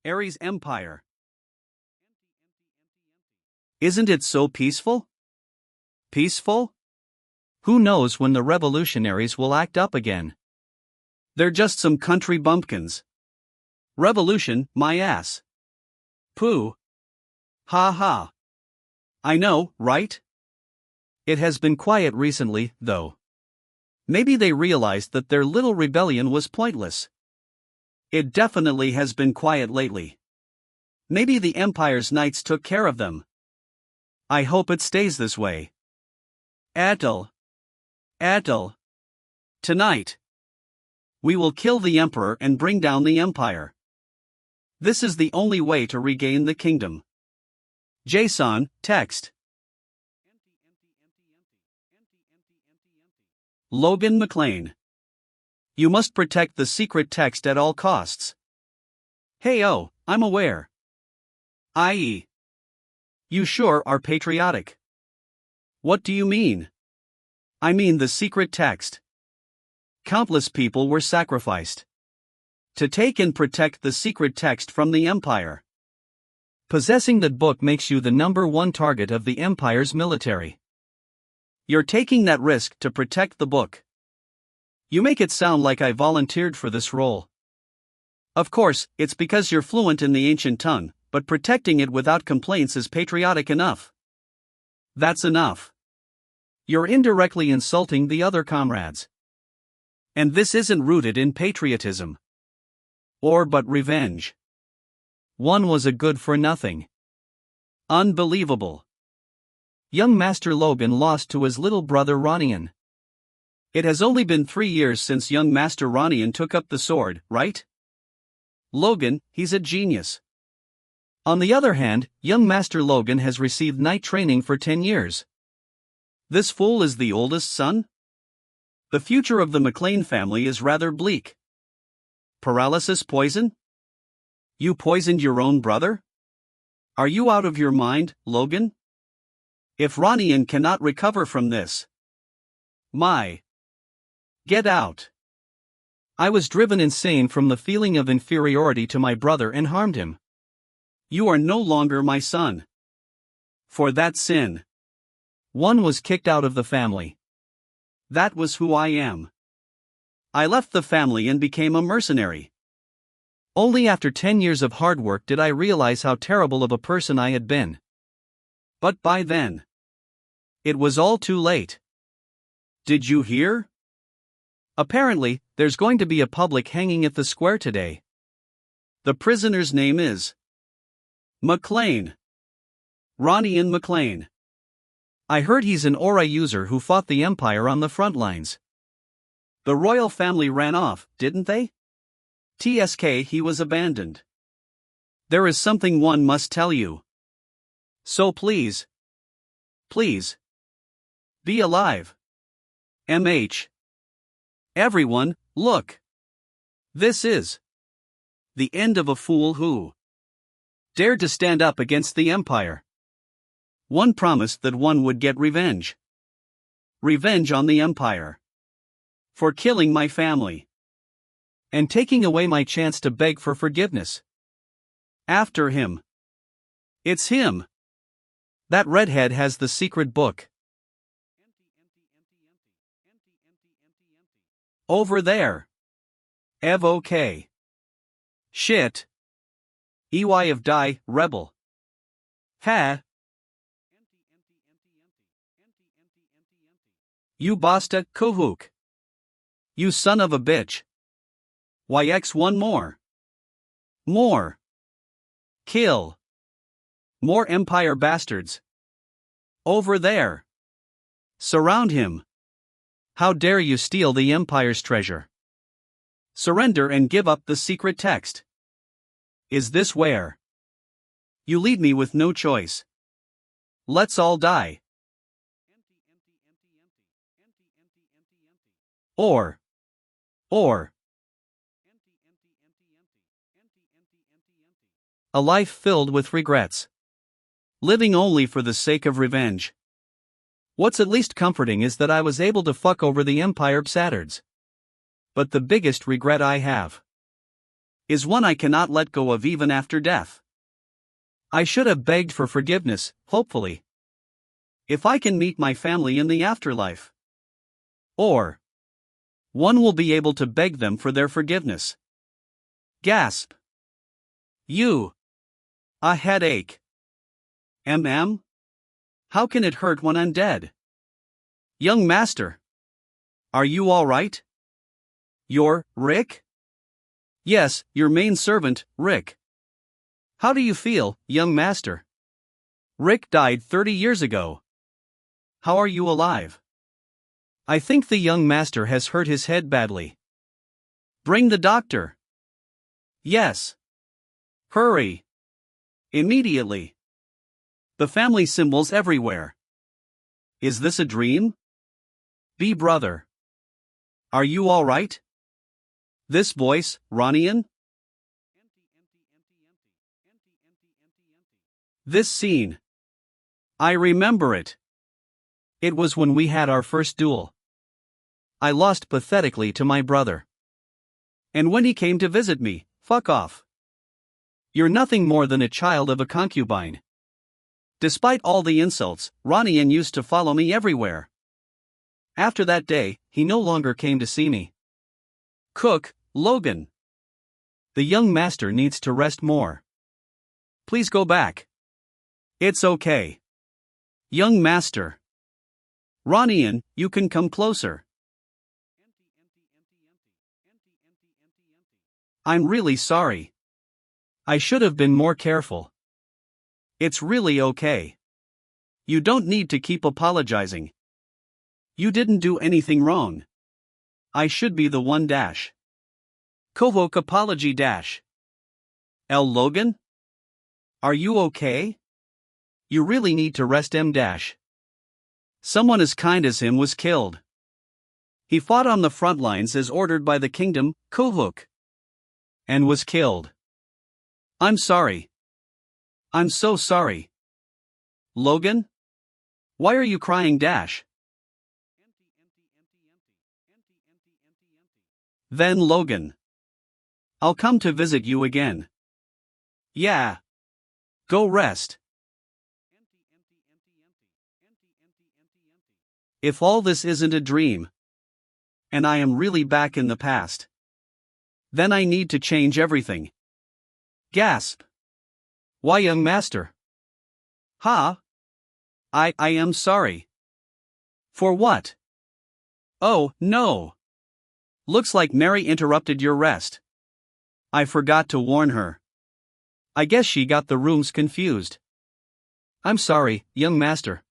Aries Empire. Isn't it so peaceful? Peaceful? Who knows when the revolutionaries will act up again? They're just some country bumpkins. Revolution, my ass. Pooh. Ha ha. I know, right? It has been quiet recently, though. Maybe they realized that their little rebellion was pointless. It definitely has been quiet lately. Maybe the Empire's knights took care of them. I hope it stays this way. Atel. Tonight. We will kill the Emperor and bring down the Empire. This is the only way to regain the kingdom. JSON, text. Logan McLean. You must protect the secret text at all costs. Hey oh, I'm aware. I.e. You sure are patriotic. What do you mean? I mean the secret text. Countless people were sacrificed to take and protect the secret text from the Empire. Possessing that book makes you the #1 target of the Empire's military. You're taking that risk to protect the book. You make it sound like I volunteered for this role. Of course, it's because you're fluent in the ancient tongue, but protecting it without complaints is patriotic enough. That's enough. You're indirectly insulting the other comrades. And this isn't rooted in patriotism. Or but revenge. One was a good for nothing. Unbelievable. Young Master Logan lost to his little brother Ronian. It has only been 3 years since young Master Ronian took up the sword, right? Logan, he's a genius. On the other hand, young Master Logan has received knight training for 10 years. This fool is the oldest son? The future of the McLean family is rather bleak. Paralysis poison? You poisoned your own brother? Are you out of your mind, Logan? If Ronian cannot recover from this. Get out. I was driven insane from the feeling of inferiority to my brother and harmed him. You are no longer my son. For that sin. One was kicked out of the family. That was who I am. I left the family and became a mercenary. Only after 10 years of hard work did I realize how terrible of a person I had been. But by then, it was all too late. Did you hear? Apparently, there's going to be a public hanging at the square today. The prisoner's name is McLean. Ronian McLean. I heard he's an aura user who fought the Empire on the front lines. The royal family ran off, didn't they? TSK, he was abandoned. There is something one must tell you. So please. Be alive. MH. Everyone, look. This is the end of a fool who dared to stand up against the Empire. One promised that one would get revenge. Revenge on the Empire. For killing my family. And taking away my chance to beg for forgiveness. After him. It's him. That redhead has the secret book. Over there. OK. Shit. EY of die, rebel. Ha. You basta kuhuk. You son of a bitch. YX one more. More. Kill. More Empire bastards. Over there. Surround him. How dare you steal the Empire's treasure? Surrender and give up the secret text. Is this where you leave me with no choice? Let's all die. Or. A life filled with regrets. Living only for the sake of revenge. What's at least comforting is that I was able to fuck over the Empire bastards. But the biggest regret I have is one I cannot let go of even after death. I should have begged for forgiveness, hopefully. If I can meet my family in the afterlife. Or one will be able to beg them for their forgiveness. Gasp. A headache. How can it hurt when I'm dead? Young master. Are you all right? You're Rick? Yes, your main servant, Rick. How do you feel, young master? Rick died 30 years ago. How are you alive? I think the young master has hurt his head badly. Bring the doctor. Yes. Hurry. Immediately. The family symbols everywhere. Is this a dream? Be brother. Are you all right? This voice, Ronian? This scene. I remember it. It was when we had our first duel. I lost pathetically to my brother. And when he came to visit me, fuck off. You're nothing more than a child of a concubine. Despite all the insults, Ronian used to follow me everywhere. After that day, he no longer came to see me. Cook, Logan. The young master needs to rest more. Please go back. It's okay. Young master. Ronian, you can come closer. I'm really sorry. I should have been more careful. It's really okay. You don't need to keep apologizing. You didn't do anything wrong. I should be the one dash. Convoke apology dash. L. Logan? Are you okay? You really need to rest M dash. Someone as kind as him was killed. He fought on the front lines as ordered by the kingdom, Kohuk. And was killed. I'm sorry. I'm so sorry. Logan? Why are you crying dash? Then Logan. I'll come to visit you again. Yeah. Go rest. If all this isn't a dream, and I am really back in the past, then I need to change everything. Gasp. Why, young master? I am sorry. For what? Oh, no. Looks like Mary interrupted your rest. I forgot to warn her. I guess she got the rooms confused. I'm sorry, young master.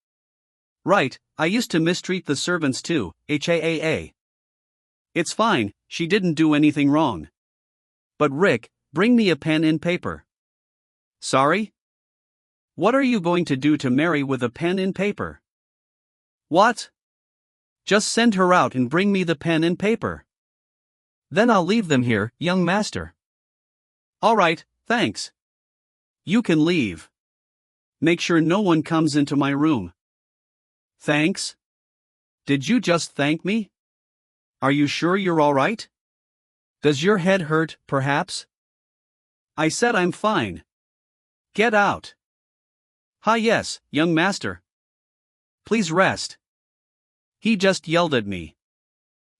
Right, I used to mistreat the servants too, HAAA. It's fine, she didn't do anything wrong. But Rick, bring me a pen and paper. Sorry? What are you going to do to Mary with a pen and paper? What? Just send her out and bring me the pen and paper. Then I'll leave them here, young master. All right, thanks. You can leave. Make sure no one comes into my room. Thanks? Did you just thank me? Are you sure you're all right? Does your head hurt, perhaps? I said I'm fine. Get out. Yes, young master. Please rest. He just yelled at me.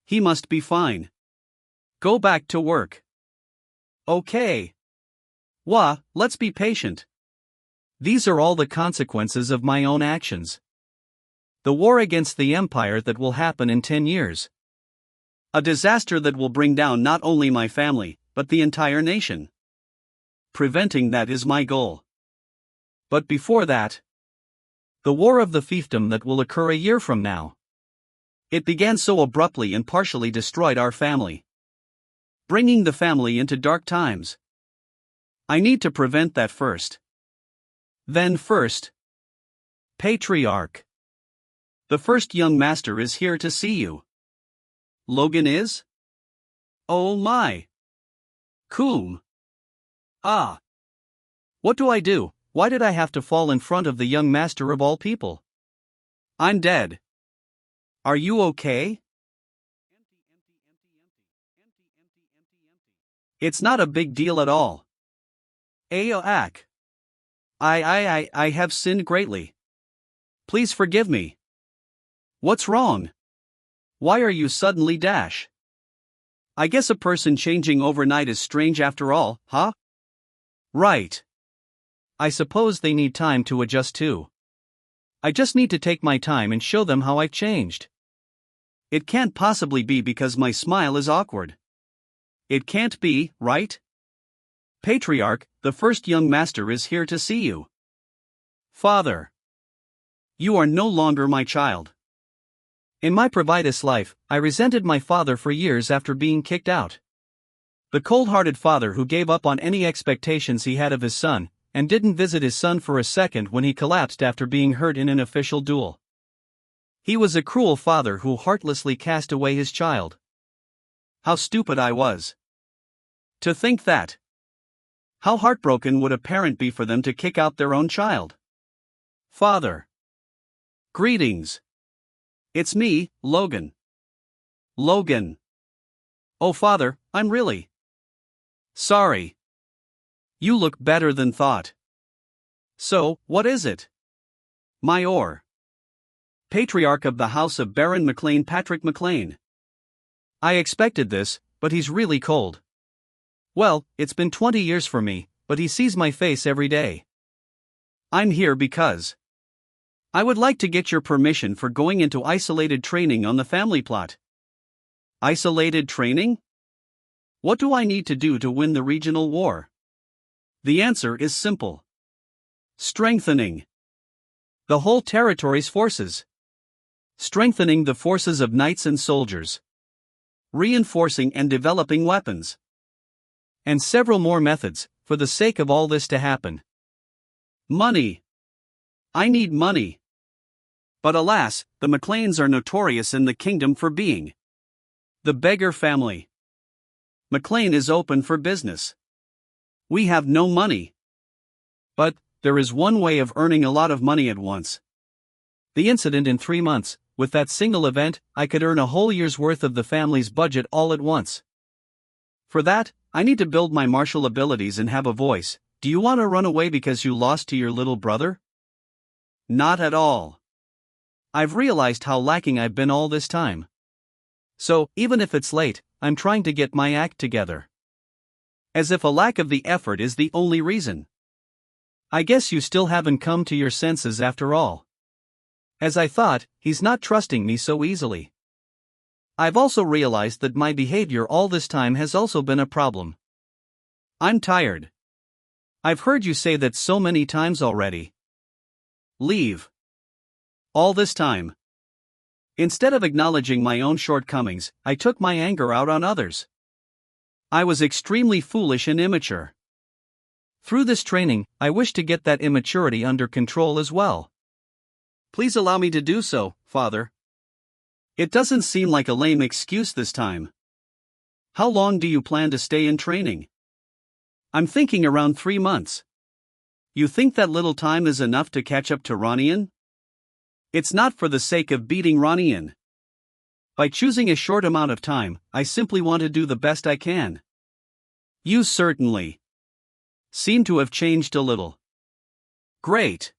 He must be fine. Go back to work. Okay. Let's be patient. These are all the consequences of my own actions. The war against the empire that will happen in 10 years. A disaster that will bring down not only my family, but the entire nation. Preventing that is my goal. But before that, the war of the fiefdom that will occur a year from now. It began so abruptly and partially destroyed our family, bringing the family into dark times. I need to prevent that first. Then first, Patriarch. The first young master is here to see you. Logan is? Oh my. Coom. What do I do? Why did I have to fall in front of the young master of all people? I'm dead. Are you okay? It's not a big deal at all. Ayak. I have sinned greatly. Please forgive me. What's wrong? Why are you suddenly dash? I guess a person changing overnight is strange after all, huh? Right. I suppose they need time to adjust too. I just need to take my time and show them how I've changed. It can't possibly be because my smile is awkward. It can't be, right? Patriarch, the first young master is here to see you. Father. You are no longer my child. In my previous life, I resented my father for years after being kicked out. The cold-hearted father who gave up on any expectations he had of his son, and didn't visit his son for a second when he collapsed after being hurt in an official duel. He was a cruel father who heartlessly cast away his child. How stupid I was. To think that. How heartbroken would a parent be for them to kick out their own child? Father. Greetings. It's me, Logan. Logan. Oh, Father, I'm really sorry. You look better than thought. So, what is it? Mayor. Patriarch of the House of Baron McLean Patrick McLean. I expected this, but he's really cold. Well, it's been 20 years for me, but he sees my face every day. I'm here because I would like to get your permission for going into isolated training on the family plot. Isolated training? What do I need to do to win the regional war? The answer is simple. Strengthening the whole territory's forces. Strengthening the forces of knights and soldiers. Reinforcing and developing weapons. And several more methods, for the sake of all this to happen. Money. I need money. But alas, the McLeans are notorious in the kingdom for being the beggar family. McLean is open for business. We have no money. But there is one way of earning a lot of money at once. The incident in 3 months, with that single event, I could earn a whole year's worth of the family's budget all at once. For that, I need to build my martial abilities and have a voice. Do you want to run away because you lost to your little brother? Not at all. I've realized how lacking I've been all this time. So, even if it's late, I'm trying to get my act together. As if a lack of the effort is the only reason. I guess you still haven't come to your senses after all. As I thought, he's not trusting me so easily. I've also realized that my behavior all this time has also been a problem. I'm tired. I've heard you say that so many times already. Leave. All this time. Instead of acknowledging my own shortcomings, I took my anger out on others. I was extremely foolish and immature. Through this training, I wish to get that immaturity under control as well. Please allow me to do so, Father. It doesn't seem like a lame excuse this time. How long do you plan to stay in training? I'm thinking around 3 months. You think that little time is enough to catch up to Ronian? It's not for the sake of beating Ronian. By choosing a short amount of time, I simply want to do the best I can. You certainly seem to have changed a little. Great.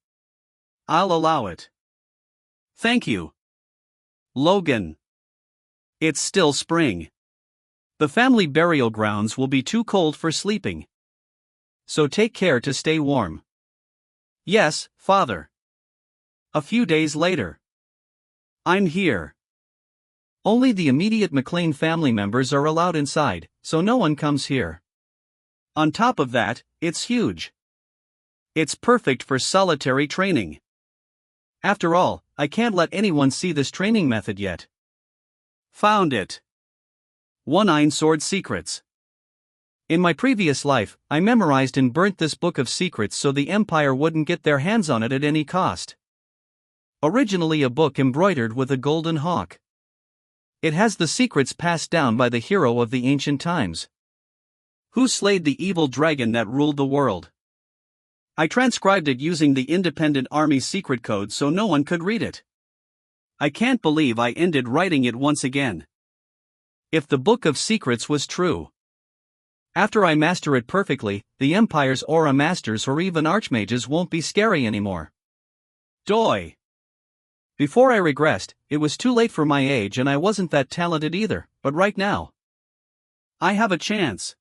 I'll allow it. Thank you. Logan. It's still spring. The family burial grounds will be too cold for sleeping. So take care to stay warm. Yes, Father. A few days later. I'm here. Only the immediate McLean family members are allowed inside, so no one comes here. On top of that, it's huge. It's perfect for solitary training. After all, I can't let anyone see this training method yet. Found it. One-Eyed Sword Secrets. In my previous life, I memorized and burnt this book of secrets so the Empire wouldn't get their hands on it at any cost. Originally a book embroidered with a golden hawk. It has the secrets passed down by the hero of the ancient times. Who slayed the evil dragon that ruled the world? I transcribed it using the Independent Army's secret code so no one could read it. I can't believe I ended writing it once again. If the Book of Secrets was true, After I master it perfectly, the Empire's aura masters or even archmages won't be scary anymore. Doi. Before I regressed, it was too late for my age and I wasn't that talented either, but right now, I have a chance.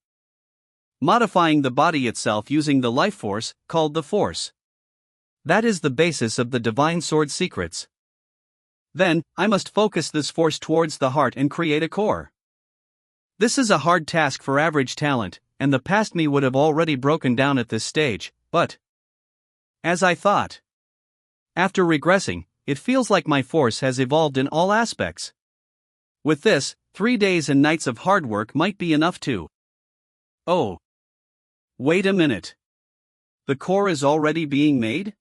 Modifying the body itself using the life force, called the Force. That is the basis of the Divine Sword secrets. Then, I must focus this force towards the heart and create a core. This is a hard task for average talent, and the past me would have already broken down at this stage, but as I thought. After regressing, it feels like my force has evolved in all aspects. With this, 3 days and nights of hard work might be enough to. Oh. Wait a minute. The core is already being made?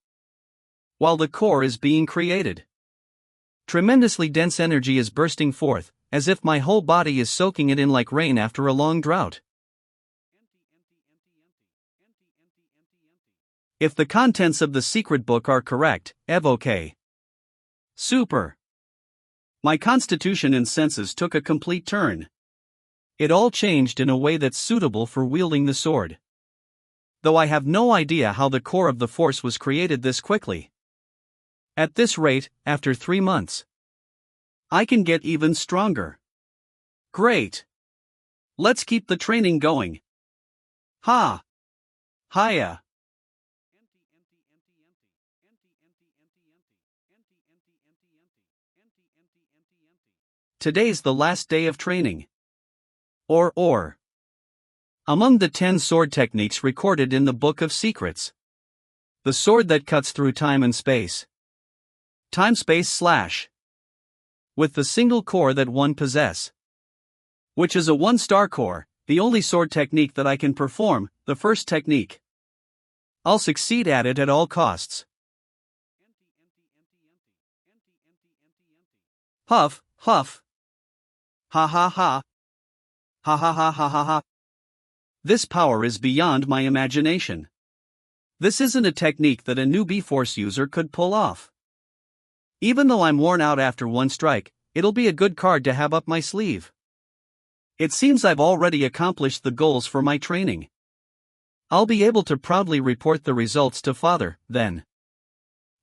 While the core is being created, tremendously dense energy is bursting forth, as if my whole body is soaking it in like rain after a long drought. If the contents of the secret book are correct, evoke. Super. My constitution and senses took a complete turn. It all changed in a way that's suitable for wielding the sword. Though I have no idea how the core of the force was created this quickly. At this rate, after 3 months, I can get even stronger. Great. Let's keep the training going. Ha. Hiya. Today's the last day of training. Or. Among the 10 sword techniques recorded in the Book of Secrets. The sword that cuts through time and space. Time-space / with the single core that one possess. Which is a 1-star core, the only sword technique that I can perform, the first technique. I'll succeed at it at all costs. Huff, huff. Ha ha ha. Ha ha ha ha ha ha. This power is beyond my imagination. This isn't a technique that a newbie force user could pull off. Even though I'm worn out after one strike, it'll be a good card to have up my sleeve. It seems I've already accomplished the goals for my training. I'll be able to proudly report the results to Father, then.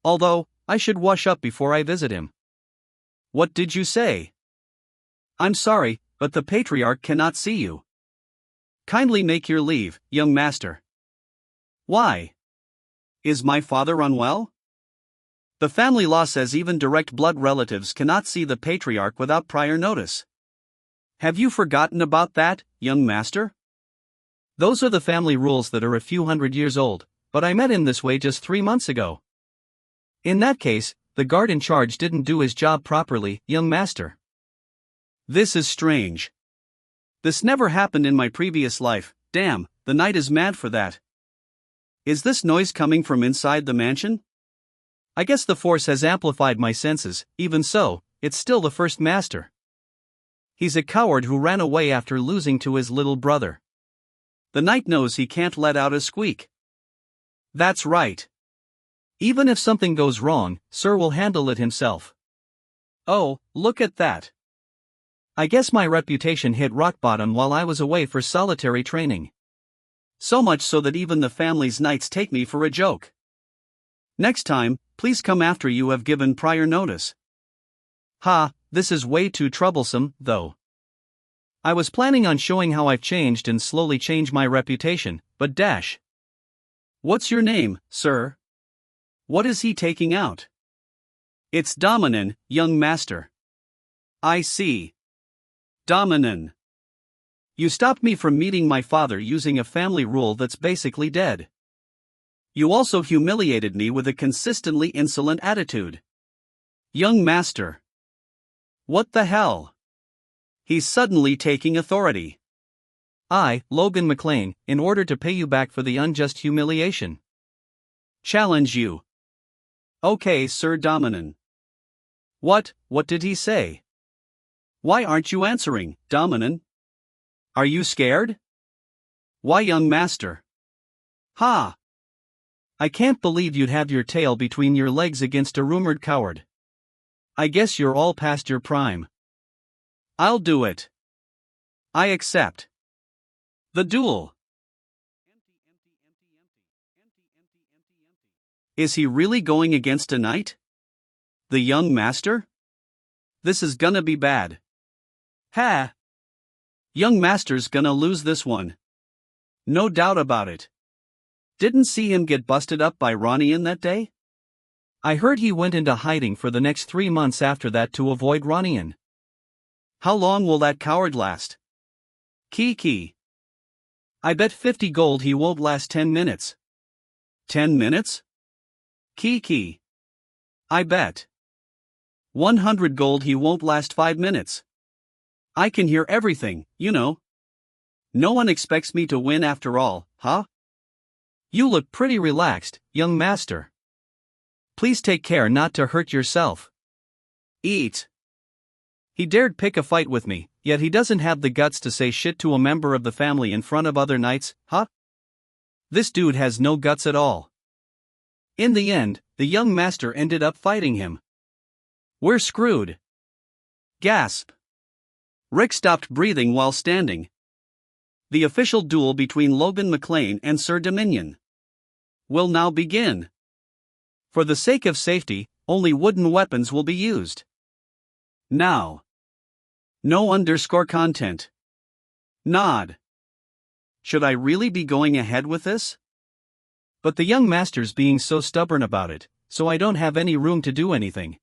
Although, I should wash up before I visit him. What did you say? I'm sorry, but the Patriarch cannot see you. Kindly make your leave, young master. Why? Is my father unwell? The family law says even direct blood relatives cannot see the Patriarch without prior notice. Have you forgotten about that, young master? Those are the family rules that are a few hundred years old, but I met him this way just 3 months ago. In that case, the guard in charge didn't do his job properly, young master. This is strange. This never happened in my previous life. Damn, the night is mad for that. Is this noise coming from inside the mansion? I guess the force has amplified my senses. Even so, it's still the first master. He's a coward who ran away after losing to his little brother. The knight knows he can't let out a squeak. That's right. Even if something goes wrong, Sir will handle it himself. Oh, look at that. I guess my reputation hit rock bottom while I was away for solitary training. So much so that even the family's knights take me for a joke. Next time, please come after you have given prior notice. Ha, this is way too troublesome, though. I was planning on showing how I've changed and slowly change my reputation, but dash. What's your name, sir? What is he taking out? It's Dominan, young master. I see. Dominan. You stopped me from meeting my father using a family rule that's basically dead. You also humiliated me with a consistently insolent attitude. Young master. What the hell? He's suddenly taking authority. I, Logan McLean, in order to pay you back for the unjust humiliation. Challenge you. Okay, Sir Dominan. What did he say? Why aren't you answering, Dominan? Are you scared? Why, young master? Ha! I can't believe you'd have your tail between your legs against a rumored coward. I guess you're all past your prime. I'll do it. I accept. The duel. Is he really going against a knight? The young master? This is gonna be bad. Ha! Young master's gonna lose this one. No doubt about it. Didn't see him get busted up by Ronian that day? I heard he went into hiding for the next 3 months after that to avoid Ronian. How long will that coward last? Kiki. I bet 50 gold he won't last 10 minutes. 10 minutes? Kiki. I bet 100 gold he won't last 5 minutes. I can hear everything, you know. No one expects me to win after all, huh? You look pretty relaxed, young master. Please take care not to hurt yourself. Eat. He dared pick a fight with me, yet he doesn't have the guts to say shit to a member of the family in front of other knights, huh? This dude has no guts at all. In the end, the young master ended up fighting him. We're screwed. Gasp. Rick stopped breathing while standing. The official duel between Logan McLean and Sir Dominion will now begin. For the sake of safety, only wooden weapons will be used. Now. No underscore content. Nod. Should I really be going ahead with this? But the young master's being so stubborn about it, so I don't have any room to do anything.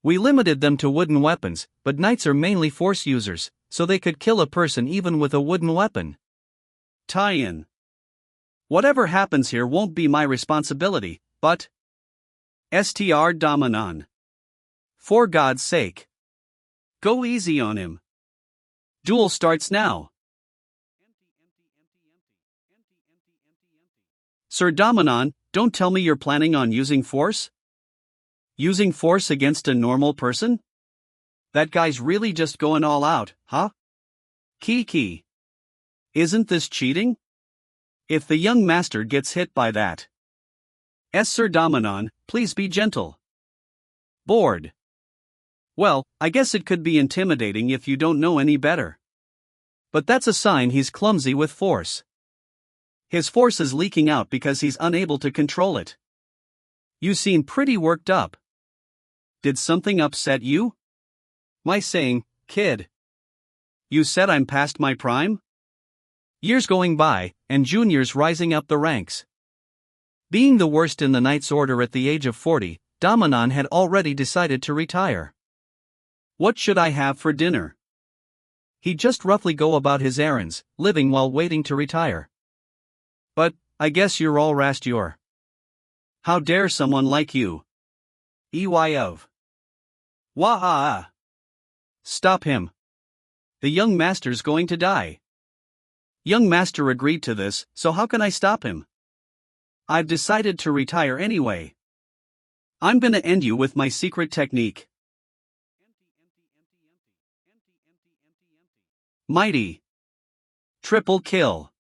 We limited them to wooden weapons, but knights are mainly force users, so they could kill a person even with a wooden weapon. Tie-in. Whatever happens here won't be my responsibility, but Str Dominon. For God's sake. Go easy on him. Duel starts now. Sir Dominon, don't tell me you're planning on using force? Using force against a normal person? That guy's really just going all out, huh? Kiki. Isn't this cheating? If the young master gets hit by that. Sir Dominon, please be gentle. Bored. Well, I guess it could be intimidating if you don't know any better. But that's a sign he's clumsy with force. His force is leaking out because he's unable to control it. You seem pretty worked up. Did something upset you? My saying, kid. You said I'm past my prime? Years going by, and juniors rising up the ranks. Being the worst in the Knight's Order at the age of 40, Dominon had already decided to retire. What should I have for dinner? He'd just roughly go about his errands, living while waiting to retire. But, I guess you're all rasture. How dare someone like you? EY of. Wah-ah. Stop him. The young master's going to die. Young master agreed to this, so how can I stop him? I've decided to retire anyway. I'm gonna end you with my secret technique. Mighty. Triple kill.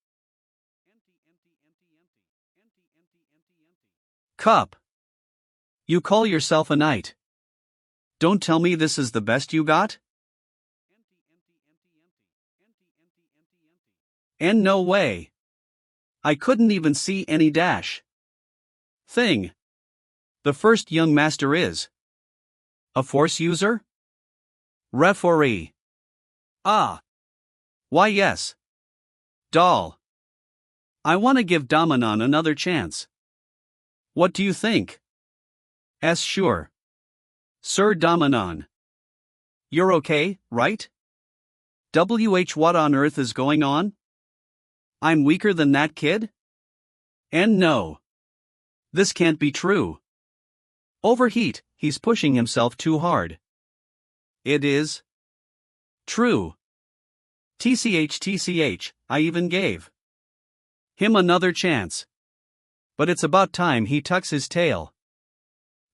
Cup. You call yourself a knight. Don't tell me this is the best you got? And no way. I couldn't even see any dash. Thing. The first young master is a force user? Referee. Ah. Why yes. Doll. I want to give Dominon another chance. What do you think? Sure. Sir Dominon. You're okay, right? What on earth is going on? I'm weaker than that kid? And no. This can't be true. Overheat, he's pushing himself too hard. It is true. TCH, I even gave him another chance. But it's about time he tucks his tail.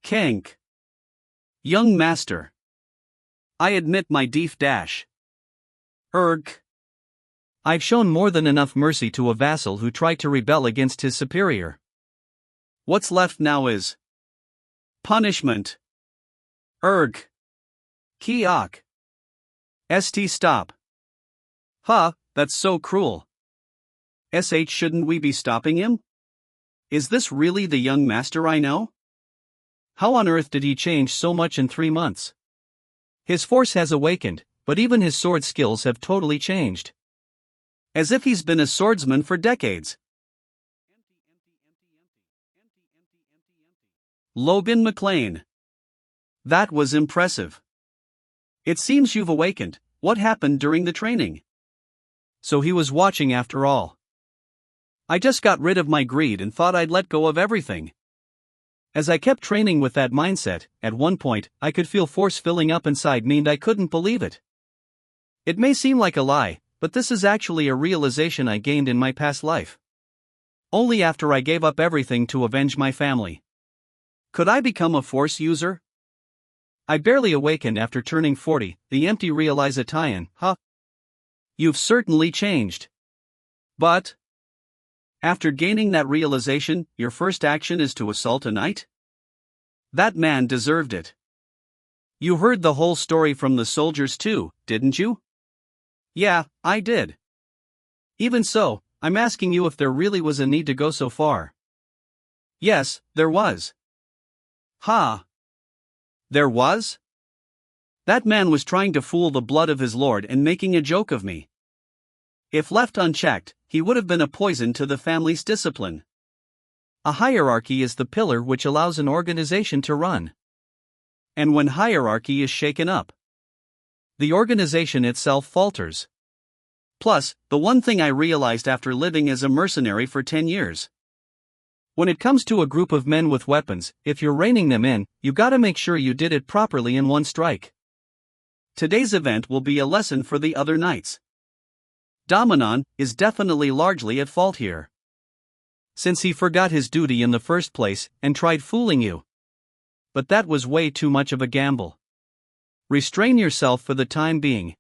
Kank. Young master. I admit my deef dash. Erg. I've shown more than enough mercy to a vassal who tried to rebel against his superior. What's left now is punishment. Erg. Kiok. Stop. Huh, that's so cruel. Shouldn't we be stopping him? Is this really the young master I know? How on earth did he change so much in 3 months? His force has awakened, but even his sword skills have totally changed. As if he's been a swordsman for decades. Logan McLean. That was impressive. It seems you've awakened. What happened during the training? So he was watching after all. I just got rid of my greed and thought I'd let go of everything. As I kept training with that mindset, at one point, I could feel force filling up inside me and I couldn't believe it. It may seem like a lie, but this is actually a realization I gained in my past life. Only after I gave up everything to avenge my family. Could I become a force user? I barely awakened after turning 40, the empty realization, huh? You've certainly changed. But after gaining that realization, your first action is to assault a knight? That man deserved it. You heard the whole story from the soldiers too, didn't you? Yeah, I did. Even so, I'm asking you if there really was a need to go so far. Yes, there was. Ha! There was? That man was trying to fool the blood of his lord and making a joke of me. If left unchecked, he would have been a poison to the family's discipline. A hierarchy is the pillar which allows an organization to run. And when hierarchy is shaken up, the organization itself falters. Plus, the one thing I realized after living as a mercenary for 10 years. When it comes to a group of men with weapons, if you're reining them in, you gotta make sure you did it properly in one strike. Today's event will be a lesson for the other knights. Dominon is definitely largely at fault here. Since he forgot his duty in the first place and tried fooling you. But that was way too much of a gamble. Restrain yourself for the time being.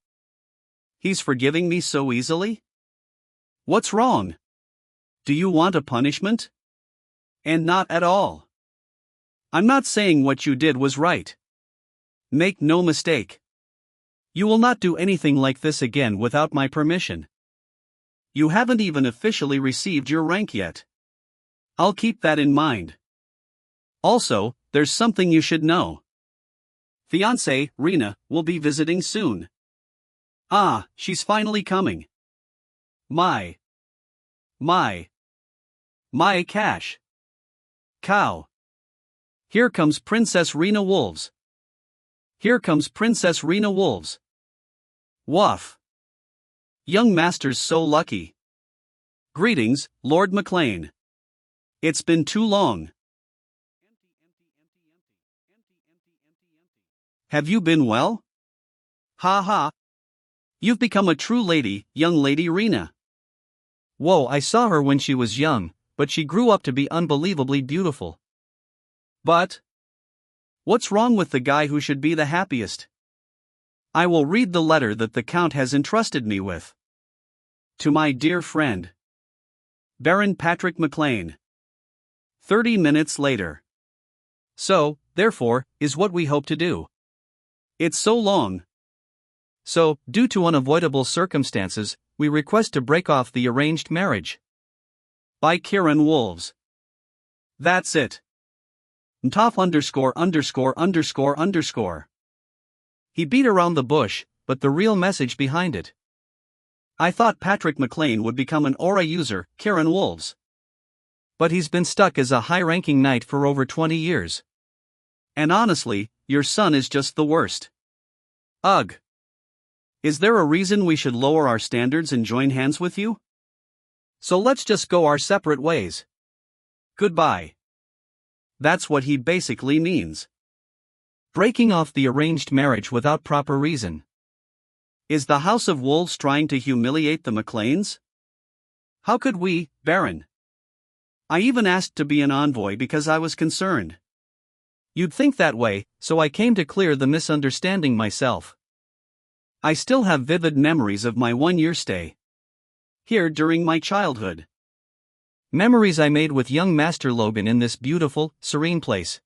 He's forgiving me so easily? What's wrong? Do you want a punishment? And not at all. I'm not saying what you did was right. Make no mistake. You will not do anything like this again without my permission. You haven't even officially received your rank yet. I'll keep that in mind. Also, there's something you should know. Fiancée, Rena, will be visiting soon. Ah, she's finally coming. My cash. Cow. Here comes Princess Rena Wolves. Here comes Princess Rena Wolves. Woof. Young master's so lucky. Greetings, Lord McLean. It's been too long. Have you been well? Ha ha. You've become a true lady, young lady Rena. Whoa, I saw her when she was young, but she grew up to be unbelievably beautiful. But what's wrong with the guy who should be the happiest? I will read the letter that the Count has entrusted me with. To my dear friend, Baron Patrick McLean. 30 minutes later. So, therefore, is what we hope to do. It's so long. So, due to unavoidable circumstances, we request to break off the arranged marriage. By Kieran Wolves. That's it. Mtoff ______. He beat around the bush, but the real message behind it. I thought Patrick McLean would become an aura user, Kieran Wolves. But he's been stuck as a high-ranking knight for over 20 years. And honestly, your son is just the worst. Ugh. Is there a reason we should lower our standards and join hands with you? So let's just go our separate ways. Goodbye. That's what he basically means. Breaking off the arranged marriage without proper reason. Is the House of Wolves trying to humiliate the McLeans? How could we, Baron? I even asked to be an envoy because I was concerned. You'd think that way, so I came to clear the misunderstanding myself. I still have vivid memories of my 1-year stay here during my childhood. Memories I made with young Master Logan in this beautiful, serene place.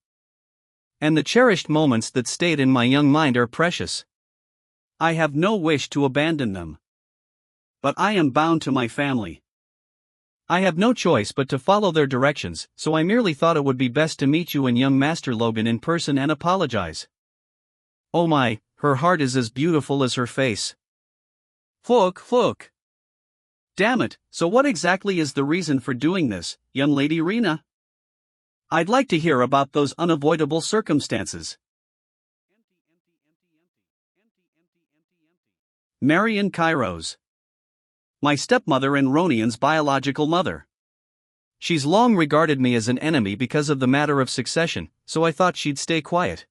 And the cherished moments that stayed in my young mind are precious. I have no wish to abandon them. But I am bound to my family. I have no choice but to follow their directions, so I merely thought it would be best to meet you and young Master Logan in person and apologize. Oh my, her heart is as beautiful as her face. Look. Damn it, so what exactly is the reason for doing this, young Lady Rena? I'd like to hear about those unavoidable circumstances. Marion Kairos. My stepmother and Ronian's biological mother. She's long regarded me as an enemy because of the matter of succession, so I thought she'd stay quiet.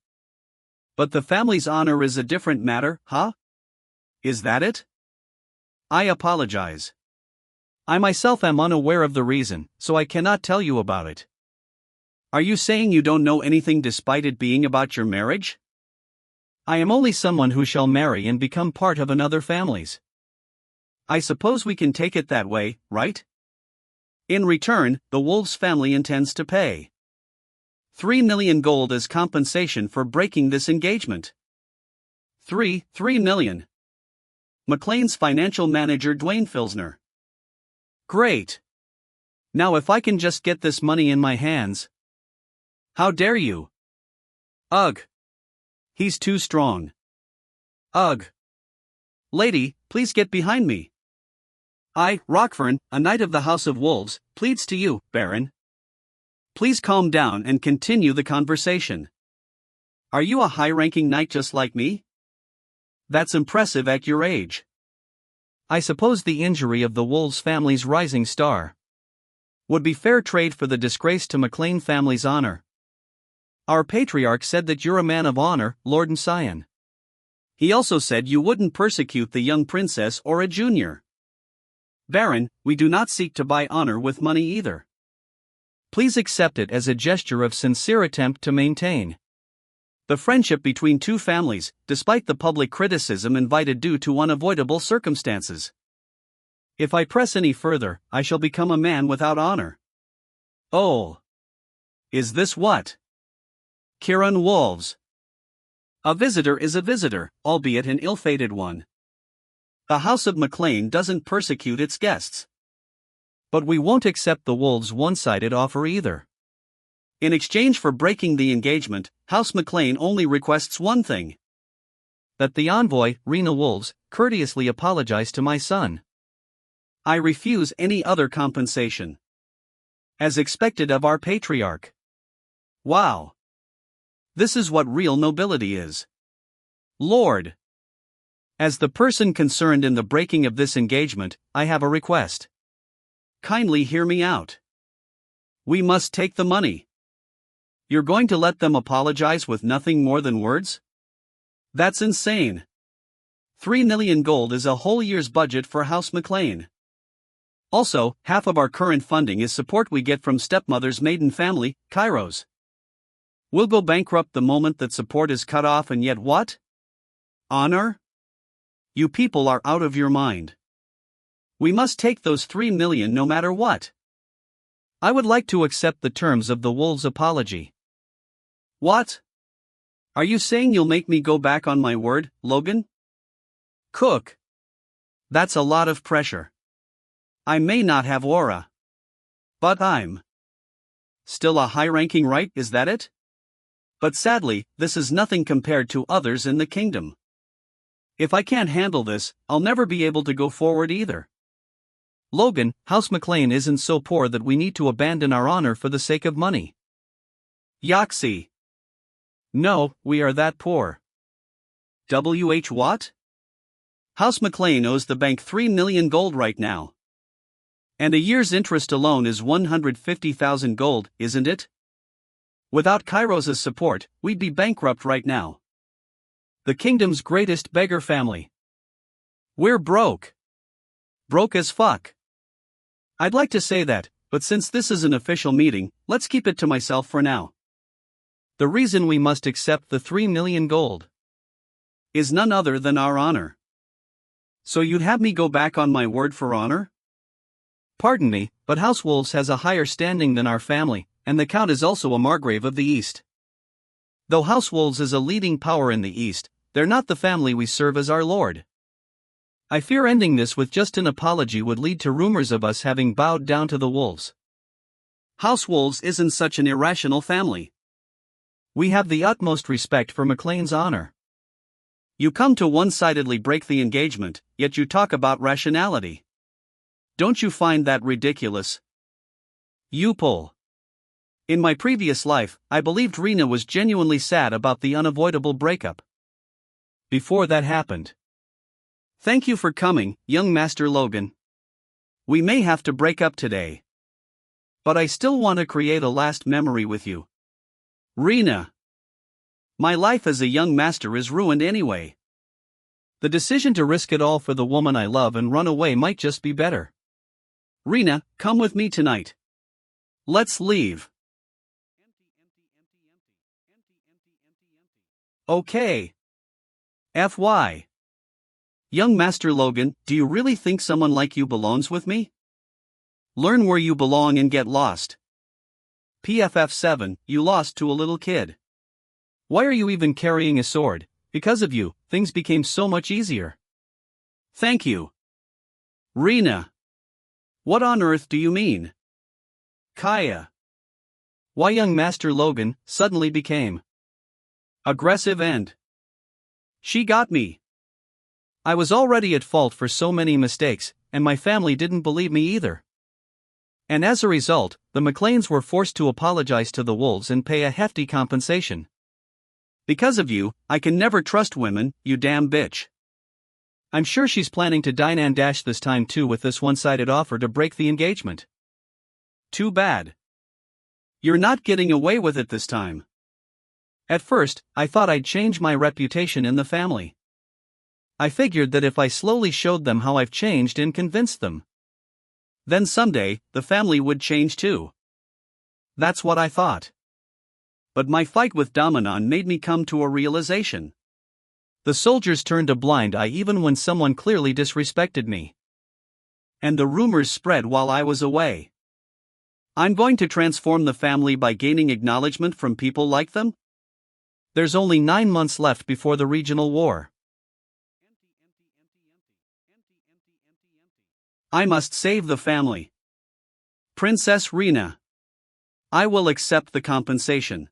But the family's honor is a different matter, huh? Is that it? I apologize. I myself am unaware of the reason, so I cannot tell you about it. Are you saying you don't know anything despite it being about your marriage? I am only someone who shall marry and become part of another family's. I suppose we can take it that way, right? In return, the Wolves family intends to pay 3 million gold as compensation for breaking this engagement. 3 million. McLean's financial manager Dwayne Filsner. Great. Now if I can just get this money in my hands. How dare you? Ugh. He's too strong. Ugh. Lady, please get behind me. I, Rockfern, a knight of the House of Wolves, pleads to you, Baron. Please calm down and continue the conversation. Are you a high-ranking knight just like me? That's impressive at your age. I suppose the injury of the Wolves family's rising star would be fair trade for the disgrace to McLean family's honor. Our patriarch said that you're a man of honor, Lord and Scion. He also said you wouldn't persecute the young princess or a junior. Baron, we do not seek to buy honor with money either. Please accept it as a gesture of sincere attempt to maintain the friendship between two families, despite the public criticism invited due to unavoidable circumstances. If I press any further, I shall become a man without honor. Oh. Is this what? Kiran Wolves. A visitor is a visitor, albeit an ill-fated one. The House of McLean doesn't persecute its guests. But we won't accept the Wolves' one-sided offer either. In exchange for breaking the engagement, House McLean only requests one thing. That the envoy, Rena Wolves, courteously apologize to my son. I refuse any other compensation. As expected of our patriarch. Wow. This is what real nobility is. Lord. As the person concerned in the breaking of this engagement, I have a request. Kindly hear me out. We must take the money. You're going to let them apologize with nothing more than words? That's insane. 3 million gold is a whole year's budget for House McLean. Also, half of our current funding is support we get from stepmother's maiden family, Kairos. We'll go bankrupt the moment that support is cut off, and yet what? Honor? You people are out of your mind. We must take those 3 million no matter what. I would like to accept the terms of the Wolves' apology. What? Are you saying you'll make me go back on my word, Logan? Cook. That's a lot of pressure. I may not have aura. But I'm still a high-ranking right, is that it? But sadly, this is nothing compared to others in the kingdom. If I can't handle this, I'll never be able to go forward either. Logan, House McLean isn't so poor that we need to abandon our honor for the sake of money. Yoxie. No, we are that poor. What? House McLean owes the bank 3 million gold right now. And a year's interest alone is 150,000 gold, isn't it? Without Kairos' support, we'd be bankrupt right now. The kingdom's greatest beggar family. We're broke. Broke as fuck. I'd like to say that, but since this is an official meeting, let's keep it to myself for now. The reason we must accept the 3 million gold is none other than our honor. So you'd have me go back on my word for honor? Pardon me, but House Wolves has a higher standing than our family, and the Count is also a Margrave of the East. Though House Wolves is a leading power in the East, they're not the family we serve as our lord. I fear ending this with just an apology would lead to rumors of us having bowed down to the wolves. House Wolves isn't such an irrational family. We have the utmost respect for McLean's honor. You come to one-sidedly break the engagement, yet you talk about rationality. Don't you find that ridiculous? You pull. In my previous life, I believed Rena was genuinely sad about the unavoidable breakup. Before that happened. Thank you for coming, young Master Logan. We may have to break up today. But I still want to create a last memory with you. Rena. My life as a young master is ruined anyway. The decision to risk it all for the woman I love and run away might just be better. Rena, come with me tonight. Let's leave. Okay. FY. Young Master Logan, do you really think someone like you belongs with me? Learn where you belong and get lost. PFF7, you lost to a little kid. Why are you even carrying a sword? Because of you, things became so much easier. Thank you. Rena. What on earth do you mean? Kaya. Why young Master Logan suddenly became aggressive and she got me. I was already at fault for so many mistakes, and my family didn't believe me either. And as a result, the McLeans were forced to apologize to the wolves and pay a hefty compensation. Because of you, I can never trust women, you damn bitch. I'm sure she's planning to dine and dash this time too with this one-sided offer to break the engagement. Too bad. You're not getting away with it this time. At first, I thought I'd change my reputation in the family. I figured that if I slowly showed them how I've changed and convinced them, then someday, the family would change too. That's what I thought. But my fight with Dominon made me come to a realization. The soldiers turned a blind eye even when someone clearly disrespected me. And the rumors spread while I was away. I'm going to transform the family by gaining acknowledgement from people like them? There's only 9 months left before the regional war. I must save the family. Princess Rena. I will accept the compensation,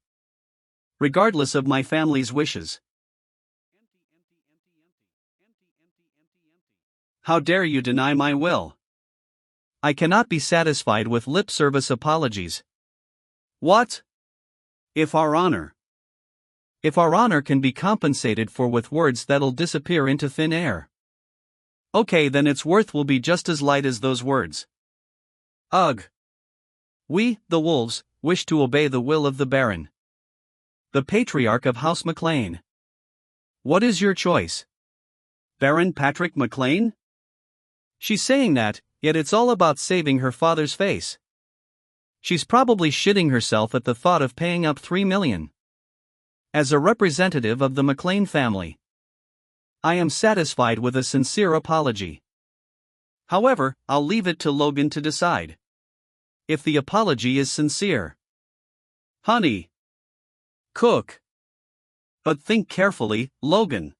regardless of my family's wishes. How dare you deny my will? I cannot be satisfied with lip service apologies. What? If our honor can be compensated for with words that'll disappear into thin air. Okay, then its worth will be just as light as those words. Ugh. We, the wolves, wish to obey the will of the Baron, the patriarch of House McLean. What is your choice? Baron Patrick McLean? She's saying that, yet it's all about saving her father's face. She's probably shitting herself at the thought of paying up $3 million. As a representative of the McLean family, I am satisfied with a sincere apology. However, I'll leave it to Logan to decide if the apology is sincere. Honey. Cook. But think carefully, Logan.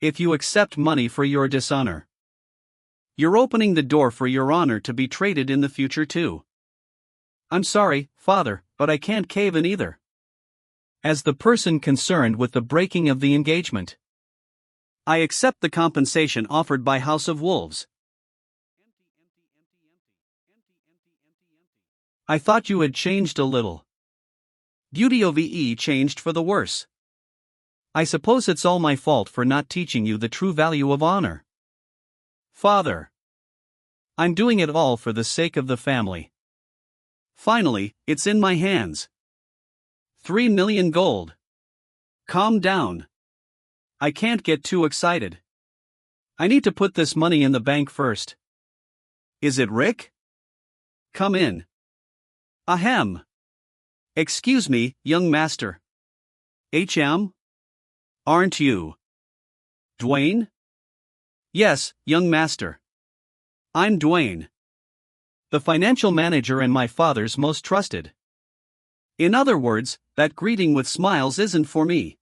If you accept money for your dishonor, you're opening the door for your honor to be traded in the future too. I'm sorry, Father, but I can't cave in either. As the person concerned with the breaking of the engagement, I accept the compensation offered by House of Wolves. I thought you had changed a little. Beauty OVE changed for the worse. I suppose it's all my fault for not teaching you the true value of honor. Father. I'm doing it all for the sake of the family. Finally, it's in my hands. 3 million gold. Calm down. I can't get too excited. I need to put this money in the bank first. Is it Rick? Come in. Ahem. Excuse me, young master. HM? Aren't you Dwayne? Yes, young master. I'm Dwayne, the financial manager and my father's most trusted. In other words, that greeting with smiles isn't for me.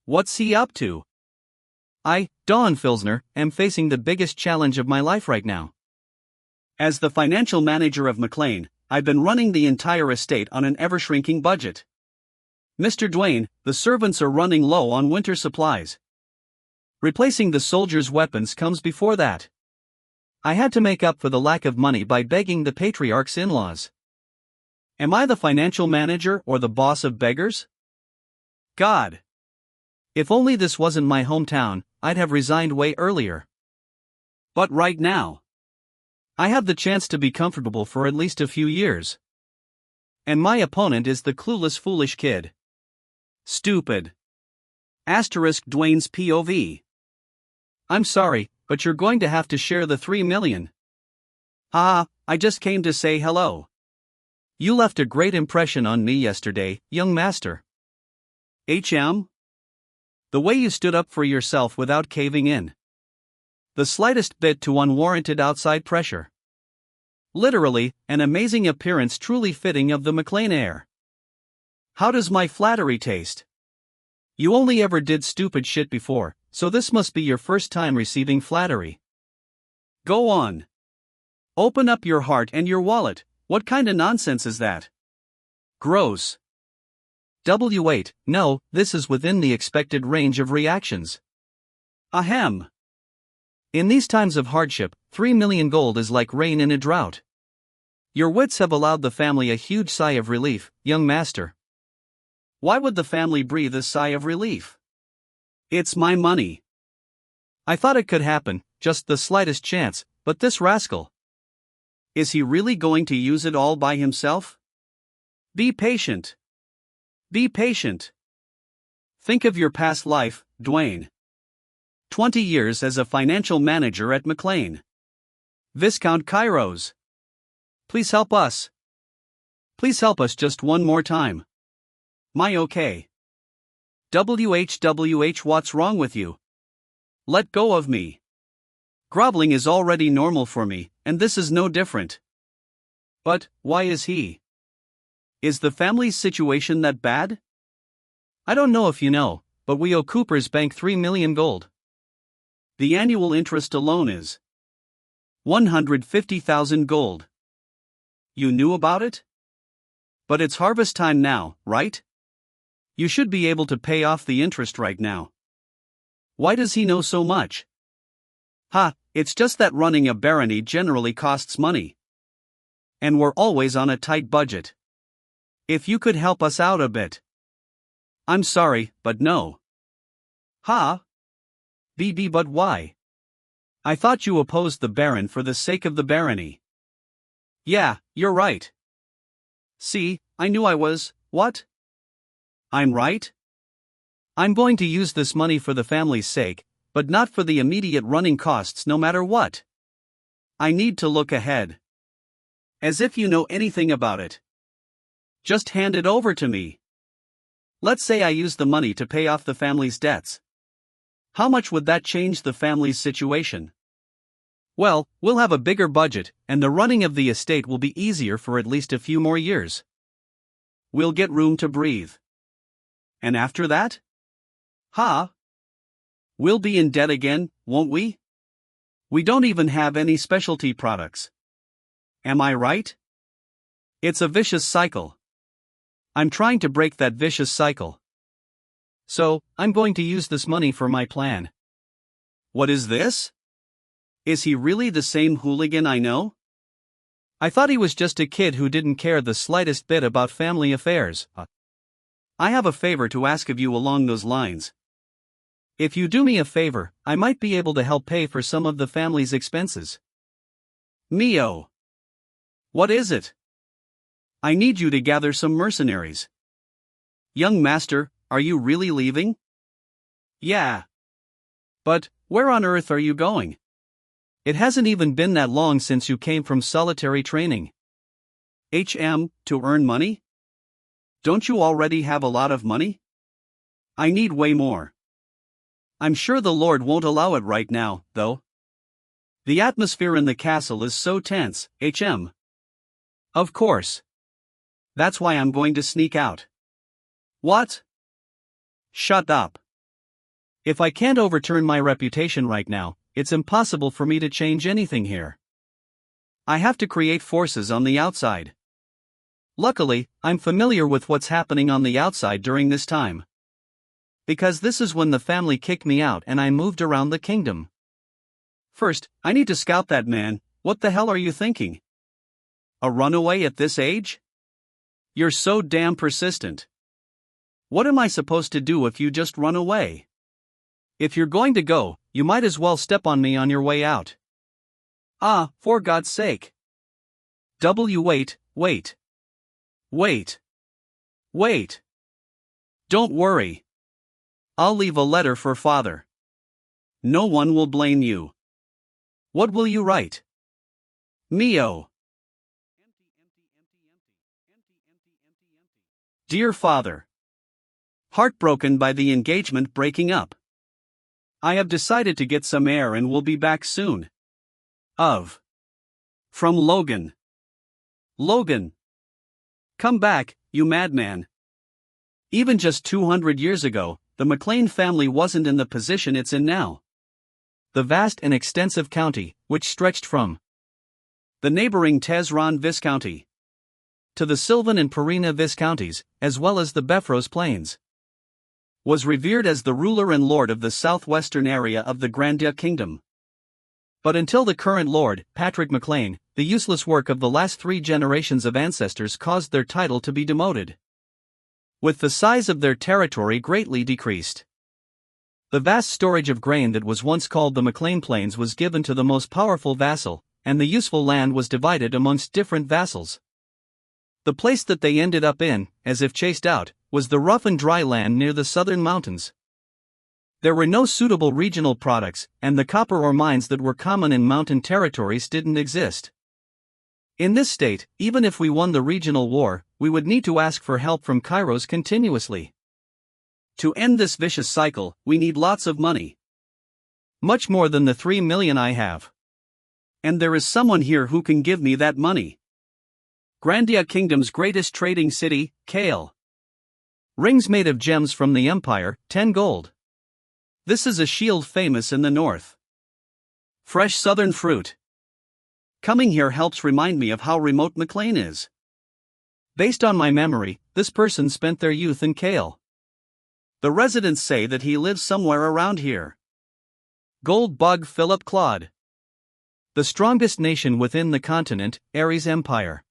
What's he up to? Dawn Filsner, am facing the biggest challenge of my life right now. As the financial manager of McLean, I've been running the entire estate on an ever-shrinking budget. Mr. Dwayne, the servants are running low on winter supplies. Replacing the soldiers' weapons comes before that. I had to make up for the lack of money by begging the patriarch's in-laws. Am I the financial manager or the boss of beggars? God! If only this wasn't my hometown, I'd have resigned way earlier. But right now, I have the chance to be comfortable for at least a few years. And my opponent is the clueless foolish kid. Stupid. Asterisk Dwayne's POV. I'm sorry, but you're going to have to share the 3 million. Haha, I just came to say hello. You left a great impression on me yesterday, young master. HM? The way you stood up for yourself without caving in. The slightest bit to unwarranted outside pressure. Literally, an amazing appearance truly fitting of the McLean heir. How does my flattery taste? You only ever did stupid shit before, so this must be your first time receiving flattery. Go on. Open up your heart and your wallet. What kind of nonsense is that? Gross. W8, no, this is within the expected range of reactions. Ahem. In these times of hardship, 3 million gold is like rain in a drought. Your wits have allowed the family a huge sigh of relief, young master. Why would the family breathe a sigh of relief? It's my money. I thought it could happen, just the slightest chance, but this rascal. Is he really going to use it all by himself? Be patient. Be patient. Think of your past life, Dwayne. 20 years as a financial manager at McLean. Viscount Kairos. Please help us. Please help us just one more time. My okay. WHWH, what's wrong with you? Let go of me. Groveling is already normal for me, and this is no different. But, why is he? Is the family's situation that bad? I don't know if you know, but we owe Cooper's Bank 3 million gold. The annual interest alone is 150,000 gold. You knew about it? But it's harvest time now, right? You should be able to pay off the interest right now. Why does he know so much? Ha, it's just that running a barony generally costs money. And we're always on a tight budget. If you could help us out a bit. I'm sorry, but no. Ha? BB, but why? I thought you opposed the Baron for the sake of the barony. Yeah, you're right. See, I knew I was, what? I'm right? I'm going to use this money for the family's sake, but not for the immediate running costs no matter what. I need to look ahead. As if you know anything about it. Just hand it over to me. Let's say I use the money to pay off the family's debts. How much would that change the family's situation? Well, we'll have a bigger budget, and the running of the estate will be easier for at least a few more years. We'll get room to breathe. And after that? Ha? We'll be in debt again, won't we? We don't even have any specialty products. Am I right? It's a vicious cycle. I'm trying to break that vicious cycle. So, I'm going to use this money for my plan. What is this? Is he really the same hooligan I know? I thought he was just a kid who didn't care the slightest bit about family affairs. I have a favor to ask of you along those lines. If you do me a favor, I might be able to help pay for some of the family's expenses. Mio. What is it? I need you to gather some mercenaries. Young master, are you really leaving? Yeah. But, where on earth are you going? It hasn't even been that long since you came from solitary training. HM, to earn money? Don't you already have a lot of money? I need way more. I'm sure the Lord won't allow it right now, though. The atmosphere in the castle is so tense, HM. Of course. That's why I'm going to sneak out. What? Shut up. If I can't overturn my reputation right now, it's impossible for me to change anything here. I have to create forces on the outside. Luckily, I'm familiar with what's happening on the outside during this time. Because this is when the family kicked me out and I moved around the kingdom. First, I need to scout that man. What the hell are you thinking? A runaway at this age? You're so damn persistent. What am I supposed to do if you just run away? If you're going to go, you might as well step on me on your way out. Ah, for God's sake. Wait. Don't worry. I'll leave a letter for father. No one will blame you. What will you write? Mio. Dear father. Heartbroken by the engagement breaking up. I have decided to get some air and will be back soon. From Logan. Logan. Come back, you madman. Even just 200 years ago, the McLean family wasn't in the position it's in now. The vast and extensive county, which stretched from the neighboring Tesron Viscounty to the Sylvan and Perina Viscounties, as well as the Beffrose Plains, was revered as the ruler and lord of the southwestern area of the Grandia Kingdom. But until the current lord, Patrick McLean, the useless work of the last 3 generations of ancestors caused their title to be demoted, with the size of their territory greatly decreased. The vast storage of grain that was once called the McLean Plains was given to the most powerful vassal, and the useful land was divided amongst different vassals. The place that they ended up in, as if chased out, was the rough and dry land near the southern mountains. There were no suitable regional products, and the copper ore mines that were common in mountain territories didn't exist. In this state, even if we won the regional war, we would need to ask for help from Kairos continuously. To end this vicious cycle, we need lots of money. Much more than the 3 million I have. And there is someone here who can give me that money. Grandia Kingdom's greatest trading city, Kale. Rings made of gems from the Empire, 10 gold. This is a shield famous in the north. Fresh southern fruit. Coming here helps remind me of how remote McLean is. Based on my memory, this person spent their youth in Kale. The residents say that he lives somewhere around here. Gold Bug Philip Claude. The strongest nation within the continent, Ares Empire.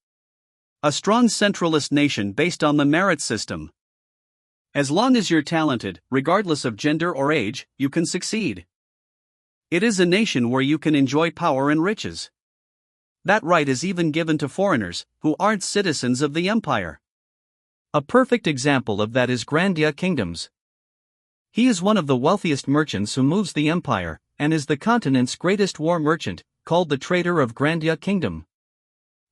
A strong centralist nation based on the merit system. As long as you're talented, regardless of gender or age, you can succeed. It is a nation where you can enjoy power and riches. That right is even given to foreigners, who aren't citizens of the empire. A perfect example of that is Grandia Kingdoms. He is one of the wealthiest merchants who moves the empire, and is the continent's greatest war merchant, called the Trader of Grandia Kingdom.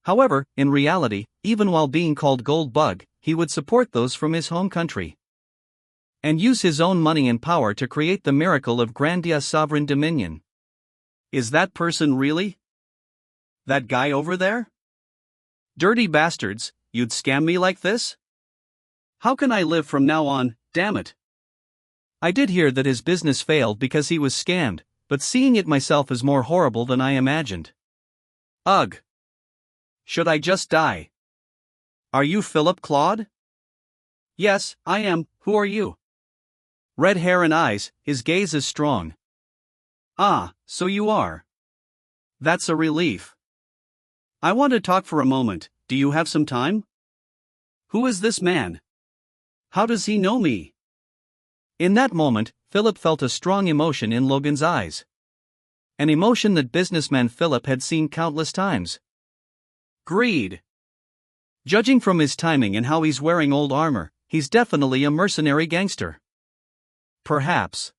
However, in reality, even while being called Gold Bug, he would support those from his home country and use his own money and power to create the miracle of Grandia's sovereign dominion. Is that person really? That guy over there? Dirty bastards, you'd scam me like this? How can I live from now on, damn it? I did hear that his business failed because he was scammed, but seeing it myself is more horrible than I imagined. Ugh. Should I just die? Are you Philip Claude? Yes, I am. Who are you? Red hair and eyes, his gaze is strong. Ah, so you are. That's a relief. I want to talk for a moment. Do you have some time? Who is this man? How does he know me? In that moment, Philip felt a strong emotion in Logan's eyes. An emotion that businessman Philip had seen countless times. Greed. Judging from his timing and how he's wearing old armor, he's definitely a mercenary gangster. Perhaps.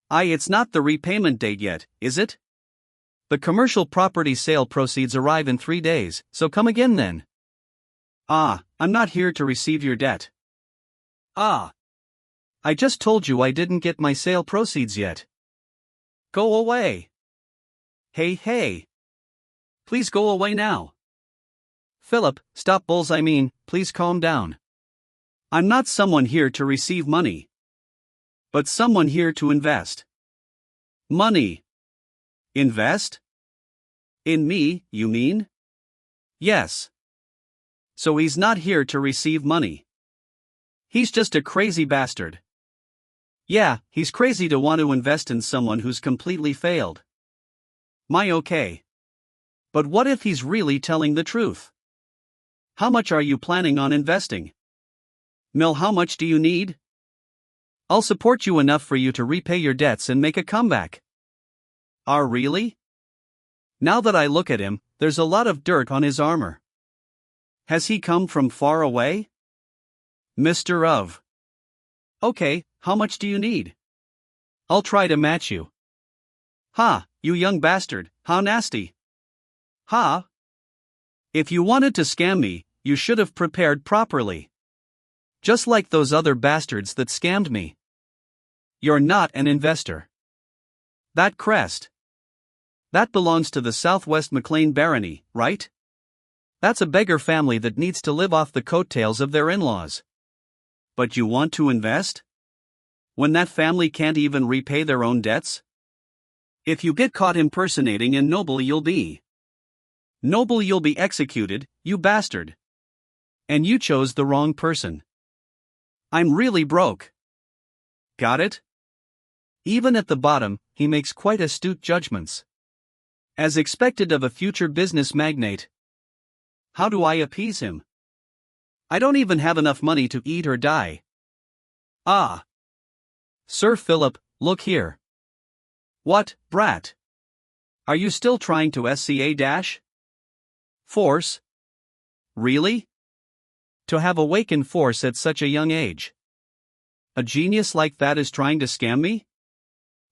It's not the repayment date yet, is it? The commercial property sale proceeds arrive in 3 days, so come again then. I'm not here to receive your debt. I just told you I didn't get my sale proceeds yet. Go away. Hey. Please go away now. Philip, stop bulls, please calm down. I'm not someone here to receive money. but someone here to invest. Money. Invest? In me, you mean? Yes. So he's not here to receive money. He's just a crazy bastard. Yeah, he's crazy to want to invest in someone who's completely failed. My okay. But what if he's really telling the truth? How much are you planning on investing? Mil, how much do you need? I'll support you enough for you to repay your debts and make a comeback. Really? Now that I look at him, there's a lot of dirt on his armor. Has he come from far away? Mr. Of. Okay, how much do you need? I'll try to match you. Ha, you young bastard, how nasty. Ha? If you wanted to scam me, you should have prepared properly. Just like those other bastards that scammed me. You're not an investor. That crest. That belongs to the Southwest McLean barony, right? That's a beggar family that needs to live off the coattails of their in-laws. But you want to invest? When that family can't even repay their own debts? If you get caught impersonating a noble, you'll be executed, you bastard. And you chose the wrong person. I'm really broke. Got it? Even at the bottom, he makes quite astute judgments. As expected of a future business magnate. How do I appease him? I don't even have enough money to eat or die. Ah. Sir Philip, look here. What, brat? Are you still trying to force? Really? To have awakened force at such a young age? A genius like that is trying to scam me?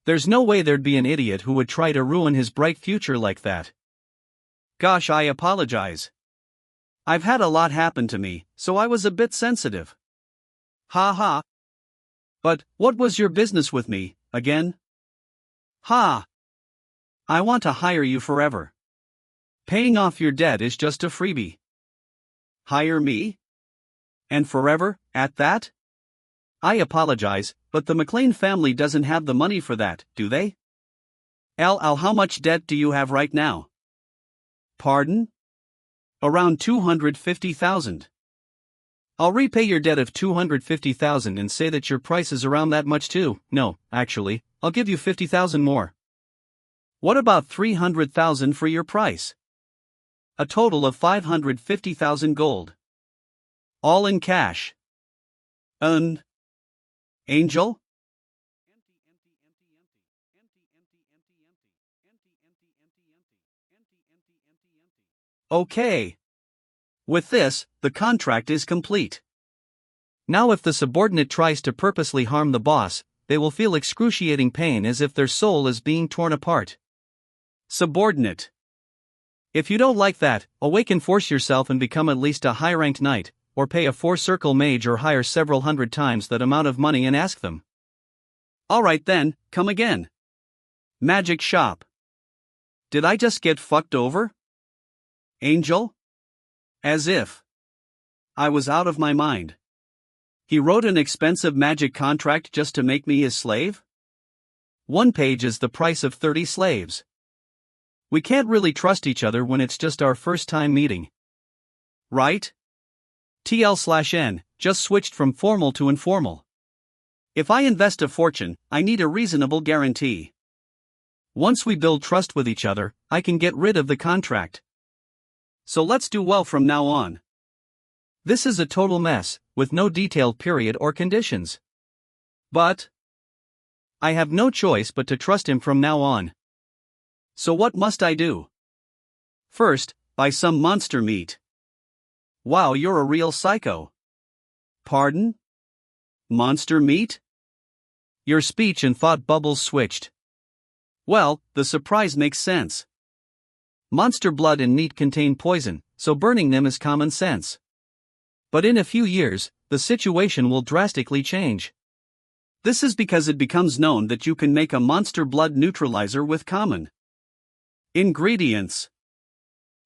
There's no way there'd be an idiot who would try to ruin his bright future like that. Gosh, I apologize. I've had a lot happen to me, so I was a bit sensitive. Ha ha. But, what was your business with me, again? Ha. I want to hire you forever. Paying off your debt is just a freebie. Hire me? And forever, at that? I apologize, but the McLean family doesn't have the money for that, do they? How much debt do you have right now? Pardon? Around 250,000. I'll repay your debt of 250,000 and say that your price is around that much too. No, actually, I'll give you 50,000 more. What about 300,000 for your price? A total of 550,000 gold. All in cash. Angel? Okay. With this, the contract is complete. Now if the subordinate tries to purposely harm the boss, they will feel excruciating pain as if their soul is being torn apart. Subordinate. If you don't like that, awaken force yourself and become at least a high-ranked knight, or pay a 4-circle mage or hire several hundred times that amount of money and ask them. Alright then, come again. Magic shop. Did I just get fucked over? Angel? As if. I was out of my mind. He wrote an expensive magic contract just to make me his slave? 1 page is the price of 30 slaves. We can't really trust each other when it's just our first time meeting. Right? TL/N, just switched from formal to informal. If I invest a fortune, I need a reasonable guarantee. Once we build trust with each other, I can get rid of the contract. So let's do well from now on. This is a total mess, with no detailed period or conditions. But I have no choice but to trust him from now on. So what must I do? First, buy some monster meat. Wow, you're a real psycho. Pardon? Monster meat? Your speech and thought bubbles switched. Well, the surprise makes sense. Monster blood and meat contain poison, so burning them is common sense. But in a few years, the situation will drastically change. This is because it becomes known that you can make a monster blood neutralizer with common ingredients.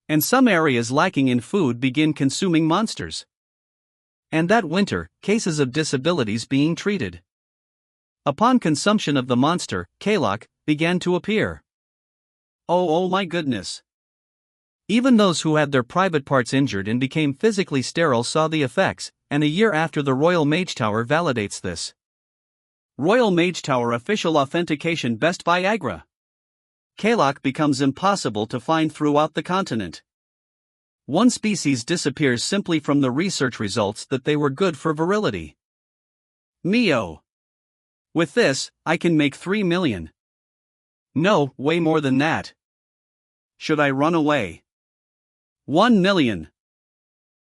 And some areas lacking in food begin consuming monsters. And that winter, cases of disabilities being treated. Upon consumption of the monster, Kalok began to appear. Oh my goodness. Even those who had their private parts injured and became physically sterile saw the effects, and a year after the Royal Mage Tower validates this. Royal Mage Tower official authentication best Viagra. Kalok becomes impossible to find throughout the continent. One species disappears simply from the research results that they were good for virility. Mio. With this, I can make 3 million. No, way more than that. Should I run away? 1 million.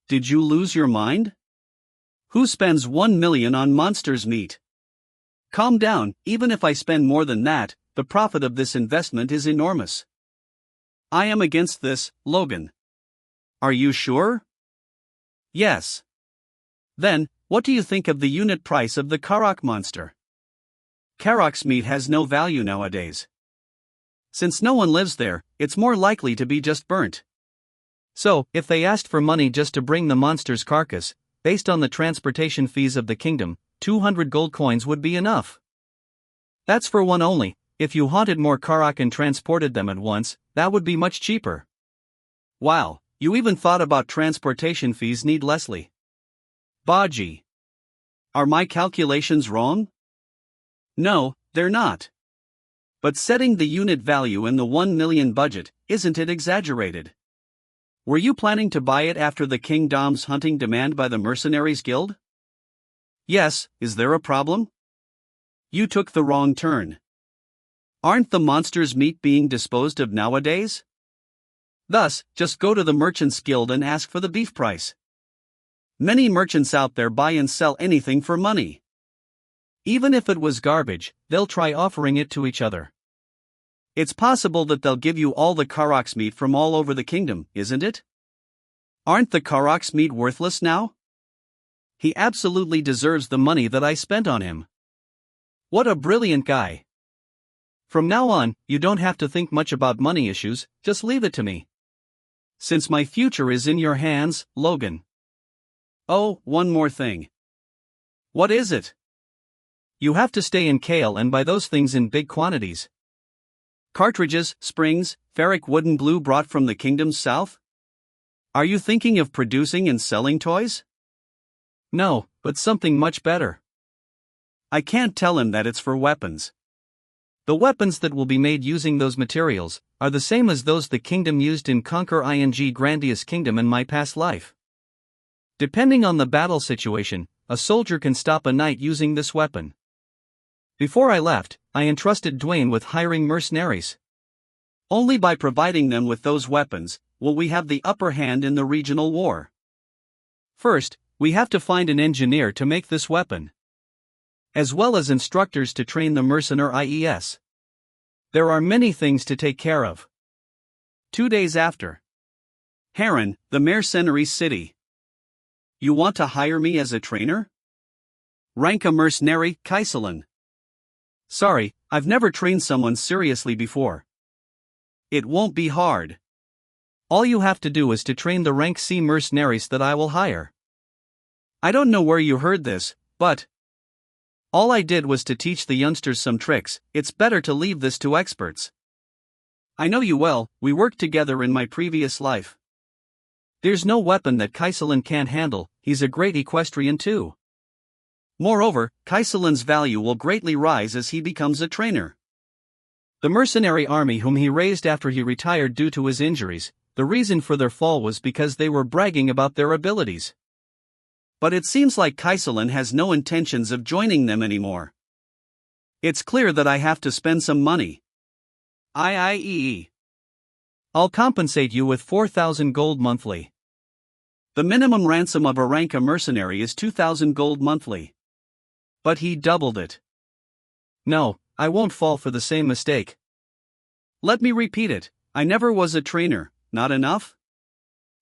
Did you lose your mind? Who spends 1 million on monster's meat? Calm down, even if I spend more than that, the profit of this investment is enormous. I am against this, Logan. Are you sure? Yes. Then, what do you think of the unit price of the Karok monster? Karok's meat has no value nowadays. Since no one lives there, it's more likely to be just burnt. So, if they asked for money just to bring the monster's carcass, based on the transportation fees of the kingdom, 200 gold coins would be enough. That's for one only. If you haunted more Karok and transported them at once, that would be much cheaper. Wow, you even thought about transportation fees needlessly. Baji. Are my calculations wrong? No, they're not. But setting the unit value in the 1 million budget, isn't it exaggerated? Were you planning to buy it after the King Dom's hunting demand by the Mercenaries Guild? Yes, is there a problem? You took the wrong turn. Aren't the monster's meat being disposed of nowadays? Thus, just go to the Merchants Guild and ask for the beef price. Many merchants out there buy and sell anything for money. Even if it was garbage, they'll try offering it to each other. It's possible that they'll give you all the Karok's meat from all over the kingdom, isn't it? Aren't the Karok's meat worthless now? He absolutely deserves the money that I spent on him. What a brilliant guy. From now on, you don't have to think much about money issues, just leave it to me. Since my future is in your hands, Logan. Oh, one more thing. What is it? You have to stay in Kale and buy those things in big quantities. Cartridges, springs, ferric wooden glue brought from the kingdom's south? Are you thinking of producing and selling toys? No, but something much better. I can't tell him that it's for weapons. The weapons that will be made using those materials are the same as those the kingdom used in Conquer Ing Grandiose Kingdom in my past life. Depending on the battle situation, a soldier can stop a knight using this weapon. Before I left, I entrusted Dwayne with hiring mercenaries. Only by providing them with those weapons will we have the upper hand in the regional war. First, we have to find an engineer to make this weapon, as well as instructors to train the mercenary. There are many things to take care of. 2 days after. Heron, the mercenary city. You want to hire me as a trainer? Rank a mercenary, Kaiselan. Sorry, I've never trained someone seriously before. It won't be hard. All you have to do is to train the rank C mercenaries that I will hire. I don't know where you heard this, but all I did was to teach the youngsters some tricks. It's better to leave this to experts. I know you well, we worked together in my previous life. There's no weapon that Kaiselan can't handle, he's a great equestrian too. Moreover, Kaiselan's value will greatly rise as he becomes a trainer. The mercenary army whom he raised after he retired due to his injuries, the reason for their fall was because they were bragging about their abilities. But it seems like Kaiselan has no intentions of joining them anymore. It's clear that I have to spend some money. I'll compensate you with 4,000 gold monthly. The minimum ransom of a rank A mercenary is 2,000 gold monthly. But he doubled it. No, I won't fall for the same mistake. Let me repeat it, I never was a trainer, not enough?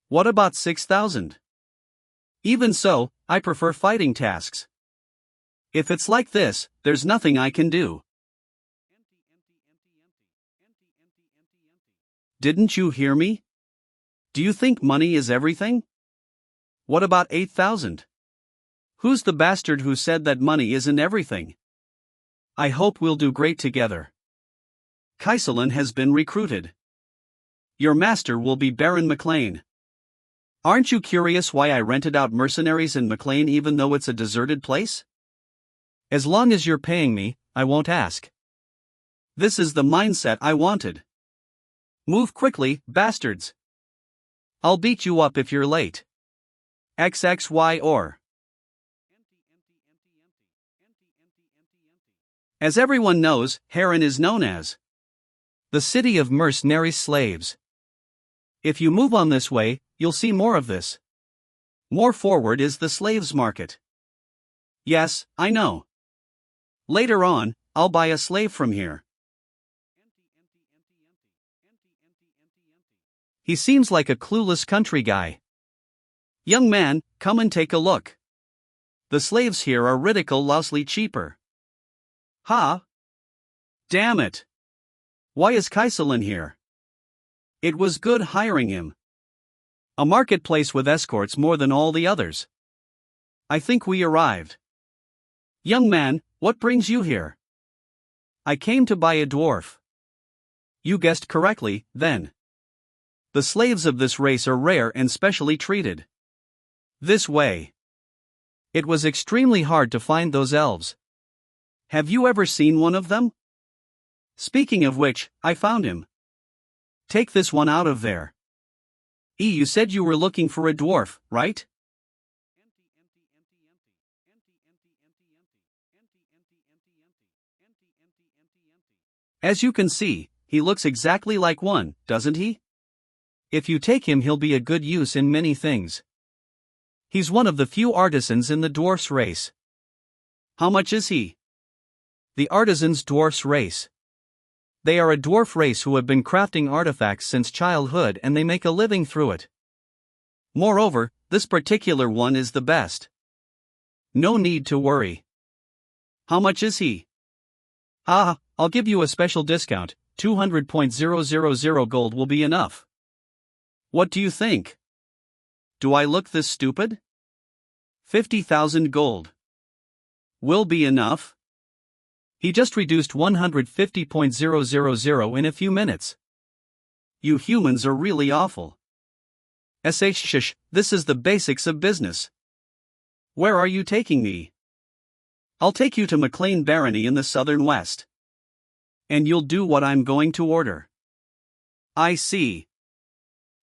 What about 6,000? Even so, I prefer fighting tasks. If it's like this, there's nothing I can do. Didn't you hear me? Do you think money is everything? What about 8,000? Who's the bastard who said that money isn't everything? I hope we'll do great together. Kaiselin has been recruited. Your master will be Baron McLean. Aren't you curious why I rented out mercenaries in McLean even though it's a deserted place? As long as you're paying me, I won't ask. This is the mindset I wanted. Move quickly, bastards. I'll beat you up if you're late. XXY or. As everyone knows, Harran is known as the city of mercenary slaves. If you move on this way, you'll see more of this. More forward is the slaves market. Yes, I know. Later on, I'll buy a slave from here. He seems like a clueless country guy. Young man, come and take a look. The slaves here are ridiculously cheaper. Ha! Damn it! Why is Kaiselin here? It was good hiring him. A marketplace with escorts more than all the others. I think we arrived. Young man, what brings you here? I came to buy a dwarf. You guessed correctly, then. The slaves of this race are rare and specially treated. This way. It was extremely hard to find those elves. Have you ever seen one of them? Speaking of which, I found him. Take this one out of there. You said you were looking for a dwarf, right? As you can see, he looks exactly like one, doesn't he? If you take him, he'll be a good use in many things. He's one of the few artisans in the dwarfs race. How much is he? The artisans dwarfs race. They are a dwarf race who have been crafting artifacts since childhood and they make a living through it. Moreover, this particular one is the best. No need to worry. How much is he? I'll give you a special discount, 200.000 gold will be enough. What do you think? Do I look this stupid? 50,000 gold. Will be enough? He just reduced 150.000 in a few minutes. You humans are really awful. Shush, this is the basics of business. Where are you taking me? I'll take you to McLean Barony in the southern west. And you'll do what I'm going to order. I see.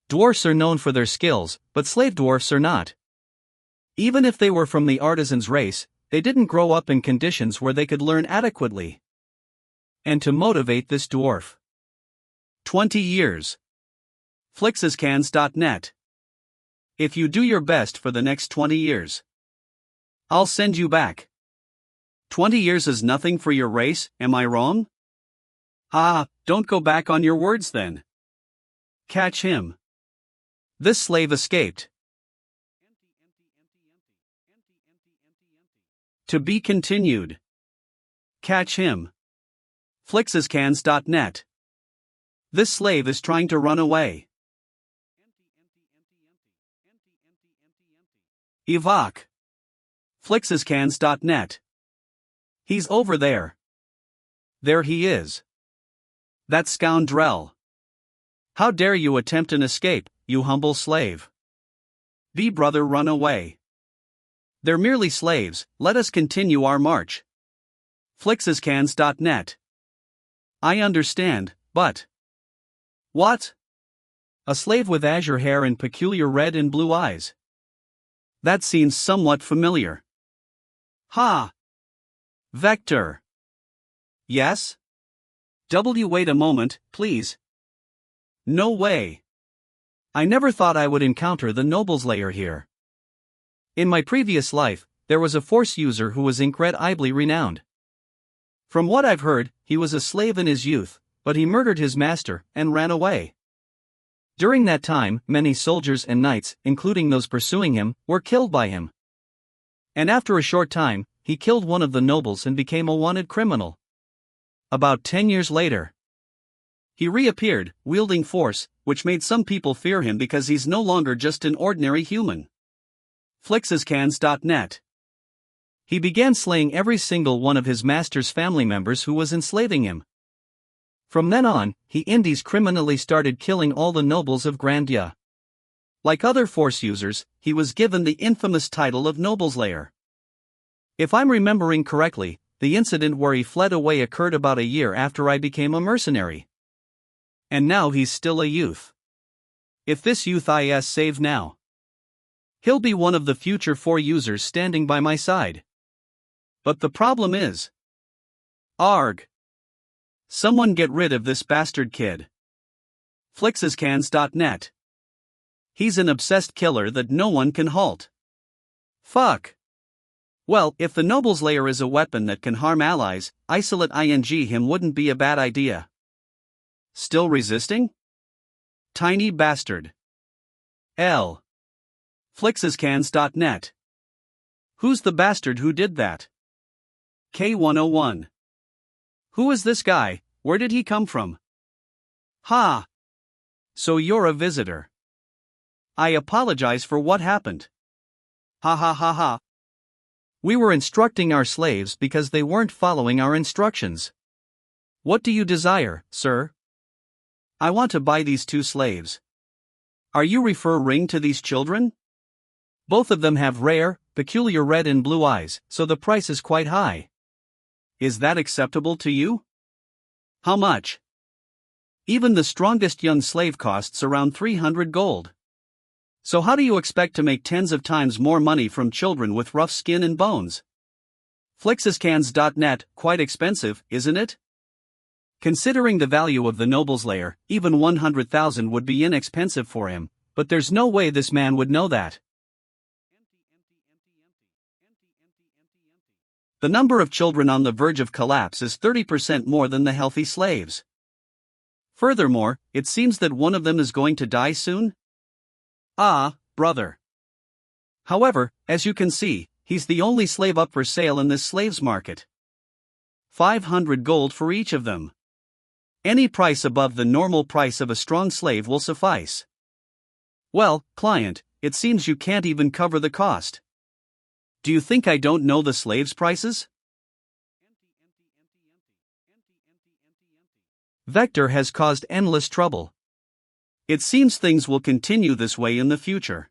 Dwarfs are known for their skills, but slave dwarfs are not. Even if they were from the artisan's race, they didn't grow up in conditions where they could learn adequately. And to motivate this dwarf. 20 years. Flixescans.net. If you do your best for the next 20 years, I'll send you back. 20 years is nothing for your race, am I wrong? Don't go back on your words then. Catch him. This slave escaped. To be continued. Catch him. Flixescans.net. This slave is trying to run away. Evoc. Flixescans.net. He's over there. There he is. That scoundrel. How dare you attempt an escape, you humble slave. Be brother, run away. They're merely slaves, let us continue our march. Flixescans.net. I understand, but. What? A slave with azure hair and peculiar red and blue eyes. That seems somewhat familiar. Vector. Yes? Wait a moment, please. No way. I never thought I would encounter the Noble's Lair here. In my previous life, there was a force user who was incredibly renowned. From what I've heard, he was a slave in his youth, but he murdered his master and ran away. During that time, many soldiers and knights, including those pursuing him, were killed by him. And after a short time, he killed one of the nobles and became a wanted criminal. About 10 years later, he reappeared, wielding force, which made some people fear him because he's no longer just an ordinary human. Flixescans.net. He began slaying every single one of his master's family members who was enslaving him. From then on, he indies criminally started killing all the nobles of Grandia. Like other force users, he was given the infamous title of Nobleslayer. If I'm remembering correctly, the incident where he fled away occurred about a year after I became a mercenary. And now he's still a youth. If this youth is saved now, he'll be one of the future 4 users standing by my side. But the problem is, arg. Someone get rid of this bastard kid. Flixescans.net. He's an obsessed killer that no one can halt. Fuck. Well, if the Nobleslayer is a weapon that can harm allies, isolate him wouldn't be a bad idea. Still resisting? Tiny bastard. L. Flixescans.net. Who's the bastard who did that? K101. Who is this guy? Where did he come from? Ha! So you're a visitor. I apologize for what happened. Ha ha ha ha. We were instructing our slaves because they weren't following our instructions. What do you desire, sir? I want to buy these 2 slaves. Are you referring to these children? Both of them have rare, peculiar red and blue eyes, so the price is quite high. Is that acceptable to you? How much? Even the strongest young slave costs around 300 gold. So how do you expect to make tens of times more money from children with rough skin and bones? Flixescans.net, quite expensive, isn't it? Considering the value of the Nobleslayer, even 100,000 would be inexpensive for him, but there's no way this man would know that. The number of children on the verge of collapse is 30% more than the healthy slaves. Furthermore, it seems that one of them is going to die soon? Ah, brother. However, as you can see, he's the only slave up for sale in this slaves market. 500 gold for each of them. Any price above the normal price of a strong slave will suffice. Well, client, it seems you can't even cover the cost. Do you think I don't know the slaves' prices? Vector has caused endless trouble. It seems things will continue this way in the future.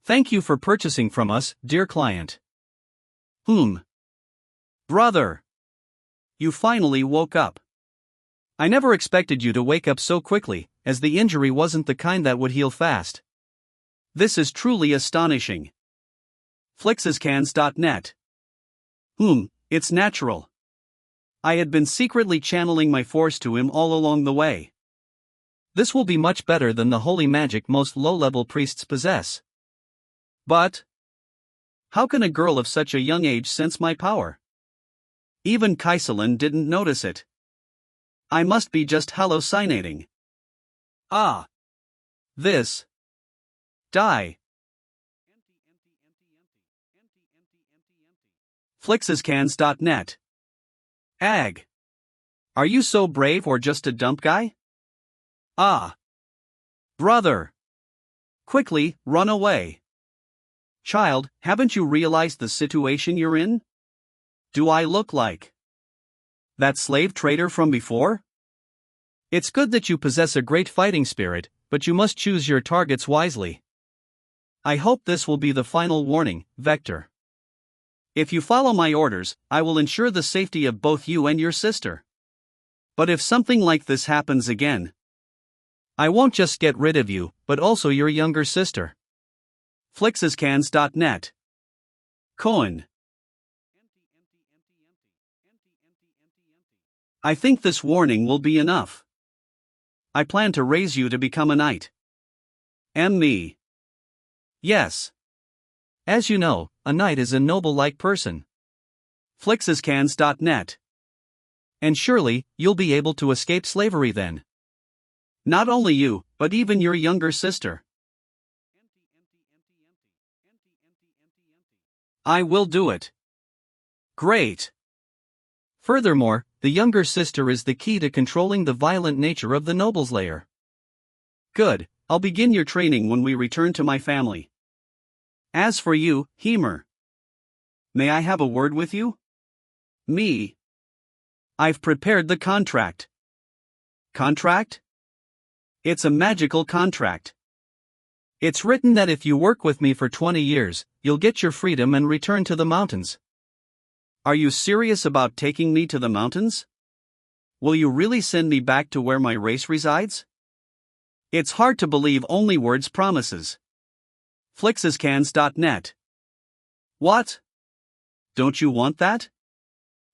Thank you for purchasing from us, dear client. Brother. You finally woke up. I never expected you to wake up so quickly, as the injury wasn't the kind that would heal fast. This is truly astonishing. Flixescans.net. It's natural. I had been secretly channeling my force to him all along the way. This will be much better than the holy magic most low-level priests possess. But how can a girl of such a young age sense my power? Even Kaiselin didn't notice it. I must be just hallucinating. Ah. This. Die. Flixescans.net. Ag. Are you so brave or just a dump guy? Ah. Brother. Quickly, run away. Child, haven't you realized the situation you're in? Do I look like that slave trader from before? It's good that you possess a great fighting spirit, but you must choose your targets wisely. I hope this will be the final warning, Vector. If you follow my orders, I will ensure the safety of both you and your sister. But if something like this happens again, I won't just get rid of you, but also your younger sister. Flixescans.net. Cohen. I think this warning will be enough. I plan to raise you to become a knight. Me. Yes. As you know, a knight is a noble-like person. Flixescans.net. And surely, you'll be able to escape slavery then. Not only you, but even your younger sister. I will do it. Great. Furthermore, the younger sister is the key to controlling the violent nature of the Nobleslayer. Good, I'll begin your training when we return to my family. As for you, Hemer, may I have a word with you? Me. I've prepared the contract. Contract? It's a magical contract. It's written that if you work with me for 20 years, you'll get your freedom and return to the mountains. Are you serious about taking me to the mountains? Will you really send me back to where my race resides? It's hard to believe only words promises. Flixescans.net. What? Don't you want that?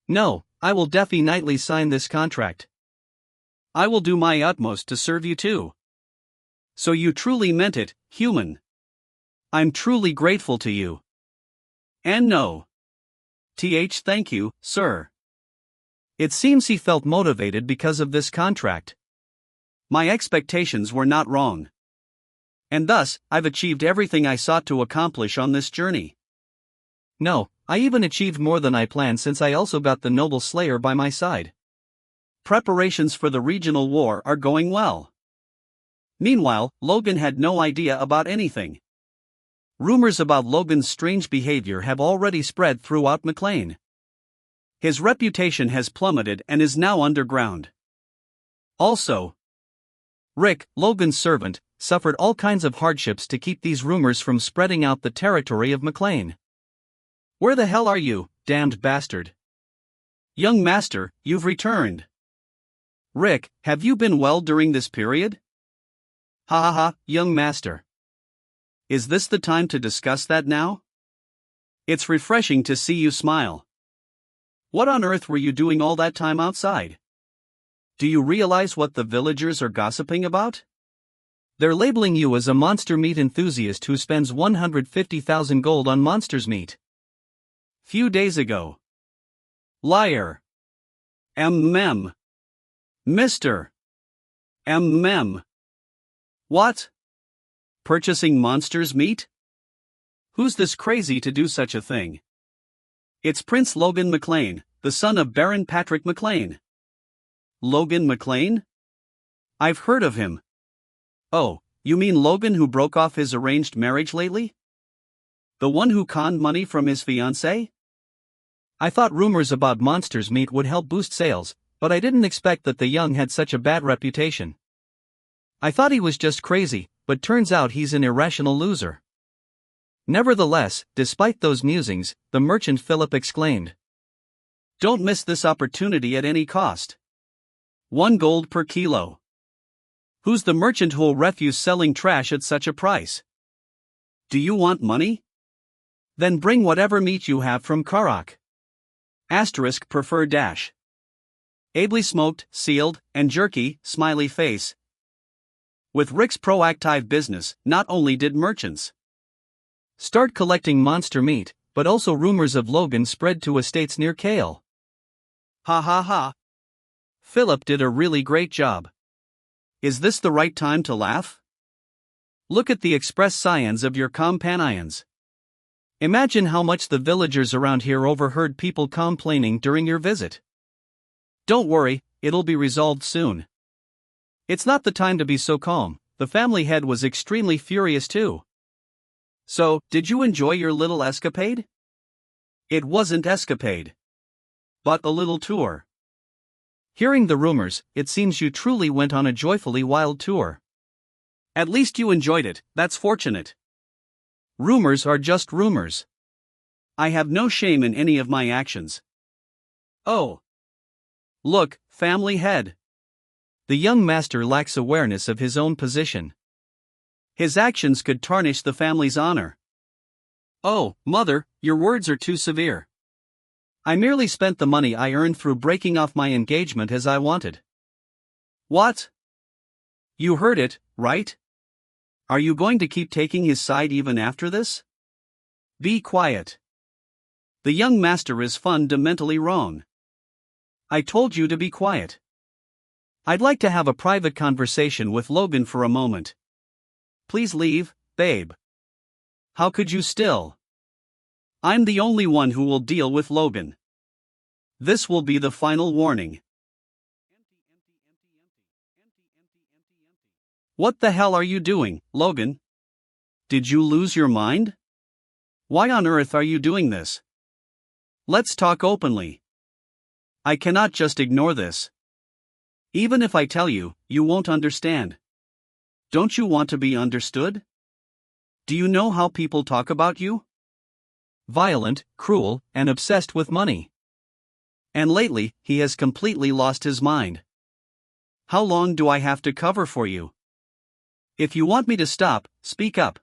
No, I will definitely sign this contract. I will do my utmost to serve you too. So you truly meant it, human. I'm truly grateful to you. And no. Thank you, sir. It seems he felt motivated because of this contract. My expectations were not wrong. And thus, I've achieved everything I sought to accomplish on this journey. No, I even achieved more than I planned since I also got the noble slayer by my side. Preparations for the regional war are going well. Meanwhile, Logan had no idea about anything. Rumors about Logan's strange behavior have already spread throughout McLean. His reputation has plummeted and is now underground. Also, Rick, Logan's servant, suffered all kinds of hardships to keep these rumors from spreading out the territory of McLean. Where the hell are you, damned bastard? Young master, you've returned. Rick, have you been well during this period? Ha ha ha, young master. Is this the time to discuss that now? It's refreshing to see you smile. What on earth were you doing all that time outside? Do you realize what the villagers are gossiping about? They're labeling you as a monster meat enthusiast who spends 150,000 gold on monster's meat. Few days ago. Liar. Mem. Mr. Mem. What? Purchasing monster's meat? Who's this crazy to do such a thing? It's Prince Logan McLean, the son of Baron Patrick McLean. Logan McLean? I've heard of him. Oh, you mean Logan who broke off his arranged marriage lately? The one who conned money from his fiancée? I thought rumors about monster's meat would help boost sales, but I didn't expect that the young had such a bad reputation. I thought he was just crazy, but turns out he's an irrational loser. Nevertheless, despite those musings, the merchant Philip exclaimed, "Don't miss this opportunity at any cost. 1 gold per kilo. Who's the merchant who'll refuse selling trash at such a price? Do you want money? Then bring whatever meat you have from Karak. * prefer dash. Ably smoked, sealed, and jerky, smiley face. With Rick's proactive business, not only did merchants start collecting monster meat, but also rumors of Logan spread to estates near Kale. Ha ha ha. Philip did a really great job. Is this the right time to laugh? Look at the express scions of your companions. Imagine how much the villagers around here overheard people complaining during your visit. Don't worry, it'll be resolved soon. It's not the time to be so calm. The family head was extremely furious too. So, did you enjoy your little escapade? It wasn't escapade, but a little tour. Hearing the rumors, it seems you truly went on a joyfully wild tour. At least you enjoyed it, that's fortunate. Rumors are just rumors. I have no shame in any of my actions. Oh. Look, family head. The young master lacks awareness of his own position. His actions could tarnish the family's honor. Oh, mother, your words are too severe. I merely spent the money I earned through breaking off my engagement as I wanted. What? You heard it, right? Are you going to keep taking his side even after this? Be quiet. The young master is fundamentally wrong. I told you to be quiet. I'd like to have a private conversation with Logan for a moment. Please leave, babe. How could you still? I'm the only one who will deal with Logan. This will be the final warning. What the hell are you doing, Logan? Did you lose your mind? Why on earth are you doing this? Let's talk openly. I cannot just ignore this. Even if I tell you, you won't understand. Don't you want to be understood? Do you know how people talk about you? Violent, cruel, and obsessed with money. And lately, he has completely lost his mind. How long do I have to cover for you? If you want me to stop, speak up.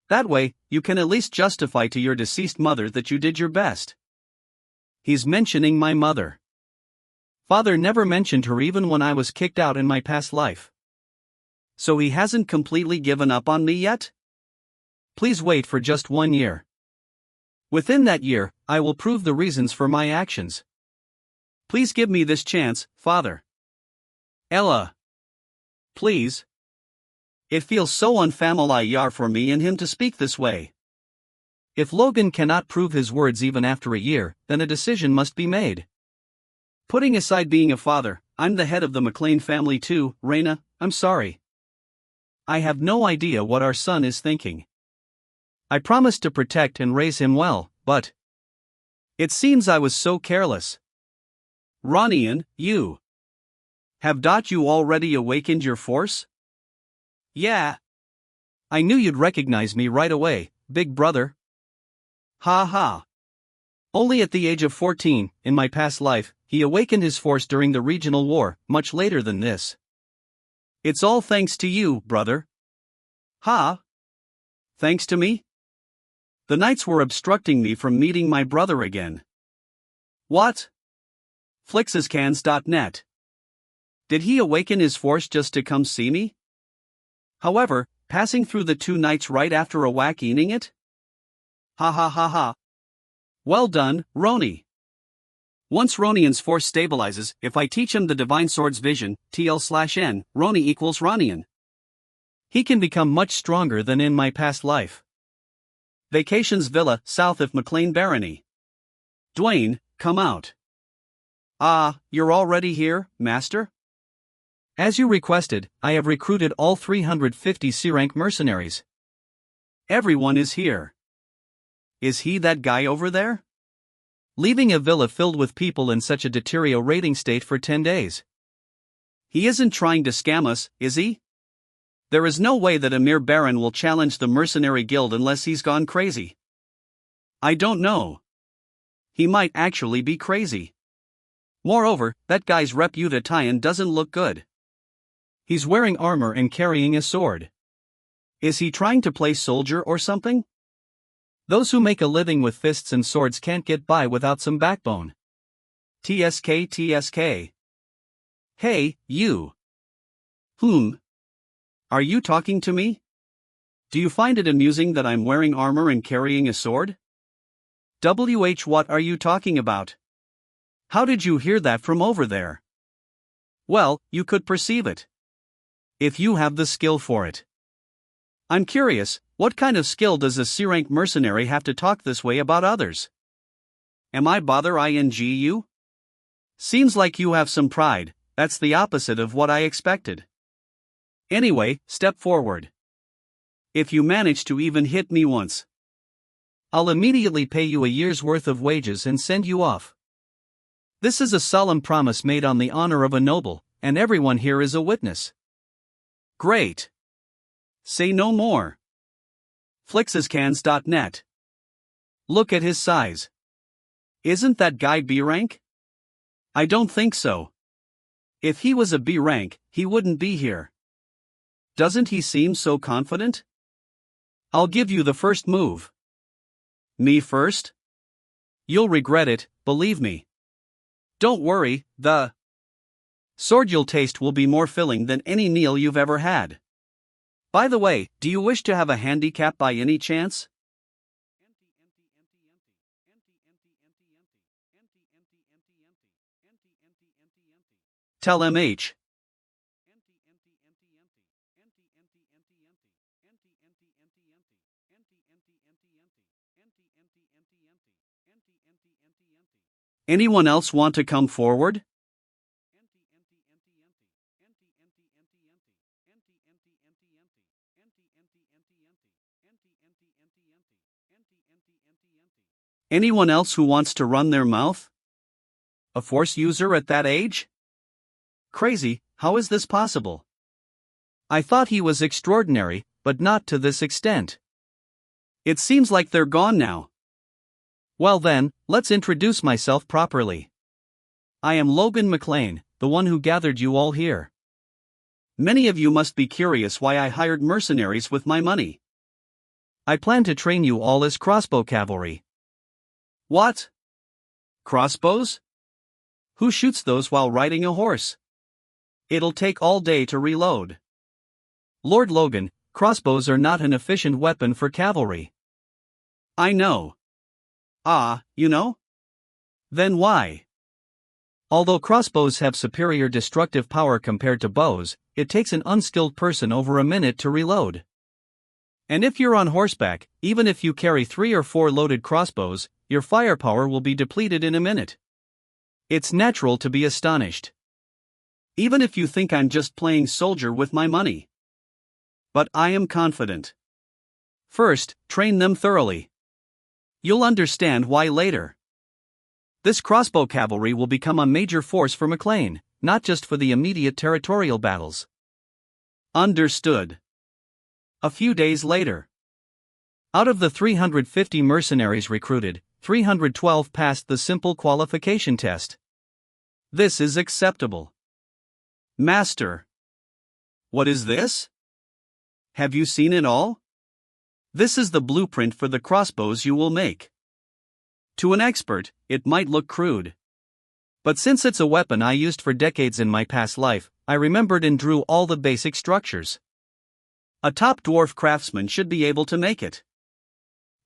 That way, you can at least justify to your deceased mother that you did your best. He's mentioning my mother. Father never mentioned her even when I was kicked out in my past life. So he hasn't completely given up on me yet? Please wait for just 1 year. Within that year, I will prove the reasons for my actions. Please give me this chance, Father. Ella. Please. It feels so unfamiliar for me and him to speak this way. If Logan cannot prove his words even after a year, then a decision must be made. Putting aside being a father, I'm the head of the McLean family too, Raina, I'm sorry. I have no idea what our son is thinking. I promised to protect and raise him well, but it seems I was so careless. Ronian, you you already awakened your force? Yeah. I knew you'd recognize me right away, big brother. Ha ha. Only at the age of 14, in my past life, he awakened his force during the regional war, much later than this. It's all thanks to you, brother. Ha? Thanks to me? The knights were obstructing me from meeting my brother again. What? Flixescans.net. Did he awaken his force just to come see me? However, passing through the 2 knights right after awakening it? Ha ha ha ha. Well done, Roni. Once Ronian's force stabilizes, if I teach him the Divine Sword's vision, TL/N, Roni equals Ronian. He can become much stronger than in my past life. Vacations Villa, south of McLean Barony. Dwayne, come out. Ah, you're already here, Master? As you requested, I have recruited all 350 C-rank mercenaries. Everyone is here. Is he that guy over there? Leaving a villa filled with people in such a deteriorating state for 10 days. He isn't trying to scam us, is he? There is no way that a mere baron will challenge the mercenary guild unless he's gone crazy. I don't know. He might actually be crazy. Moreover, that guy's reputation doesn't look good. He's wearing armor and carrying a sword. Is he trying to play soldier or something? Those who make a living with fists and swords can't get by without some backbone. TSK. Hey, you. Are you talking to me? Do you find it amusing that I'm wearing armor and carrying a sword? What are you talking about? How did you hear that from over there? Well, you could perceive it. If you have the skill for it. I'm curious, what kind of skill does a C-rank mercenary have to talk this way about others? Am I you? Seems like you have some pride, that's the opposite of what I expected. Anyway, step forward. If you manage to even hit me once, I'll immediately pay you a year's worth of wages and send you off. This is a solemn promise made on the honor of a noble, and everyone here is a witness. Great. Say no more. Flixescans.net. Look at his size. Isn't that guy B rank? I don't think so. If he was a B rank, he wouldn't be here. Doesn't he seem so confident? I'll give you the first move. Me first? You'll regret it, believe me. Don't worry, the sword you'll taste will be more filling than any meal you've ever had. By the way, do you wish to have a handicap by any chance? Tell MH. Anyone else want to come forward? Anyone else who wants to run their mouth? A force user at that age? Crazy, how is this possible? I thought he was extraordinary, but not to this extent. It seems like they're gone now. Well then, let's introduce myself properly. I am Logan McLean, the one who gathered you all here. Many of you must be curious why I hired mercenaries with my money. I plan to train you all as crossbow cavalry. What? Crossbows? Who shoots those while riding a horse? It'll take all day to reload. Lord Logan, crossbows are not an efficient weapon for cavalry. I know. Ah, you know? Then why? Although crossbows have superior destructive power compared to bows, it takes an unskilled person over a minute to reload. And if you're on horseback, even if you carry 3 or 4 loaded crossbows, your firepower will be depleted in a minute. It's natural to be astonished. Even if you think I'm just playing soldier with my money. But I am confident. First, train them thoroughly. You'll understand why later. This crossbow cavalry will become a major force for McLean, not just for the immediate territorial battles. Understood. A few days later. Out of the 350 mercenaries recruited, 312 passed the simple qualification test. This is acceptable. Master. What is this? Have you seen it all? This is the blueprint for the crossbows you will make. To an expert, it might look crude. But since it's a weapon I used for decades in my past life, I remembered and drew all the basic structures. A top dwarf craftsman should be able to make it.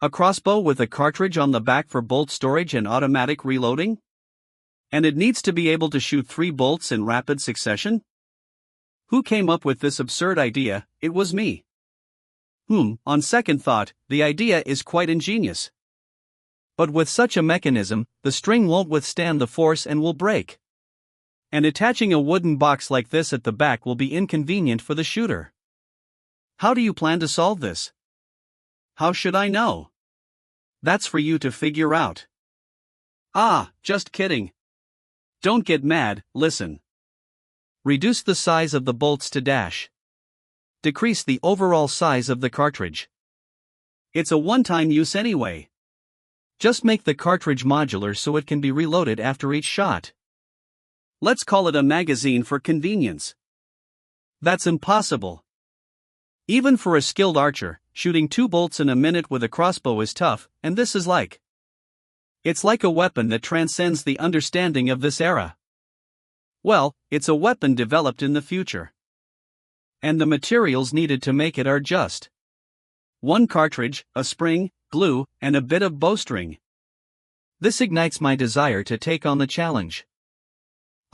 A crossbow with a cartridge on the back for bolt storage and automatic reloading? And it needs to be able to shoot 3 bolts in rapid succession? Who came up with this absurd idea? It was me. On second thought, the idea is quite ingenious. But with such a mechanism, the string won't withstand the force and will break. And attaching a wooden box like this at the back will be inconvenient for the shooter. How do you plan to solve this? How should I know? That's for you to figure out. Ah, just kidding. Don't get mad, listen. Reduce the size of the bolts to dash. Decrease the overall size of the cartridge. It's a one-time use anyway. Just make the cartridge modular so it can be reloaded after each shot. Let's call it a magazine for convenience. That's impossible. Even for a skilled archer, shooting 2 bolts in a minute with a crossbow is tough, and this is like. It's like a weapon that transcends the understanding of this era. Well, it's a weapon developed in the future. And the materials needed to make it are just 1 cartridge, a spring, glue, and a bit of bowstring. This ignites my desire to take on the challenge.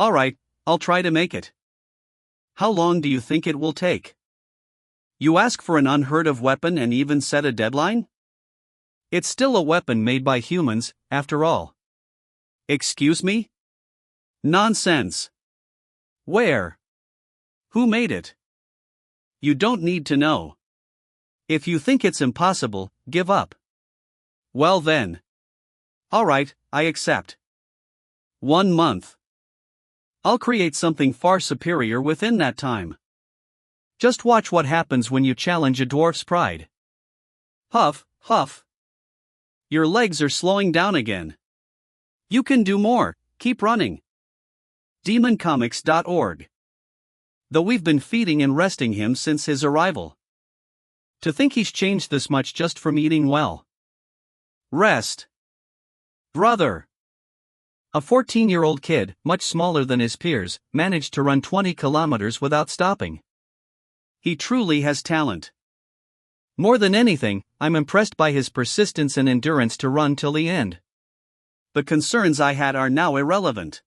Alright, I'll try to make it. How long do you think it will take? You ask for an unheard of weapon and even set a deadline? It's still a weapon made by humans, after all. Excuse me? Nonsense. Where? Who made it? You don't need to know. If you think it's impossible, give up. Well then. Alright, I accept. 1 month. I'll create something far superior within that time. Just watch what happens when you challenge a dwarf's pride. Huff, huff. Your legs are slowing down again. You can do more, keep running. demoncomics.org. Though we've been feeding and resting him since his arrival. To think he's changed this much just from eating well. Rest. Brother. A 14-year-old kid, much smaller than his peers, managed to run 20 kilometers without stopping. He truly has talent. More than anything, I'm impressed by his persistence and endurance to run till the end. The concerns I had are now irrelevant.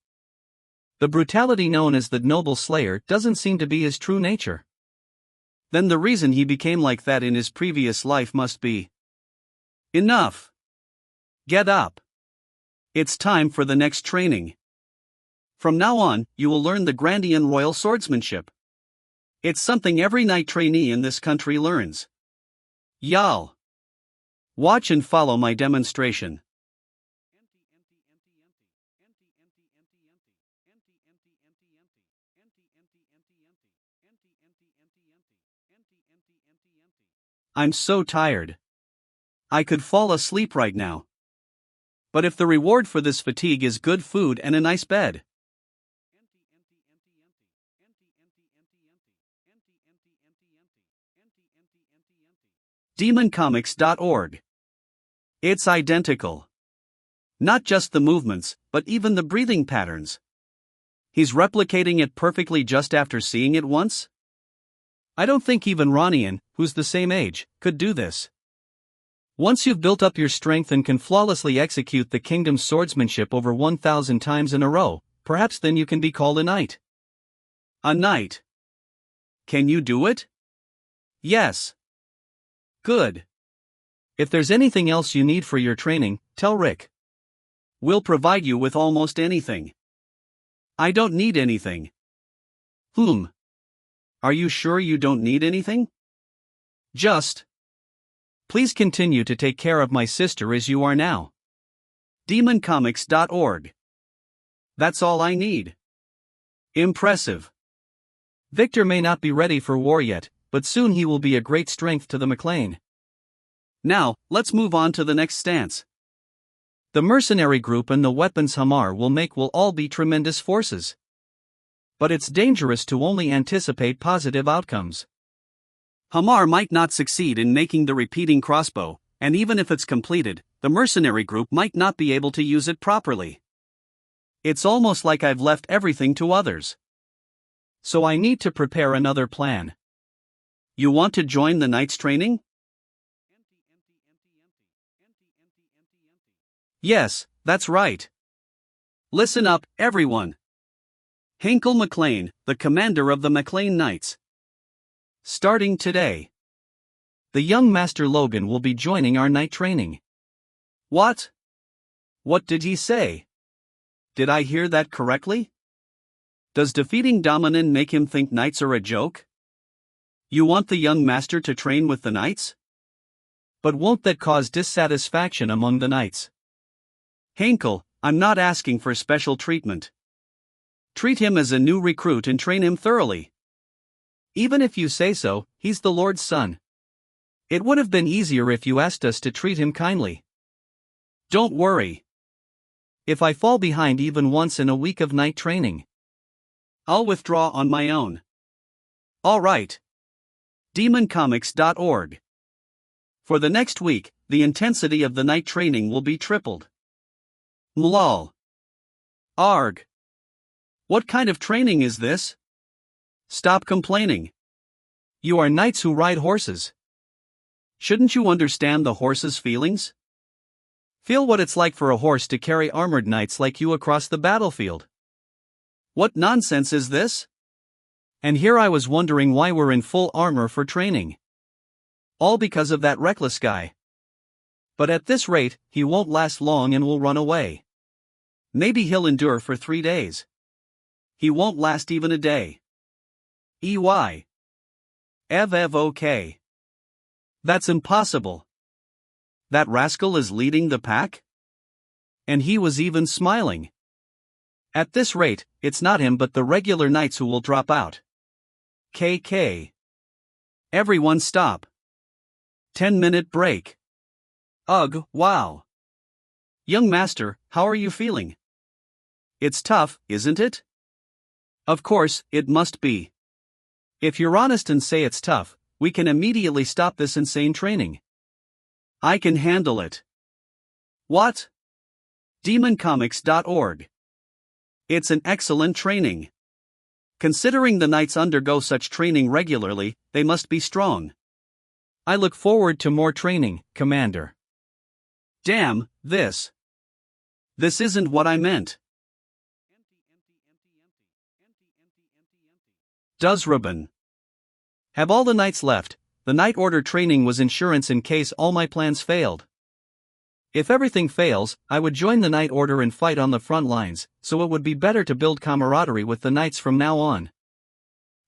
The brutality known as the Noble Slayer doesn't seem to be his true nature. Then the reason he became like that in his previous life must be. Enough. Get up. It's time for the next training. From now on, you will learn the Grandian royal swordsmanship. It's something every knight trainee in this country learns. Y'all. Watch and follow my demonstration. I'm so tired. I could fall asleep right now. But if the reward for this fatigue is good food and a nice bed. demoncomics.org. It's identical. Not just the movements, but even the breathing patterns. He's replicating it perfectly just after seeing it once? I don't think even Ronian, who's the same age, could do this. Once you've built up your strength and can flawlessly execute the kingdom's swordsmanship over 1,000 times in a row, perhaps then you can be called a knight. A knight. Can you do it? Yes. Good. If there's anything else you need for your training, tell Rick. We'll provide you with almost anything. I don't need anything. Are you sure you don't need anything? Just. Please continue to take care of my sister as you are now. demoncomics.org. That's all I need. Impressive. Victor may not be ready for war yet, but soon he will be a great strength to the McLean. Now, let's move on to the next stance. The mercenary group and the weapons Hamar will all be tremendous forces. But it's dangerous to only anticipate positive outcomes. Hamar might not succeed in making the repeating crossbow, and even if it's completed, the mercenary group might not be able to use it properly. It's almost like I've left everything to others. So I need to prepare another plan. You want to join the Knights training? Yes, that's right. Listen up, everyone. Hinkle McLean, the commander of the McLean Knights. Starting today, the young Master Logan will be joining our knight training. What? What did he say? Did I hear that correctly? Does defeating Dominan make him think knights are a joke? You want the young master to train with the knights? But won't that cause dissatisfaction among the knights? Hinkle, I'm not asking for special treatment. Treat him as a new recruit and train him thoroughly. Even if you say so, he's the Lord's son. It would have been easier if you asked us to treat him kindly. Don't worry. If I fall behind even once in a week of night training, I'll withdraw on my own. All right. demoncomics.org. For the next week, the intensity of the night training will be tripled. Mlol. Arg. What kind of training is this? Stop complaining. You are knights who ride horses. Shouldn't you understand the horse's feelings? Feel what it's like for a horse to carry armored knights like you across the battlefield. What nonsense is this? And here I was wondering why we're in full armor for training. All because of that reckless guy. But at this rate, he won't last long and will run away. Maybe he'll endure for 3 days. He won't last even a day. EY. Okay. That's impossible. That rascal is leading the pack? And he was even smiling. At this rate, it's not him but the regular knights who will drop out. KK. Everyone stop. 10-minute break. Ugh, wow. Young master, how are you feeling? It's tough, isn't it? Of course, it must be. If you're honest and say it's tough, we can immediately stop this insane training. I can handle it. What? demoncomics.org. It's an excellent training. Considering the knights undergo such training regularly, they must be strong. I look forward to more training, Commander. Damn, this isn't what I meant. Does Ruben have all the knights left? The Knight Order training was insurance in case all my plans failed. If everything fails, I would join the Knight Order and fight on the front lines, so it would be better to build camaraderie with the knights from now on.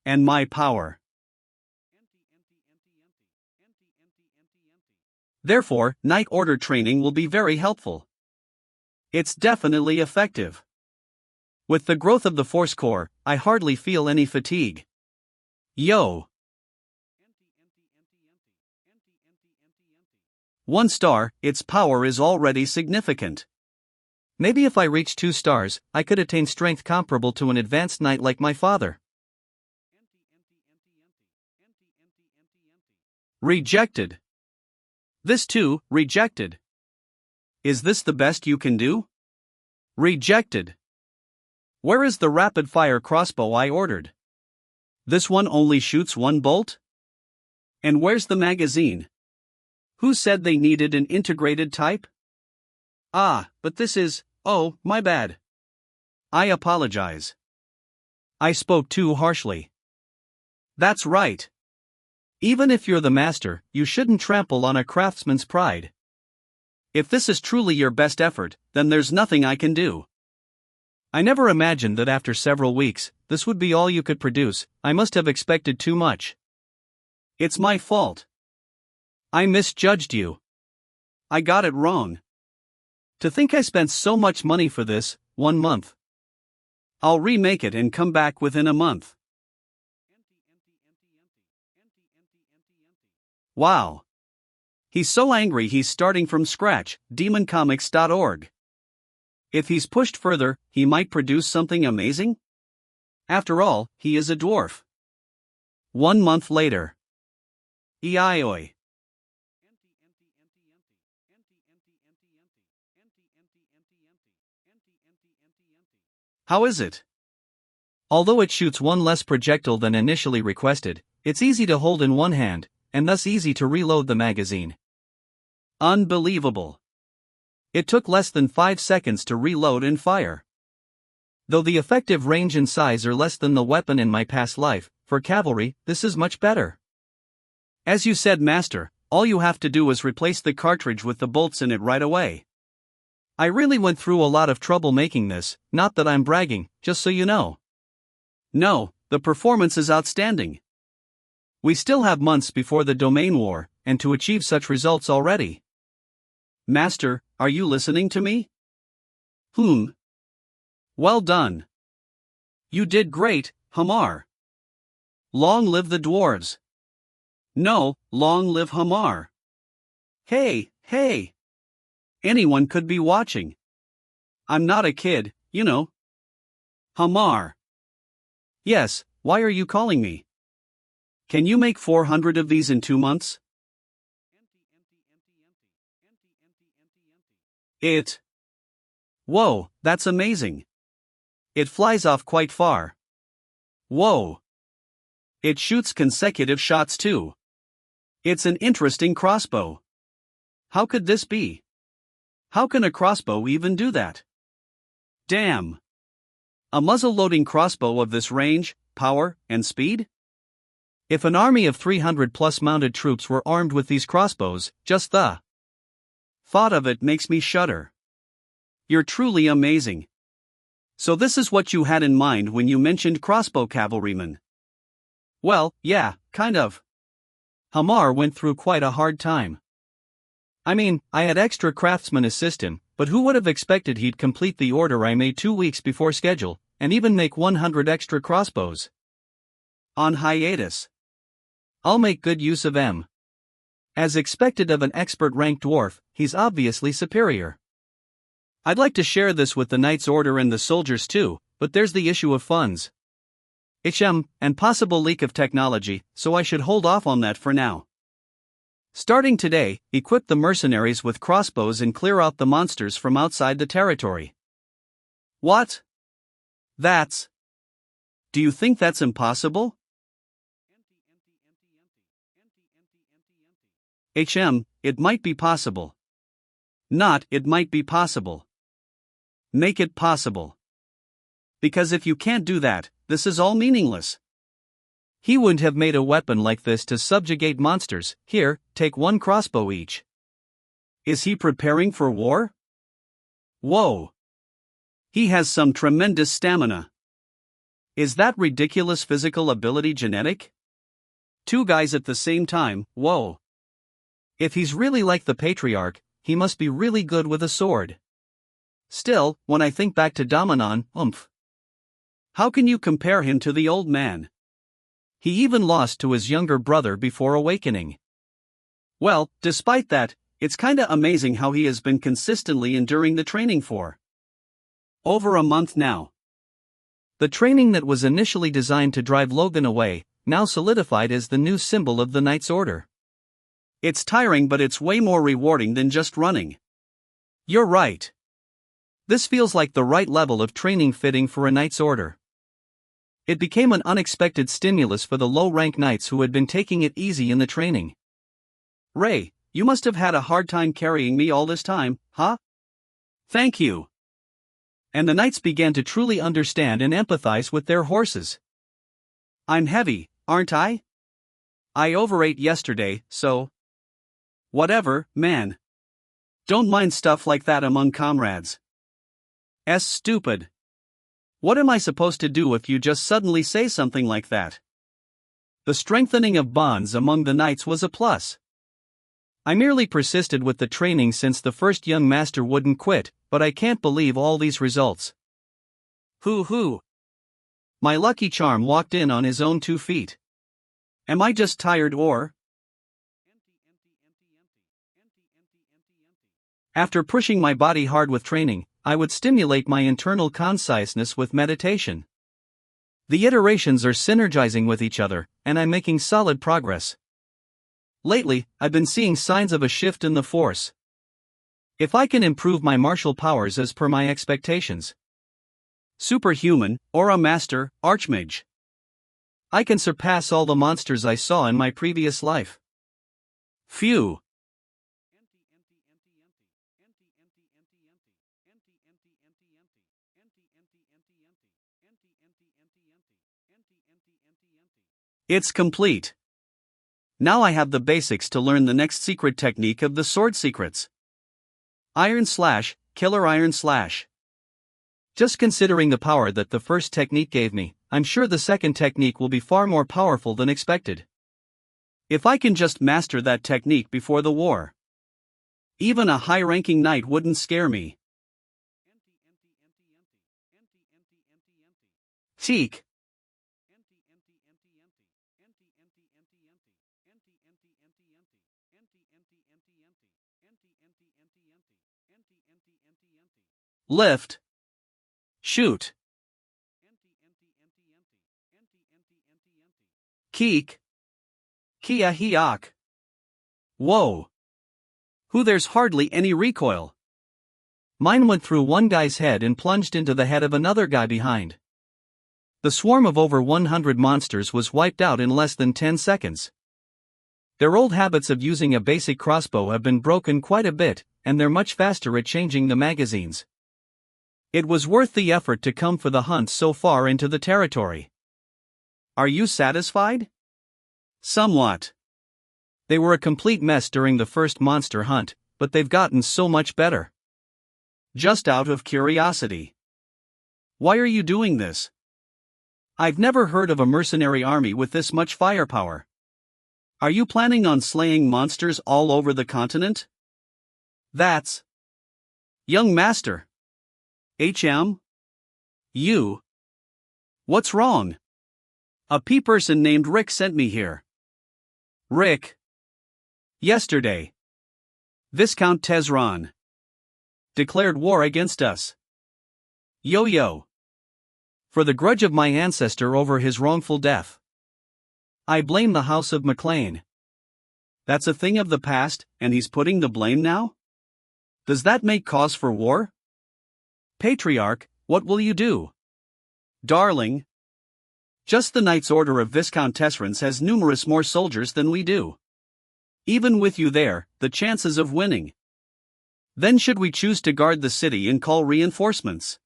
And my power. Therefore, Knight Order training will be very helpful. It's definitely effective. With the growth of the force core, I hardly feel any fatigue. Yo! 1 star, its power is already significant. Maybe if I reach 2 stars, I could attain strength comparable to an advanced knight like my father. Rejected. This too, rejected. Is this the best you can do? Rejected. Where is the rapid-fire crossbow I ordered? This one only shoots 1 bolt? And where's the magazine? Who said they needed an integrated type? Ah, but this is, oh, my bad. I apologize. I spoke too harshly. That's right. Even if you're the master, you shouldn't trample on a craftsman's pride. If this is truly your best effort, then there's nothing I can do. I never imagined that after several weeks, this would be all you could produce. I must have expected too much. It's my fault. I misjudged you. I got it wrong. To think I spent so much money for this, 1 month. I'll remake it and come back within a month. Wow. He's so angry he's starting from scratch, demoncomics.org. If he's pushed further, he might produce something amazing? After all, he is a dwarf. 1 month later. Eioi. How is it? Although it shoots 1 less projectile than initially requested, it's easy to hold in 1 hand, and thus easy to reload the magazine. Unbelievable. It took less than 5 seconds to reload and fire. Though the effective range and size are less than the weapon in my past life, for cavalry, this is much better. As you said, Master, all you have to do is replace the cartridge with the bolts in it right away. I really went through a lot of trouble making this, not that I'm bragging, just so you know. No, the performance is outstanding. We still have months before the domain war, and to achieve such results already. Master, are you listening to me? Well done. You did great, Hamar. Long live the dwarves. No, long live Hamar. Hey. Anyone could be watching. I'm not a kid, you know. Hamar. Yes, why are you calling me? Can you make 400 of these in 2 months? Whoa, that's amazing. It flies off quite far. Whoa. It shoots consecutive shots too. It's an interesting crossbow. How could this be? How can a crossbow even do that? Damn. A muzzle-loading crossbow of this range, power, and speed? If an army of 300-plus mounted troops were armed with these crossbows, just the thought of it makes me shudder. You're truly amazing. So this is what you had in mind when you mentioned crossbow cavalrymen? Well, yeah, kind of. Hamar went through quite a hard time. I mean, I had extra craftsmen assist him, but who would have expected he'd complete the order I made 2 weeks before schedule, and even make 100 extra crossbows? On hiatus. I'll make good use of M. As expected of an expert-ranked dwarf, he's obviously superior. I'd like to share this with the Knight's Order and the soldiers too, but there's the issue of funds. And possible leak of technology, so I should hold off on that for now. Starting today, equip the mercenaries with crossbows and clear out the monsters from outside the territory. What? Do you think that's impossible? It might be possible. It might be possible. Make it possible. Because if you can't do that, this is all meaningless. He wouldn't have made a weapon like this to subjugate monsters. Here, take 1 crossbow each. Is he preparing for war? Whoa. He has some tremendous stamina. Is that ridiculous physical ability genetic? 2 guys at the same time, whoa. If he's really like the patriarch, he must be really good with a sword. Still, when I think back to Damanon, how can you compare him to the old man? He even lost to his younger brother before awakening. Well, despite that, it's kinda amazing how he has been consistently enduring the training for over a month now. The training that was initially designed to drive Logan away, now solidified as the new symbol of the Knight's Order. It's tiring, but it's way more rewarding than just running. You're right. This feels like the right level of training fitting for a Knight's Order. It became an unexpected stimulus for the low-rank knights who had been taking it easy in the training. Ray, you must have had a hard time carrying me all this time, huh? Thank you. And the knights began to truly understand and empathize with their horses. I'm heavy, aren't I? I overate yesterday, so. Whatever, man. Don't mind stuff like that among comrades. Stupid. What am I supposed to do if you just suddenly say something like that? The strengthening of bonds among the knights was a plus. I merely persisted with the training since the first young master wouldn't quit, but I can't believe all these results. Hoo. My lucky charm walked in on his own 2 feet. Am I just tired or? After pushing my body hard with training, I would stimulate my internal conciseness with meditation. The iterations are synergizing with each other, and I'm making solid progress. Lately, I've been seeing signs of a shift in the force. If I can improve my martial powers as per my expectations, superhuman, or a master, archmage, I can surpass all the monsters I saw in my previous life. Phew. It's complete. Now I have the basics to learn the next secret technique of the sword secrets. Iron Slash, Killer Iron Slash. Just considering the power that the first technique gave me, I'm sure the second technique will be far more powerful than expected. If I can just master that technique before the war, even a high-ranking knight wouldn't scare me. Teak. Lift. Shoot. Keek. Kia hiak. Whoa. There's hardly any recoil. Mine went through one guy's head and plunged into the head of another guy behind. The swarm of over 100 monsters was wiped out in less than 10 seconds. Their old habits of using a basic crossbow have been broken quite a bit, and they're much faster at changing the magazines. It was worth the effort to come for the hunt so far into the territory. Are you satisfied? Somewhat. They were a complete mess during the first monster hunt, but they've gotten so much better. Just out of curiosity. Why are you doing this? I've never heard of a mercenary army with this much firepower. Are you planning on slaying monsters all over the continent? That's young master. You? What's wrong? A person named Rick sent me here. Rick? Yesterday. Viscount Tezron declared war against us. Yo. For the grudge of my ancestor over his wrongful death. I blame the House of McLean. That's a thing of the past, and he's putting the blame now? Does that make cause for war? Patriarch, what will you do? Darling. Just the Knight's Order of Viscount Tesserans has numerous more soldiers than we do. Even with you there, the chances of winning. Then should we choose to guard the city and call reinforcements?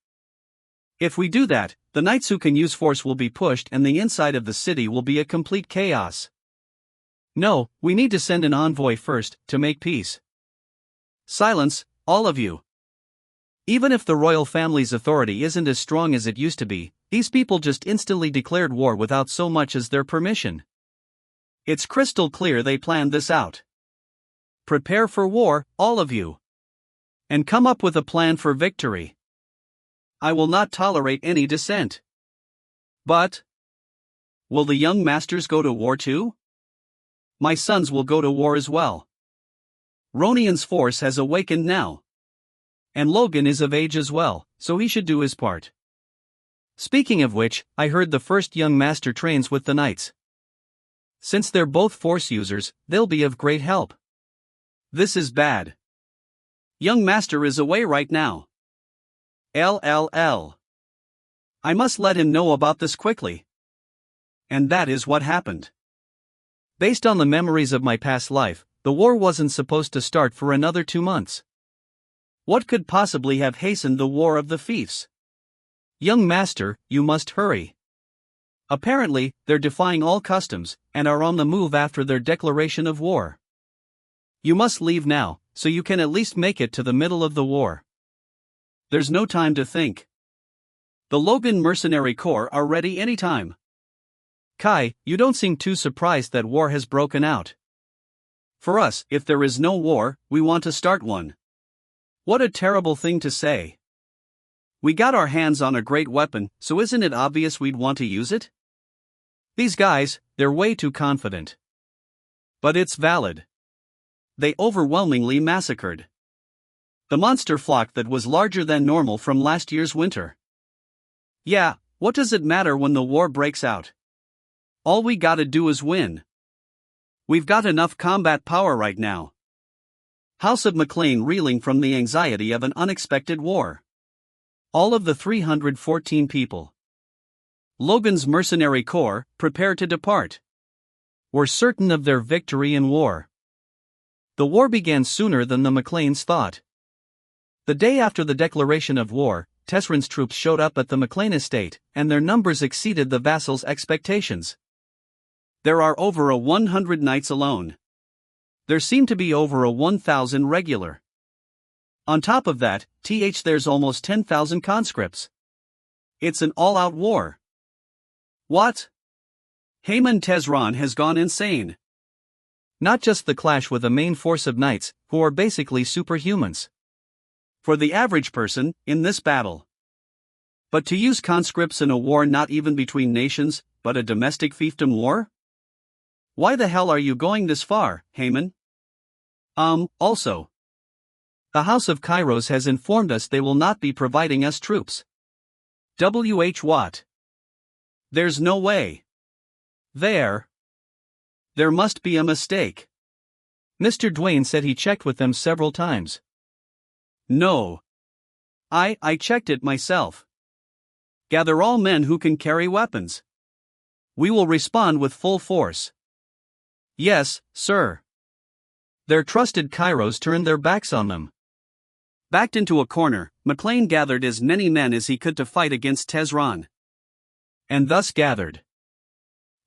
If we do that, the knights who can use force will be pushed and the inside of the city will be a complete chaos. No, we need to send an envoy first, to make peace. Silence, all of you. Even if the royal family's authority isn't as strong as it used to be, these people just instantly declared war without so much as their permission. It's crystal clear they planned this out. Prepare for war, all of you. and come up with a plan for victory. I will not tolerate any dissent. But will the young masters go to war too? My sons will go to war as well. Ronian's force has awakened now. And Logan is of age as well, so he should do his part. Speaking of which, I heard the first young master trains with the knights. Since they're both force users, they'll be of great help. This is bad. Young master is away right now. LLL. I must let him know about this quickly. And that is what happened. Based on the memories of my past life, the war wasn't supposed to start for another 2 months. What could possibly have hastened the war of the fiefs? Young master, you must hurry. Apparently, they're defying all customs, and are on the move after their declaration of war. You must leave now, so you can at least make it to the middle of the war. There's no time to think. The Logan Mercenary Corps are ready anytime. Kai, you don't seem too surprised that war has broken out. For us, if there is no war, we want to start one. What a terrible thing to say. We got our hands on a great weapon, so isn't it obvious we'd want to use it? These guys, they're way too confident. But it's valid. They overwhelmingly massacred the monster flock that was larger than normal from last year's winter. Yeah, what does it matter when the war breaks out? All we gotta do is win. We've got enough combat power right now. House of McLean reeling from the anxiety of an unexpected war. All of the 314 people. Logan's Mercenary Corps, prepare to depart. Were certain of their victory in war. The war began sooner than the McLeans thought. The day after the declaration of war, Tessrin's troops showed up at the McLean estate, and their numbers exceeded the vassals' expectations. There are over 100 knights alone. There seem to be over 1,000 regular. On top of that, there's almost 10,000 conscripts. It's an all-out war. What? Haman Tezron has gone insane. Not just the clash with a main force of knights, who are basically superhumans. For the average person, in this battle. But to use conscripts in a war not even between nations, but a domestic fiefdom war? Why the hell are you going this far, Haman? Also. The House of Kairos has informed us they will not be providing us troops. What? There's no way. There must be a mistake. Mr. Duane said he checked with them several times. No. I checked it myself. Gather all men who can carry weapons. We will respond with full force. Yes, sir. Their trusted Kairos turned their backs on them. Backed into a corner, McLean gathered as many men as he could to fight against Tezron. And thus gathered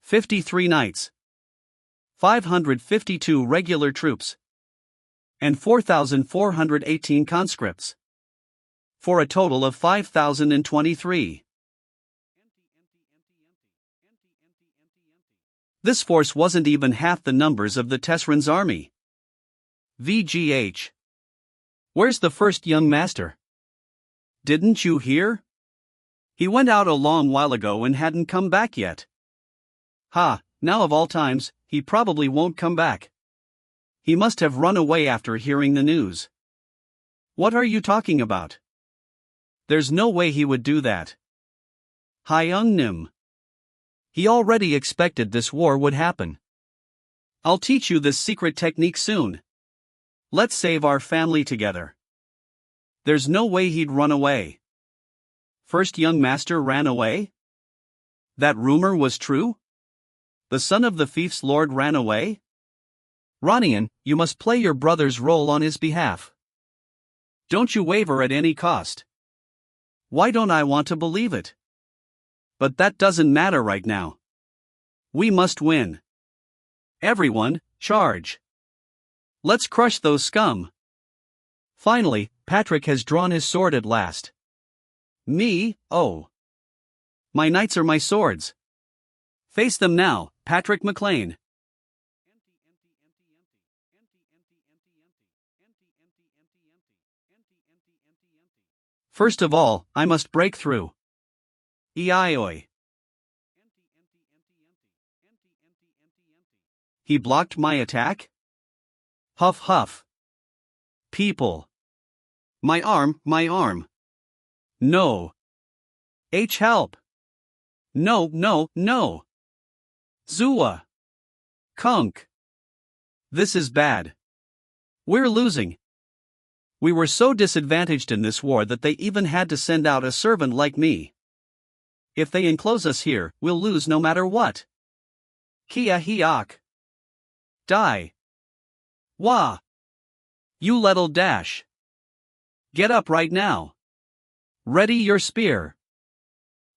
53 knights, 552 regular troops, and 4,418 conscripts. For a total of 5,023. This force wasn't even half the numbers of the Tessrin's army. VGH. Where's the first young master? Didn't you hear? He went out a long while ago and hadn't come back yet. Ha, now of all times, he probably won't come back. He must have run away after hearing the news. What are you talking about? There's no way he would do that. Hyung Nim. He already expected this war would happen. I'll teach you this secret technique soon. Let's save our family together. There's no way he'd run away. First young master ran away? That rumor was true? The son of the fief's lord ran away? Ronian, you must play your brother's role on his behalf. Don't you waver at any cost. Why don't I want to believe it? But that doesn't matter right now. We must win. Everyone, charge. Let's crush those scum. Finally, Patrick has drawn his sword at last. Me, oh. My knights are my swords. Face them now, Patrick McLean. First of all, I must break through. Eioi. He blocked my attack? Huff huff. People. My arm, my arm. No. Help. No, no, no. Zua. Kunk. This is bad. We're losing. We were so disadvantaged in this war that they even had to send out a servant like me. If they enclose us here, we'll lose no matter what. Kia hiak. Die. Wah. You little dash. Get up right now. Ready your spear.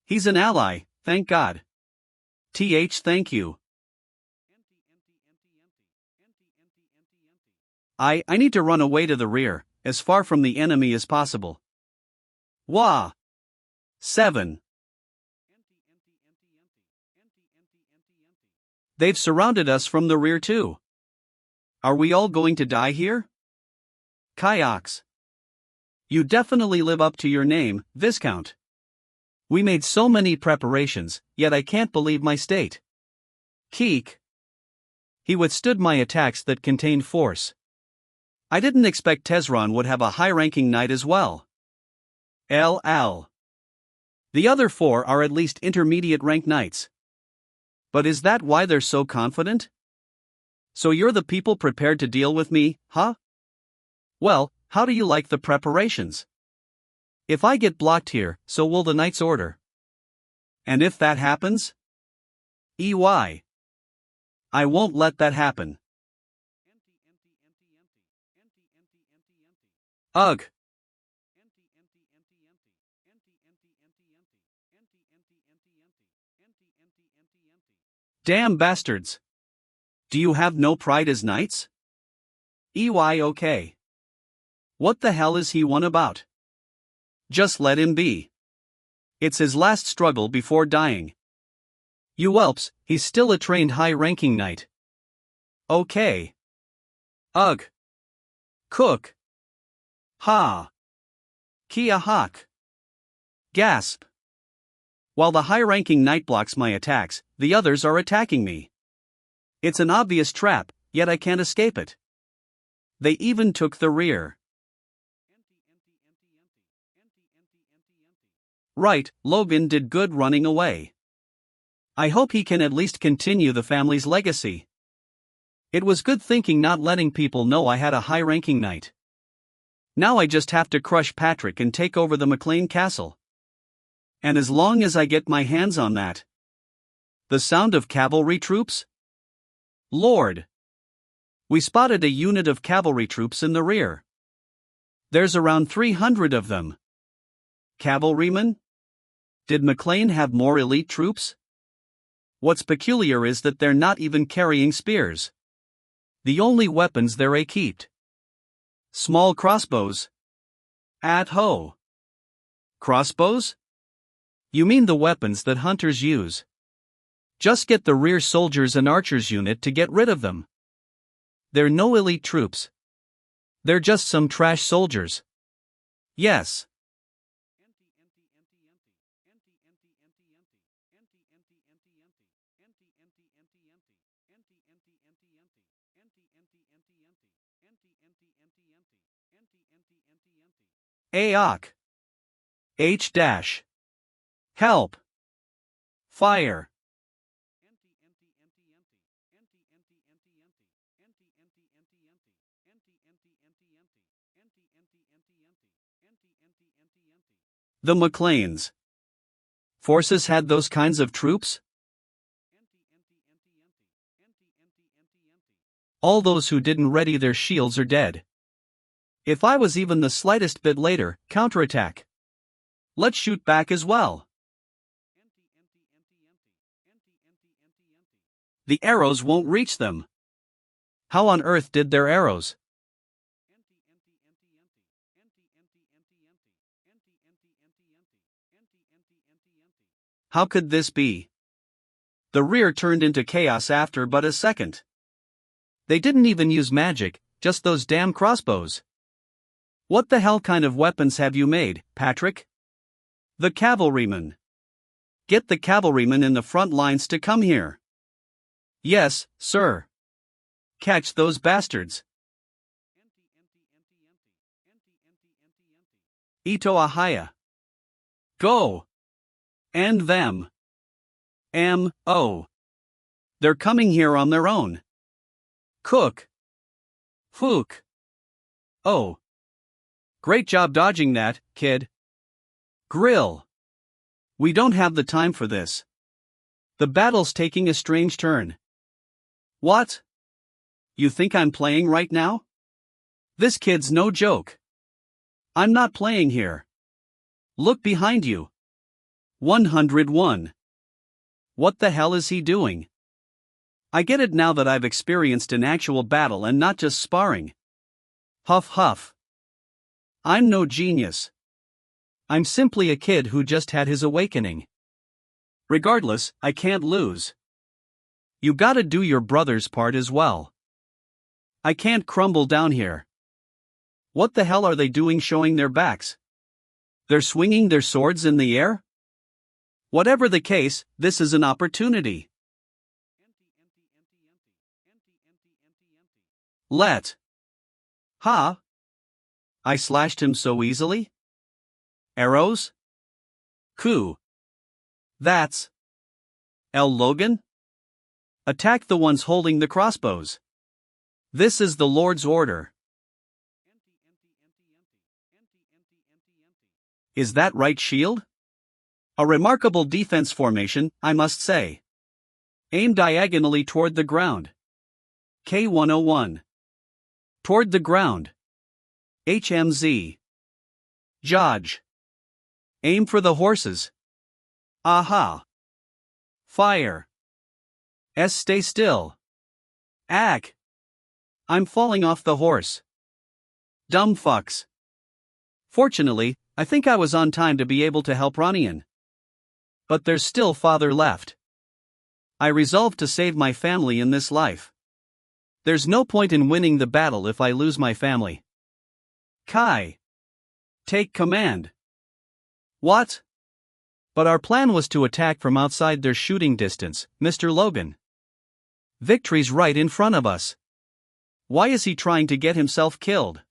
He's an ally, thank God. Thank you. I need to run away to the rear, as far from the enemy as possible. Wah. 7. They've surrounded us from the rear too. Are we all going to die here? Kayaks. You definitely live up to your name, Viscount. We made so many preparations, yet I can't believe my state. Keek. He withstood my attacks that contained force. I didn't expect Tezron would have a high-ranking knight as well. LL. The other 4 are at least intermediate rank knights. But is that why they're so confident? So you're the people prepared to deal with me, huh? Well, how do you like the preparations? If I get blocked here, so will the Knight's Order. And if that happens? EY. I won't let that happen. Ugh. Damn bastards. Do you have no pride as knights? EY okay. What the hell is he one about? Just let him be. It's his last struggle before dying. You whelps, he's still a trained high-ranking knight. Okay. Ugh. Cook. Ha. Kia hawk. Gasp. While the high-ranking knight blocks my attacks, the others are attacking me. It's an obvious trap, yet I can't escape it. They even took the rear. Right, Logan did good running away. I hope he can at least continue the family's legacy. It was good thinking not letting people know I had a high-ranking knight. Now I just have to crush Patrick and take over the McLean castle. And as long as I get my hands on that. The sound of cavalry troops? Lord! We spotted a unit of cavalry troops in the rear. There's around 300 of them. Cavalrymen? Did McLean have more elite troops? What's peculiar is that they're not even carrying spears. The only weapons they're equipped. Small crossbows. At-ho. Crossbows? You mean the weapons that hunters use. Just get the rear soldiers and archers unit to get rid of them. They're no elite troops. They're just some trash soldiers. Yes. Aok. H dash. Help. Fire. The McLeans. Forces had those kinds of troops? All those who didn't ready their shields are dead. If I was even the slightest bit later, counterattack. Let's shoot back as well. The arrows won't reach them. How on earth did their arrows? How could this be? The rear turned into chaos after but a second. They didn't even use magic, just those damn crossbows. What the hell kind of weapons have you made, Patrick? The cavalryman. Get the cavalrymen in the front lines to come here. Yes, sir. Catch those bastards. Ito ahaya. Go. And them. Oh. They're coming here on their own. Cook. Fook. Oh. Great job dodging that, kid. Grill. We don't have the time for this. The battle's taking a strange turn. What? You think I'm playing right now? This kid's no joke. I'm not playing here. Look behind you. 101. What the hell is he doing? I get it now that I've experienced an actual battle and not just sparring. Huff huff. I'm no genius. I'm simply a kid who just had his awakening. Regardless, I can't lose. You gotta do your brother's part as well. I can't crumble down here. What the hell are they doing showing their backs? They're swinging their swords in the air? Whatever the case, this is an opportunity. Let. Ha? I slashed him so easily? Arrows? Coup. That's. L. Logan? Attack the ones holding the crossbows. This is the Lord's order. Is that right shield? A remarkable defense formation, I must say. Aim diagonally toward the ground. K101. Toward the ground. HMZ. Judge. Aim for the horses. Aha. Fire. S. Stay still. Ack. I'm falling off the horse. Dumb fucks. Fortunately, I think I was on time to be able to help Ronian. But there's still father left. I resolved to save my family in this life. There's no point in winning the battle if I lose my family. Kai. Take command. What? But our plan was to attack from outside their shooting distance, Mr. Logan. Victory's right in front of us. Why is he trying to get himself killed?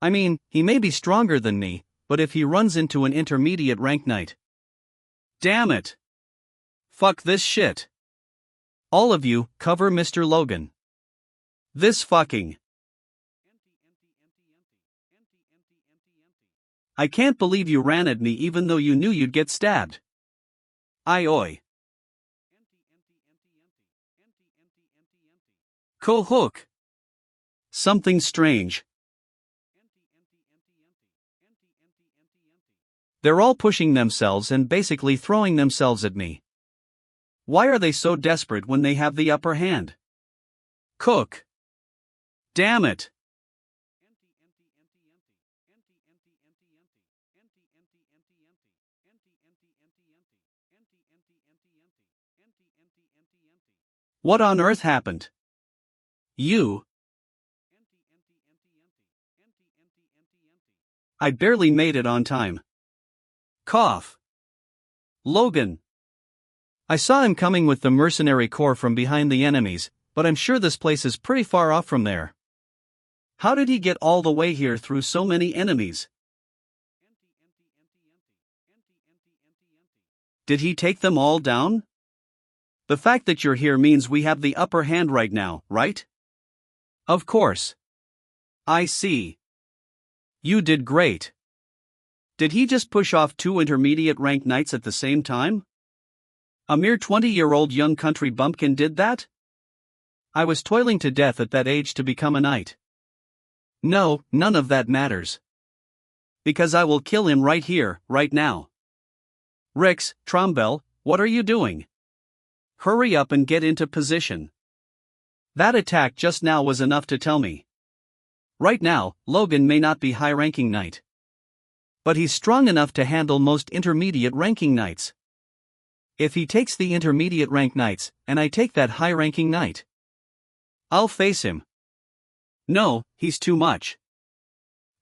I mean, he may be stronger than me, but if he runs into an intermediate rank knight. Damn it. Fuck this shit. All of you, cover Mr. Logan. This fucking. I can't believe you ran at me even though you knew you'd get stabbed. Oi. Hook. Something strange. They're all pushing themselves and basically throwing themselves at me. Why are they so desperate when they have the upper hand? Cook. Damn it. What on earth happened? You. I barely made it on time. Cough. Logan. I saw him coming with the mercenary corps from behind the enemies, but I'm sure this place is pretty far off from there. How did he get all the way here through so many enemies? Did he take them all down? The fact that you're here means we have the upper hand right now, right? Of course. I see. You did great. Did he just push off 2 intermediate rank knights at the same time? A mere 20-year-old young country bumpkin did that? I was toiling to death at that age to become a knight. No, none of that matters. Because I will kill him right here, right now. Rix, Trombell, what are you doing? Hurry up and get into position. That attack just now was enough to tell me. Right now, Logan may not be high-ranking knight. But he's strong enough to handle most intermediate-ranking knights. If he takes the intermediate-rank knights, and I take that high-ranking knight, I'll face him. No, he's too much.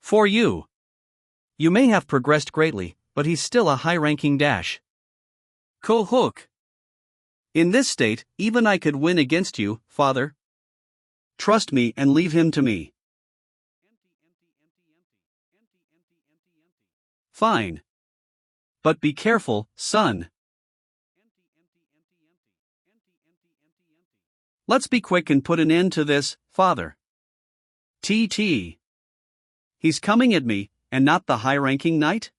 For you. You may have progressed greatly, but he's still a high-ranking dash. Ko-hook. In this state, even I could win against you, father. Trust me and leave him to me. Fine. But be careful, son. Let's be quick and put an end to this, father. TT. He's coming at me, and not the high-ranking knight?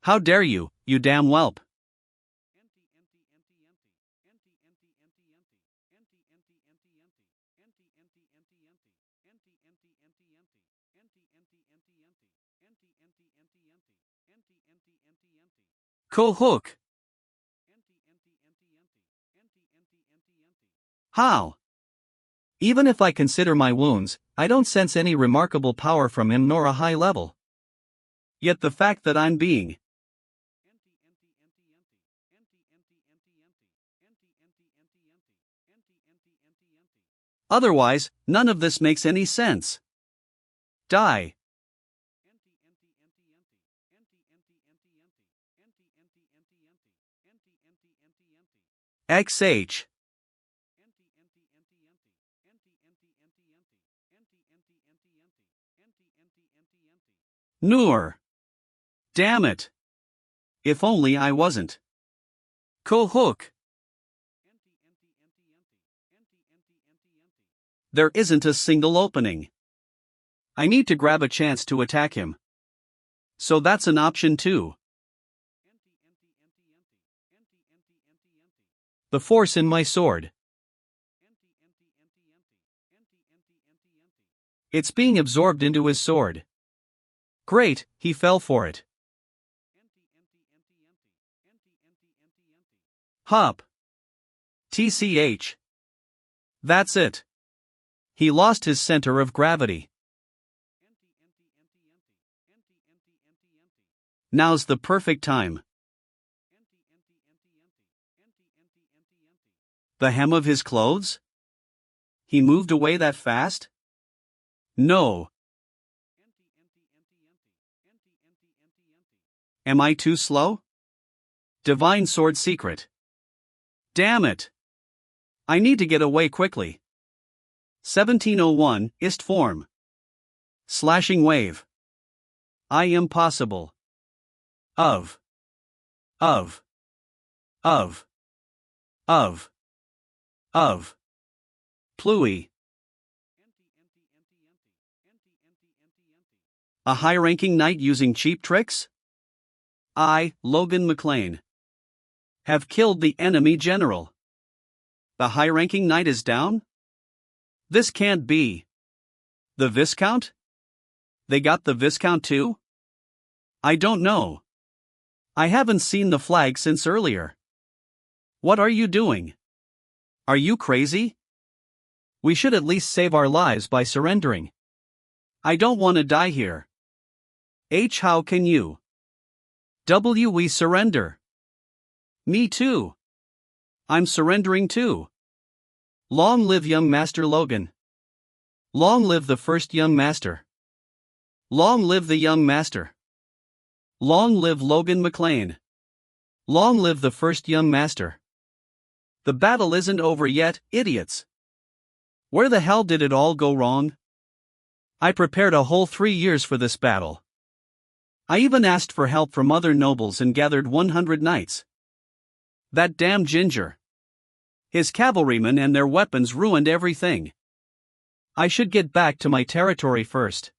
How dare you, you damn whelp. Ko-hook. How? Even if I consider my wounds, I don't sense any remarkable power from him nor a high level. Yet the fact that I'm being otherwise, none of this makes any sense. Die. XH. Noor. Damn it. If only I wasn't. Ko-hook. There isn't a single opening. I need to grab a chance to attack him. So that's an option too. The force in my sword. It's being absorbed into his sword. Great, he fell for it. Hop. TCH. That's it. He lost his center of gravity. Now's the perfect time. The hem of his clothes? He moved away that fast? No. Am I too slow? Divine sword secret. Damn it. I need to get away quickly. 1701, ist form. Slashing wave. I am possible. Of. Pluie. A high-ranking knight using cheap tricks? I, Logan McLean, have killed the enemy general. The high-ranking knight is down? This can't be. The Viscount? They got the Viscount too? I don't know. I haven't seen the flag since earlier. What are you doing? Are you crazy? We should at least save our lives by surrendering. I don't want to die here. H. How can you? W. We surrender. Me too. I'm surrendering too. Long live young Master Logan. Long live the first young master. Long live the young master. Long live Logan McLean. Long live the first young master. The battle isn't over yet, idiots. Where the hell did it all go wrong? I prepared a whole 3 years for this battle. I even asked for help from other nobles and gathered 100 knights. That damn ginger. His cavalrymen and their weapons ruined everything. I should get back to my territory first.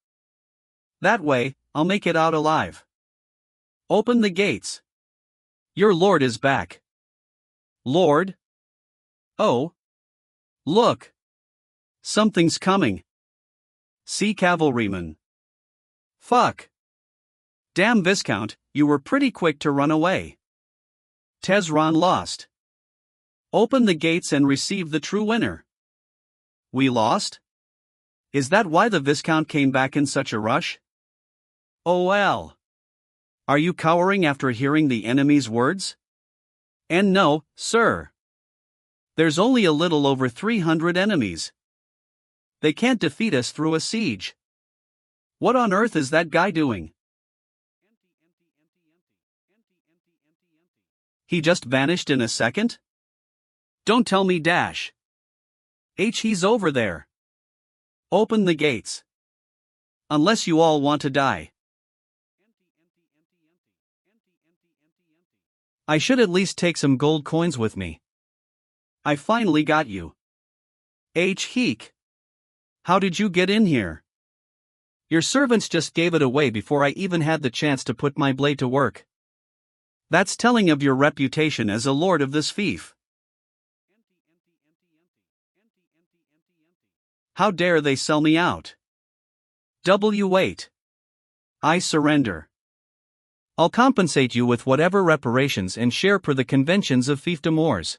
That way, I'll make it out alive. Open the gates. Your lord is back. Lord? Oh. Look. Something's coming. See cavalryman. Fuck. Damn Viscount, you were pretty quick to run away. Tezron lost. Open the gates and receive the true winner. We lost? Is that why the Viscount came back in such a rush? Oh well. Are you cowering after hearing the enemy's words? And no, sir. There's only a little over 300 enemies. they can't defeat us through a siege. What on earth is that guy doing? He just vanished in a second? Don't tell me dash. He's over there. Open the gates. Unless you all want to die. I should at least take some gold coins with me. I finally got you. Heek. How did you get in here? Your servants just gave it away before I even had the chance to put my blade to work. That's telling of your reputation as a lord of this fief. How dare they sell me out? Wait. I surrender. I'll compensate you with whatever reparations and share per the conventions of fiefdom wars.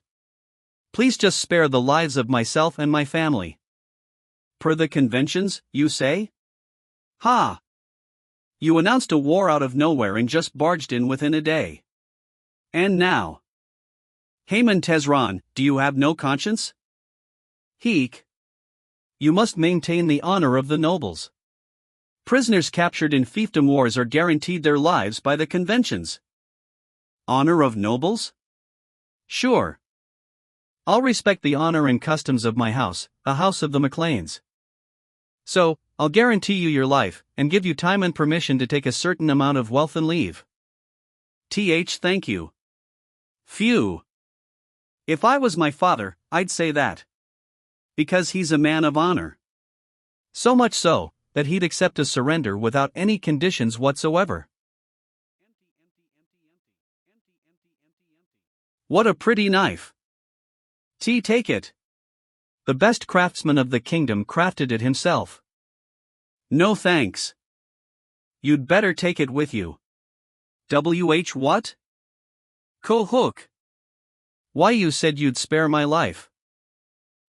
Please just spare the lives of myself and my family. Per the conventions, you say? Ha! You announced a war out of nowhere and just barged in within a day. And now? Haman Tezran, do you have no conscience? Heek. You must maintain the honor of the nobles. Prisoners captured in fiefdom wars are guaranteed their lives by the conventions. Honor of nobles? Sure. I'll respect the honor and customs of my house, the house of the MacLeans. So, I'll guarantee you your life, and give you time and permission to take a certain amount of wealth and leave. Thank you. Phew. If I was my father, I'd say that. Because he's a man of honor. So much so, that he'd accept a surrender without any conditions whatsoever. What a pretty knife. Take it. The best craftsman of the kingdom crafted it himself. No thanks. You'd better take it with you. What? Hook. Why, you said you'd spare my life.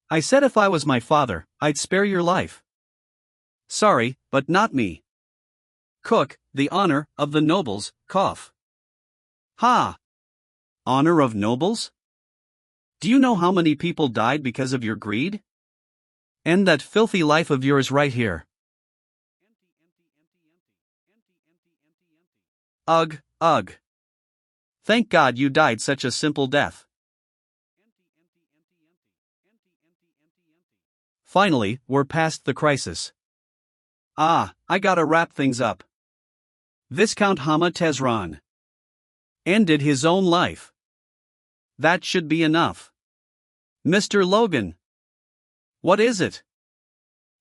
I said if I was my father, I'd spare your life. Sorry, but not me. Cook, the honor of the nobles, cough. Ha! Honor of nobles? Do you know how many people died because of your greed? End that filthy life of yours right here. Ugh. Thank God you died such a simple death. Finally, we're past the crisis. I gotta wrap things up. Viscount Hama Tezran ended his own life. That should be enough. Mr. Logan. What is it?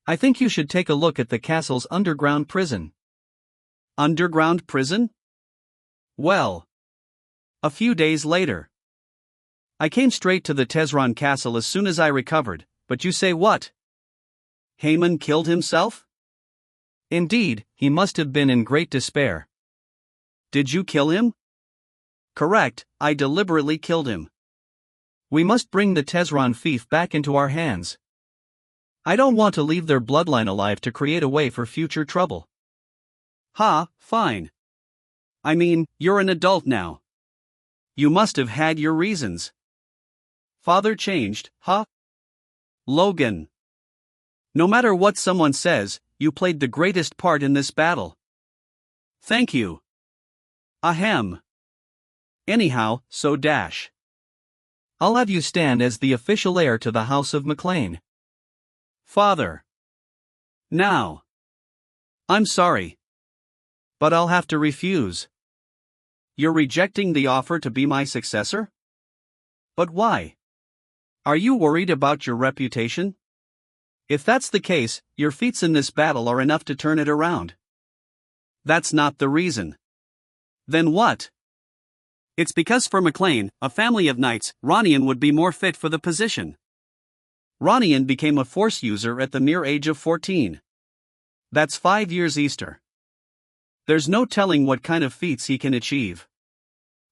I think you should take a look at the castle's underground prison. Underground prison? Well. A few days later. I came straight to the Tezran castle as soon as I recovered, but you say what? Haman killed himself? Indeed, he must have been in great despair. Did you kill him? Correct, I deliberately killed him. We must bring the Tezran fief back into our hands. I don't want to leave their bloodline alive to create a way for future trouble. Fine. I mean, you're an adult now. You must have had your reasons. Father changed, huh? Logan. No matter what someone says, you played the greatest part in this battle. Thank you. Ahem. Anyhow, so dash. I'll have you stand as the official heir to the House of MacLean. Father. Now. I'm sorry. But I'll have to refuse. You're rejecting the offer to be my successor? But why? Are you worried about your reputation? If that's the case, your feats in this battle are enough to turn it around. That's not the reason. Then what? It's because for MacLean, a family of knights, Ronian would be more fit for the position. Ronian became a force user at the mere age of 14. That's 5 years Easter. There's no telling what kind of feats he can achieve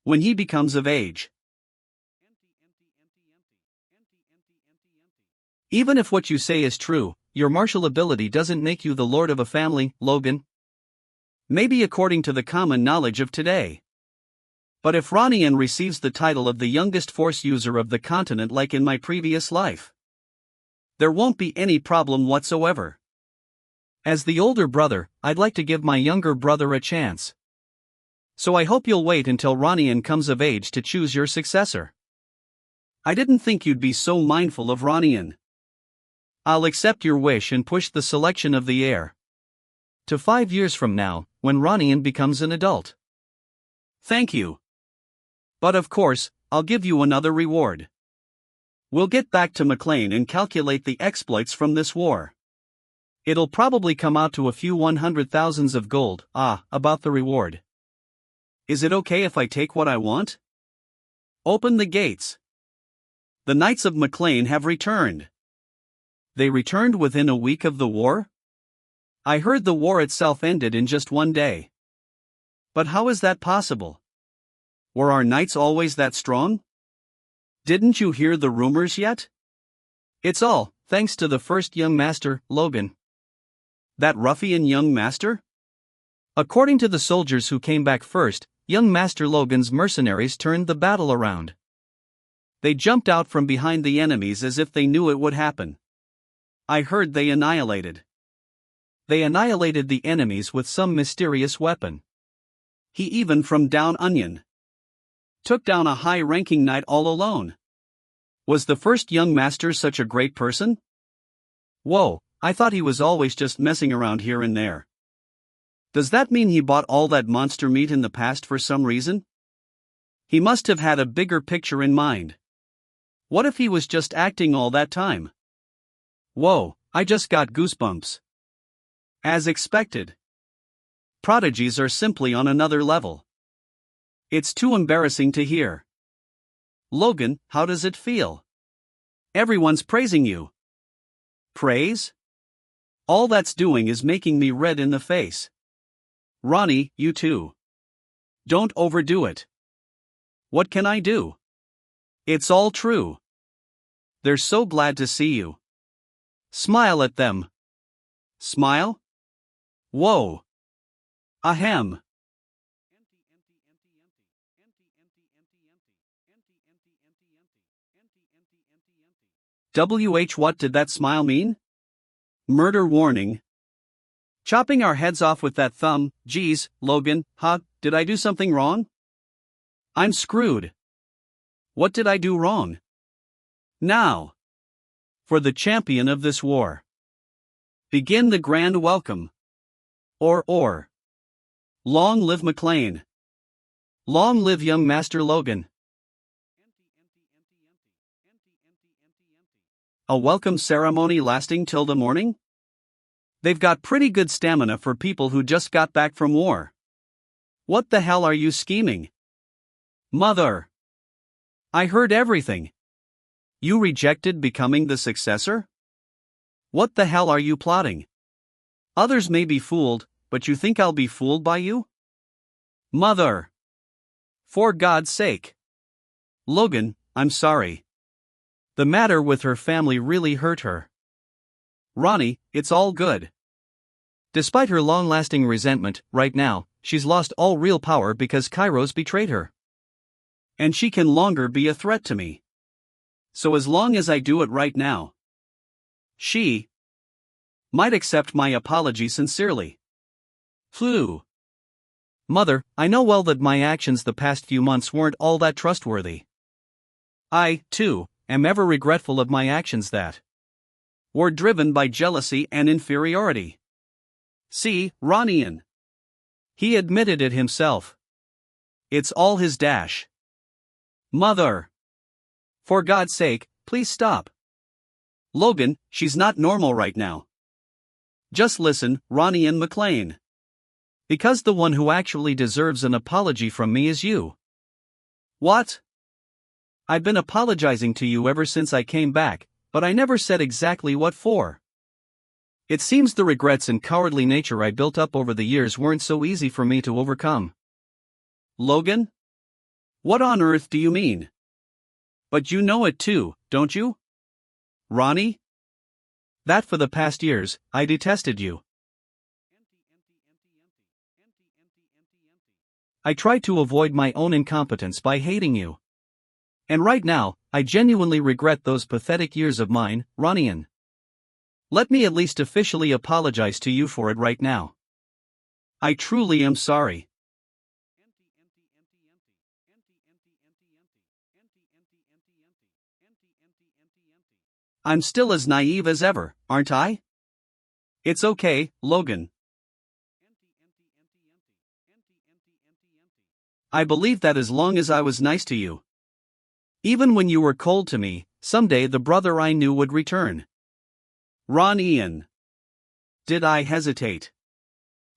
when he becomes of age. Even if what you say is true, your martial ability doesn't make you the lord of a family, Logan. Maybe according to the common knowledge of today. But if Ronian receives the title of the youngest force user of the continent like in my previous life, There won't be any problem whatsoever. As the older brother, I'd like to give my younger brother a chance. So I hope you'll wait until Ronian comes of age to choose your successor. I didn't think you'd be so mindful of Ronian. I'll accept your wish and push the selection of the heir to 5 years from now, when Ronian becomes an adult. Thank you. But of course, I'll give you another reward. We'll get back to McLean and calculate the exploits from this war. It'll probably come out to a few 100,000s of gold. About the reward. Is it okay if I take what I want? Open the gates. The Knights of McLean have returned. They returned within a week of the war? I heard the war itself ended in just 1 day. But how is that possible? Were our knights always that strong? Didn't you hear the rumors yet? It's all thanks to the first young master, Logan. That ruffian young master? According to the soldiers who came back first, young Master Logan's mercenaries turned the battle around. They jumped out from behind the enemies as if they knew it would happen. I heard they annihilated the enemies with some mysterious weapon. He even from down onion took down a high-ranking knight all alone. Was the first young master such a great person? Whoa, I thought he was always just messing around here and there. Does that mean he bought all that monster meat in the past for some reason? He must have had a bigger picture in mind. What if he was just acting all that time? Whoa, I just got goosebumps. As expected. Prodigies are simply on another level. It's too embarrassing to hear. Logan, how does it feel? Everyone's praising you. Praise? All that's doing is making me red in the face. Ronnie, you too. Don't overdo it. What can I do? It's all true. They're so glad to see you. Smile at them. Smile? Whoa. Ahem. What did that smile mean? Murder warning. Chopping our heads off with that thumb. Geez, Logan, did I do something wrong? I'm screwed. What did I do wrong? Now, for the champion of this war. Begin the grand welcome. Or. Long live McLean. Long live young Master Logan. A welcome ceremony lasting till the morning? They've got pretty good stamina for people who just got back from war. What the hell are you scheming? Mother! I heard everything. You rejected becoming the successor? What the hell are you plotting? Others may be fooled, but you think I'll be fooled by you? Mother! For God's sake! Logan, I'm sorry. The matter with her family really hurt her. Ronnie, it's all good. Despite her long-lasting resentment, right now, she's lost all real power because Kairos betrayed her. And she can longer be a threat to me. So as long as I do it right now, she might accept my apology sincerely. Phew. Mother, I know well that my actions the past few months weren't all that trustworthy. I, too, am ever regretful of my actions that were driven by jealousy and inferiority. See, Ronian. He admitted it himself. It's all his dash. Mother! For God's sake, please stop. Logan, she's not normal right now. Just listen, Ronian McLean. Because the one who actually deserves an apology from me is you. What? I've been apologizing to you ever since I came back, but I never said exactly what for. It seems the regrets and cowardly nature I built up over the years weren't so easy for me to overcome. Logan? What on earth do you mean? But you know it too, don't you? Ronnie? That for the past years, I detested you. I tried to avoid my own incompetence by hating you. And right now, I genuinely regret those pathetic years of mine, Ronian. Let me at least officially apologize to you for it right now. I truly am sorry. I'm still as naive as ever, aren't I? It's okay, Logan. I believe that as long as I was nice to you. Even when you were cold to me, someday the brother I knew would return. Ron Ian. Did I hesitate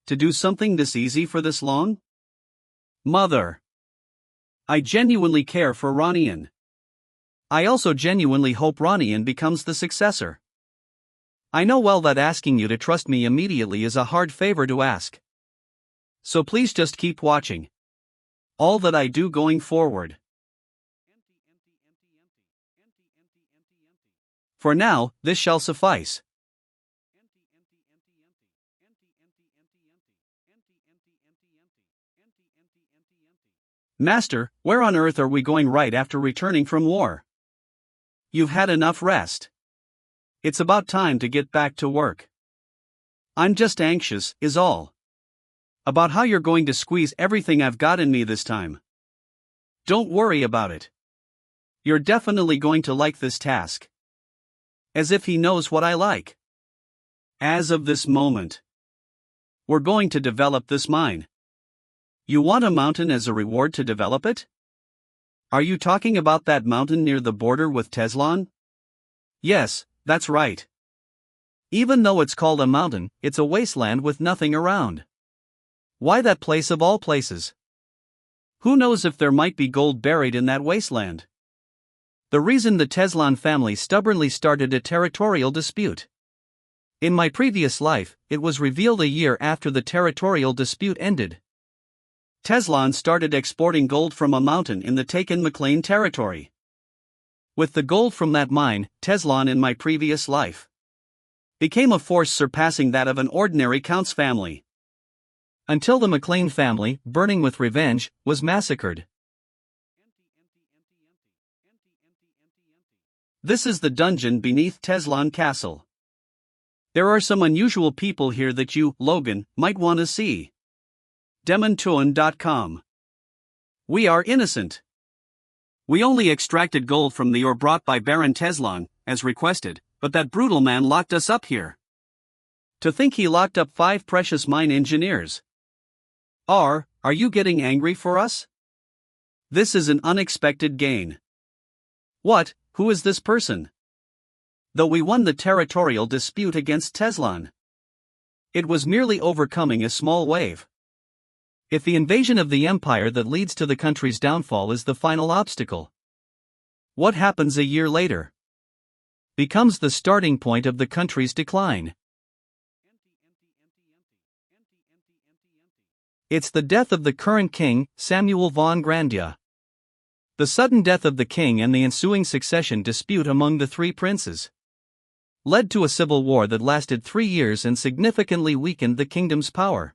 to do something this easy for this long? Mother. I genuinely care for Ron Ian. I also genuinely hope Ron Ian becomes the successor. I know well that asking you to trust me immediately is a hard favor to ask. So please just keep watching all that I do going forward. For now, this shall suffice. Master, where on earth are we going right after returning from war? You've had enough rest. It's about time to get back to work. I'm just anxious, is all. About how you're going to squeeze everything I've got in me this time. Don't worry about it. You're definitely going to like this task. As if he knows what I like. As of this moment, we're going to develop this mine. You want a mountain as a reward to develop it? Are you talking about that mountain near the border with Teslan? Yes, that's right. Even though it's called a mountain, it's a wasteland with nothing around. Why that place of all places? Who knows if there might be gold buried in that wasteland? The reason the Teslan family stubbornly started a territorial dispute. In my previous life, it was revealed a year after the territorial dispute ended. Teslan started exporting gold from a mountain in the taken McLean territory. With the gold from that mine, Teslan in my previous life became a force surpassing that of an ordinary count's family. Until the McLean family, burning with revenge, was massacred. This is the dungeon beneath Teslan Castle. There are some unusual people here that you, Logan, might want to see. Demontuan.com. We are innocent. We only extracted gold from the ore brought by Baron Teslan, as requested, but that brutal man locked us up here. To think he locked up 5 precious mine engineers. Are you getting angry for us? This is an unexpected gain. What, who is this person? Though we won the territorial dispute against Teslan, it was merely overcoming a small wave. If the invasion of the empire that leads to the country's downfall is the final obstacle, what happens a year later becomes the starting point of the country's decline. It's the death of the current king, Samuel von Grandia. The sudden death of the king and the ensuing succession dispute among the 3 princes led to a civil war that lasted 3 years and significantly weakened the kingdom's power.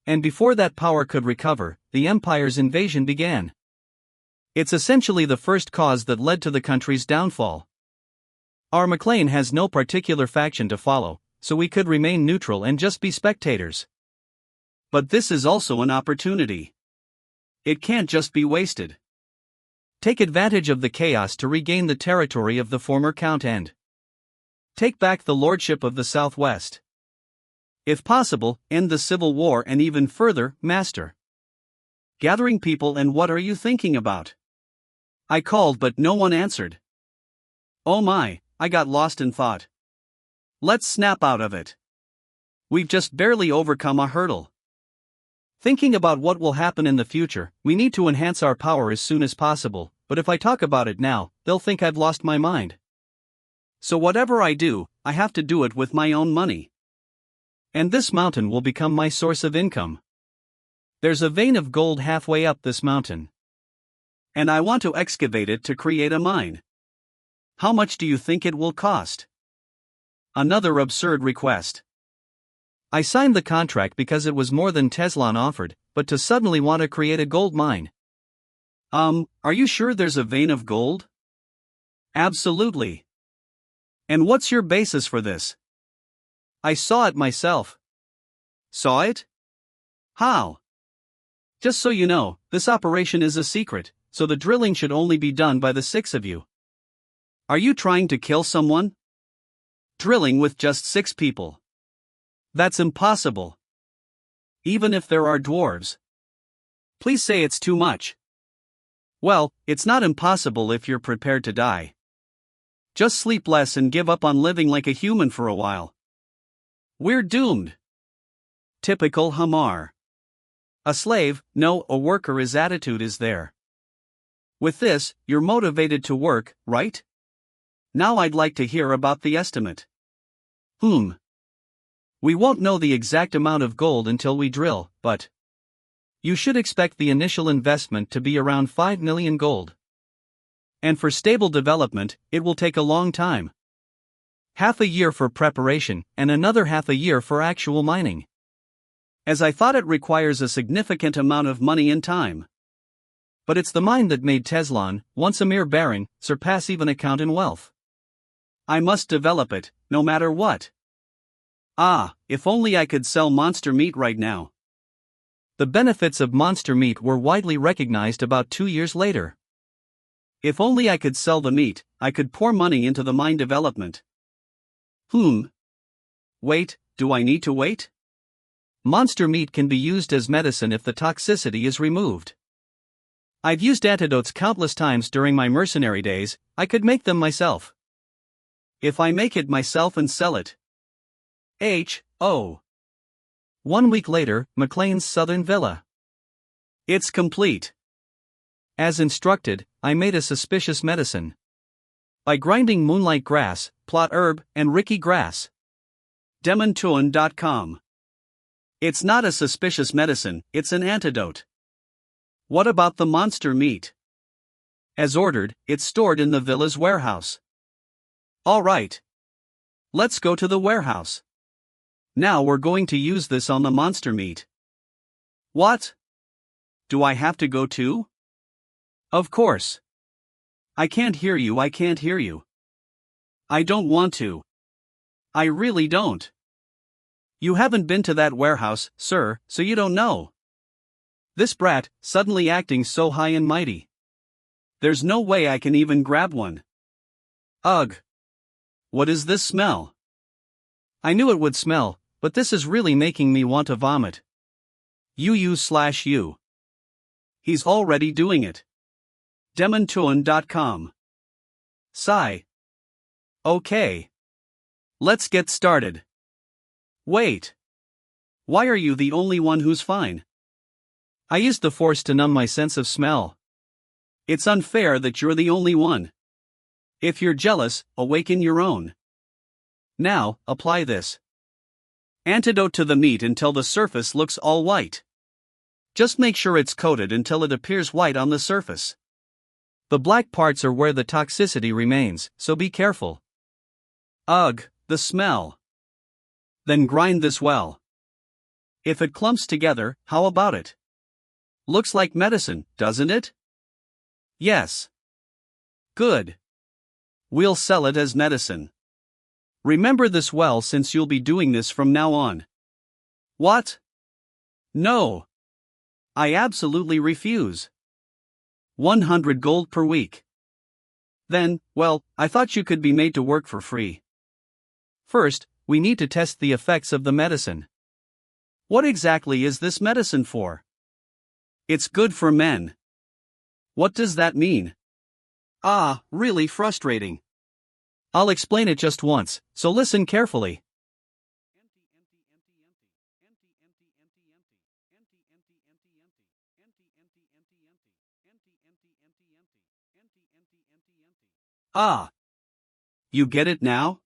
And before that power could recover, the empire's invasion began. It's essentially the first cause that led to the country's downfall. Our McLean has no particular faction to follow, so we could remain neutral and just be spectators. But this is also an opportunity. It can't just be wasted. Take advantage of the chaos to regain the territory of the former count and take back the lordship of the Southwest. If possible, end the civil war and even further, master. Gathering people, and what are you thinking about? I called but no one answered. Oh my, I got lost in thought. Let's snap out of it. We've just barely overcome a hurdle. Thinking about what will happen in the future, we need to enhance our power as soon as possible, but if I talk about it now, they'll think I've lost my mind. So whatever I do, I have to do it with my own money. And this mountain will become my source of income. There's a vein of gold halfway up this mountain. And I want to excavate it to create a mine. How much do you think it will cost? Another absurd request. I signed the contract because it was more than Teslan offered, but to suddenly want to create a gold mine. Are you sure there's a vein of gold? Absolutely. And what's your basis for this? I saw it myself. Saw it? How? Just so you know, this operation is a secret, so the drilling should only be done by the 6 of you. Are you trying to kill someone? Drilling with just 6 people. That's impossible. Even if there are dwarves. Please say it's too much. Well, it's not impossible if you're prepared to die. Just sleep less and give up on living like a human for a while. We're doomed. Typical Hamar. A slave, no, a worker's attitude is there. With this, you're motivated to work, right? Now I'd like to hear about the estimate. We won't know the exact amount of gold until we drill, but you should expect the initial investment to be around 5 million gold. And for stable development, it will take a long time. Half a year for preparation, and another half a year for actual mining. As I thought, it requires a significant amount of money and time. But it's the mine that made Teslan, once a mere baron, surpass even a count in wealth. I must develop it, no matter what. If only I could sell monster meat right now. The benefits of monster meat were widely recognized about 2 years later. If only I could sell the meat, I could pour money into the mine development. Wait, do I need to wait? Monster meat can be used as medicine if the toxicity is removed. I've used antidotes countless times during my mercenary days. I could make them myself. If I make it myself and sell it. 1 week later, McLean's southern villa. It's complete. As instructed, I made a suspicious medicine. By grinding moonlight grass, plot herb, and Ricky grass. Demontuan.com. It's not a suspicious medicine, it's an antidote. What about the monster meat? As ordered, it's stored in the villa's warehouse. Alright. Let's go to the warehouse. Now we're going to use this on the monster meat. What? Do I have to go too? Of course. I can't hear you. I don't want to. I really don't. You haven't been to that warehouse, sir, so you don't know. This brat, suddenly acting so high and mighty. There's no way I can even grab one. Ugh. What is this smell? I knew it would smell, but this is really making me want to vomit. U/U. He's already doing it. Demontuan.com. Sigh. Okay. Let's get started. Wait. Why are you the only one who's fine? I used the force to numb my sense of smell. It's unfair that you're the only one. If you're jealous, awaken your own. Now, apply this antidote to the meat until the surface looks all white. Just make sure it's coated until it appears white on the surface. The black parts are where the toxicity remains, so be careful. Ugh, the smell. Then grind this well. If it clumps together, how about it? Looks like medicine, doesn't it? Yes. Good. We'll sell it as medicine. Remember this well, since you'll be doing this from now on. What? No. I absolutely refuse. 100 gold per week. Then, well, I thought you could be made to work for free. First, we need to test the effects of the medicine. What exactly is this medicine for? It's good for men. What does that mean? Really frustrating. I'll explain it just once, so listen carefully. You get it now?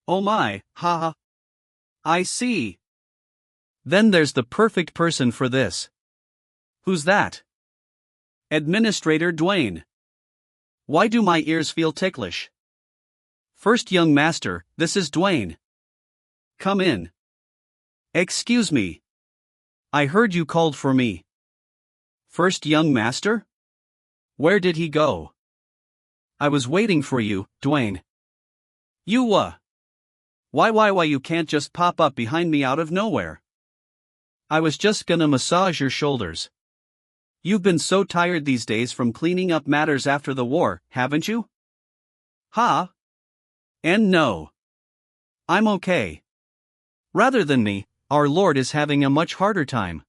Oh my, haha. I see. Then there's the perfect person for this. Who's that? Administrator Dwayne. Why do my ears feel ticklish? First young master, this is Dwayne. Come in. Excuse me. I heard you called for me. First young master? Where did he go? I was waiting for you, Dwayne. You, why you can't just pop up behind me out of nowhere? I was just gonna massage your shoulders. You've been so tired these days from cleaning up matters after the war, haven't you? Ha? And no. I'm okay. Rather than me, our Lord is having a much harder time.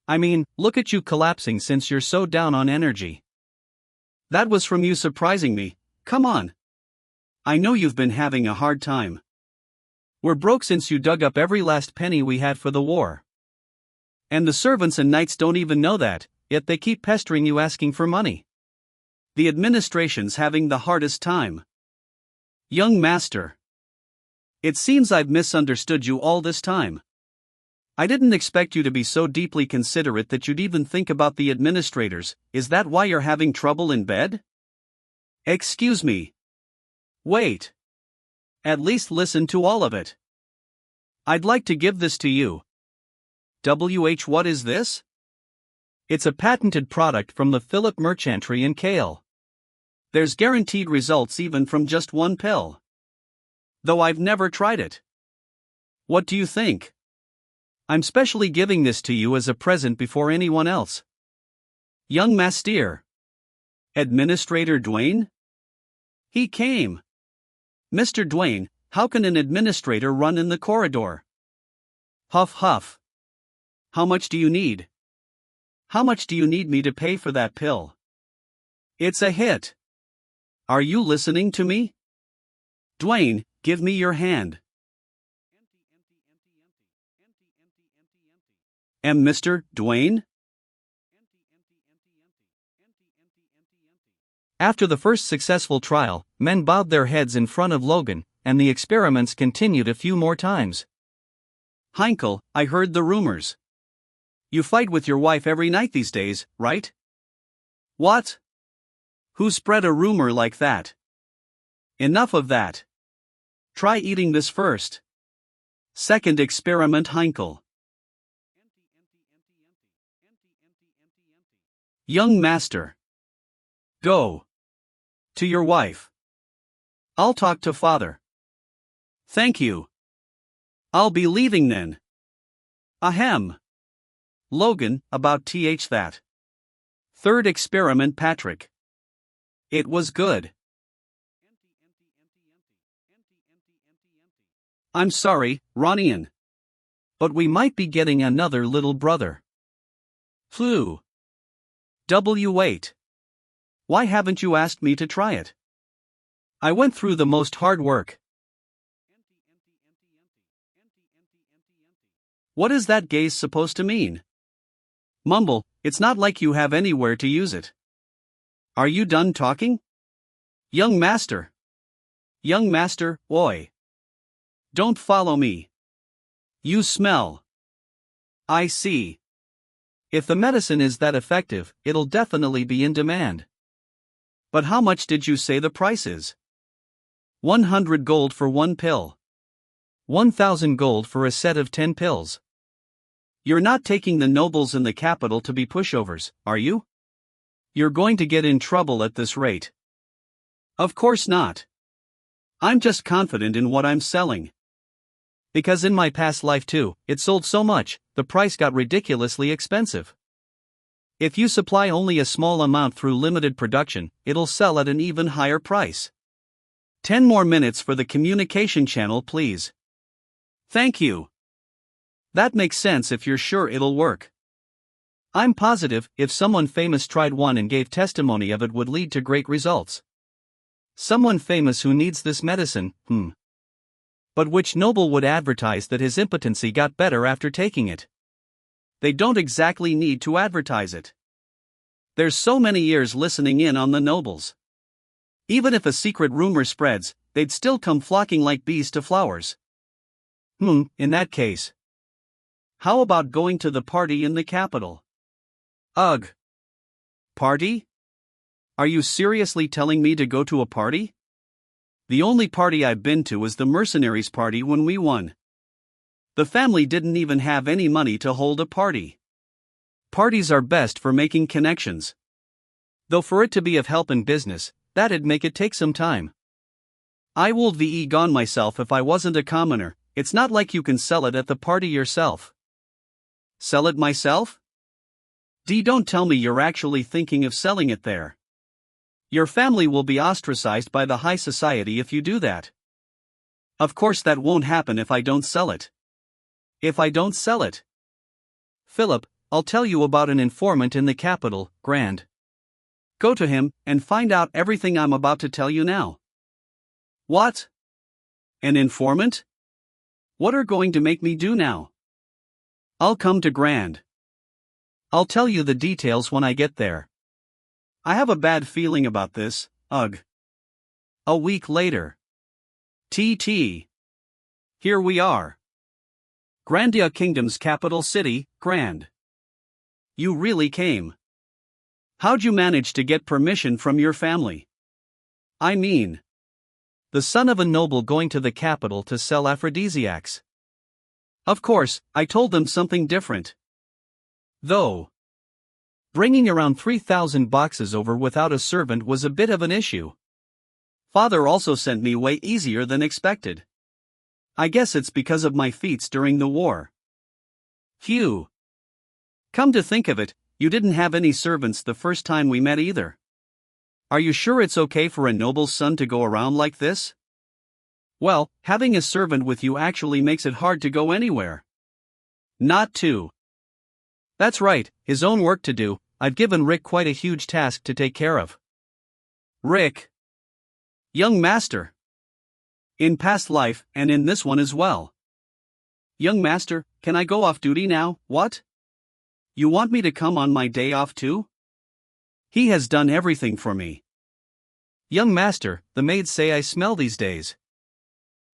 I mean, look at you collapsing since you're so down on energy. That was from you surprising me, come on. I know you've been having a hard time. We're broke since you dug up every last penny we had for the war. And the servants and knights don't even know that, yet they keep pestering you asking for money. The administration's having the hardest time. Young master. It seems I've misunderstood you all this time. I didn't expect you to be so deeply considerate that you'd even think about the administrators. Is that why you're having trouble in bed? Excuse me. Wait. At least listen to all of it. I'd like to give this to you. What is this? It's a patented product from the Philip Merchantry in Kale. There's guaranteed results even from just one pill. Though I've never tried it. What do you think? I'm specially giving this to you as a present before anyone else. Young Master. Administrator Dwayne? He came. Mr. Dwayne, how can an administrator run in the corridor? Huff huff. How much do you need? How much do you need me to pay for that pill? It's a hit. Are you listening to me? Dwayne, give me your hand. Mr. Dwayne? After the first successful trial, men bowed their heads in front of Logan, and the experiments continued a few more times. Heinkel, I heard the rumors. You fight with your wife every night these days, right? What? Who spread a rumor like that? Enough of that. Try eating this first. Second experiment, Heinkel. Young master. Go. To your wife. I'll talk to father. Thank you. I'll be leaving then. Ahem. Logan, about that. Third experiment, Patrick. It was good. I'm sorry, Ronian. But we might be getting another little brother. Flu. Wait. Why haven't you asked me to try it? I went through the most hard work. What is that gaze supposed to mean? Mumble, it's not like you have anywhere to use it. Are you done talking? Young master. Young master, oi. Don't follow me. You smell. I see. If the medicine is that effective, it'll definitely be in demand. But how much did you say the price is? 100 gold for one pill. 1,000 gold for a set of 10 pills. You're not taking the nobles in the capital to be pushovers, are you? You're going to get in trouble at this rate. Of course not. I'm just confident in what I'm selling. Because in my past life too, it sold so much, the price got ridiculously expensive. If you supply only a small amount through limited production, it'll sell at an even higher price. 10 more minutes for the communication channel, please. Thank you. That makes sense if you're sure it'll work. I'm positive, if someone famous tried one and gave testimony of it would lead to great results. Someone famous who needs this medicine, But which noble would advertise that his impotency got better after taking it? They don't exactly need to advertise it. There's so many ears listening in on the nobles. Even if a secret rumor spreads, they'd still come flocking like bees to flowers. In that case. How about going to the party in the capital? Ugh. Party? Are you seriously telling me to go to a party? The only party I've been to was the mercenaries' party when we won. The family didn't even have any money to hold a party. Parties are best for making connections. Though for it to be of help in business, that'd make it take some time. I would be gone myself if I wasn't a commoner. It's not like you can sell it at the party yourself. Sell it myself? Don't tell me you're actually thinking of selling it there. Your family will be ostracized by the high society if you do that. Of course that won't happen if I don't sell it. If I don't sell it. Philip, I'll tell you about an informant in the capital, Grand. Go to him and find out everything I'm about to tell you now. What? An informant? What are going to make me do now? I'll come to Grand. I'll tell you the details when I get there. I have a bad feeling about this, ugh. A week later. TT. Here we are. Grandia Kingdom's capital city, Grand. You really came. How'd you manage to get permission from your family? I mean, the son of a noble going to the capital to sell aphrodisiacs. Of course, I told them something different. Though, bringing around 3,000 boxes over without a servant was a bit of an issue. Father also sent me way easier than expected. I guess it's because of my feats during the war. Phew. Come to think of it, you didn't have any servants the first time we met either. Are you sure it's okay for a noble's son to go around like this? Well, having a servant with you actually makes it hard to go anywhere. Not to. That's right, his own work to do. I've given Rick quite a huge task to take care of. Rick. Young master. In past life, and in this one as well. Young master, can I go off duty now, what? You want me to come on my day off too? He has done everything for me. Young master, the maids say I smell these days.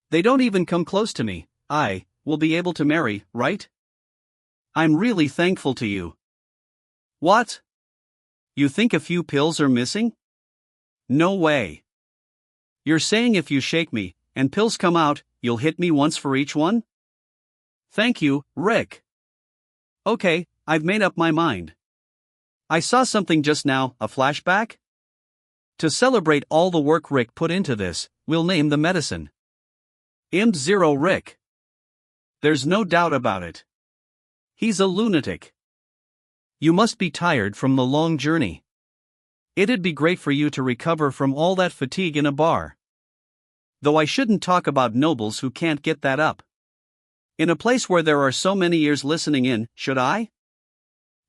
They don't even come close to me. I will be able to marry, right? I'm really thankful to you. What? You think a few pills are missing? No way. You're saying if you shake me, and pills come out, you'll hit me once for each one? Thank you, Rick. Okay, I've made up my mind. I saw something just now, a flashback? To celebrate all the work Rick put into this, we'll name the medicine Imp0 Rick. There's no doubt about it. He's a lunatic. You must be tired from the long journey. It'd be great for you to recover from all that fatigue in a bar. Though I shouldn't talk about nobles who can't get that up. In a place where there are so many ears listening in, should I?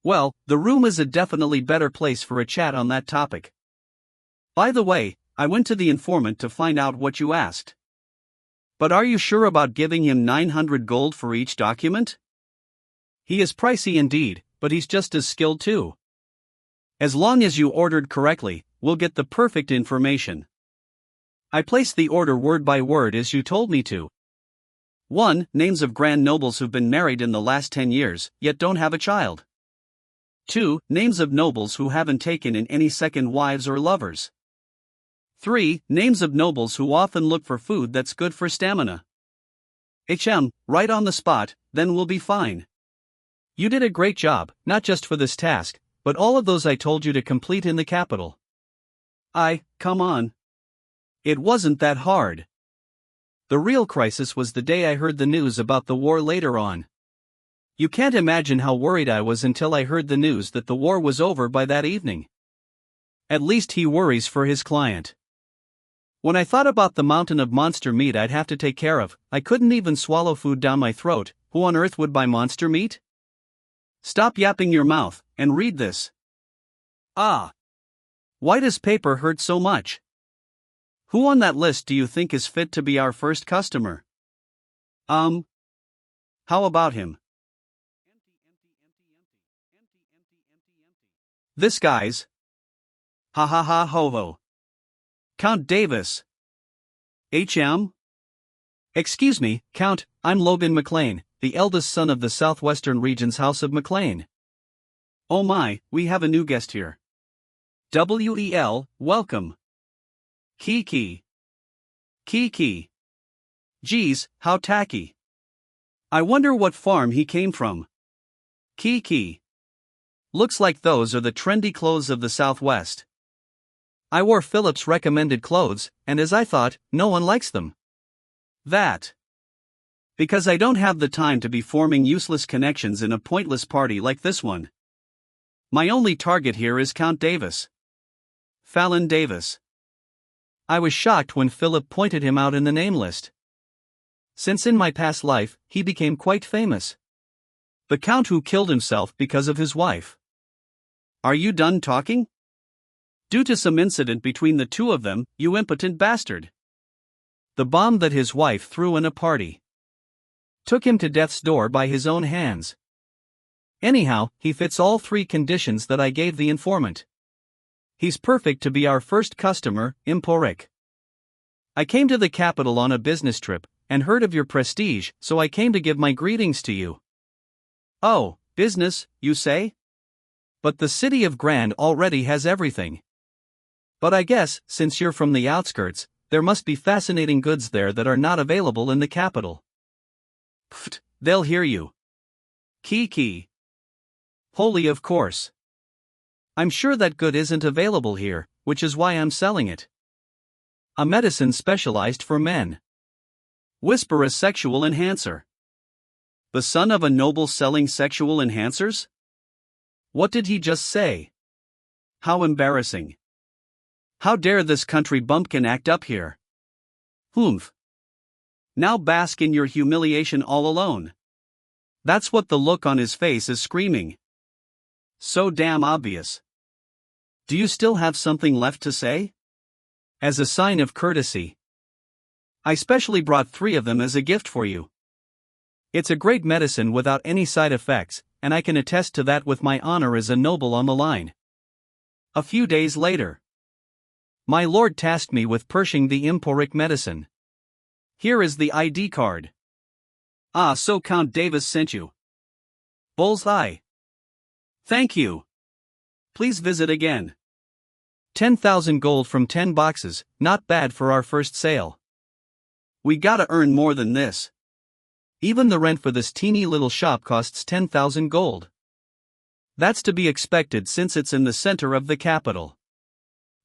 Well, the room is a definitely better place for a chat on that topic. By the way, I went to the informant to find out what you asked. But are you sure about giving him 900 gold for each document? He is pricey indeed, but he's just as skilled too. As long as you ordered correctly, we'll get the perfect information. I placed the order word by word as you told me to. 1. Names of grand nobles who've been married in the last 10 years, yet don't have a child. 2. Names of nobles who haven't taken in any second wives or lovers. 3. Names of nobles who often look for food that's good for stamina. Right on the spot, then we'll be fine. You did a great job, not just for this task, but all of those I told you to complete in the capital. Come on. It wasn't that hard. The real crisis was the day I heard the news about the war later on. You can't imagine how worried I was until I heard the news that the war was over by that evening. At least he worries for his client. When I thought about the mountain of monster meat I'd have to take care of, I couldn't even swallow food down my throat. Who on earth would buy monster meat? Stop yapping your mouth, and read this. Why does paper hurt so much? Who on that list do you think is fit to be our first customer? How about him? This guy's. Ha ha ha ho ho. Count Davis. Excuse me, Count, I'm Logan McLean, the eldest son of the Southwestern Region's House of McLean. Oh my, we have a new guest here. Welcome. Kiki. Geez, how tacky. I wonder what farm he came from. Kiki. Looks like those are the trendy clothes of the Southwest. I wore Philip's recommended clothes, and as I thought, no one likes them. That. Because I don't have the time to be forming useless connections in a pointless party like this one. My only target here is Count Davis. Fallon Davis. I was shocked when Philip pointed him out in the name list. Since in my past life, he became quite famous. The Count who killed himself because of his wife. Are you done talking? Due to some incident between the two of them, you impotent bastard. The bomb that his wife threw in a party took him to death's door by his own hands. Anyhow, he fits all 3 conditions that I gave the informant. He's perfect to be our first customer, Emporik. I came to the capital on a business trip, and heard of your prestige, so I came to give my greetings to you. Oh, business, you say? But the city of Grand already has everything. But I guess, since you're from the outskirts, there must be fascinating goods there that are not available in the capital. Pfft, they'll hear you. Kiki. Holy, of course. I'm sure that good isn't available here, which is why I'm selling it. A medicine specialized for men. Whisper a sexual enhancer. The son of a noble selling sexual enhancers? What did he just say? How embarrassing. How dare this country bumpkin act up here? Humph. Now bask in your humiliation all alone. That's what the look on his face is screaming. So damn obvious. Do you still have something left to say? As a sign of courtesy, I specially brought 3 of them as a gift for you. It's a great medicine without any side effects, and I can attest to that with my honor as a noble on the line. A few days later, my lord tasked me with purchasing the Emporik medicine. Here is the ID card. Ah, so Count Davis sent you. Bullseye. Thank you. Please visit again. 10,000 gold from 10 boxes, not bad for our first sale. We gotta earn more than this. Even the rent for this teeny little shop costs 10,000 gold. That's to be expected since it's in the center of the capital.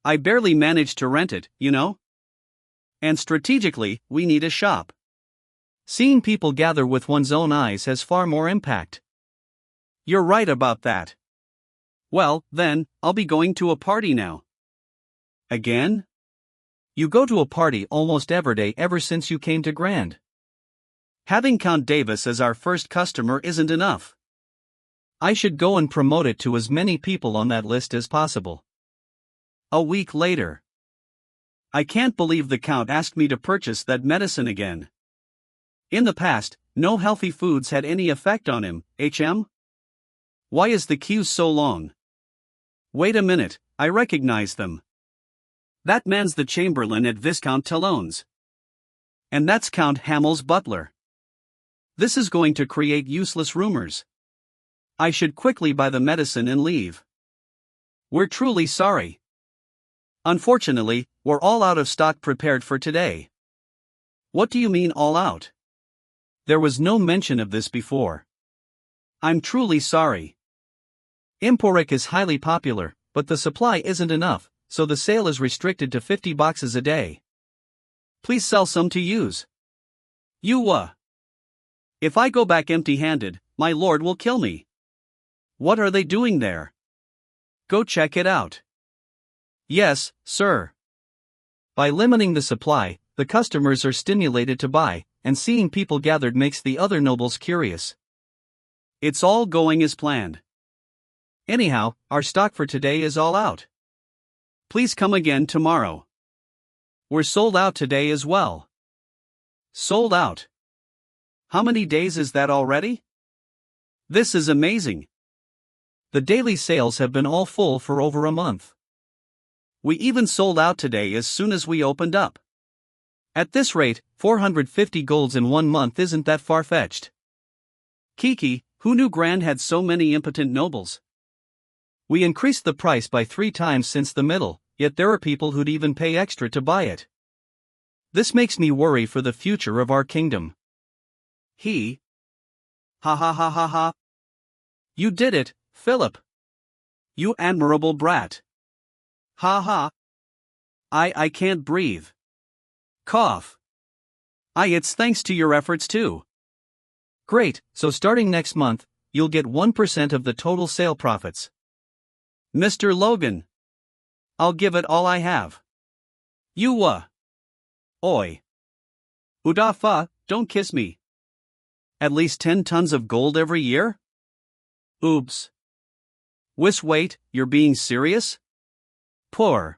I barely managed to rent it, you know? And strategically, we need a shop. Seeing people gather with one's own eyes has far more impact. You're right about that. Well, then, I'll be going to a party now. Again? You go to a party almost every day ever since you came to Grand. Having Count Davis as our first customer isn't enough. I should go and promote it to as many people on that list as possible. A week later. I can't believe the Count asked me to purchase that medicine again. In the past, no healthy foods had any effect on him, HM? Why is the queue so long? Wait a minute, I recognize them. That man's the Chamberlain at Viscount Talon's. And that's Count Hamel's butler. This is going to create useless rumors. I should quickly buy the medicine and leave. We're truly sorry. Unfortunately, we're all out of stock prepared for today. What do you mean all out? There was no mention of this before. I'm truly sorry. Emporik is highly popular, but the supply isn't enough, so the sale is restricted to 50 boxes a day. Please sell some to use. If I go back empty-handed, my lord will kill me. What are they doing there? Go check it out. Yes, sir. By limiting the supply, the customers are stimulated to buy, and seeing people gathered makes the other nobles curious. It's all going as planned. Anyhow, our stock for today is all out. Please come again tomorrow. We're sold out today as well. Sold out. How many days is that already? This is amazing. The daily sales have been all full for over a month. We even sold out today as soon as we opened up. At this rate, 450 golds in 1 month isn't that far-fetched. Kiki, who knew Grand had so many impotent nobles? We increased the price by 3 times since the middle, yet there are people who'd even pay extra to buy it. This makes me worry for the future of our kingdom. He. Ha ha ha ha ha. You did it, Philip. You admirable brat. Ha ha. I can't breathe. Cough. It's thanks to your efforts too. Great, so starting next month, you'll get 1% of the total sale profits. Mr. Logan. I'll give it all I have. Oi. Udafa, don't kiss me. At least 10 tons of gold every year? Oops. Wait, you're being serious? Poor.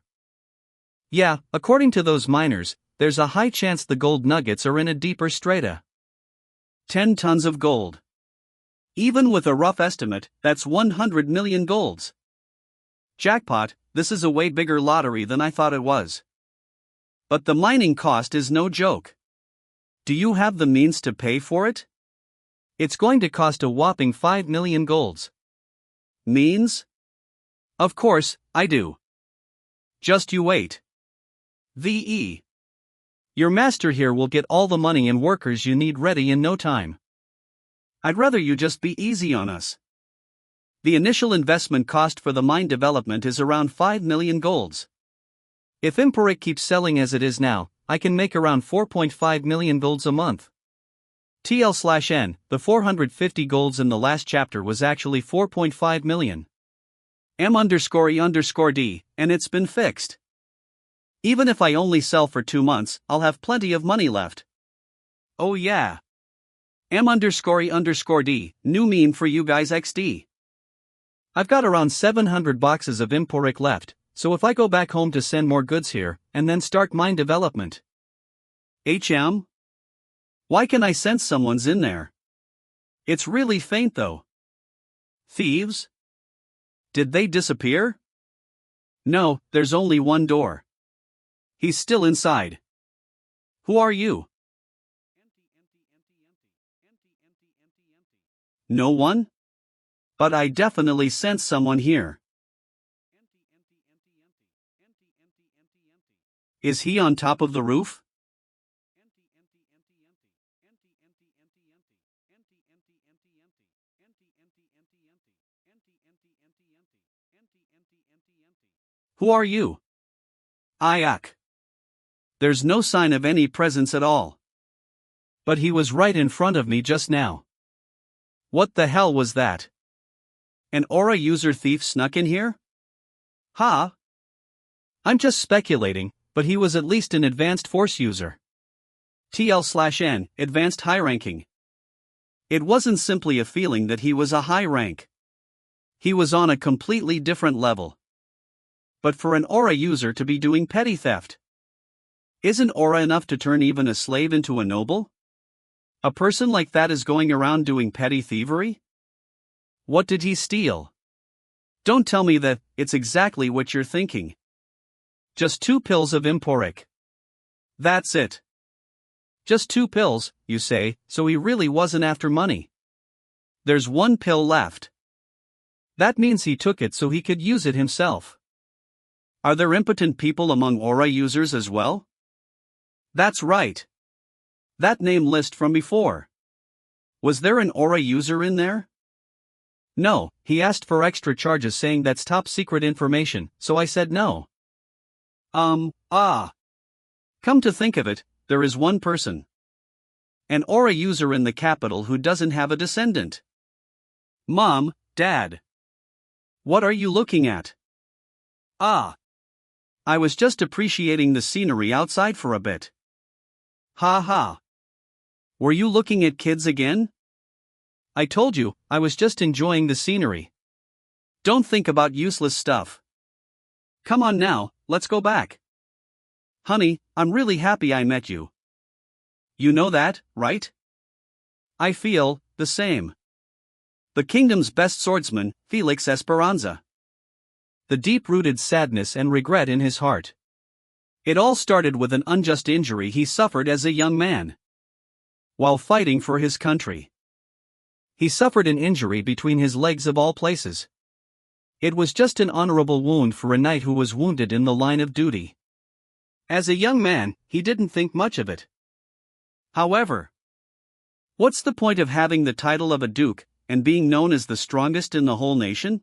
Yeah, according to those miners, there's a high chance the gold nuggets are in a deeper strata. 10 tons of gold. Even with a rough estimate, that's 100 million golds. Jackpot, this is a way bigger lottery than I thought it was. But the mining cost is no joke. Do you have the means to pay for it? It's going to cost a whopping 5 million golds. Means? Of course, I do. Just you wait. VE. Your master here will get all the money and workers you need ready in no time. I'd rather you just be easy on us. The initial investment cost for the mine development is around 5 million golds. If Imporic keeps selling as it is now, I can make around 4.5 million golds a month. TL/N, the 450 golds in the last chapter was actually 4.5 million. M_E_D, and it's been fixed. Even if I only sell for 2 months, I'll have plenty of money left. Oh yeah. M_E_D, new meme for you guys XD. I've got around 700 boxes of Imporic left, so if I go back home to send more goods here, and then start mine development. HM? Why can I sense someone's in there? It's really faint though. Thieves? Did they disappear? No, there's only one door. He's still inside. Who are you? No one? But I definitely sense someone here. Is he on top of the roof? Who are you? Ayak. There's no sign of any presence at all. But he was right in front of me just now. What the hell was that? An aura user thief snuck in here? Ha? I'm just speculating, but he was at least an advanced force user. TL/N, advanced high ranking. It wasn't simply a feeling that he was a high rank. He was on a completely different level. But for an aura user to be doing petty theft, isn't aura enough to turn even a slave into a noble? A person like that is going around doing petty thievery? What did he steal? Don't tell me that it's exactly what you're thinking. Just 2 pills of Imporic. That's it. Just 2 pills, you say, so he really wasn't after money. There's 1 pill left. That means he took it so he could use it himself. Are there impotent people among aura users as well? That's right. That name list from before. Was there an aura user in there? No, he asked for extra charges saying that's top secret information, so I said no. Come to think of it, there is one person. An aura user in the capital who doesn't have a descendant. Mom, Dad. What are you looking at? I was just appreciating the scenery outside for a bit. Ha ha. Were you looking at kids again? I told you, I was just enjoying the scenery. Don't think about useless stuff. Come on now, let's go back. Honey, I'm really happy I met you. You know that, right? I feel the same. The kingdom's best swordsman, Felix Esperanza. The deep-rooted sadness and regret in his heart. It all started with an unjust injury he suffered as a young man. While fighting for his country. He suffered an injury between his legs of all places. It was just an honorable wound for a knight who was wounded in the line of duty. As a young man, he didn't think much of it. However, what's the point of having the title of a duke, and being known as the strongest in the whole nation?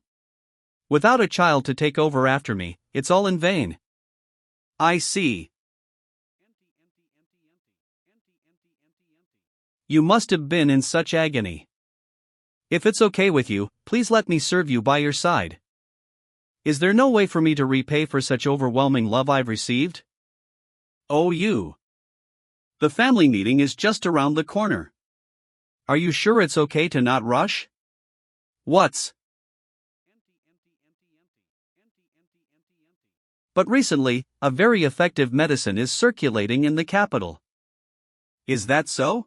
Without a child to take over after me, it's all in vain. I see. You must have been in such agony. If it's okay with you, please let me serve you by your side. Is there no way for me to repay for such overwhelming love I've received? Oh, you. The family meeting is just around the corner. Are you sure it's okay to not rush? What's? But recently, a very effective medicine is circulating in the capital. Is that so?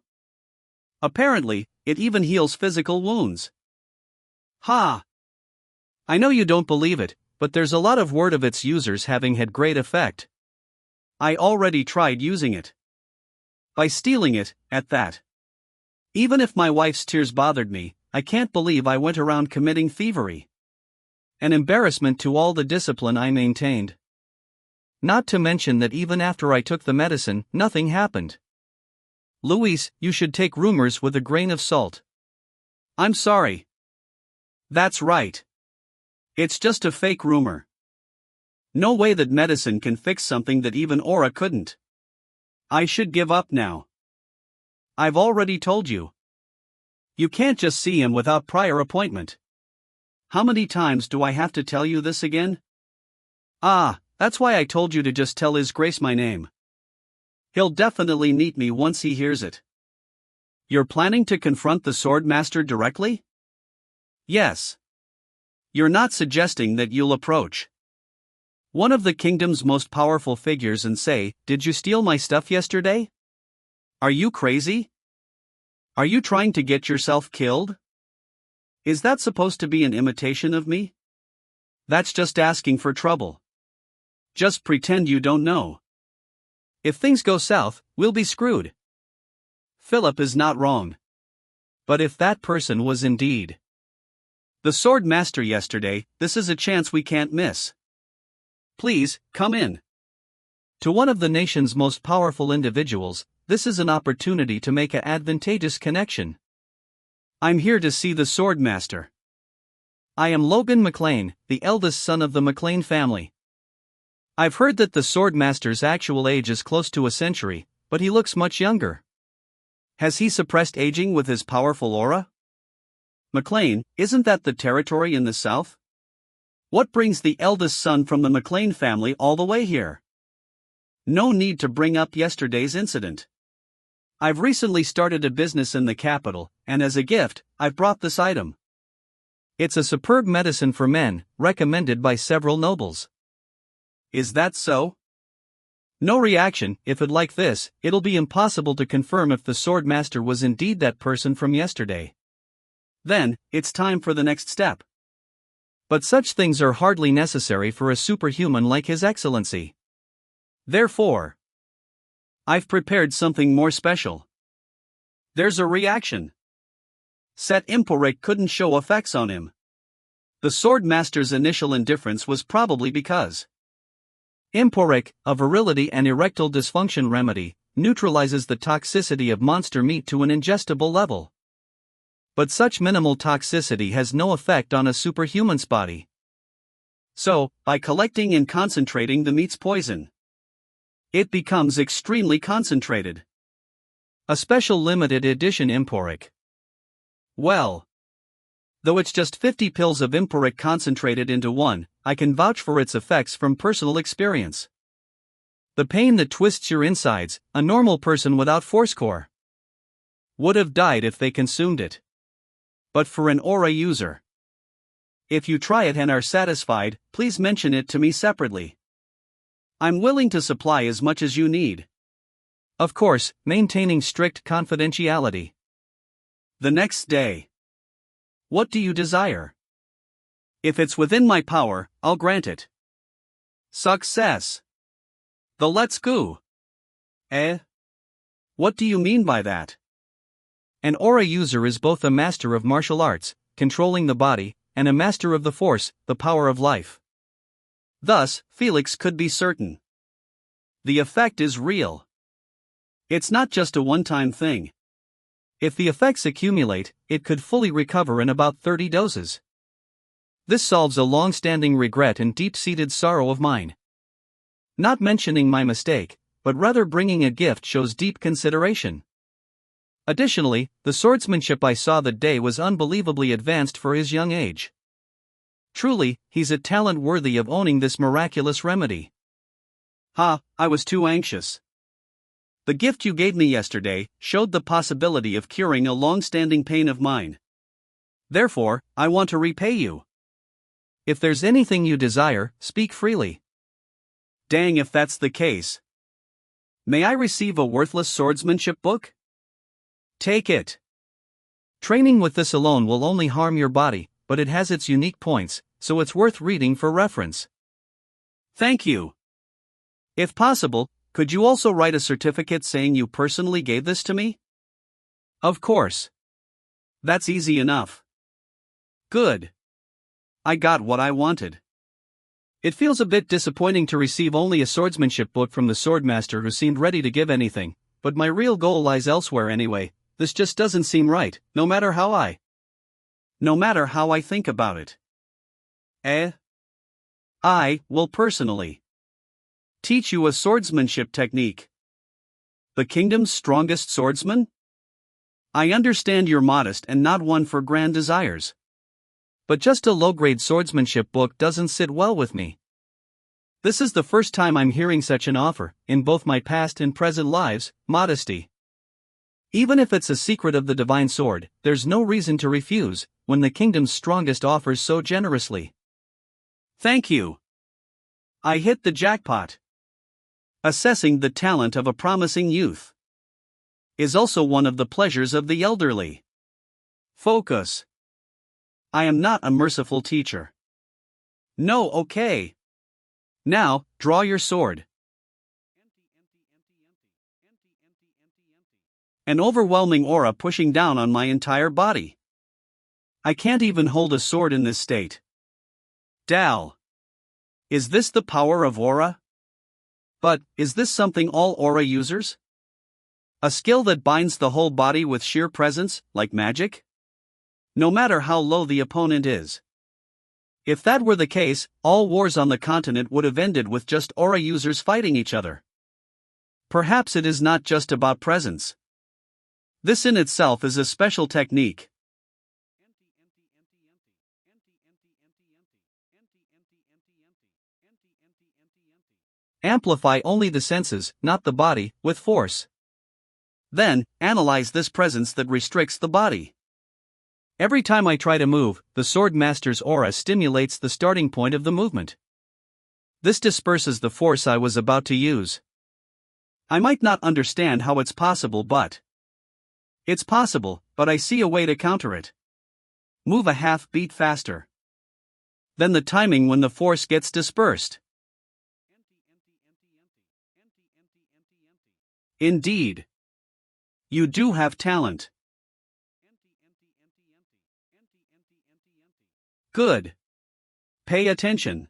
Apparently, it even heals physical wounds. Ha! I know you don't believe it, but there's a lot of word of its users having had great effect. I already tried using it. By stealing it, at that. Even if my wife's tears bothered me, I can't believe I went around committing thievery. An embarrassment to all the discipline I maintained. Not to mention that even after I took the medicine, nothing happened. Luis, you should take rumors with a grain of salt. I'm sorry. That's right. It's just a fake rumor. No way that medicine can fix something that even Aura couldn't. I should give up now. I've already told you. You can't just see him without prior appointment. How many times do I have to tell you this again? Ah, that's why I told you to just tell His Grace my name. He'll definitely meet me once he hears it. You're planning to confront the Sword Master directly? Yes. You're not suggesting that you'll approach one of the kingdom's most powerful figures and say, "Did you steal my stuff yesterday?" Are you crazy? Are you trying to get yourself killed? Is that supposed to be an imitation of me? That's just asking for trouble. Just pretend you don't know. If things go south, we'll be screwed. Philip is not wrong. But if that person was indeed the Sword Master yesterday, this is a chance we can't miss. Please, come in. To one of the nation's most powerful individuals, this is an opportunity to make an advantageous connection. I'm here to see the Sword Master. I am Logan McLean, the eldest son of the McLean family. I've heard that the Sword Master's actual age is close to a century, but he looks much younger. Has he suppressed aging with his powerful aura? McLean, isn't that the territory in the south? What brings the eldest son from the McLean family all the way here? No need to bring up yesterday's incident. I've recently started a business in the capital, and as a gift, I've brought this item. It's a superb medicine for men, recommended by several nobles. Is that so? No reaction. If it like this, it'll be impossible to confirm if the Sword Master was indeed that person from yesterday. Then, it's time for the next step. But such things are hardly necessary for a superhuman like His Excellency. Therefore, I've prepared something more special. There's a reaction. Set Imporic couldn't show effects on him. The Sword Master's initial indifference was probably because Imporic, a virility and erectile dysfunction remedy, neutralizes the toxicity of monster meat to an ingestible level. But such minimal toxicity has no effect on a superhuman's body. So, by collecting and concentrating the meat's poison, it becomes extremely concentrated. A special limited edition Imporic. Well, though it's just 50 pills of Imporic concentrated into one, I can vouch for its effects from personal experience. The pain that twists your insides, a normal person without force core would have died if they consumed it. But for an aura user, if you try it and are satisfied, please mention it to me separately. I'm willing to supply as much as you need. Of course, maintaining strict confidentiality. The next day. What do you desire? If it's within my power, I'll grant it. Success. The let's go. Eh? What do you mean by that? An aura user is both a master of martial arts, controlling the body, and a master of the force, the power of life. Thus, Felix could be certain. The effect is real. It's not just a one-time thing. If the effects accumulate, it could fully recover in about 30 doses. This solves a long-standing regret and deep-seated sorrow of mine. Not mentioning my mistake, but rather bringing a gift shows deep consideration. Additionally, the swordsmanship I saw that day was unbelievably advanced for his young age. Truly, he's a talent worthy of owning this miraculous remedy. I was too anxious. The gift you gave me yesterday showed the possibility of curing a long-standing pain of mine. Therefore, I want to repay you. If there's anything you desire, speak freely. Dang if that's the case. May I receive a worthless swordsmanship book? Take it. Training with this alone will only harm your body, but it has its unique points, so it's worth reading for reference. Thank you. If possible, could you also write a certificate saying you personally gave this to me? Of course. That's easy enough. Good. I got what I wanted. It feels a bit disappointing to receive only a swordsmanship book from the swordmaster who seemed ready to give anything, but my real goal lies elsewhere anyway. This just doesn't seem right, no matter how I think about it. I will personally teach you a swordsmanship technique. The kingdom's strongest swordsman? I understand you're modest and not one for grand desires. But just a low-grade swordsmanship book doesn't sit well with me. This is the first time I'm hearing such an offer, in both my past and present lives. Modesty. Even if it's a secret of the divine sword, there's no reason to refuse, when the kingdom's strongest offers so generously. Thank you. I hit the jackpot. Assessing the talent of a promising youth is also one of the pleasures of the elderly. Focus. I am not a merciful teacher. No, okay. Now, draw your sword. An overwhelming aura pushing down on my entire body. I can't even hold a sword in this state. Dal. Is this the power of aura? But, is this something all aura users? A skill that binds the whole body with sheer presence, like magic? No matter how low the opponent is. If that were the case, all wars on the continent would have ended with just aura users fighting each other. Perhaps it is not just about presence. This in itself is a special technique. Amplify only the senses, not the body, with force. Then, analyze this presence that restricts the body. Every time I try to move, the sword master's aura stimulates the starting point of the movement. This disperses the force I was about to use. I might not understand how it's possible, but it's possible, but I see a way to counter it. Move a half beat faster. Then the timing when the force gets dispersed. Indeed. You do have talent. Good. Pay attention.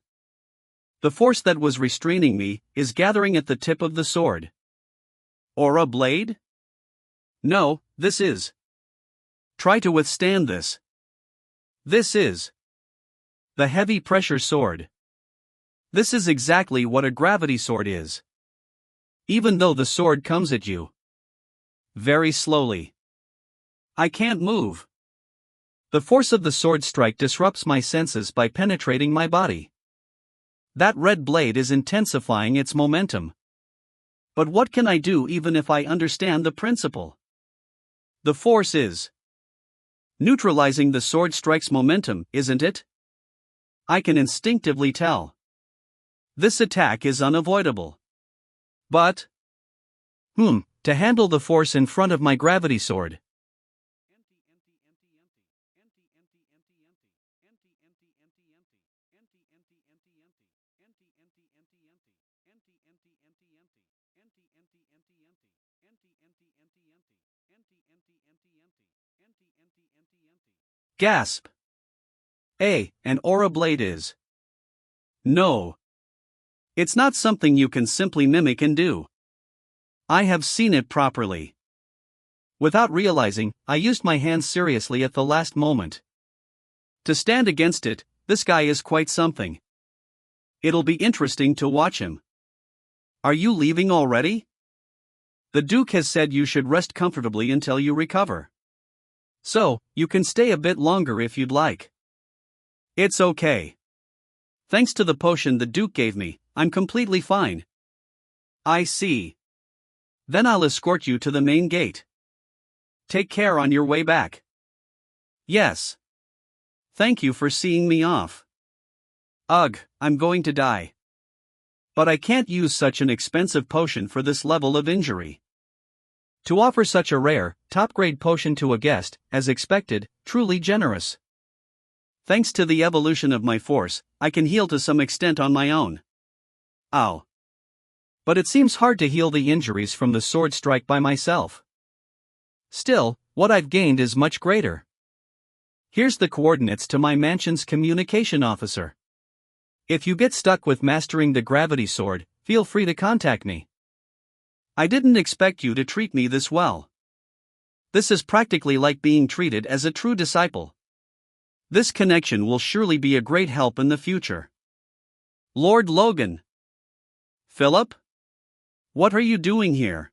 The force that was restraining me is gathering at the tip of the sword. Or a blade? No, this is. Try to withstand this. This is the heavy pressure sword. This is exactly what a gravity sword is. Even though the sword comes at you very slowly, I can't move. The force of the sword strike disrupts my senses by penetrating my body. That red blade is intensifying its momentum. But what can I do even if I understand the principle? The force is neutralizing the sword strike's momentum, isn't it? I can instinctively tell. This attack is unavoidable. But, to handle the force in front of my gravity sword. Gasp. An aura blade is. No. It's not something you can simply mimic and do. I have seen it properly. Without realizing, I used my hands seriously at the last moment. To stand against it, this guy is quite something. It'll be interesting to watch him. Are you leaving already? The Duke has said you should rest comfortably until you recover. So, you can stay a bit longer if you'd like. It's okay. Thanks to the potion the Duke gave me, I'm completely fine. I see. Then I'll escort you to the main gate. Take care on your way back. Yes. Thank you for seeing me off. Ugh, I'm going to die. But I can't use such an expensive potion for this level of injury. To offer such a rare, top-grade potion to a guest, as expected, truly generous. Thanks to the evolution of my force, I can heal to some extent on my own. Ow. But it seems hard to heal the injuries from the sword strike by myself. Still, what I've gained is much greater. Here's the coordinates to my mansion's communication officer. If you get stuck with mastering the gravity sword, feel free to contact me. I didn't expect you to treat me this well. This is practically like being treated as a true disciple. This connection will surely be a great help in the future. Lord Logan. Philip? What are you doing here?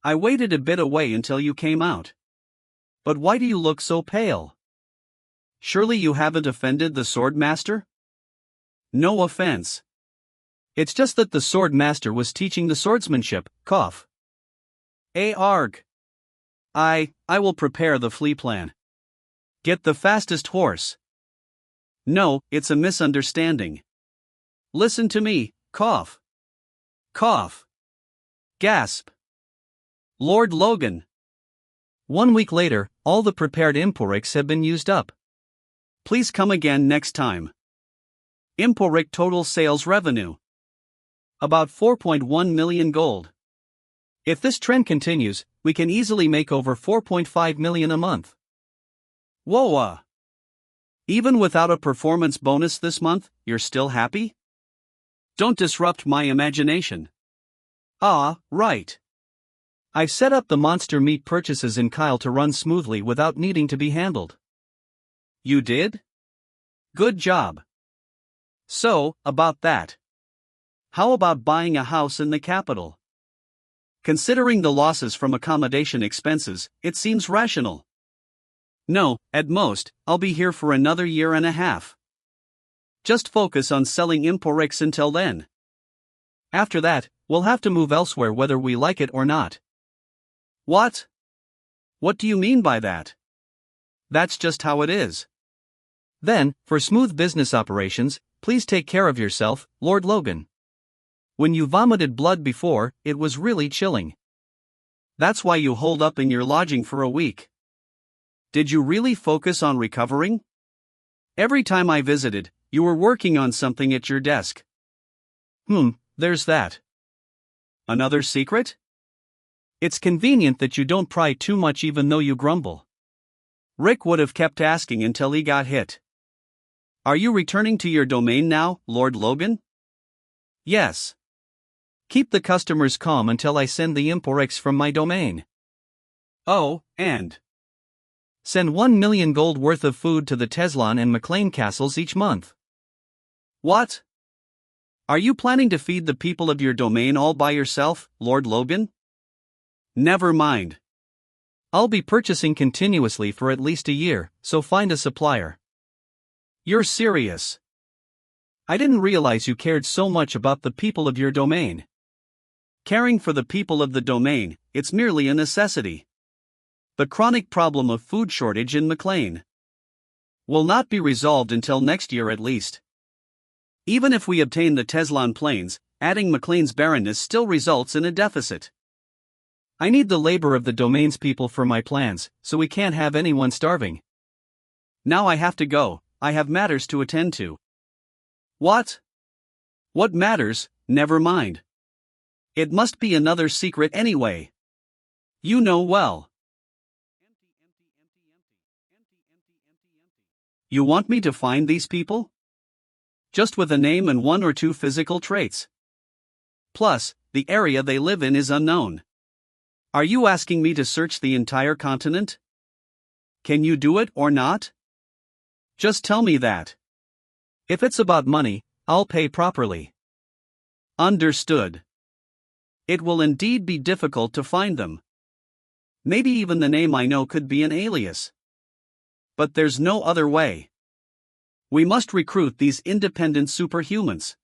I waited a bit away until you came out. But why do you look so pale? Surely you haven't offended the sword master? No offense. It's just that the sword master was teaching the swordsmanship, cough. Arg. I will prepare the flee plan. Get the fastest horse. No, it's a misunderstanding. Listen to me, cough. Cough. Gasp. Lord Logan. 1 week later, all the prepared Emporics have been used up. Please come again next time. Emporic total sales revenue. About 4.1 million gold. If this trend continues, we can easily make over 4.5 million a month. Whoa! Even without a performance bonus this month, you're still happy? Don't disrupt my imagination. Ah, right. I've set up the monster meat purchases in Kyle to run smoothly without needing to be handled. You did? Good job. So, about that. How about buying a house in the capital? Considering the losses from accommodation expenses, it seems rational. No, at most, I'll be here for another year and a half. Just focus on selling Emporics until then. After that, we'll have to move elsewhere whether we like it or not. What? What do you mean by that? That's just how it is. Then, for smooth business operations, please take care of yourself, Lord Logan. When you vomited blood before, it was really chilling. That's why you holed up in your lodging for a week. Did you really focus on recovering? Every time I visited, you were working on something at your desk. There's that. Another secret? It's convenient that you don't pry too much even though you grumble. Rick would have kept asking until he got hit. Are you returning to your domain now, Lord Logan? Yes. Keep the customers calm until I send the Emporics from my domain. Oh, and send 1 million gold worth of food to the Teslon and McLean castles each month. What? Are you planning to feed the people of your domain all by yourself, Lord Logan? Never mind. I'll be purchasing continuously for at least a year, so find a supplier. You're serious. I didn't realize you cared so much about the people of your domain. Caring for the people of the domain, it's merely a necessity. The chronic problem of food shortage in McLean will not be resolved until next year at least. Even if we obtain the Teslon plains, adding McLean's barrenness still results in a deficit. I need the labor of the domain's people for my plans, so we can't have anyone starving. Now I have to go, I have matters to attend to. What? What matters? Never mind. It must be another secret anyway. You know well. You want me to find these people? Just with a name and 1 or 2 physical traits. Plus, the area they live in is unknown. Are you asking me to search the entire continent? Can you do it or not? Just tell me that. If it's about money, I'll pay properly. Understood. It will indeed be difficult to find them. Maybe even the name I know could be an alias. But there's no other way. We must recruit these independent superhumans.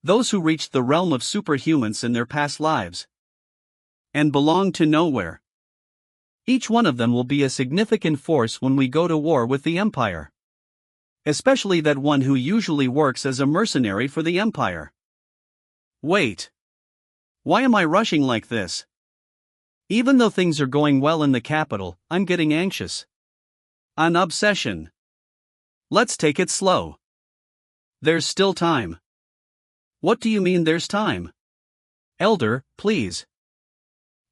Those who reached the realm of superhumans in their past lives. And belong to nowhere. Each one of them will be a significant force when we go to war with the Empire. Especially that one who usually works as a mercenary for the Empire. Wait. Why am I rushing like this? Even though things are going well in the capital, I'm getting anxious. An obsession. Let's take it slow. There's still time. What do you mean there's time? Elder, please.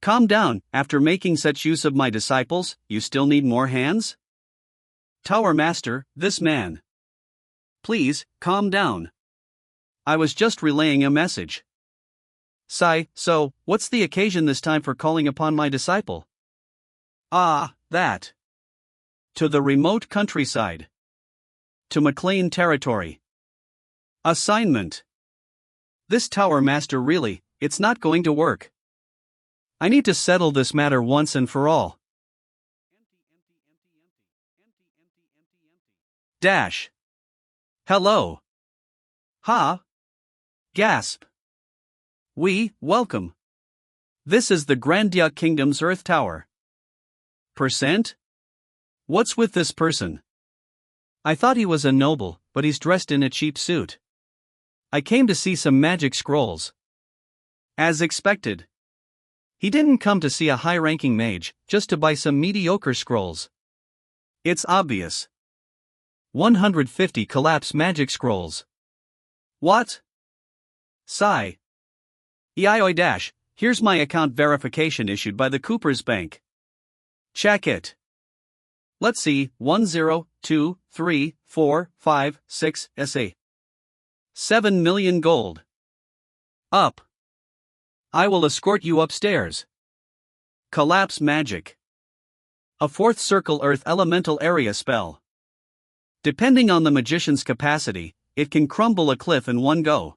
Calm down. After making such use of my disciples, you still need more hands? Tower Master, this man. Please, calm down. I was just relaying a message. So, what's the occasion this time for calling upon my disciple? Ah, that. To the remote countryside. To McLean territory. Assignment. This Tower Master really, it's not going to work. I need to settle this matter once and for all. Dash. Hello. Ha. Gasp. Welcome. This is the Grandia Kingdom's Earth Tower. Percent? What's with this person? I thought he was a noble, but he's dressed in a cheap suit. I came to see some magic scrolls. As expected. He didn't come to see a high-ranking mage, just to buy some mediocre scrolls. It's obvious. 150 collapse magic scrolls. What? Sigh. EIO- here's my account verification issued by the Cooper's Bank. Check it. Let's see, 1 0, 2, 3, 4, 5, 6, SA. 7 million gold. Up. I will escort you upstairs. Collapse magic. A fourth circle earth elemental area spell. Depending on the magician's capacity, it can crumble a cliff in one go.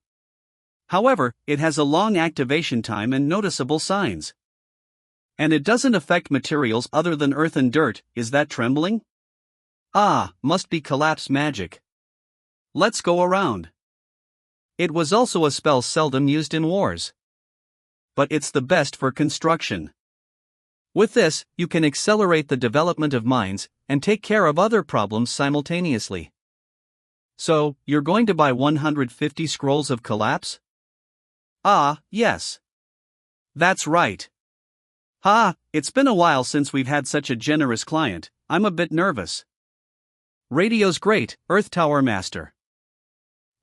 However, it has a long activation time and noticeable signs. And it doesn't affect materials other than earth and dirt. Is that trembling? Ah, must be collapse magic. Let's go around. It was also a spell seldom used in wars. But it's the best for construction. With this, you can accelerate the development of mines and take care of other problems simultaneously. So, you're going to buy 150 scrolls of collapse? Ah, yes. That's right. It's been a while since we've had such a generous client. I'm a bit nervous. Radio's great, Earth Tower Master.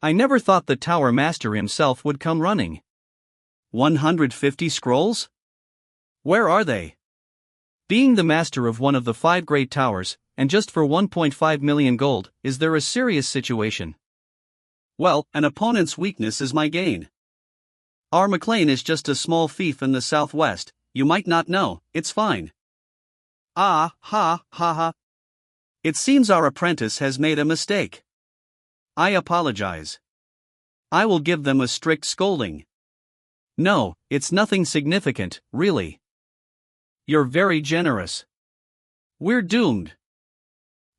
I never thought the Tower Master himself would come running. 150 scrolls? Where are they? Being the master of one of the 5 great towers, and just for 1.5 million gold, is there a serious situation? Well, an opponent's weakness is my gain. Our McLean is just a small fief in the southwest. You might not know, it's fine. It seems our apprentice has made a mistake. I apologize. I will give them a strict scolding. No, it's nothing significant, really. You're very generous. We're doomed.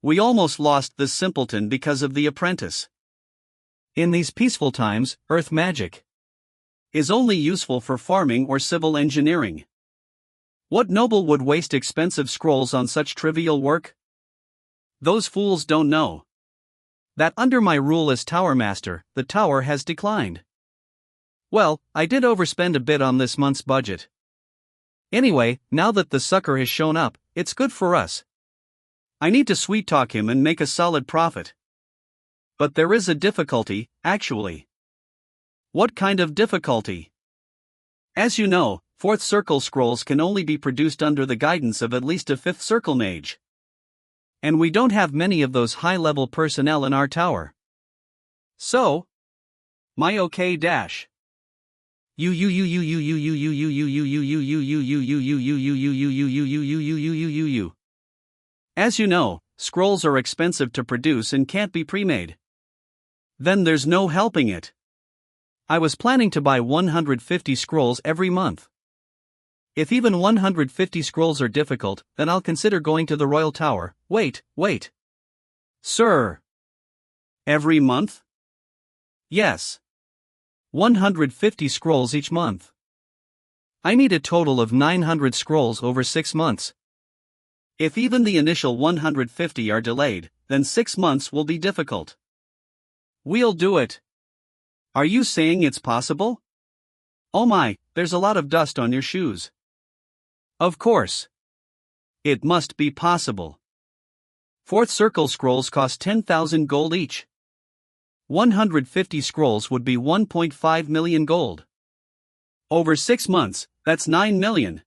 We almost lost this simpleton because of the apprentice. In these peaceful times, earth magic is only useful for farming or civil engineering. What noble would waste expensive scrolls on such trivial work? Those fools don't know that under my rule as Tower Master, the tower has declined. Well, I did overspend a bit on this month's budget. Anyway, now that the sucker has shown up, it's good for us. I need to sweet-talk him and make a solid profit. But there is a difficulty, actually. What kind of difficulty? As you know, 4th circle scrolls can only be produced under the guidance of at least a 5th circle mage. And we don't have many of those high-level personnel in our tower. So, my okay dash. As you know, scrolls are expensive to produce and can't be pre-made. Then there's no helping it. I was planning to buy 150 scrolls every month. If even 150 scrolls are difficult, then I'll consider going to the Royal Tower. Wait. Sir. Every month? Yes. 150 scrolls each month. I need a total of 900 scrolls over 6 months. If even the initial 150 are delayed, then 6 months will be difficult. We'll do it. Are you saying it's possible? Oh my, there's a lot of dust on your shoes. Of course. It must be possible. Fourth circle scrolls cost 10,000 gold each. 150 scrolls would be 1.5 million gold. Over 6 months, that's 9 million.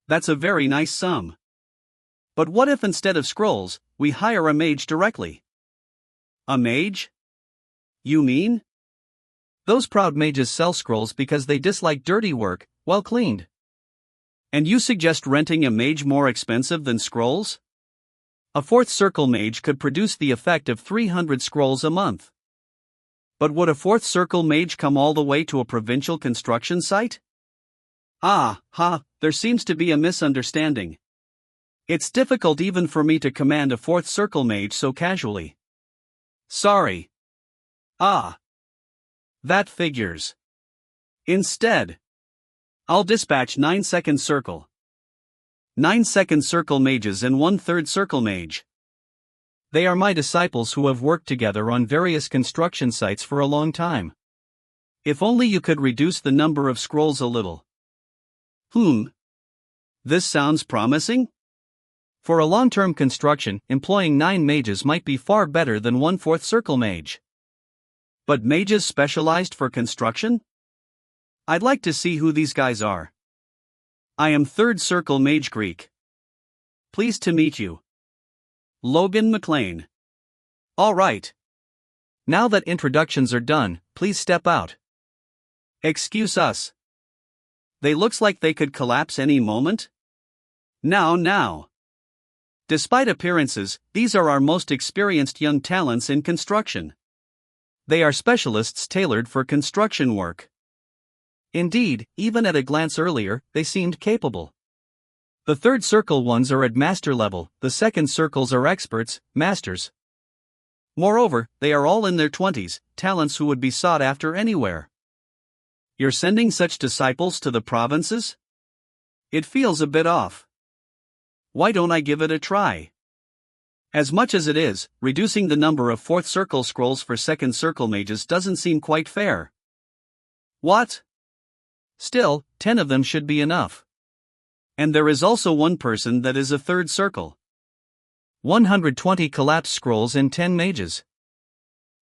That's a very nice sum. But what if instead of scrolls, we hire a mage directly? A mage? You mean? Those proud mages sell scrolls because they dislike dirty work, well cleaned. And you suggest renting a mage more expensive than scrolls? A fourth circle mage could produce the effect of 300 scrolls a month. But would a fourth circle mage come all the way to a provincial construction site? There seems to be a misunderstanding. It's difficult even for me to command a fourth circle mage so casually. Sorry. That figures. Instead, I'll dispatch 9-second circle. 9-second circle mages and 1/3 circle mage. They are my disciples who have worked together on various construction sites for a long time. If only you could reduce the number of scrolls a little. This sounds promising? For a long-term construction, employing 9 mages might be far better than 1/4 circle mage. But mages specialized for construction? I'd like to see who these guys are. I am 3rd circle mage Greek. Pleased to meet you. Logan McLean. All right. Now that introductions are done, please step out. Excuse us. They looks like they could collapse any moment? Now. Despite appearances, these are our most experienced young talents in construction. They are specialists tailored for construction work. Indeed, even at a glance earlier, they seemed capable. The 3rd circle ones are at master level, the 2nd circles are experts, masters. Moreover, they are all in their 20s, talents who would be sought after anywhere. You're sending such disciples to the provinces? It feels a bit off. Why don't I give it a try? As much as it is, reducing the number of 4th circle scrolls for 2nd circle mages doesn't seem quite fair. What? Still, 10 of them should be enough. And there is also one person that is a 3rd circle. 120 collapse scrolls and 10 mages.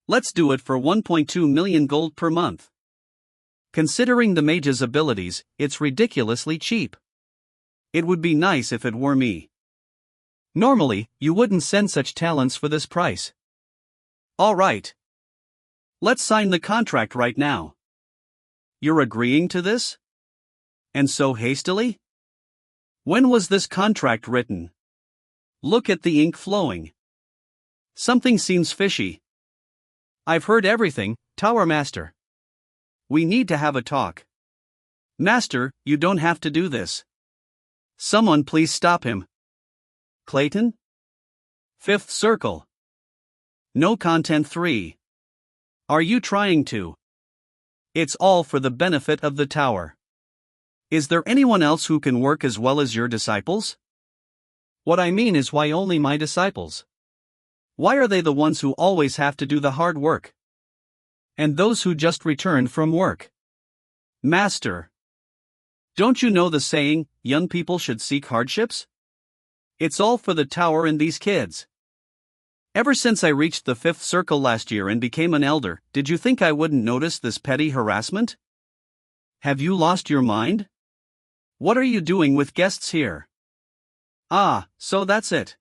Let's do it for 1.2 million gold per month. Considering the mage's abilities, it's ridiculously cheap. It would be nice if it were me. Normally, you wouldn't send such talents for this price. All right. Let's sign the contract right now. You're agreeing to this? And so hastily? When was this contract written? Look at the ink flowing. Something seems fishy. I've heard everything, Tower Master. We need to have a talk. Master, you don't have to do this. Someone please stop him. Clayton? 5th circle. No content 3. Are you trying to? It's all for the benefit of the tower. Is there anyone else who can work as well as your disciples? What I mean is, why only my disciples? Why are they the ones who always have to do the hard work? And those who just returned from work? Master. Don't you know the saying, young people should seek hardships? It's all for the tower and these kids. Ever since I reached the 5th circle last year and became an elder, did you think I wouldn't notice this petty harassment? Have you lost your mind? What are you doing with guests here? So that's it.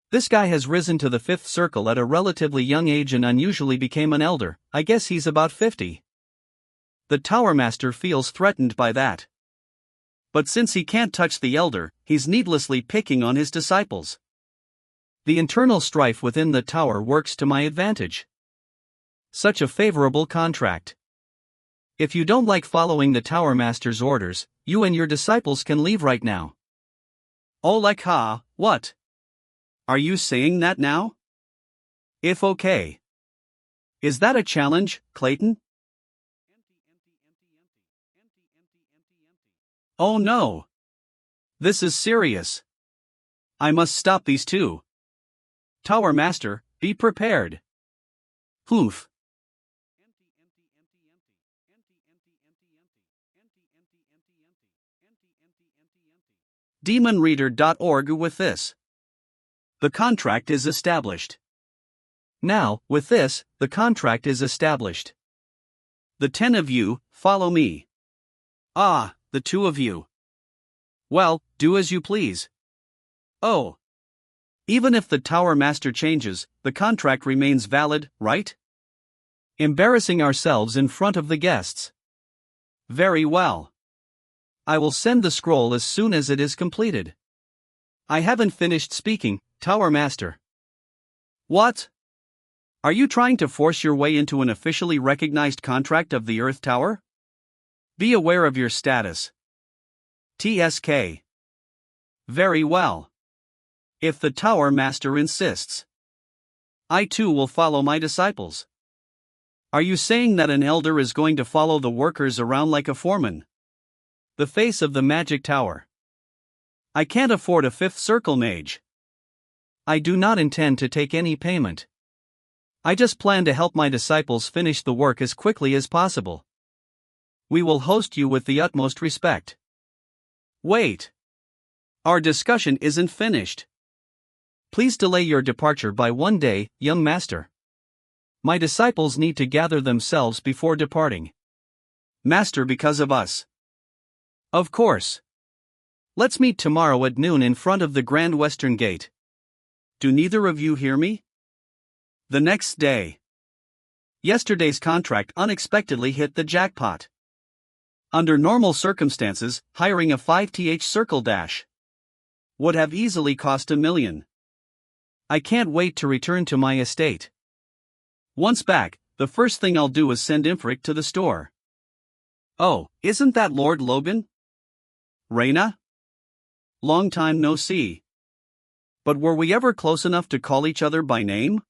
This guy has risen to the 5th circle at a relatively young age and unusually became an elder. I guess he's about 50. The Tower Master feels threatened by that. But since he can't touch the elder, he's needlessly picking on his disciples. The internal strife within the tower works to my advantage. Such a favorable contract. If you don't like following the Tower Master's orders, you and your disciples can leave right now. Oh, like what? Are you saying that now? If okay. Is that a challenge, Clayton? Oh no. This is serious. I must stop these two. Tower Master, be prepared. Hoof. demonreader.org. With this, the contract is established. Now, with this, the contract is established. The 10 of you, follow me. Ah, the 2 of you. Well, do as you please. Oh. Even if the Tower Master changes, the contract remains valid, right? Embarrassing ourselves in front of the guests. Very well. I will send the scroll as soon as it is completed. I haven't finished speaking, Tower Master. What? Are you trying to force your way into an officially recognized contract of the Earth Tower? Be aware of your status. TSK. Very well. If the Tower Master insists, I too will follow my disciples. Are you saying that an elder is going to follow the workers around like a foreman? The face of the magic tower. I can't afford a 5th circle mage. I do not intend to take any payment. I just plan to help my disciples finish the work as quickly as possible. We will host you with the utmost respect. Wait. Our discussion isn't finished. Please delay your departure by 1 day, young master. My disciples need to gather themselves before departing. Master, because of us. Of course. Let's meet tomorrow at noon in front of the Grand Western Gate. Do neither of you hear me? The next day. Yesterday's contract unexpectedly hit the jackpot. Under normal circumstances, hiring a 5th circle dash would have easily cost $1 million. I can't wait to return to my estate. Once back, the first thing I'll do is send Imfric to the store. Oh, isn't that Lord Logan? Reina? Long time no see. But were we ever close enough to call each other by name?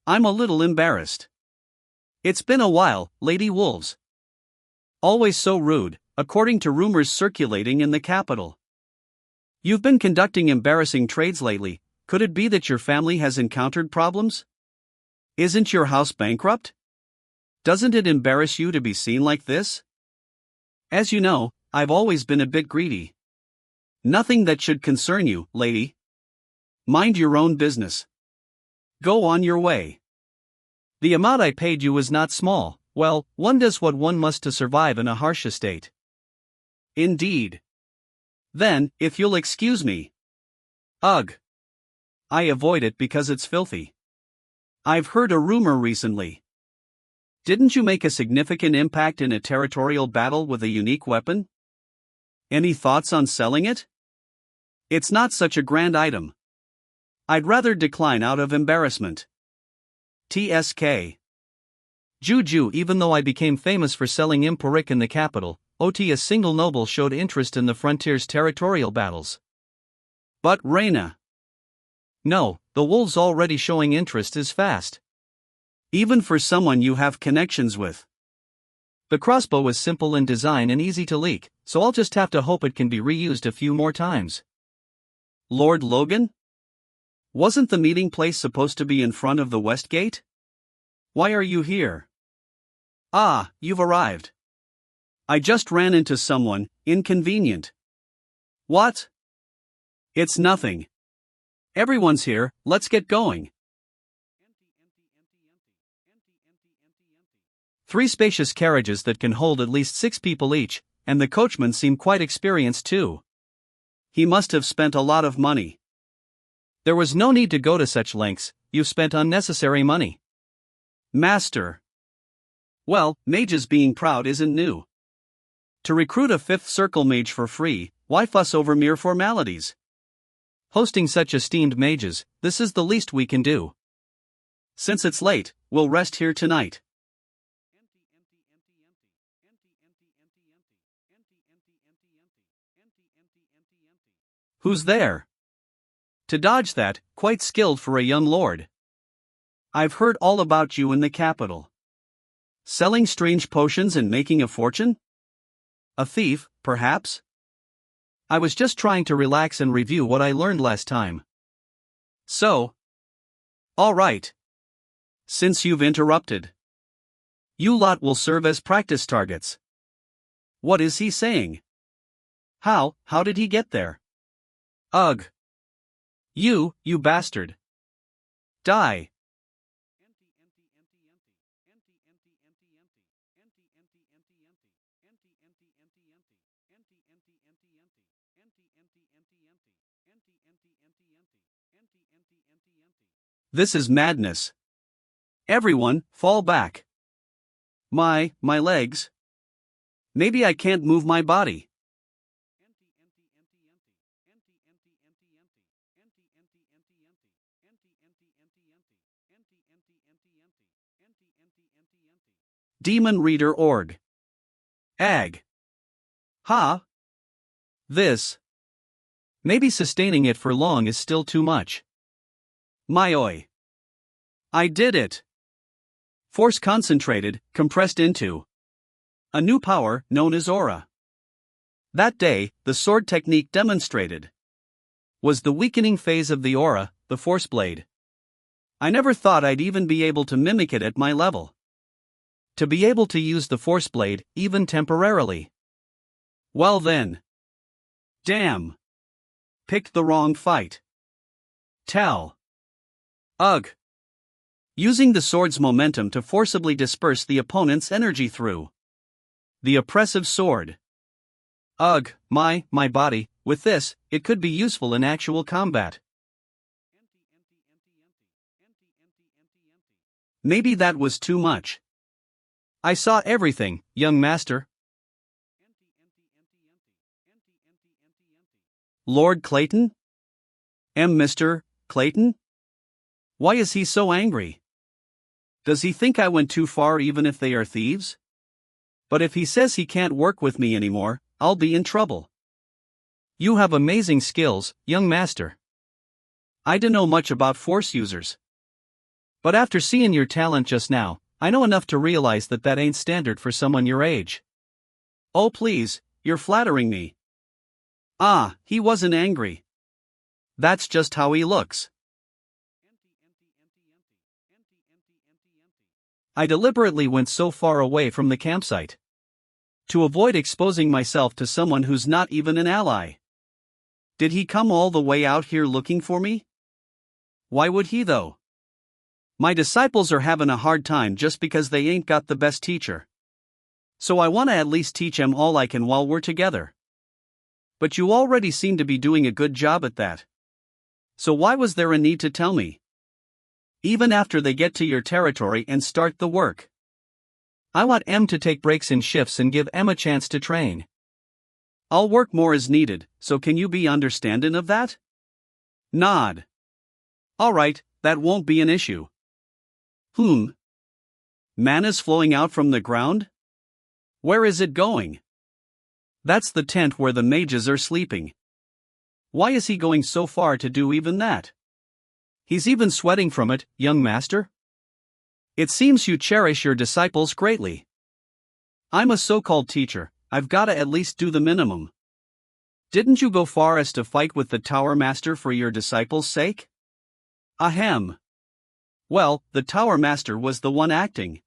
I'm a little embarrassed. It's been a while, Lady Wolves. Always so rude, according to rumors circulating in the capital. You've been conducting embarrassing trades lately. Could it be that your family has encountered problems? Isn't your house bankrupt? Doesn't it embarrass you to be seen like this? As you know, I've always been a bit greedy. Nothing that should concern you, lady. Mind your own business. Go on your way. The amount I paid you is not small. Well, one does what one must to survive in a harsh estate. Indeed. Then, if you'll excuse me. Ugh. I avoid it because it's filthy. I've heard a rumor recently. Didn't you make a significant impact in a territorial battle with a unique weapon? Any thoughts on selling it? It's not such a grand item. I'd rather decline out of embarrassment. TSK. Juju. Even though I became famous for selling Imporic in the capital, a single noble showed interest in the frontier's territorial battles. But Reina. No, the wolves already showing interest is fast. Even for someone you have connections with. The crossbow is simple in design and easy to leak, so I'll just have to hope it can be reused a few more times. Lord Logan? Wasn't the meeting place supposed to be in front of the West Gate? Why are you here? Ah, you've arrived. I just ran into someone, inconvenient. What? It's nothing. Everyone's here, let's get going. 3 spacious carriages that can hold at least 6 people each, and the coachman seemed quite experienced too. He must have spent a lot of money. There was no need to go to such lengths, you've spent unnecessary money. Master. Well, mages being proud isn't new. To recruit a 5th circle mage for free, why fuss over mere formalities? Hosting such esteemed mages, this is the least we can do. Since it's late, we'll rest here tonight. Who's there? To dodge that, quite skilled for a young lord. I've heard all about you in the capital. Selling strange potions and making a fortune? A thief, perhaps? I was just trying to relax and review what I learned last time. So? All right. Since you've interrupted, you lot will serve as practice targets. What is he saying? How did he get there? Ugh. You bastard. Die. This is madness. Everyone, fall back. My legs. Maybe I can't move my body. Demon Reader Org. Ag. Ha. This. Maybe sustaining it for long is still too much. Oi. I did it. Force concentrated, compressed into a new power known as aura. That day, the sword technique demonstrated was the weakening phase of the aura, the force blade. I never thought I'd even be able to mimic it at my level. To be able to use the force blade, even temporarily. Well then. Damn. Picked the wrong fight. Tell. Ugh. Using the sword's momentum to forcibly disperse the opponent's energy through the oppressive sword. Ugh, my body, with this, it could be useful in actual combat. Maybe that was too much. I saw everything, young master. Lord Clayton? Mr. Clayton? Why is he so angry? Does he think I went too far even if they are thieves? But if he says he can't work with me anymore, I'll be in trouble. You have amazing skills, young master. I don't know much about force users. But after seeing your talent just now, I know enough to realize that ain't standard for someone your age. Oh please, you're flattering me. Ah, he wasn't angry. That's just how he looks. I deliberately went so far away from the campsite to avoid exposing myself to someone who's not even an ally. Did he come all the way out here looking for me? Why would he though? My disciples are having a hard time just because they ain't got the best teacher. So I wanna at least teach 'em all I can while we're together. But you already seem to be doing a good job at that. So why was there a need to tell me? Even after they get to your territory and start the work. I want M to take breaks in shifts and give M a chance to train. I'll work more as needed, so can you be understanding of that? Nod. Alright, that won't be an issue. Mana's flowing out from the ground? Where is it going? That's the tent where the mages are sleeping. Why is he going so far to do even that? He's even sweating from it, young master? It seems you cherish your disciples greatly. I'm a so-called teacher, I've gotta at least do the minimum. Didn't you go far as to fight with the Tower Master for your disciples' sake? Ahem. Well, the Tower Master was the one acting.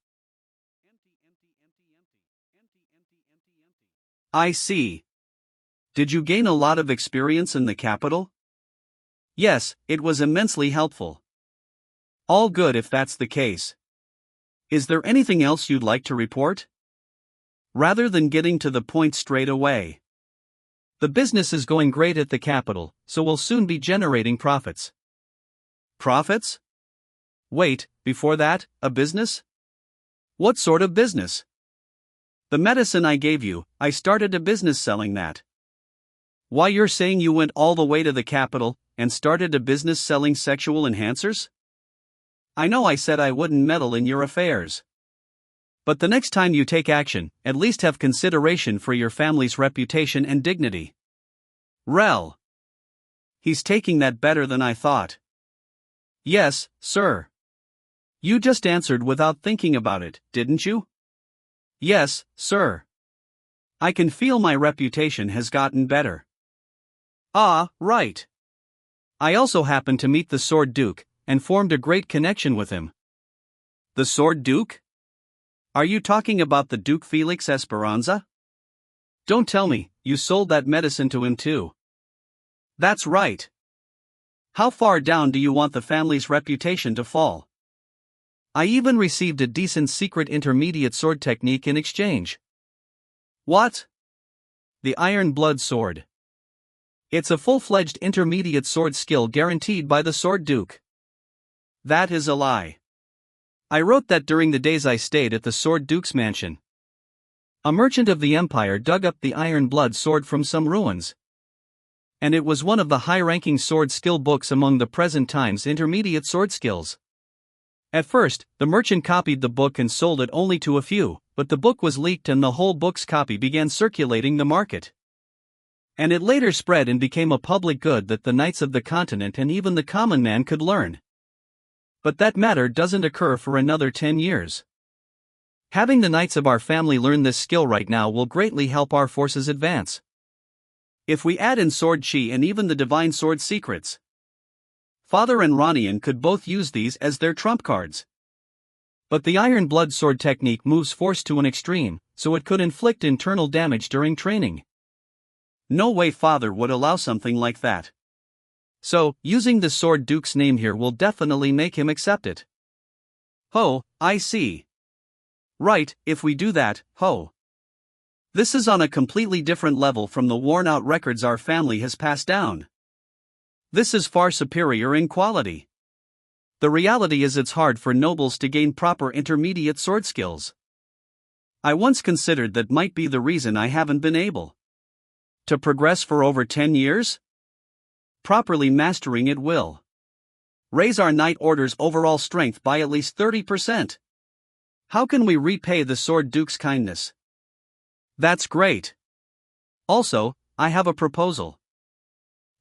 I see. Did you gain a lot of experience in the capital? Yes, it was immensely helpful. All good if that's the case. Is there anything else you'd like to report? Rather than getting to the point straight away. The business is going great at the capital, so we'll soon be generating profits. Profits? Wait, before that, a business? What sort of business? The medicine I gave you, I started a business selling that. Why, you're saying you went all the way to the capital, and started a business selling sexual enhancers? I know I said I wouldn't meddle in your affairs. But the next time you take action, at least have consideration for your family's reputation and dignity. Rel. He's taking that better than I thought. Yes, sir. You just answered without thinking about it, didn't you? Yes, sir. I can feel my reputation has gotten better. Ah, right. I also happened to meet the Sword Duke, and formed a great connection with him. The Sword Duke? Are you talking about the Duke Felix Esperanza? Don't tell me, you sold that medicine to him too. That's right. How far down do you want the family's reputation to fall? I even received a decent secret intermediate sword technique in exchange. What? The Iron Blood Sword. It's a full-fledged intermediate sword skill guaranteed by the Sword Duke. That is a lie. I wrote that during the days I stayed at the Sword Duke's mansion. A merchant of the Empire dug up the Iron Blood Sword from some ruins. And it was one of the high-ranking sword skill books among the present time's intermediate sword skills. At first, the merchant copied the book and sold it only to a few, but the book was leaked and the whole book's copy began circulating the market. And it later spread and became a public good that the knights of the continent and even the common man could learn. But that matter doesn't occur for another 10 years. Having the knights of our family learn this skill right now will greatly help our forces advance. If we add in sword chi and even the divine sword secrets, Father and Ronian could both use these as their trump cards. But the Iron Blood Sword technique moves force to an extreme, so it could inflict internal damage during training. No way Father would allow something like that. So, using the Sword Duke's name here will definitely make him accept it. Oh, I see. Right, if we do that, This is on a completely different level from the worn-out records our family has passed down. This is far superior in quality. The reality is it's hard for nobles to gain proper intermediate sword skills. I once considered that might be the reason I haven't been able to progress for over 10 years? Properly mastering it will raise our knight order's overall strength by at least 30%. How can we repay the Sword Duke's kindness? That's great. Also, I have a proposal.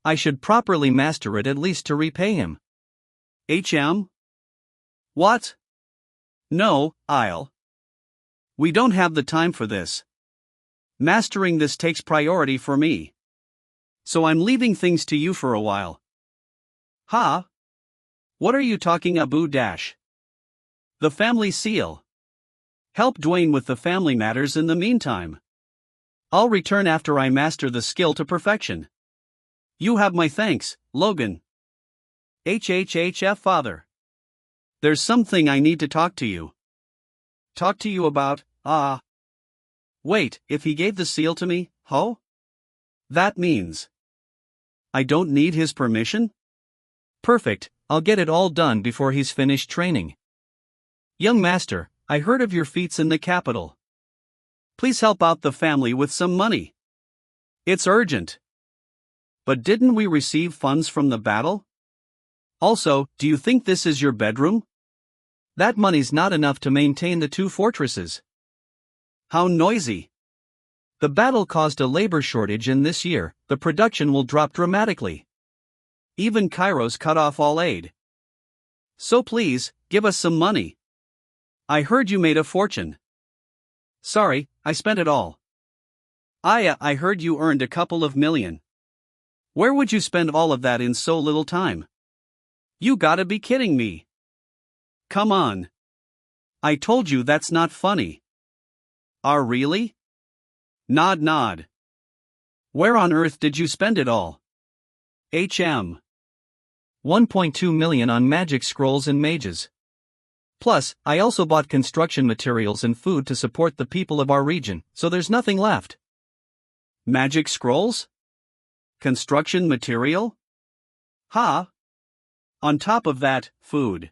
I should properly master it at least to repay him. What? No, We don't have the time for this. Mastering this takes priority for me. So I'm leaving things to you for a while. Ha? What are you talking about? The family seal. Help Dwayne with the family matters in the meantime. I'll return after I master the skill to perfection. You have my thanks, Logan. Father. There's something I need to talk to you. Talk to you about, Wait, if he gave the seal to me, That means I don't need his permission? Perfect, I'll get it all done before he's finished training. Young master, I heard of your feats in the capital. Please help out the family with some money. It's urgent. But didn't we receive funds from the battle? Also, do you think this is your bedroom? That money's not enough to maintain the 2 fortresses. How noisy. The battle caused a labor shortage and this year, the production will drop dramatically. Even Kairos cut off all aid. So please, give us some money. I heard you made a fortune. Sorry, I spent it all. I heard you earned a couple of million. Where would you spend all of that in so little time? You gotta be kidding me. Come on. I told you that's not funny. Really? Nod. Where on earth did you spend it all? 1.2 million on magic scrolls and mages. Plus, I also bought construction materials and food to support the people of our region, so there's nothing left. Magic scrolls? Construction material? On top of that, food.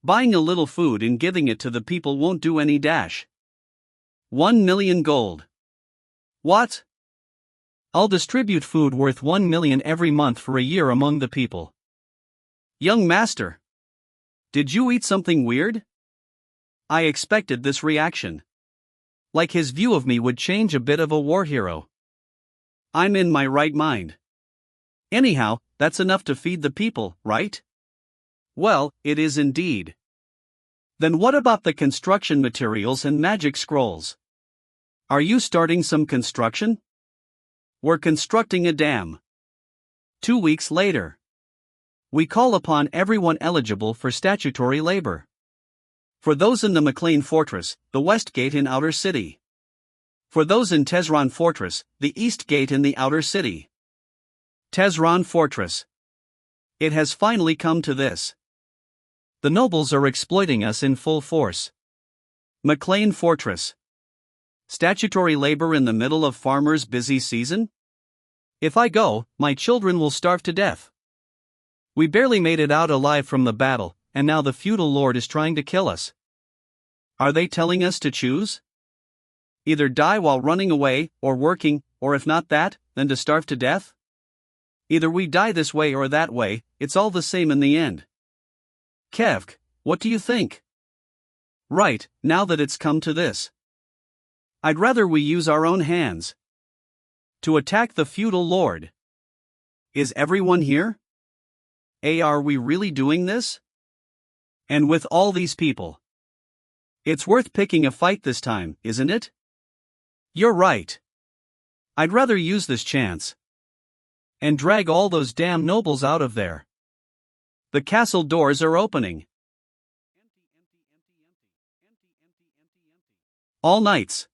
Buying a little food and giving it to the people won't do any. 1 million gold. What? I'll distribute food worth 1 million every month for a year among the people. Young master. Did you eat something weird? I expected this reaction. Like his view of me would change a bit of a war hero. I'm in my right mind. Anyhow, that's enough to feed the people, right? Well, it is indeed. Then what about the construction materials and magic scrolls? Are you starting some construction? We're constructing a dam. 2 weeks later. We call upon everyone eligible for statutory labor. For those in the McLean Fortress, the West Gate in Outer City. For those in Tehran Fortress, the East Gate in the Outer City. Tehran Fortress. It has finally come to this. The nobles are exploiting us in full force. McLean Fortress. Statutory labor in the middle of farmers' busy season? If I go, my children will starve to death. We barely made it out alive from the battle, and now the feudal lord is trying to kill us. Are they telling us to choose? Either die while running away, or working, or if not that, then to starve to death? Either we die this way or that way, it's all the same in the end. Kevk, what do you think? Right, now that it's come to this. I'd rather we use our own hands. To attack the feudal lord. Is everyone here? Are we really doing this? And with all these people. It's worth picking a fight this time, isn't it? You're right. I'd rather use this chance. And drag all those damn nobles out of there. The castle doors are opening. All knights.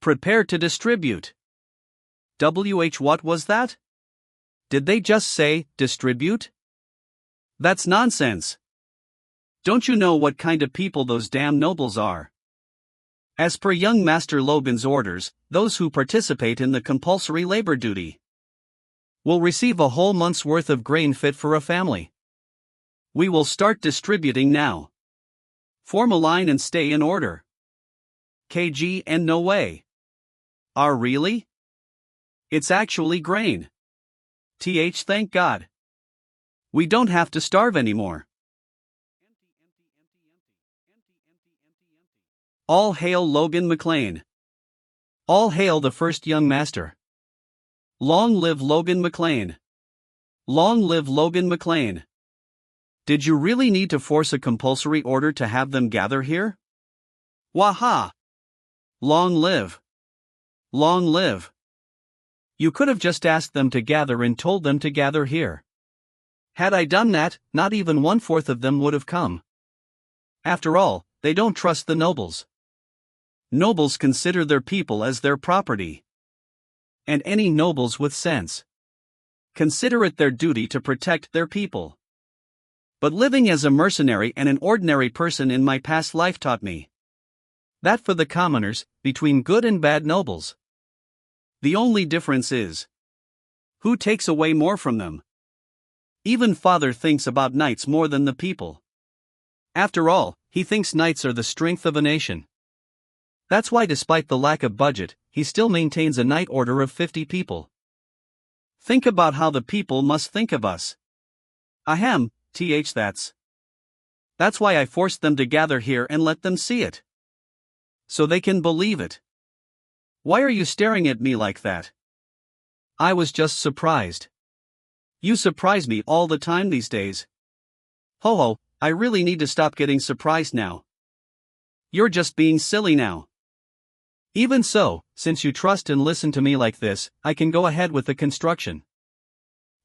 Prepare to distribute. What was that? Did they just say, distribute? That's nonsense. Don't you know what kind of people those damn nobles are? As per young Master Logan's orders, those who participate in the compulsory labor duty will receive a whole month's worth of grain fit for a family. We will start distributing now. Form a line and stay in order. KG and no way. Are really? It's actually grain. Thank God. We don't have to starve anymore. All hail Logan McLean. All hail the first young master. Long live Logan McLean. Long live Logan McLean. Did you really need to force a compulsory order to have them gather here? Waha! Long live. Long live. You could have just asked them to gather and told them to gather here. Had I done that, not even 1/4 of them would have come. After all, they don't trust the nobles. Nobles consider their people as their property. And any nobles with sense consider it their duty to protect their people. But living as a mercenary and an ordinary person in my past life taught me that for the commoners, between good and bad nobles, the only difference is who takes away more from them. Even father thinks about knights more than the people. After all, he thinks knights are the strength of a nation. That's why despite the lack of budget, he still maintains a knight order of 50 people. Think about how the people must think of us. Ahem, that's why I forced them to gather here and let them see it. So they can believe it. Why are you staring at me like that? I was just surprised. You surprise me all the time these days. Ho, I really need to stop getting surprised now. You're just being silly now. Even so, since you trust and listen to me like this, I can go ahead with the construction.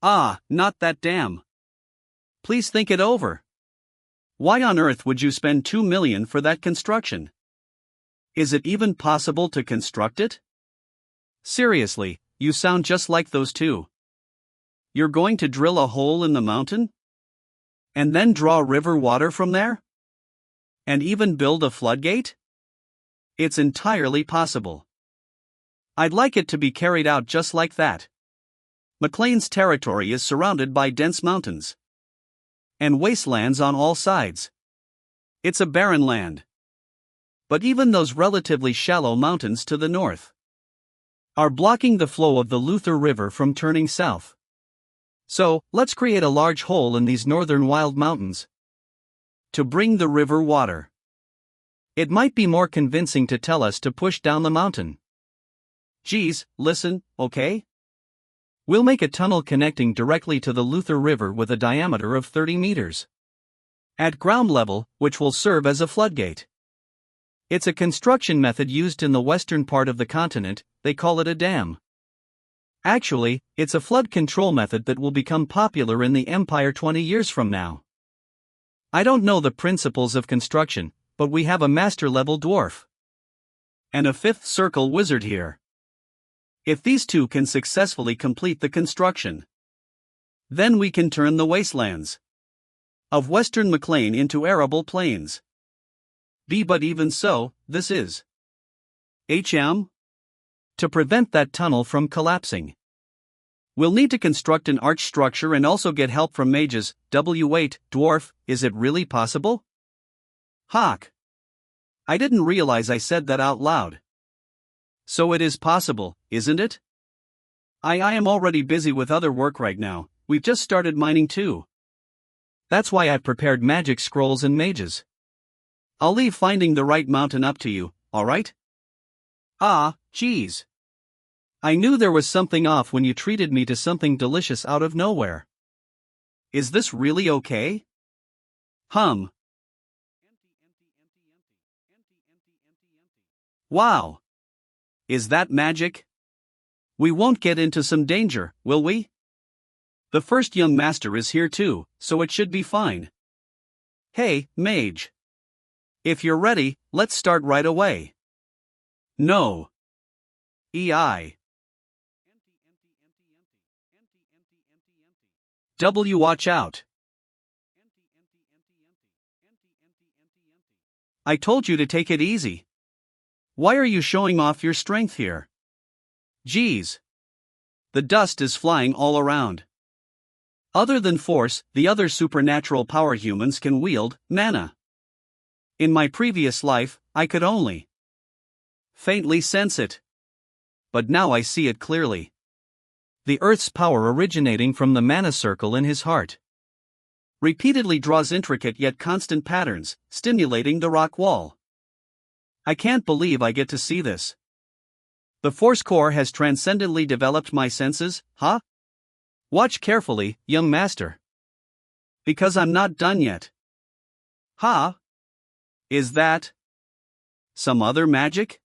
Ah, not that dam. Please think it over. Why on earth would you spend 2 million for that construction? Is it even possible to construct it? Seriously, you sound just like those two. You're going to drill a hole in the mountain? And then draw river water from there? And even build a floodgate? It's entirely possible. I'd like it to be carried out just like that. McLean's territory is surrounded by dense mountains and wastelands on all sides. It's a barren land. But even those relatively shallow mountains to the north are blocking the flow of the Luther River from turning south. So, let's create a large hole in these northern wild mountains to bring the river water. It might be more convincing to tell us to push down the mountain. Geez, listen, okay? We'll make a tunnel connecting directly to the Luther River with a diameter of 30 meters. At ground level, which will serve as a floodgate. It's a construction method used in the western part of the continent, they call it a dam. Actually, it's a flood control method that will become popular in the empire 20 years from now. I don't know the principles of construction, but we have a master-level dwarf and a fifth circle wizard here. If these two can successfully complete the construction, then we can turn the wastelands of Western McLean into arable plains. But even so, this is HM? To prevent that tunnel from collapsing, we'll need to construct an arch structure and also get help from mages. Wait, dwarf, is it really possible? Hawk. I didn't realize I said that out loud. So it is possible, isn't it? I am already busy with other work right now, we've just started mining too. That's why I've prepared magic scrolls and mages. I'll leave finding the right mountain up to you, alright? Ah, geez. I knew there was something off when you treated me to something delicious out of nowhere. Is this really okay? Wow. Is that magic? We won't get into some danger, will we? The first young master is here too, so it should be fine. Hey, mage. If you're ready, let's start right away. No. EI. Watch out. I told you to take it easy. Why are you showing off your strength here? Geez. The dust is flying all around. Other than force, the other supernatural power humans can wield mana. In my previous life, I could only faintly sense it. But now I see it clearly. The Earth's power originating from the mana circle in his heart repeatedly draws intricate yet constant patterns, stimulating the rock wall. I can't believe I get to see this. The Force Core has transcendently developed my senses, huh? Watch carefully, young master. Because I'm not done yet. Huh? Is that some other magic?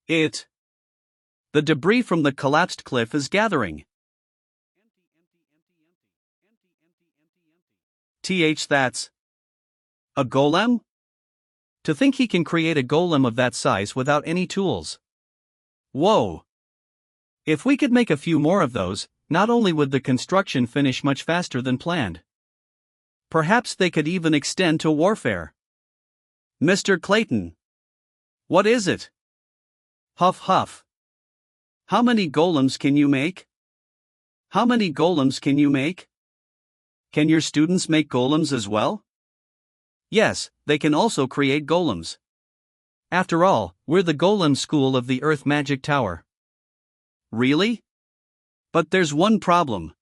The debris from the collapsed cliff is gathering. That's a golem? To think he can create a golem of that size without any tools. Whoa. If we could make a few more of those, not only would the construction finish much faster than planned, perhaps they could even extend to warfare. Mr. Clayton. What is it? Huff huff. How many golems can you make? How many golems can you make? Can your students make golems as well? Yes, they can also create golems. After all, we're the golem school of the Earth Magic Tower. Really? But there's one problem.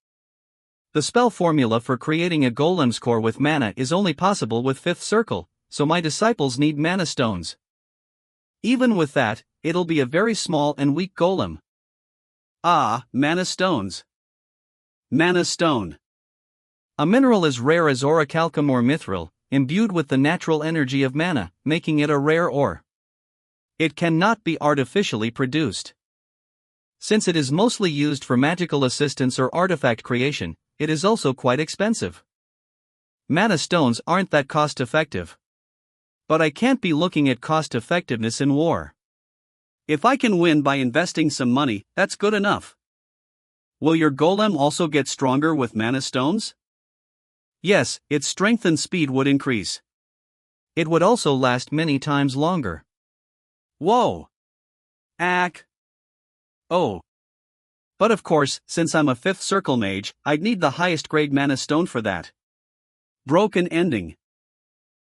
The spell formula for creating a golem's core with mana is only possible with fifth circle, so my disciples need mana stones. Even with that, it'll be a very small and weak golem. Ah, mana stones. Mana stone. A mineral as rare as orichalcum or mithril, imbued with the natural energy of mana, making it a rare ore. It cannot be artificially produced. Since it is mostly used for magical assistance or artifact creation, it is also quite expensive. Mana stones aren't that cost-effective. But I can't be looking at cost-effectiveness in war. If I can win by investing some money, that's good enough. Will your golem also get stronger with mana stones? Yes, its strength and speed would increase. It would also last many times longer. Whoa! Oh. But of course, since I'm a fifth circle mage, I'd need the highest grade mana stone for that. Broken ending.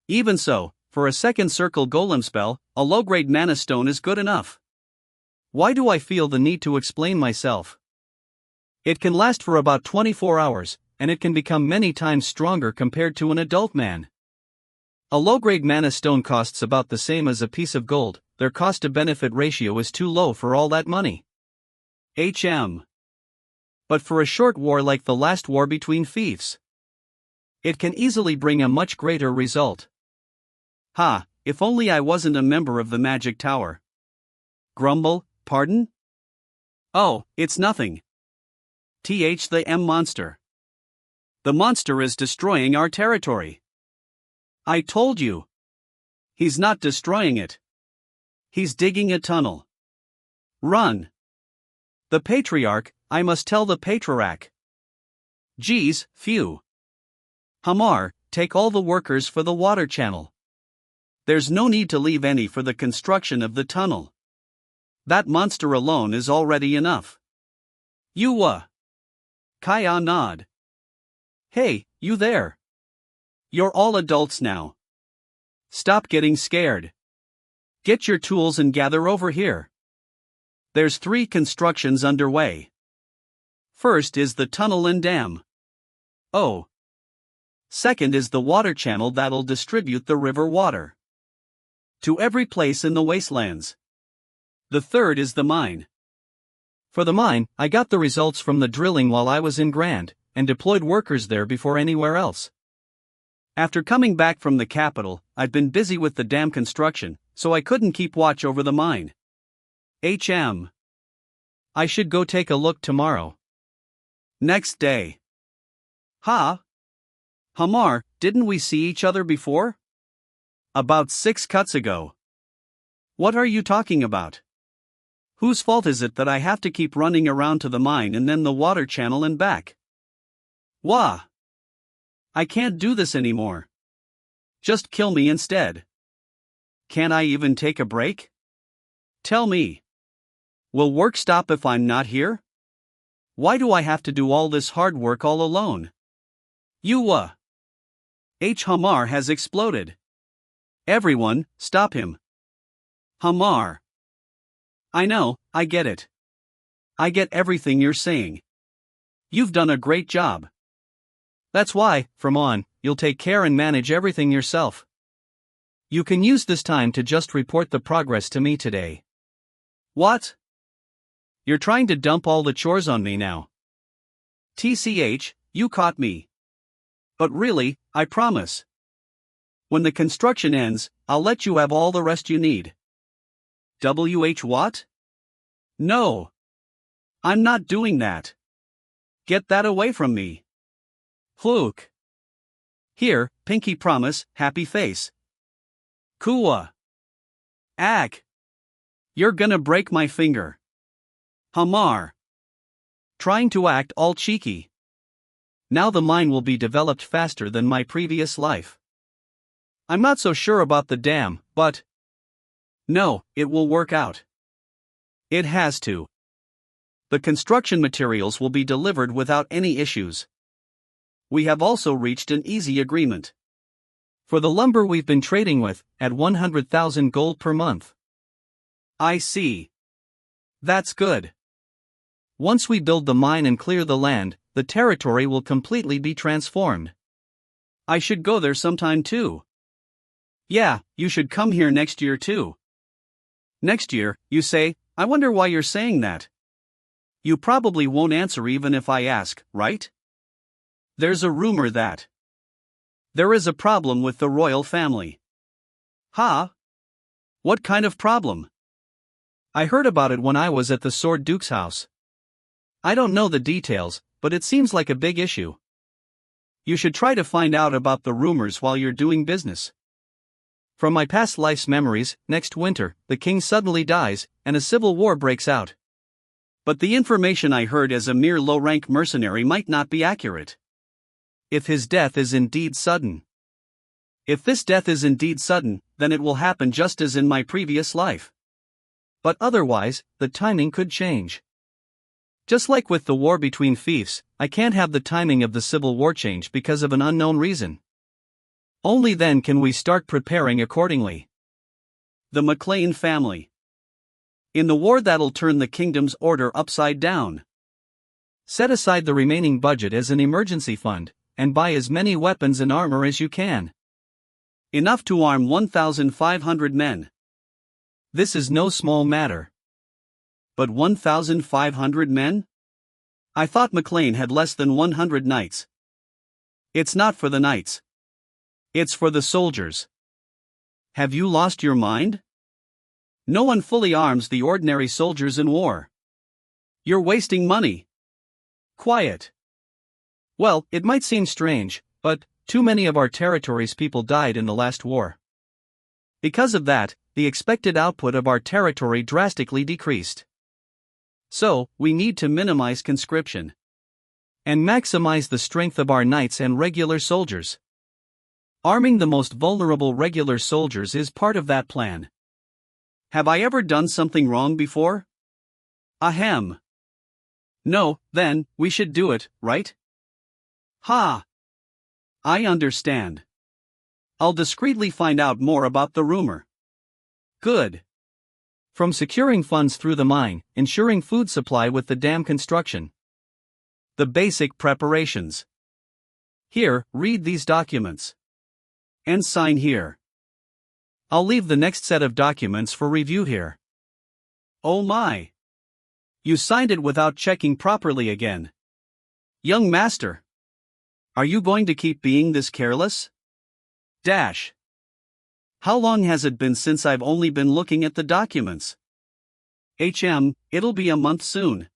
Even so, for a second circle golem spell, a low-grade mana stone is good enough. Why do I feel the need to explain myself? It can last for about 24 hours, and it can become many times stronger compared to an adult man. A low-grade mana stone costs about the same as a piece of gold. Their cost-to-benefit ratio is too low for all that money. But for a short war like the last war between fiefs, it can easily bring a much greater result. If only I wasn't a member of the Magic Tower. Grumble, pardon? Oh, it's nothing. The monster. The monster is destroying our territory. I told you. He's not destroying it. He's digging a tunnel. Run. The patriarch, I must tell the patriarch. Geez, phew. Hamar, take all the workers for the water channel. There's no need to leave any for the construction of the tunnel. That monster alone is already enough. Kaya nod. Hey, you there. You're all adults now. Stop getting scared. Get your tools and gather over here. There's 3 constructions underway. First is the tunnel and dam. Second is the water channel that'll distribute the river water to every place in the wastelands. The third is the mine. For the mine, I got the results from the drilling while I was in Grand, and deployed workers there before anywhere else. After coming back from the capital, I'd been busy with the dam construction, so I couldn't keep watch over the mine. I should go take a look tomorrow. Next day. Hamar, didn't we see each other before? About 6 cuts ago. What are you talking about? Whose fault is it that I have to keep running around to the mine and then the water channel and back? I can't do this anymore. Just kill me instead. Can't I even take a break? Tell me. Will work stop if I'm not here? Why do I have to do all this hard work all alone? Hamar has exploded. Everyone, stop him. Hamar. I know, I get it. I get everything you're saying. You've done a great job. That's why, from on, you'll take care and manage everything yourself. You can use this time to just report the progress to me today. What? You're trying to dump all the chores on me now. You caught me. But really, I promise. When the construction ends, I'll let you have all the rest you need. What? No. I'm not doing that. Get that away from me. Fluke. Here, pinky promise, happy face. Kua. You're gonna break my finger. Hamar. Trying to act all cheeky. Now the mine will be developed faster than my previous life. I'm not so sure about the dam, but no, it will work out. It has to. The construction materials will be delivered without any issues. We have also reached an easy agreement. For the lumber we've been trading with, at 100,000 gold per month. I see. That's good. Once we build the mine and clear the land, the territory will completely be transformed. I should go there sometime too. Yeah, you should come here next year too. Next year, you say? I wonder why you're saying that. You probably won't answer even if I ask, right? There's a rumor that there is a problem with the royal family. What kind of problem? I heard about it when I was at the Sword Duke's house. I don't know the details, but it seems like a big issue. You should try to find out about the rumors while you're doing business. From my past life's memories, next winter, the king suddenly dies, and a civil war breaks out. But the information I heard as a mere low-rank mercenary might not be accurate. If his death is indeed sudden. If this death is indeed sudden, then it will happen just as in my previous life. But otherwise, the timing could change. Just like with the war between fiefs, I can't have the timing of the civil war change because of an unknown reason. Only then can we start preparing accordingly. The McLean family. In the war that'll turn the kingdom's order upside down. Set aside the remaining budget as an emergency fund, and buy as many weapons and armor as you can. Enough to arm 1,500 men. This is no small matter. But 1,500 men? I thought McLean had less than 100 knights. It's not for the knights. It's for the soldiers. Have you lost your mind? No one fully arms the ordinary soldiers in war. You're wasting money. Quiet. Well, it might seem strange, but too many of our territory's people died in the last war. Because of that, the expected output of our territory drastically decreased. So, we need to minimize conscription and maximize the strength of our knights and regular soldiers. Arming the most vulnerable regular soldiers is part of that plan. Have I ever done something wrong before? Ahem. No, then, we should do it, right? Ha! I understand. I'll discreetly find out more about the rumor. Good. From securing funds through the mine, ensuring food supply with the dam construction. The basic preparations. Here, read these documents. And sign here. I'll leave the next set of documents for review here. Oh my! You signed it without checking properly again. Young master. Are you going to keep being this careless? Dash. How long has it been since I've only been looking at the documents? It'll be a month soon.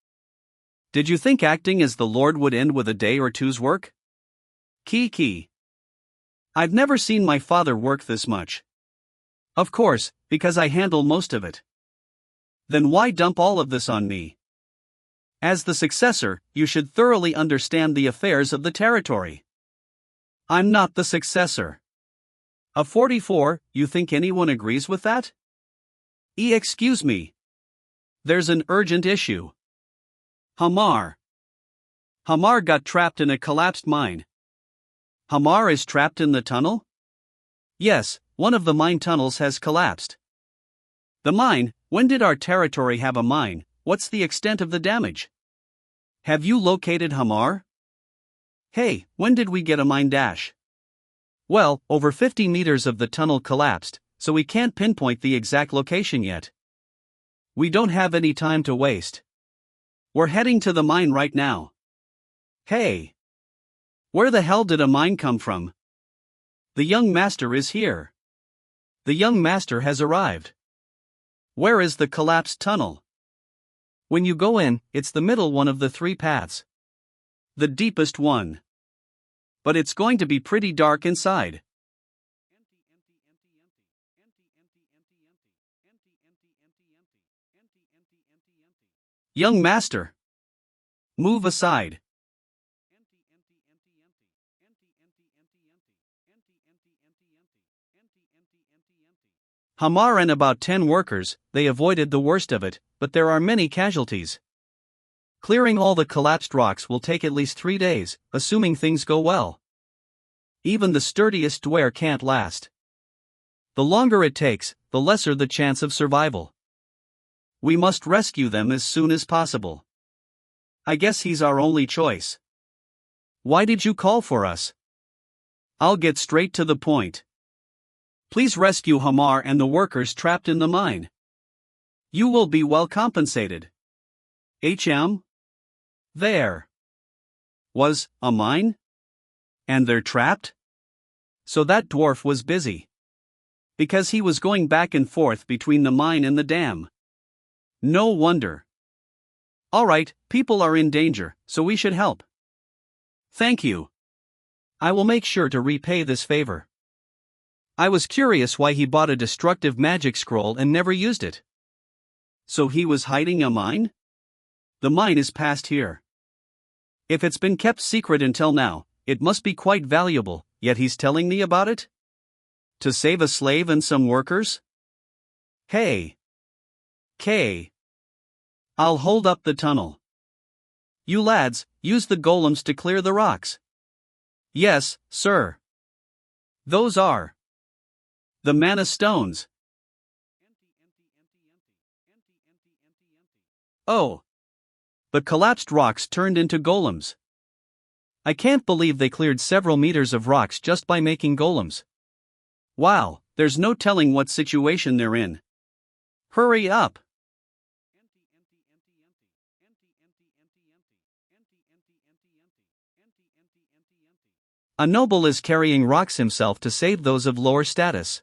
Did you think acting as the Lord would end with a day or two's work? Kiki. I've never seen my father work this much. Of course, because I handle most of it. Then why dump all of this on me? As the successor, you should thoroughly understand the affairs of the territory. I'm not the successor. A 44, you think anyone agrees with that? Excuse me. There's an urgent issue. Hamar. Hamar got trapped in a collapsed mine. Hamar is trapped in the tunnel? Yes, one of the mine tunnels has collapsed. The mine, when did our territory have a mine? What's the extent of the damage? Have you located Hamar? Hey, when did we get a mine dash? Well, over 50 meters of the tunnel collapsed, so we can't pinpoint the exact location yet. We don't have any time to waste. We're heading to the mine right now. Hey! Where the hell did a mine come from? The young master is here. The young master has arrived. Where is the collapsed tunnel? When you go in, it's the middle one of the three paths. The deepest one. But it's going to be pretty dark inside. Young master. Move aside. Hamar and about 10 workers, they avoided the worst of it, but there are many casualties. Clearing all the collapsed rocks will take at least 3 days, assuming things go well. Even the sturdiest dweller can't last. The longer it takes, the lesser the chance of survival. We must rescue them as soon as possible. I guess he's our only choice. Why did you call for us? I'll get straight to the point. Please rescue Hamar and the workers trapped in the mine. You will be well compensated. There was a mine? And they're trapped? So that dwarf was busy. Because he was going back and forth between the mine and the dam. No wonder. Alright, people are in danger, so we should help. Thank you. I will make sure to repay this favor. I was curious why he bought a destructive magic scroll and never used it. So he was hiding a mine? The mine is past here. If it's been kept secret until now, it must be quite valuable, yet he's telling me about it? To save a slave and some workers? Hey. K. I'll hold up the tunnel. You lads, use the golems to clear the rocks. Yes, sir. Those are the mana stones. Oh. The collapsed rocks turned into golems. I can't believe they cleared several meters of rocks just by making golems. Wow, there's no telling what situation they're in. Hurry up! A noble is carrying rocks himself to save those of lower status.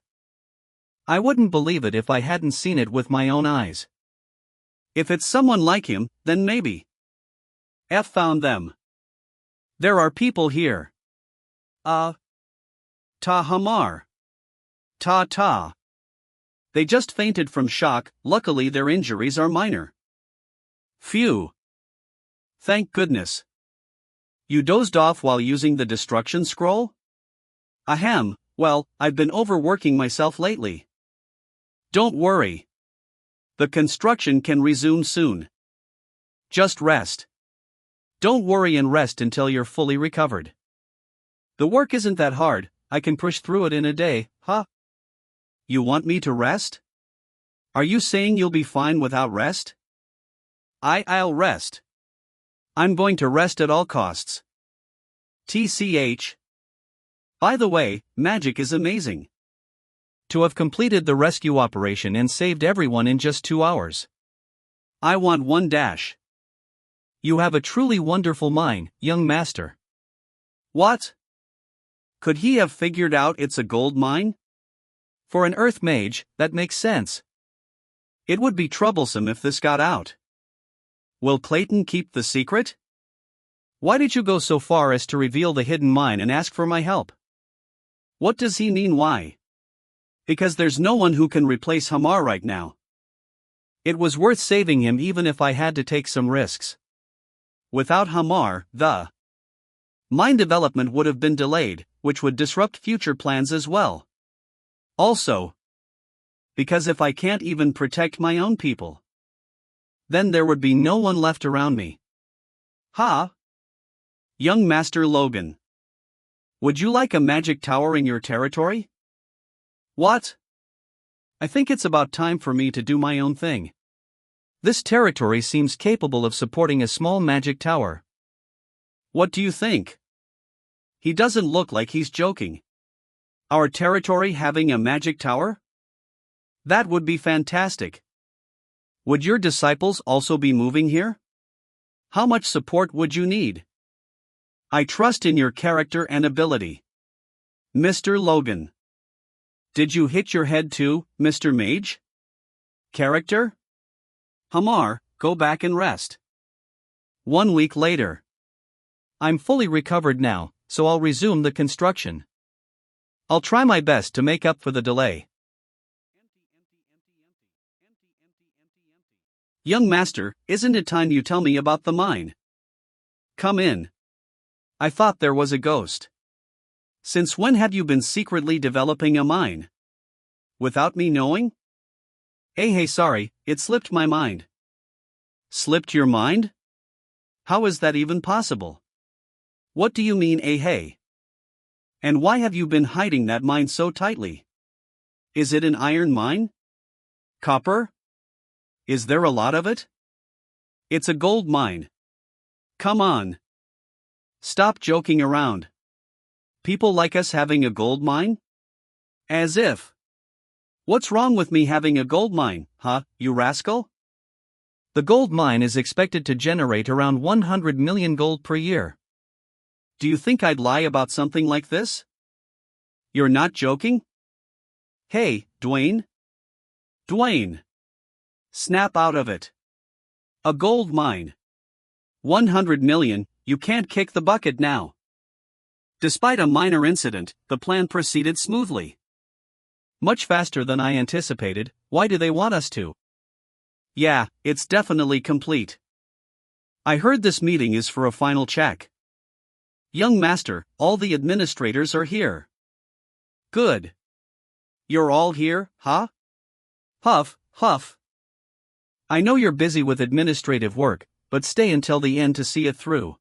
I wouldn't believe it if I hadn't seen it with my own eyes. If it's someone like him, then maybe. F found them. There are people here. Ta Hamar. Ta. They just fainted from shock, luckily their injuries are minor. Phew. Thank goodness. You dozed off while using the destruction scroll? Ahem, well, I've been overworking myself lately. Don't worry. The construction can resume soon. Just rest. Don't worry and rest until you're fully recovered. The work isn't that hard, I can push through it in a day, huh? You want me to rest? Are you saying you'll be fine without rest? I'll rest. I'm going to rest at all costs. TCH. By the way, magic is amazing. To have completed the rescue operation and saved everyone in just 2 hours. I want 1 dash. You have a truly wonderful mind, young master. What? Could he have figured out it's a gold mine? For an earth mage, that makes sense. It would be troublesome if this got out. Will Clayton keep the secret? Why did you go so far as to reveal the hidden mine and ask for my help? What does he mean why? Because there's no one who can replace Hamar right now. It was worth saving him even if I had to take some risks. Without Hamar, the mine development would have been delayed, which would disrupt future plans as well. Also, because if I can't even protect my own people, then there would be no one left around me. Ha! Young Master Logan. Would you like a magic tower in your territory? What? I think it's about time for me to do my own thing. This territory seems capable of supporting a small magic tower. What do you think? He doesn't look like he's joking. Our territory having a magic tower? That would be fantastic. Would your disciples also be moving here? How much support would you need? I trust in your character and ability. Mr. Logan. Did you hit your head too, Mr. Mage? Character? Hamar, go back and rest. 1 week later. I'm fully recovered now, so I'll resume the construction. I'll try my best to make up for the delay. Young master, isn't it time you tell me about the mine? Come in. I thought there was a ghost. Since when have you been secretly developing a mine? Without me knowing? Hey, sorry, it slipped my mind. Slipped your mind? How is that even possible? What do you mean, hey? And why have you been hiding that mine so tightly? Is it an iron mine? Copper? Is there a lot of it? It's a gold mine. Come on. Stop joking around. People like us having a gold mine? As if. What's wrong with me having a gold mine, huh, you rascal? The gold mine is expected to generate around 100 million gold per year. Do you think I'd lie about something like this? You're not joking? Hey, Dwayne? Dwayne! Snap out of it. A gold mine. 100 million, you can't kick the bucket now. Despite a minor incident, the plan proceeded smoothly. Much faster than I anticipated. Why do they want us to? Yeah, it's definitely complete. I heard this meeting is for a final check. Young master, all the administrators are here. Good. You're all here, huh? Huff, huff. I know you're busy with administrative work, but stay until the end to see it through.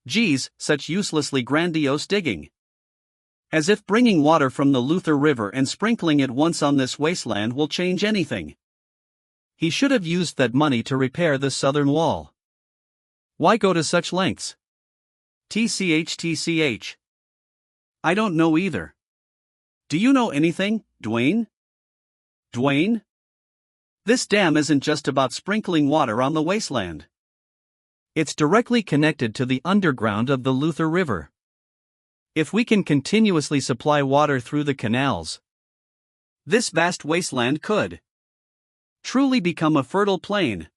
Geez, such uselessly grandiose digging. As if bringing water from the Luther River and sprinkling it once on this wasteland will change anything. He should have used that money to repair the southern wall. Why go to such lengths? TCH. I don't know either. Do you know anything, Dwayne? Dwayne? This dam isn't just about sprinkling water on the wasteland. It's directly connected to the underground of the Luther River. If we can continuously supply water through the canals, this vast wasteland could truly become a fertile plain.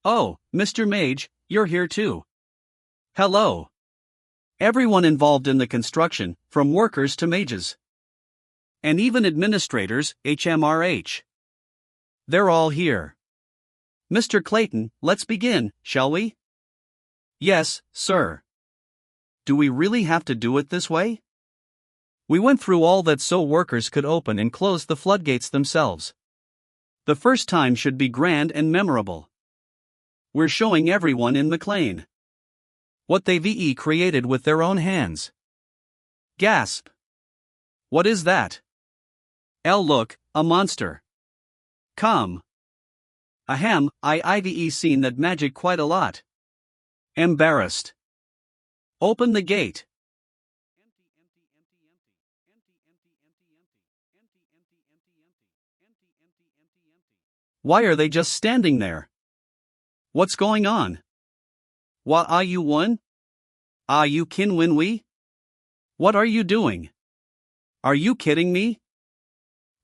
Oh, Mr. Mage, you're here too. Hello. Everyone involved in the construction, from workers to mages. And even administrators, HMRH. They're all here. Mr. Clayton, let's begin, shall we? Yes, sir. Do we really have to do it this way? We went through all that so workers could open and close the floodgates themselves. The first time should be grand and memorable. We're showing everyone in McLean what they've created with their own hands. Gasp. What is that? Look, a monster. Come. Ahem, I've seen that magic quite a lot. Embarrassed. Open the gate. Why are they just standing there? What's going on? What are you one? Are you kin win we? What are you doing? Are you kidding me?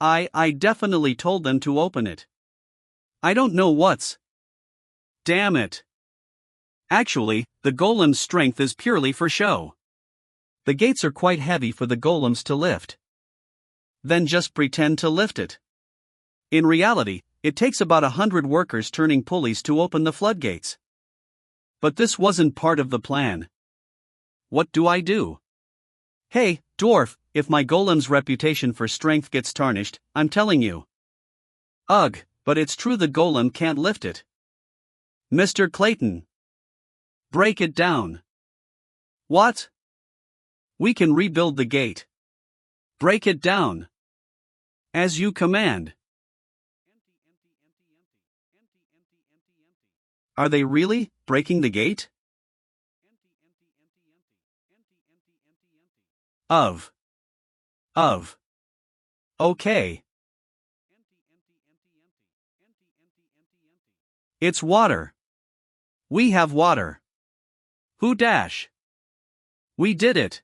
I definitely told them to open it. I don't know what's. Damn it. Actually, the golem's strength is purely for show. The gates are quite heavy for the golems to lift. Then just pretend to lift it. In reality, it takes about 100 workers turning pulleys to open the floodgates. But this wasn't part of the plan. What do I do? Hey, dwarf, if my golem's reputation for strength gets tarnished, I'm telling you. Ugh, but it's true the golem can't lift it. Mr. Clayton. Break it down. What? We can rebuild the gate. Break it down. As you command. Are they really breaking the gate? Of. Okay. It's water. We have water. Who dash? We did it.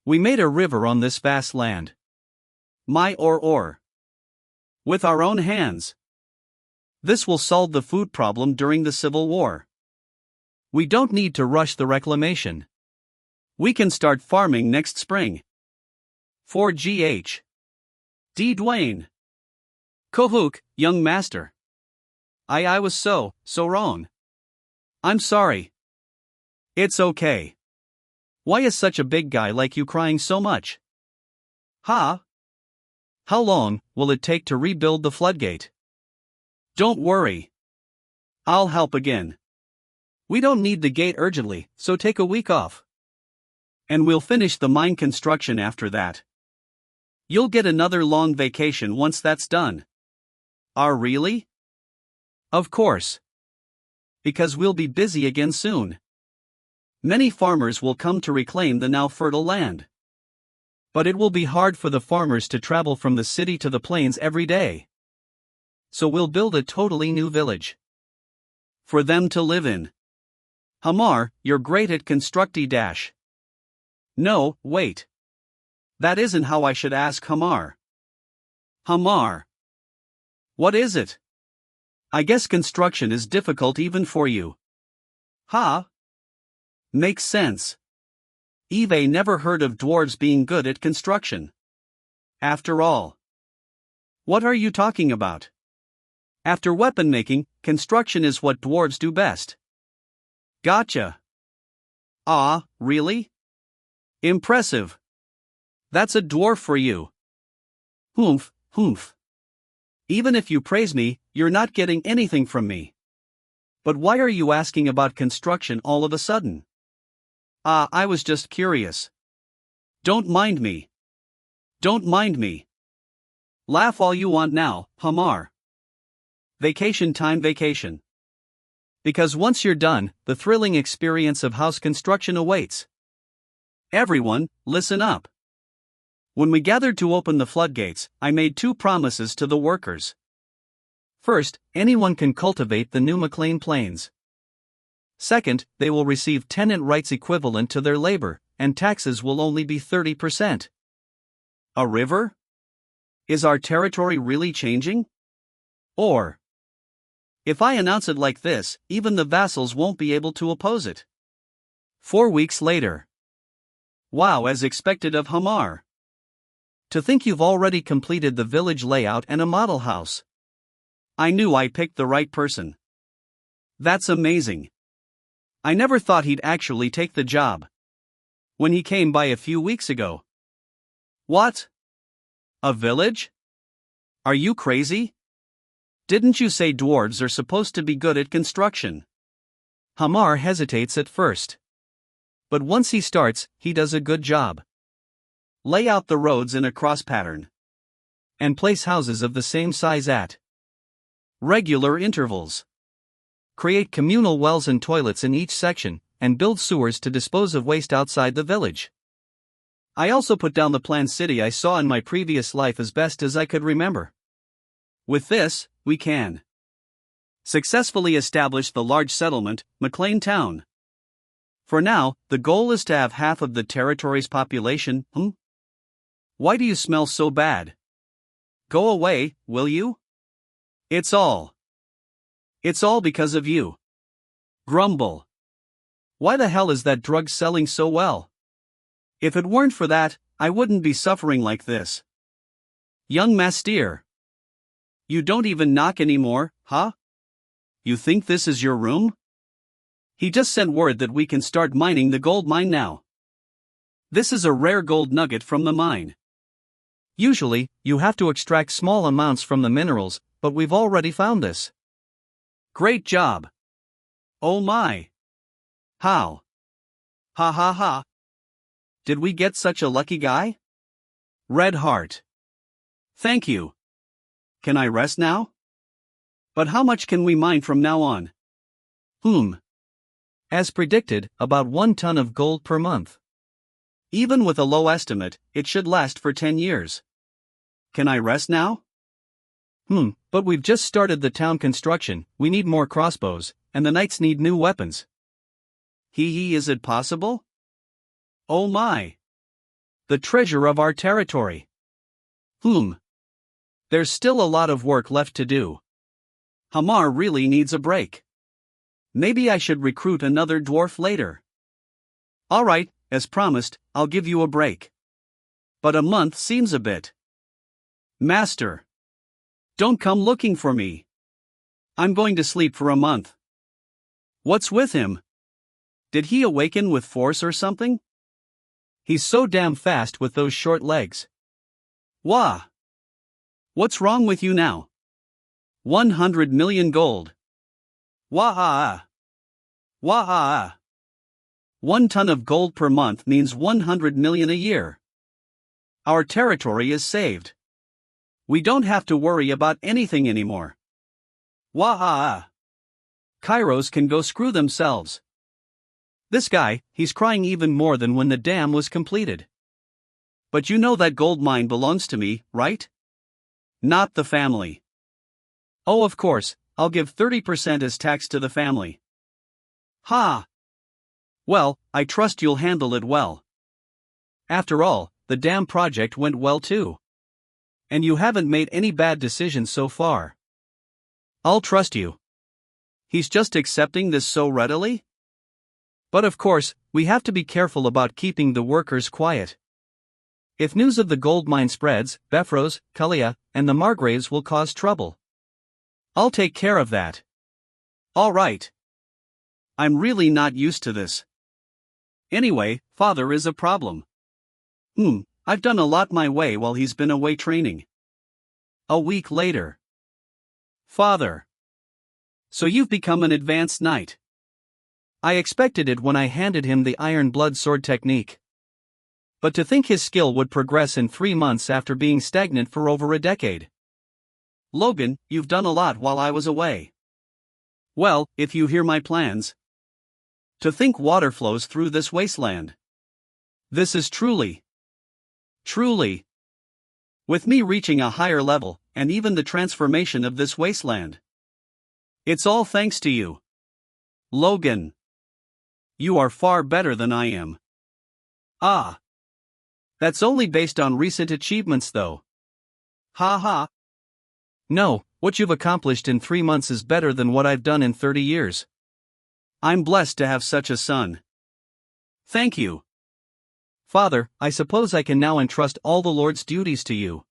We made a river on this vast land. My or. With our own hands. This will solve the food problem during the Civil War. We don't need to rush the reclamation. We can start farming next spring. 4GH. D. Dwayne. Kohook, young master. I was so wrong. I'm sorry. It's okay. Why is such a big guy like you crying so much? Huh? How long will it take to rebuild the floodgate? Don't worry. I'll help again. We don't need the gate urgently, so take a week off. And we'll finish the mine construction after that. You'll get another long vacation once that's done. Really? Of course. Because we'll be busy again soon. Many farmers will come to reclaim the now fertile land. But it will be hard for the farmers to travel from the city to the plains every day. So we'll build a totally new village. For them to live in. Hamar, you're great at constructing dash. No, wait. That isn't how I should ask Hamar. Hamar. What is it? I guess construction is difficult even for you. Huh? Makes sense. Eve never heard of dwarves being good at construction. After all. What are you talking about? After weapon making, construction is what dwarves do best. Gotcha. Really? Impressive. That's a dwarf for you. Humph. Even if you praise me, you're not getting anything from me. But why are you asking about construction all of a sudden? I was just curious. Don't mind me. Don't mind me. Laugh all you want now, Hamar. Vacation time vacation. Because once you're done, the thrilling experience of house construction awaits. Everyone, listen up. When we gathered to open the floodgates, I made two promises to the workers. First, anyone can cultivate the new McLean Plains. Second, they will receive tenant rights equivalent to their labor, and taxes will only be 30%. A river? Is our territory really changing? Or, if I announce it like this, even the vassals won't be able to oppose it. 4 weeks later. Wow, as expected of Hamar. To think you've already completed the village layout and a model house. I knew I picked the right person. That's amazing. I never thought he'd actually take the job. When he came by a few weeks ago. What? A village? Are you crazy? Didn't you say dwarves are supposed to be good at construction? Hamar hesitates at first. But once he starts, he does a good job. Lay out the roads in a cross pattern. And place houses of the same size at regular intervals. Create communal wells and toilets in each section, and build sewers to dispose of waste outside the village. I also put down the planned city I saw in my previous life as best as I could remember. With this, we can successfully establish the large settlement, McLean Town. For now, the goal is to have half of the territory's population. Why do you smell so bad? Go away, will you? It's all because of you. Grumble. Why the hell is that drug selling so well? If it weren't for that, I wouldn't be suffering like this. Young Master. You don't even knock anymore, huh? You think this is your room? He just sent word that we can start mining the gold mine now. This is a rare gold nugget from the mine. Usually, you have to extract small amounts from the minerals, but we've already found this. Great job. Oh my. How? Ha ha ha. Did we get such a lucky guy? Red heart. Thank you. Can I rest now? But how much can we mine from now on? As predicted, about 1 ton of gold per month. Even with a low estimate, it should last for 10 years. Can I rest now? But we've just started the town construction, we need more crossbows, and the knights need new weapons. Is it possible? Oh my. The treasure of our territory. There's still a lot of work left to do. Hamar really needs a break. Maybe I should recruit another dwarf later. Alright, as promised, I'll give you a break. But a month seems a bit. Master. Don't come looking for me. I'm going to sleep for a month. What's with him? Did he awaken with force or something? He's so damn fast with those short legs. Wah! What's wrong with you now? 100 million gold. Wah! Wah! 1 ton of gold per month means 100 million a year. Our territory is saved. We don't have to worry about anything anymore. Wah! Kairos can go screw themselves. This guy, he's crying even more than when the dam was completed. But you know that gold mine belongs to me, right? Not the family. Oh, of course, I'll give 30% as tax to the family. Ha! Well, I trust you'll handle it well. After all, the dam project went well too. And you haven't made any bad decisions so far. I'll trust you. He's just accepting this so readily? But of course, we have to be careful about keeping the workers quiet. If news of the gold mine spreads, Befros, Kalia, and the Margraves will cause trouble. I'll take care of that. All right. I'm really not used to this. Anyway, father is a problem. I've done a lot my way while he's been away training. A week later. Father. So you've become an advanced knight. I expected it when I handed him the iron blood sword technique. But to think his skill would progress in 3 months after being stagnant for over a decade. Logan, you've done a lot while I was away. Well, if you hear my plans. To think water flows through this wasteland. This is truly. With me reaching a higher level, and even the transformation of this wasteland. It's all thanks to you. Logan. You are far better than I am. Ah. That's only based on recent achievements though. Ha ha. No, what you've accomplished in 3 months is better than what I've done in 30 years. I'm blessed to have such a son. Thank you. Father, I suppose I can now entrust all the Lord's duties to you.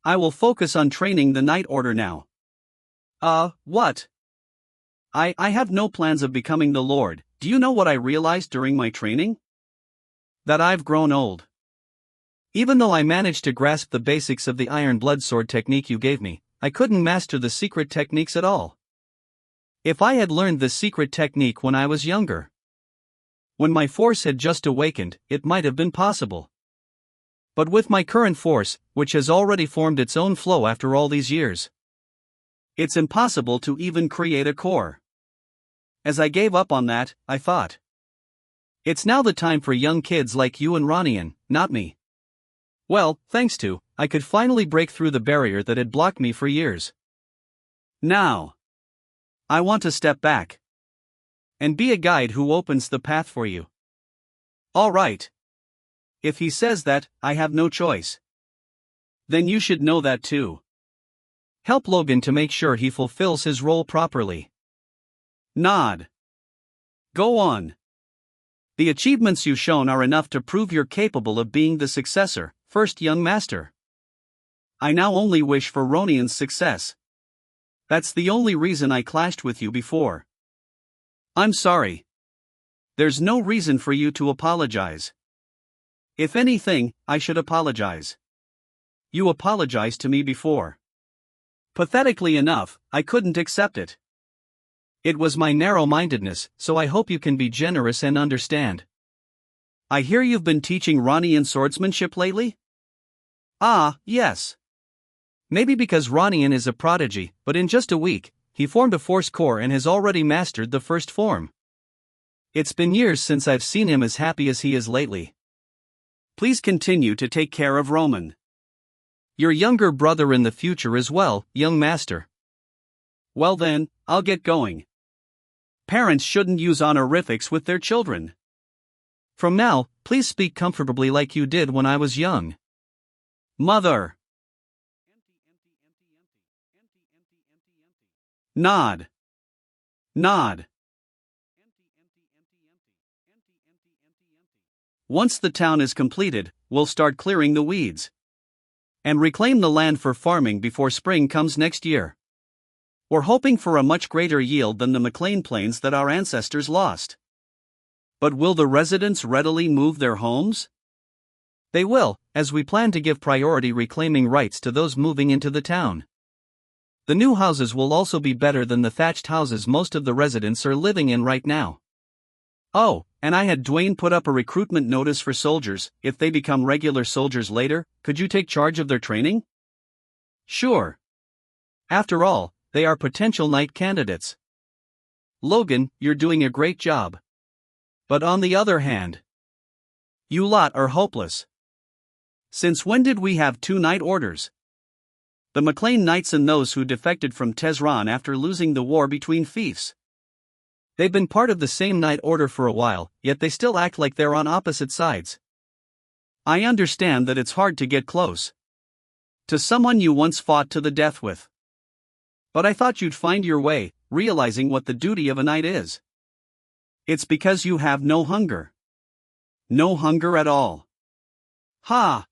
I will focus on training the Night Order now. What? I have no plans of becoming the Lord. Do you know what I realized during my training? That I've grown old. Even though I managed to grasp the basics of the Iron Blood Sword technique you gave me, I couldn't master the secret techniques at all. If I had learned the secret technique when I was younger, when my force had just awakened, it might have been possible. But with my current force, which has already formed its own flow after all these years, it's impossible to even create a core. As I gave up on that, I thought, it's now the time for young kids like you and Ronian, not me. Well, thanks to, I could finally break through the barrier that had blocked me for years. Now, I want to step back and be a guide who opens the path for you. All right. If he says that, I have no choice. Then you should know that too. Help Logan to make sure he fulfills his role properly. Nod. Go on. The achievements you've shown are enough to prove you're capable of being the successor, first young master. I now only wish for Ronian's success. That's the only reason I clashed with you before. I'm sorry. There's no reason for you to apologize. If anything, I should apologize. You apologized to me before. Pathetically enough, I couldn't accept it. It was my narrow-mindedness, so I hope you can be generous and understand. I hear you've been teaching Ronian swordsmanship lately? Ah, yes. Maybe because Ronian is a prodigy, but in just a week, he formed a force core and has already mastered the first form. It's been years since I've seen him as happy as he is lately. Please continue to take care of Roman. Your younger brother in the future as well, young master. Well then, I'll get going. Parents shouldn't use honorifics with their children. From now, please speak comfortably like you did when I was young. Mother. Nod. Nod. Once the town is completed, we'll start clearing the weeds and reclaim the land for farming before spring comes next year. We're hoping for a much greater yield than the McLean Plains that our ancestors lost. But will the residents readily move their homes? They will, as we plan to give priority reclaiming rights to those moving into the town. The new houses will also be better than the thatched houses most of the residents are living in right now. Oh, and I had Dwayne put up a recruitment notice for soldiers. If they become regular soldiers later, could you take charge of their training? Sure. After all, they are potential knight candidates. Logan, you're doing a great job. But on the other hand, you lot are hopeless. Since when did we have 2 knight orders? The McLean Knights and those who defected from Tehran after losing the war between fiefs. They've been part of the same knight order for a while, yet they still act like they're on opposite sides. I understand that it's hard to get close to someone you once fought to the death with. But I thought you'd find your way, realizing what the duty of a knight is. It's because you have no hunger. No hunger at all. Ha!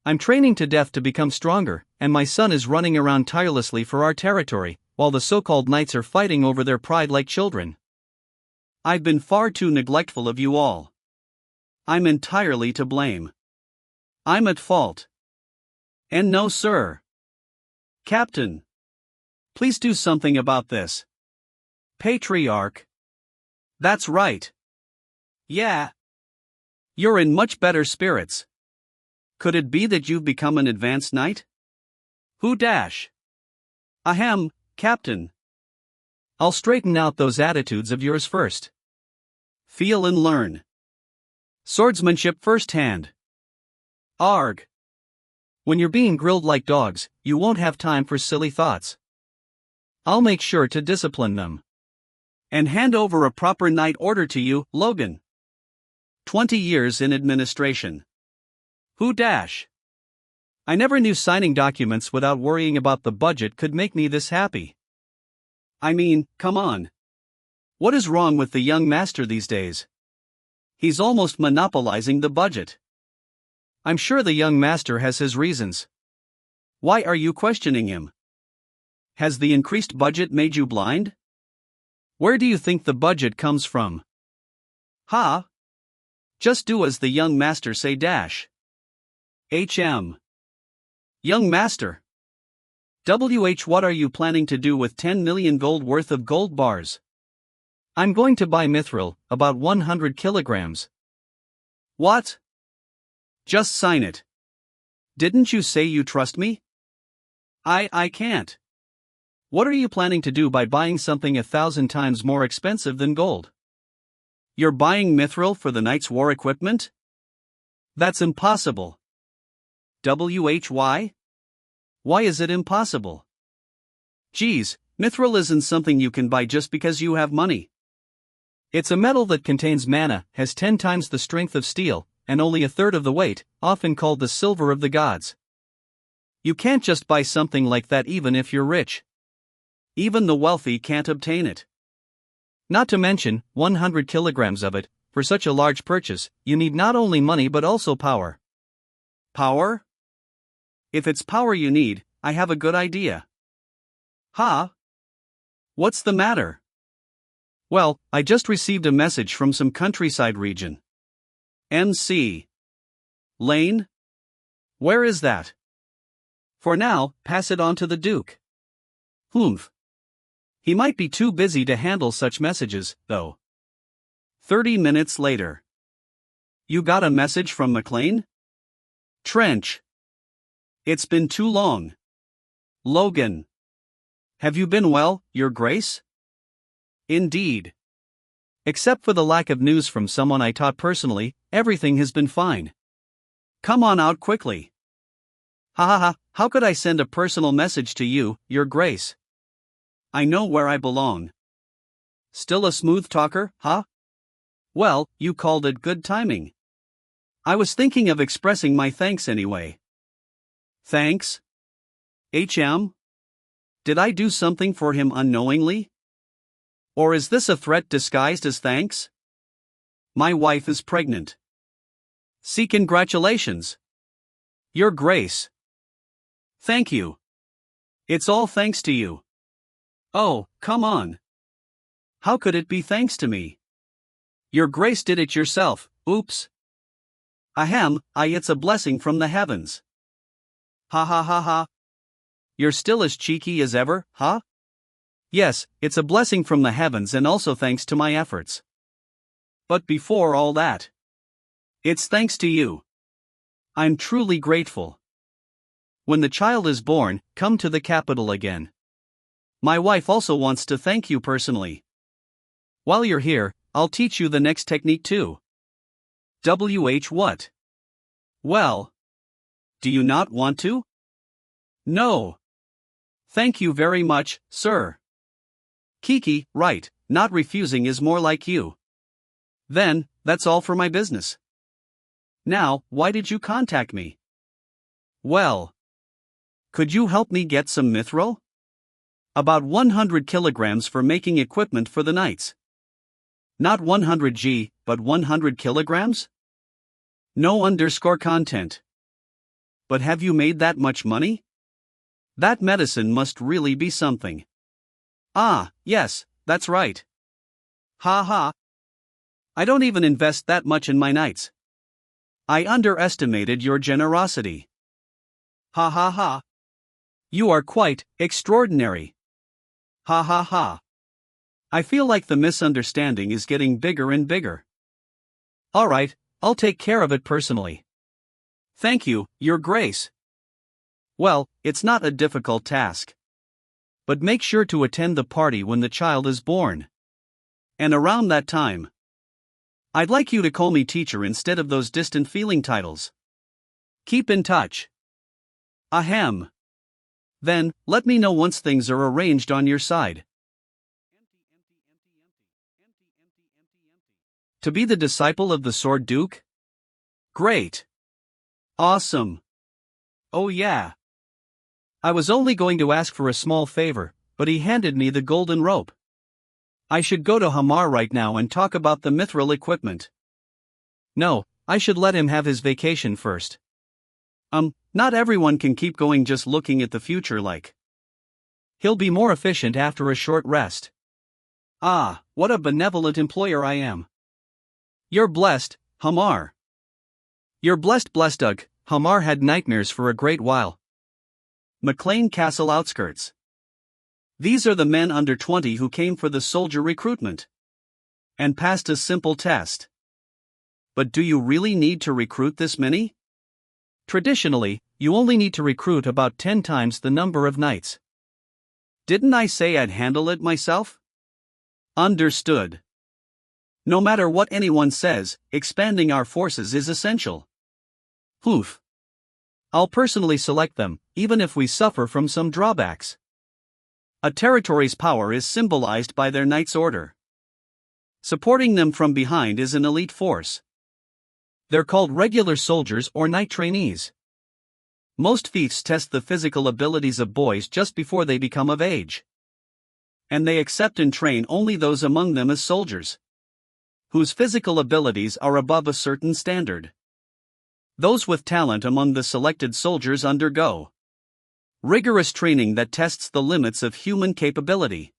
I'm training to death to become stronger, and my son is running around tirelessly for our territory, while the so-called knights are fighting over their pride like children. I've been far too neglectful of you all. I'm entirely to blame. I'm at fault. And no, sir. Captain. Please do something about this. Patriarch. That's right. Yeah. You're in much better spirits. Could it be that you've become an advanced knight? Who dash? Ahem, Captain. I'll straighten out those attitudes of yours first. Feel and learn. Swordsmanship first hand. Arg. When you're being grilled like dogs, you won't have time for silly thoughts. I'll make sure to discipline them. And hand over a proper knight order to you, Logan. 20 years in administration. Who dash? I never knew signing documents without worrying about the budget could make me this happy. I mean, come on. What is wrong with the young master these days? He's almost monopolizing the budget. I'm sure the young master has his reasons. Why are you questioning him? Has the increased budget made you blind? Where do you think the budget comes from? Ha! Just do as the young master say dash. HM. Young master. What are you planning to do with 10 million gold worth of gold bars? I'm going to buy mithril, about 100 kilograms. What? Just sign it. Didn't you say you trust me? I can't. What are you planning to do by buying something 1,000 times more expensive than gold? You're buying mithril for the knight's war equipment? That's impossible. Why? Why is it impossible? Geez, mithril isn't something you can buy just because you have money. It's a metal that contains mana, has 10 times the strength of steel, and only a third of the weight, often called the silver of the gods. You can't just buy something like that even if you're rich. Even the wealthy can't obtain it. Not to mention, 100 kilograms of it, for such a large purchase, you need not only money but also power. Power? If it's power you need, I have a good idea. Ha? What's the matter? Well, I just received a message from some countryside region. MC. Lane? Where is that? For now, pass it on to the Duke. Humph. He might be too busy to handle such messages, though. 30 minutes later. You got a message from McLean? Trench. It's been too long. Logan. Have you been well, Your Grace? Indeed. Except for the lack of news from someone I taught personally, everything has been fine. Come on out quickly. Ha ha ha, how could I send a personal message to you, Your Grace? I know where I belong. Still a smooth talker, huh? Well, you called it good timing. I was thinking of expressing my thanks anyway. Thanks? HM? Did I do something for him unknowingly? Or is this a threat disguised as thanks? My wife is pregnant. See, congratulations. Your Grace. Thank you. It's all thanks to you. Oh, come on. How could it be thanks to me? Your Grace did it yourself, oops. Ahem, it's a blessing from the heavens. Ha ha ha ha. You're still as cheeky as ever, huh? Yes, it's a blessing from the heavens and also thanks to my efforts. But before all that, it's thanks to you. I'm truly grateful. When the child is born, come to the capital again. My wife also wants to thank you personally. While you're here, I'll teach you the next technique too. What? Well, do you not want to? No. Thank you very much, sir. Kiki, right, not refusing is more like you. Then, that's all for my business. Now, why did you contact me? Well, could you help me get some mithril? About 100 kilograms for making equipment for the knights. Not 100 G, but 100 kilograms? No underscore content. But have you made that much money? That medicine must really be something. Ah, yes, that's right. Ha ha. I don't even invest that much in my knights. I underestimated your generosity. Ha ha ha. You are quite extraordinary. Ha ha ha. I feel like the misunderstanding is getting bigger and bigger. Alright, I'll take care of it personally. Thank you, Your Grace. Well, it's not a difficult task. But make sure to attend the party when the child is born. And around that time, I'd like you to call me teacher instead of those distant feeling titles. Keep in touch. Ahem. Then, let me know once things are arranged on your side. To be the disciple of the Sword Duke? Great. Awesome. Oh yeah. I was only going to ask for a small favor, but he handed me the golden rope. I should go to Hamar right now and talk about the mithril equipment. No, I should let him have his vacation first. Not everyone can keep going just looking at the future like. He'll be more efficient after a short rest. Ah, what a benevolent employer I am. You're blessed, Hamar. You're blessed, Doug. Hamar had nightmares for a great while. McLean Castle outskirts. These are the men under 20 who came for the soldier recruitment. And passed a simple test. But do you really need to recruit this many? Traditionally, you only need to recruit about 10 times the number of knights. Didn't I say I'd handle it myself? Understood. No matter what anyone says, expanding our forces is essential. Oof. I'll personally select them, even if we suffer from some drawbacks. A territory's power is symbolized by their knight's order. Supporting them from behind is an elite force. They're called regular soldiers or knight trainees. Most fiefs test the physical abilities of boys just before they become of age. And they accept and train only those among them as soldiers whose physical abilities are above a certain standard. Those with talent among the selected soldiers undergo rigorous training that tests the limits of human capability,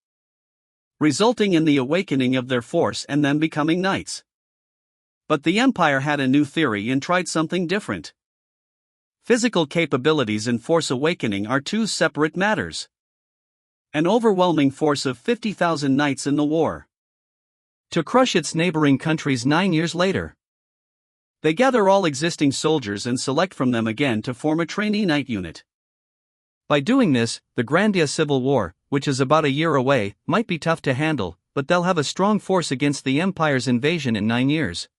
resulting in the awakening of their force and them becoming knights. But the Empire had a new theory and tried something different. Physical capabilities and force awakening are two separate matters. An overwhelming force of 50,000 knights in the war to crush its neighboring countries 9 years later. They gather all existing soldiers and select from them again to form a trainee knight unit. By doing this, the Grandia Civil War, which is about a year away, might be tough to handle, but they'll have a strong force against the Empire's invasion in 9 years.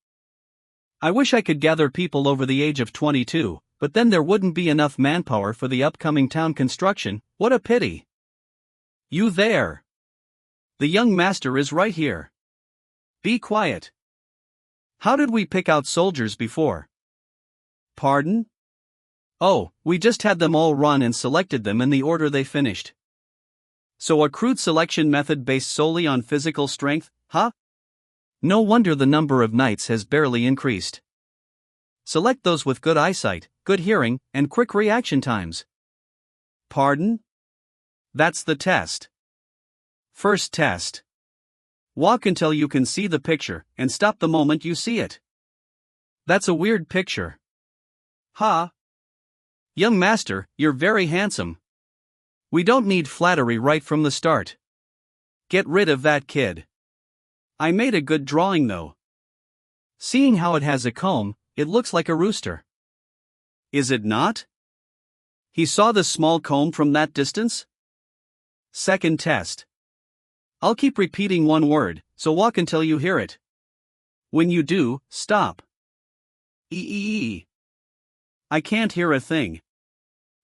I wish I could gather people over the age of 22, but then there wouldn't be enough manpower for the upcoming town construction. What a pity. You there. The young master is right here. Be quiet. How did we pick out soldiers before? Pardon? Oh, we just had them all run and selected them in the order they finished. So a crude selection method based solely on physical strength, huh? No wonder the number of knights has barely increased. Select those with good eyesight, good hearing, and quick reaction times. Pardon? That's the test. First test. Walk until you can see the picture, and stop the moment you see it. That's a weird picture. Ha! Young master, you're very handsome. We don't need flattery right from the start. Get rid of that kid. I made a good drawing though. Seeing how it has a comb, it looks like a rooster. Is it not? He saw the small comb from that distance? Second test. I'll keep repeating one word, so walk until you hear it. When you do, stop. E. I can't hear a thing.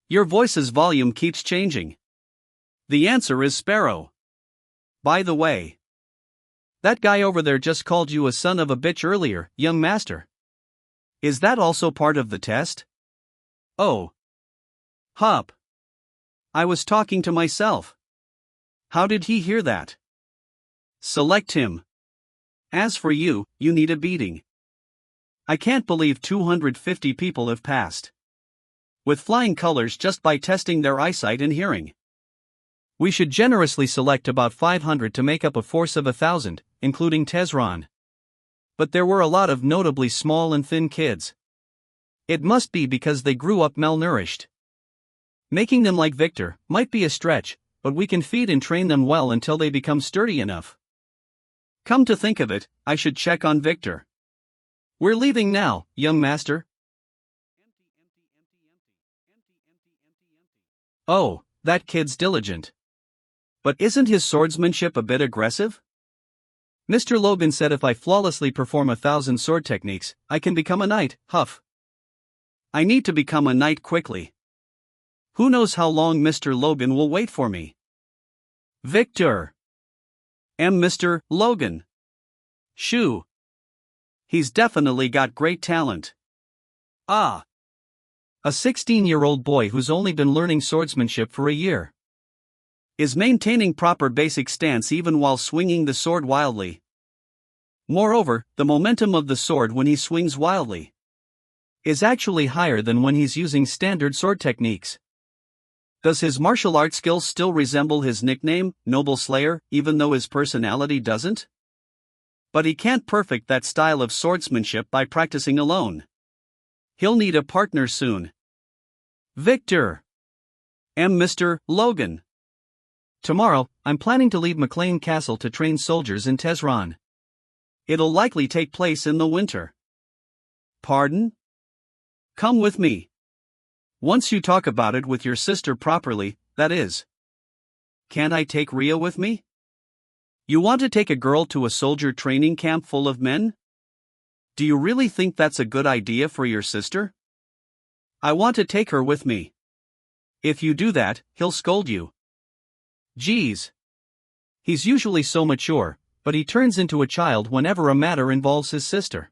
Your voice's volume keeps changing. The answer is sparrow. By the way, that guy over there just called you a son of a bitch earlier, young master. Is that also part of the test? Oh. Hup. I was talking to myself. How did he hear that? Select him. As for you, you need a beating. I can't believe 250 people have passed with flying colors just by testing their eyesight and hearing. We should generously select about 500 to make up a force of 1,000, including Tezron. But there were a lot of notably small and thin kids. It must be because they grew up malnourished. Making them like Victor might be a stretch, but we can feed and train them well until they become sturdy enough. Come to think of it, I should check on Victor. We're leaving now, young master. Oh, that kid's diligent. But isn't his swordsmanship a bit aggressive? Mr. Logan said if I flawlessly perform 1,000 sword techniques, I can become a knight. Huff. I need to become a knight quickly. Who knows how long Mr. Logan will wait for me? Victor. Mr. Logan. Shoo. He's definitely got great talent. Ah. A 16-year-old boy who's only been learning swordsmanship for a year. Is maintaining proper basic stance even while swinging the sword wildly. Moreover, the momentum of the sword when he swings wildly is actually higher than when he's using standard sword techniques. Does his martial arts skills still resemble his nickname, Noble Slayer, even though his personality doesn't? But he can't perfect that style of swordsmanship by practicing alone. He'll need a partner soon. Victor. Mr. Logan. Tomorrow, I'm planning to leave McLean Castle to train soldiers in Tehran. It'll likely take place in the winter. Pardon? Come with me. Once you talk about it with your sister properly, that is. Can't I take Ria with me? You want to take a girl to a soldier training camp full of men? Do you really think that's a good idea for your sister? I want to take her with me. If you do that, he'll scold you. Geez. He's usually so mature, but he turns into a child whenever a matter involves his sister.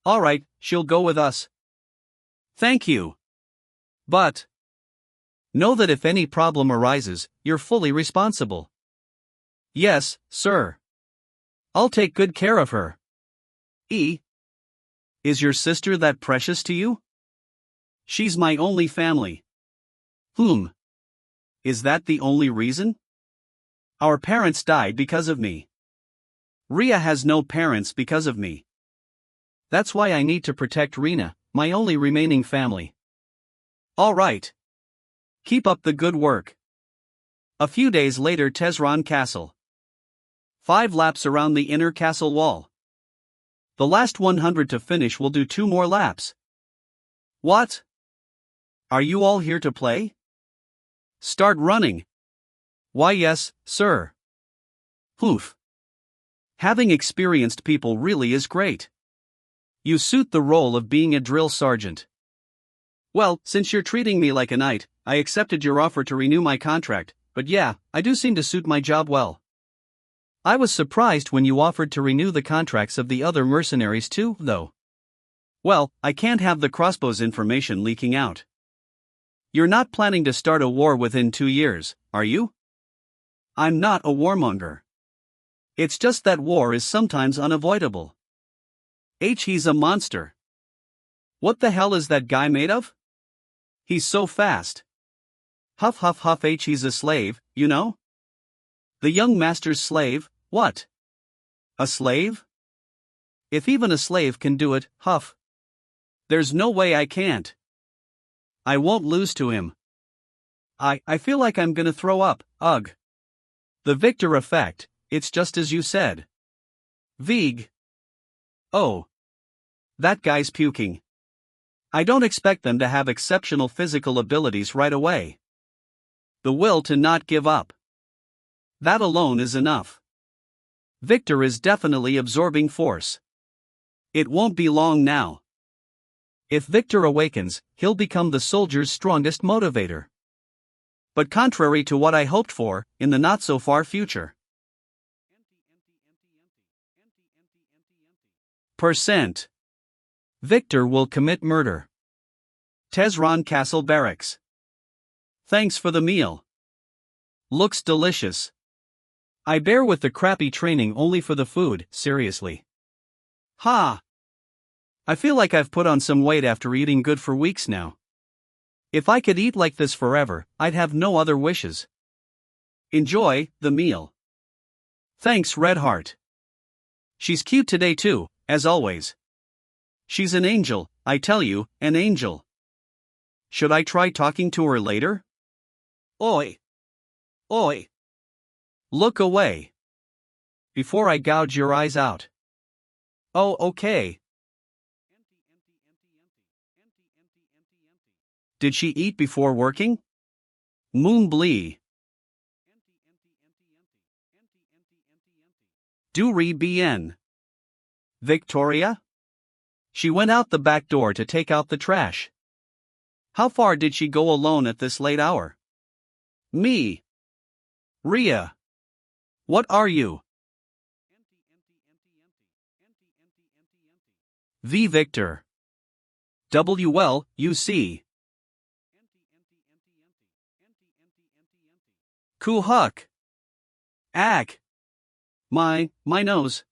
Alright, she'll go with us. Thank you. But know that if any problem arises, you're fully responsible. Yes, sir. I'll take good care of her. Is your sister that precious to you? She's my only family. Is that the only reason? Our parents died because of me. Ria has no parents because of me. That's why I need to protect Rena, my only remaining family. All right. Keep up the good work. A few days later, Tehran Castle. 5 laps around the inner castle wall. The last 100 to finish will do 2 more laps. What? Are you all here to play? Start running. Why yes, sir. Poof. Having experienced people really is great. You suit the role of being a drill sergeant. Well, since you're treating me like a knight, I accepted your offer to renew my contract, but yeah, I do seem to suit my job well. I was surprised when you offered to renew the contracts of the other mercenaries too, though. Well, I can't have the crossbows information leaking out. You're not planning to start a war within 2 years, are you? I'm not a warmonger. It's just that war is sometimes unavoidable. He's a monster. What the hell is that guy made of? He's so fast. Huff huff huff. He's a slave, you know? The young master's slave, what? A slave? If even a slave can do it, huff. There's no way I can't. I won't lose to him. I feel like I'm gonna throw up, ugh. The Victor effect, it's just as you said. Vig. Oh. That guy's puking. I don't expect them to have exceptional physical abilities right away. The will to not give up. That alone is enough. Victor is definitely absorbing force. It won't be long now. If Victor awakens, he'll become the soldier's strongest motivator. But contrary to what I hoped for, in the not-so-far future. Percent. Victor will commit murder. Tehran Castle Barracks. Thanks for the meal. Looks delicious. I bear with the crappy training only for the food, seriously. Ha! I feel like I've put on some weight after eating good for weeks now. If I could eat like this forever, I'd have no other wishes. Enjoy the meal. Thanks, Redheart. She's cute today too, as always. She's an angel, I tell you, an angel. Should I try talking to her later? Oi! Oi! Look away. Before I gouge your eyes out. Oh, okay. Did she eat before working? Moon Blee. Do re bien. Victoria? She went out the back door to take out the trash. How far did she go alone at this late hour? Me. Ria. What are you? V. Victor. WL, you see. Kuhuk. Ack. My nose.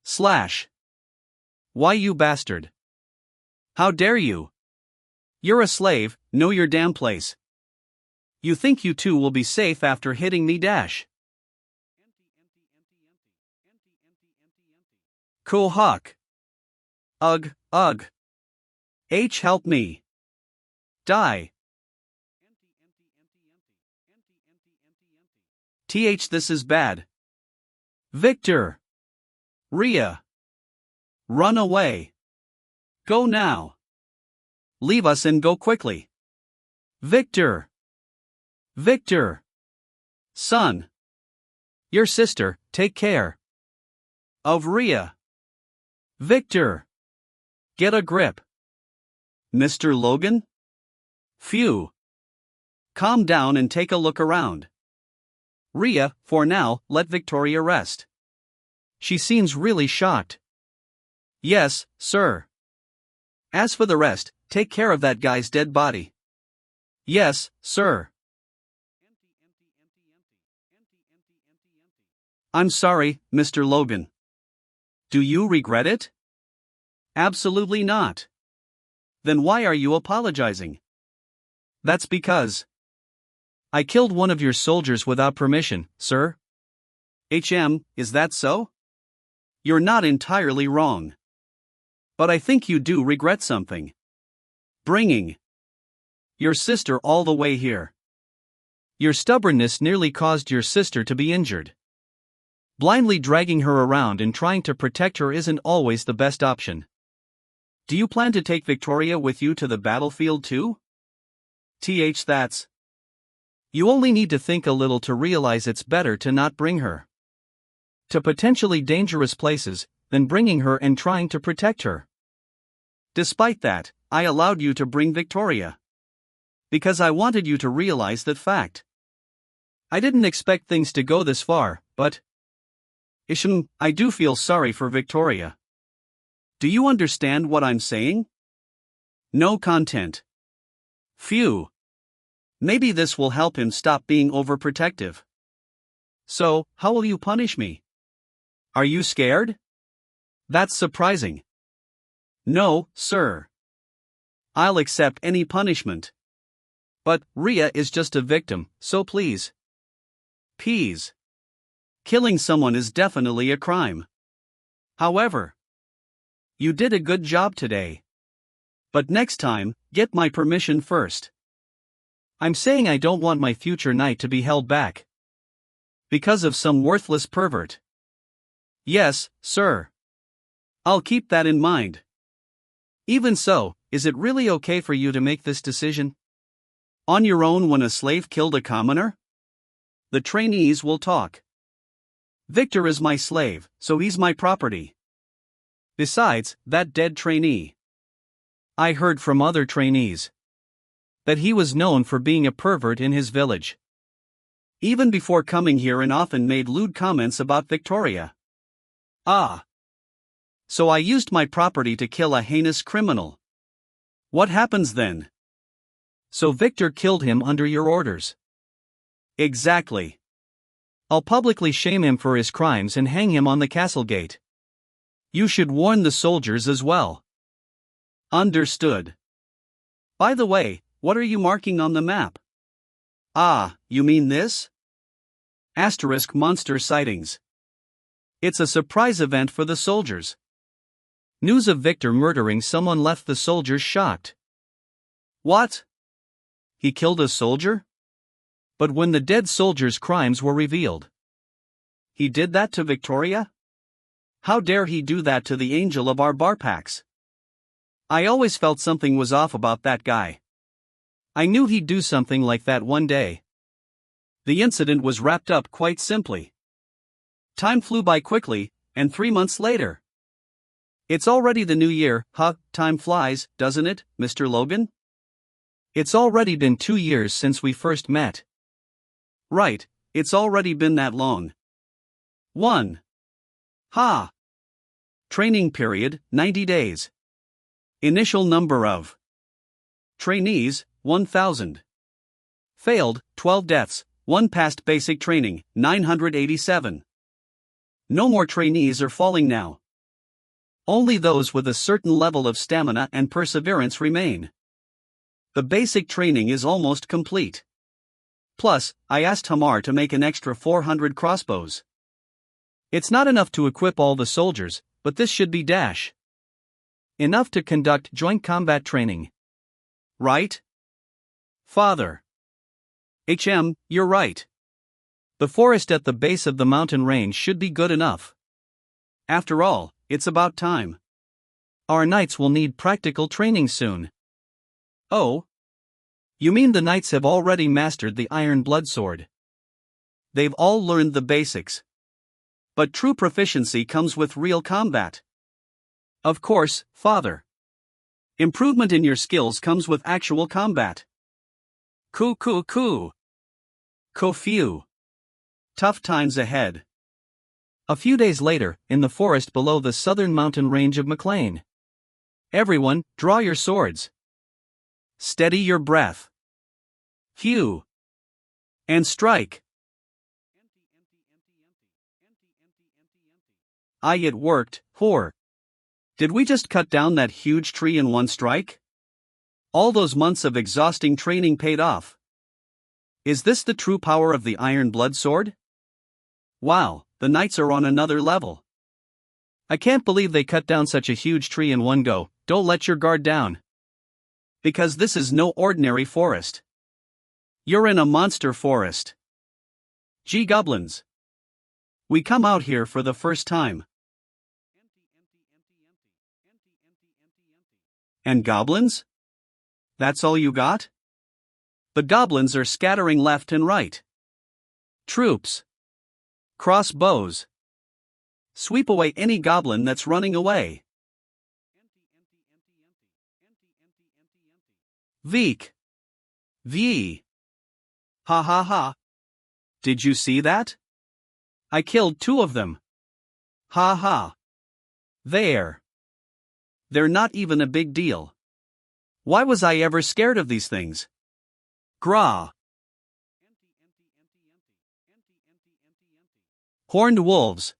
Slash. Why you bastard. How dare you? You're a slave, know your damn place. You think you two will be safe after hitting me dash. Kuhuk. Ugh, ugh. H help me. Die. Th this is bad. Victor. Ria. Run away. Go now. Leave us and go quickly. Victor. Victor. Son. Your sister, take care. Of Ria. Victor. Get a grip. Mr. Logan? Phew. Calm down and take a look around. Ria, for now, let Victoria rest. She seems really shocked. Yes, sir. As for the rest, take care of that guy's dead body. Yes, sir. I'm sorry, Mr. Logan. Do you regret it? Absolutely not. Then why are you apologizing? That's because I killed one of your soldiers without permission, sir. Is that so? You're not entirely wrong. But I think you do regret something. Bringing your sister all the way here. Your stubbornness nearly caused your sister to be injured. Blindly dragging her around and trying to protect her isn't always the best option. Do you plan to take Victoria with you to the battlefield too? That's. You only need to think a little to realize it's better to not bring her to potentially dangerous places than bringing her and trying to protect her. Despite that, I allowed you to bring Victoria. Because I wanted you to realize that fact. I didn't expect things to go this far, but I do feel sorry for Victoria. Do you understand what I'm saying? No content. Phew. Maybe this will help him stop being overprotective. So, how will you punish me? Are you scared? That's surprising. No, sir. I'll accept any punishment. But Ria is just a victim, so please. Peas. Killing someone is definitely a crime. However, you did a good job today. But next time, get my permission first. I'm saying I don't want my future knight to be held back because of some worthless pervert. Yes, sir. I'll keep that in mind. Even so, is it really okay for you to make this decision on your own when a slave killed a commoner? The trainees will talk. Victor is my slave, so he's my property. Besides, that dead trainee. I heard from other trainees that he was known for being a pervert in his village. Even before coming here and often made lewd comments about Victoria. Ah. So I used my property to kill a heinous criminal. What happens then? So Victor killed him under your orders. Exactly. I'll publicly shame him for his crimes and hang him on the castle gate. You should warn the soldiers as well. Understood. By the way, what are you marking on the map? Ah, you mean this? Asterisk monster sightings. It's a surprise event for the soldiers. News of Victor murdering someone left the soldiers shocked. What? He killed a soldier? But when the dead soldier's crimes were revealed, he did that to Victoria? How dare he do that to the angel of our barpacks? I always felt something was off about that guy. I knew he'd do something like that one day. The incident was wrapped up quite simply. Time flew by quickly, and 3 months later. It's already the new year, huh? Time flies, doesn't it, Mr. Logan? It's already been 2 years since we first met. Right, it's already been that long. 1. Ha! Training period, 90 days. Initial number of trainees, 1,000. Failed, 12 deaths, 1 passed basic training, 987. No more trainees are falling now. Only those with a certain level of stamina and perseverance remain. The basic training is almost complete. Plus, I asked Hamar to make an extra 400 crossbows. It's not enough to equip all the soldiers, but this should be enough to conduct joint combat training. Right? Father. You're right. The forest at the base of the mountain range should be good enough. After all, it's about time. Our knights will need practical training soon. Oh? You mean the knights have already mastered the iron blood sword? They've all learned the basics. But true proficiency comes with real combat. Of course, Father. Improvement in your skills comes with actual combat. Coo. Ko-few. Tough times ahead. A few days later, in the forest below the southern mountain range of McLean. Everyone, draw your swords. Steady your breath. Hew. And strike. It worked, whore. Did we just cut down that huge tree in one strike? All those months of exhausting training paid off. Is this the true power of the iron blood sword? Wow, the knights are on another level. I can't believe they cut down such a huge tree in one go. Don't let your guard down. Because this is no ordinary forest. You're in a monster forest. Gee goblins. We come out here for the first time. And goblins? That's all you got? The goblins are scattering left and right. Troops. Crossbows. Sweep away any goblin that's running away. Veek. V. Ha ha ha. Did you see that? I killed 2 of them. Ha ha. They're not even a big deal. Why was I ever scared of these things? Gra. Horned wolves.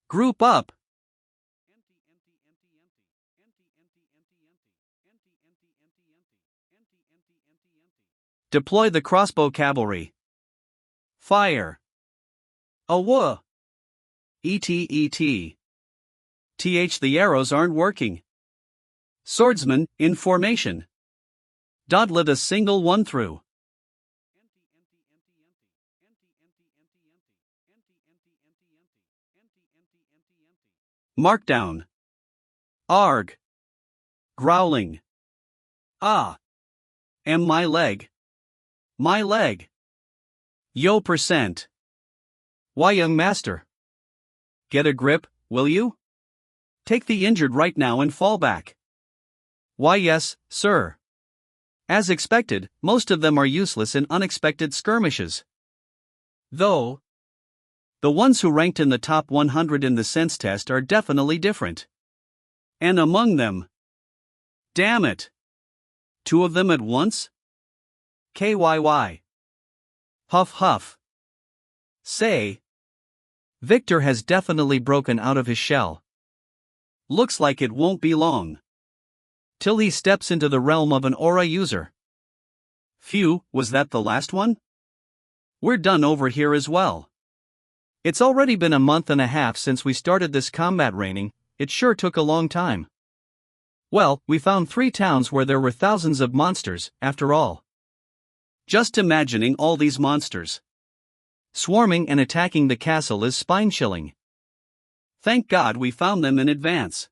Group up. Deploy the crossbow cavalry. Fire. Awoo. Et. The arrows aren't working. Swordsman, in formation. Don't let a single one through. Markdown. Arg. Growling. Ah. Am my leg. My leg. Yo %. Why, young master? Get a grip, will you? Take the injured right now and fall back. Why, yes, sir. As expected, most of them are useless in unexpected skirmishes. Though, the ones who ranked in the top 100 in the sense test are definitely different. And among them, damn it, 2 of them at once? KYY. Huff huff. Say, Victor has definitely broken out of his shell. Looks like it won't be long till he steps into the realm of an aura user. Phew, was that the last one? We're done over here as well. It's already been a month and a half since we started this combat reigning. It sure took a long time. Well, we found 3 towns where there were thousands of monsters, after all. Just imagining all these monsters swarming and attacking the castle is spine-chilling. Thank God we found them in advance.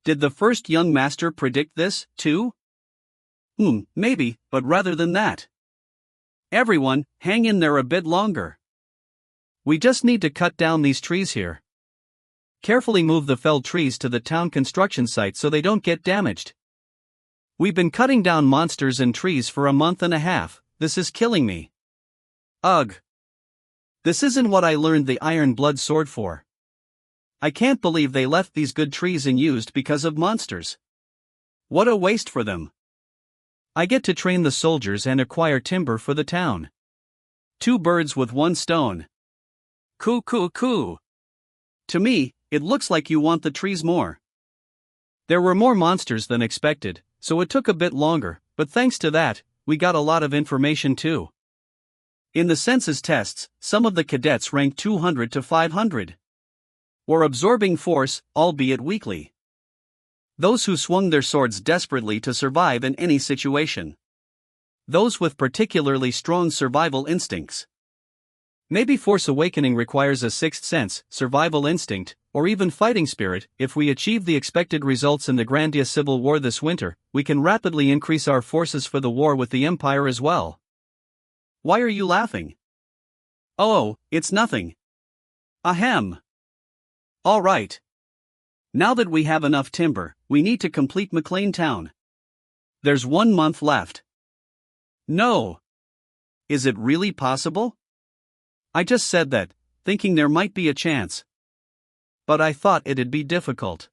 Did the first young master predict this, too? Maybe, but rather than that. Everyone, hang in there a bit longer. We just need to cut down these trees here. Carefully move the felled trees to the town construction site so they don't get damaged. We've been cutting down monsters and trees for a month and a half, this is killing me. Ugh. This isn't what I learned the Iron Blood Sword for. I can't believe they left these good trees unused because of monsters. What a waste for them. I get to train the soldiers and acquire timber for the town. 2 birds with 1 stone. Coo. To me, it looks like you want the trees more. There were more monsters than expected, so it took a bit longer, but thanks to that, we got a lot of information too. In the census tests, some of the cadets ranked 200 to 500. Were absorbing force, albeit weakly. Those who swung their swords desperately to survive in any situation. Those with particularly strong survival instincts. Maybe Force Awakening requires a 6th sense, survival instinct, or even fighting spirit. If we achieve the expected results in the Grandia Civil War this winter, we can rapidly increase our forces for the war with the Empire as well. Why are you laughing? Oh, it's nothing. Ahem. All right. Now that we have enough timber, we need to complete McLean Town. There's 1 month left. No. Is it really possible? I just said that, thinking there might be a chance. But I thought it'd be difficult.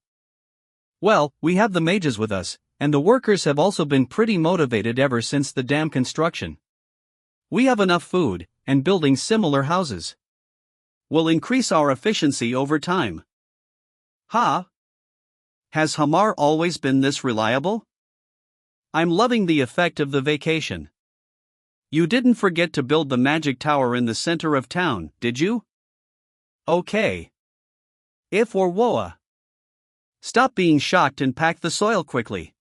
Well, we have the mages with us, and the workers have also been pretty motivated ever since the dam construction. We have enough food, and building similar houses. We'll increase our efficiency over time. Ha! Has Hamar always been this reliable? I'm loving the effect of the vacation. You didn't forget to build the magic tower in the center of town, did you? Okay. If or Woa. Stop being shocked and pack the soil quickly.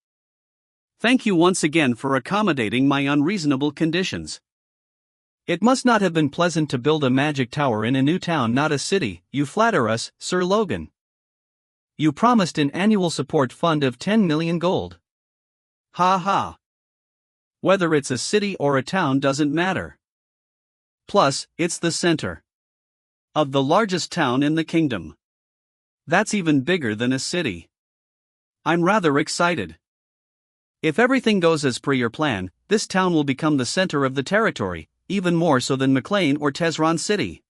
Thank you once again for accommodating my unreasonable conditions. It must not have been pleasant to build a magic tower in a new town, not a city. You flatter us, Sir Logan. You promised an annual support fund of 10 million gold. Ha ha. Whether it's a city or a town doesn't matter. Plus, it's the center of the largest town in the kingdom. That's even bigger than a city. I'm rather excited. If everything goes as per your plan, this town will become the center of the territory, even more so than McLean or Tesron City.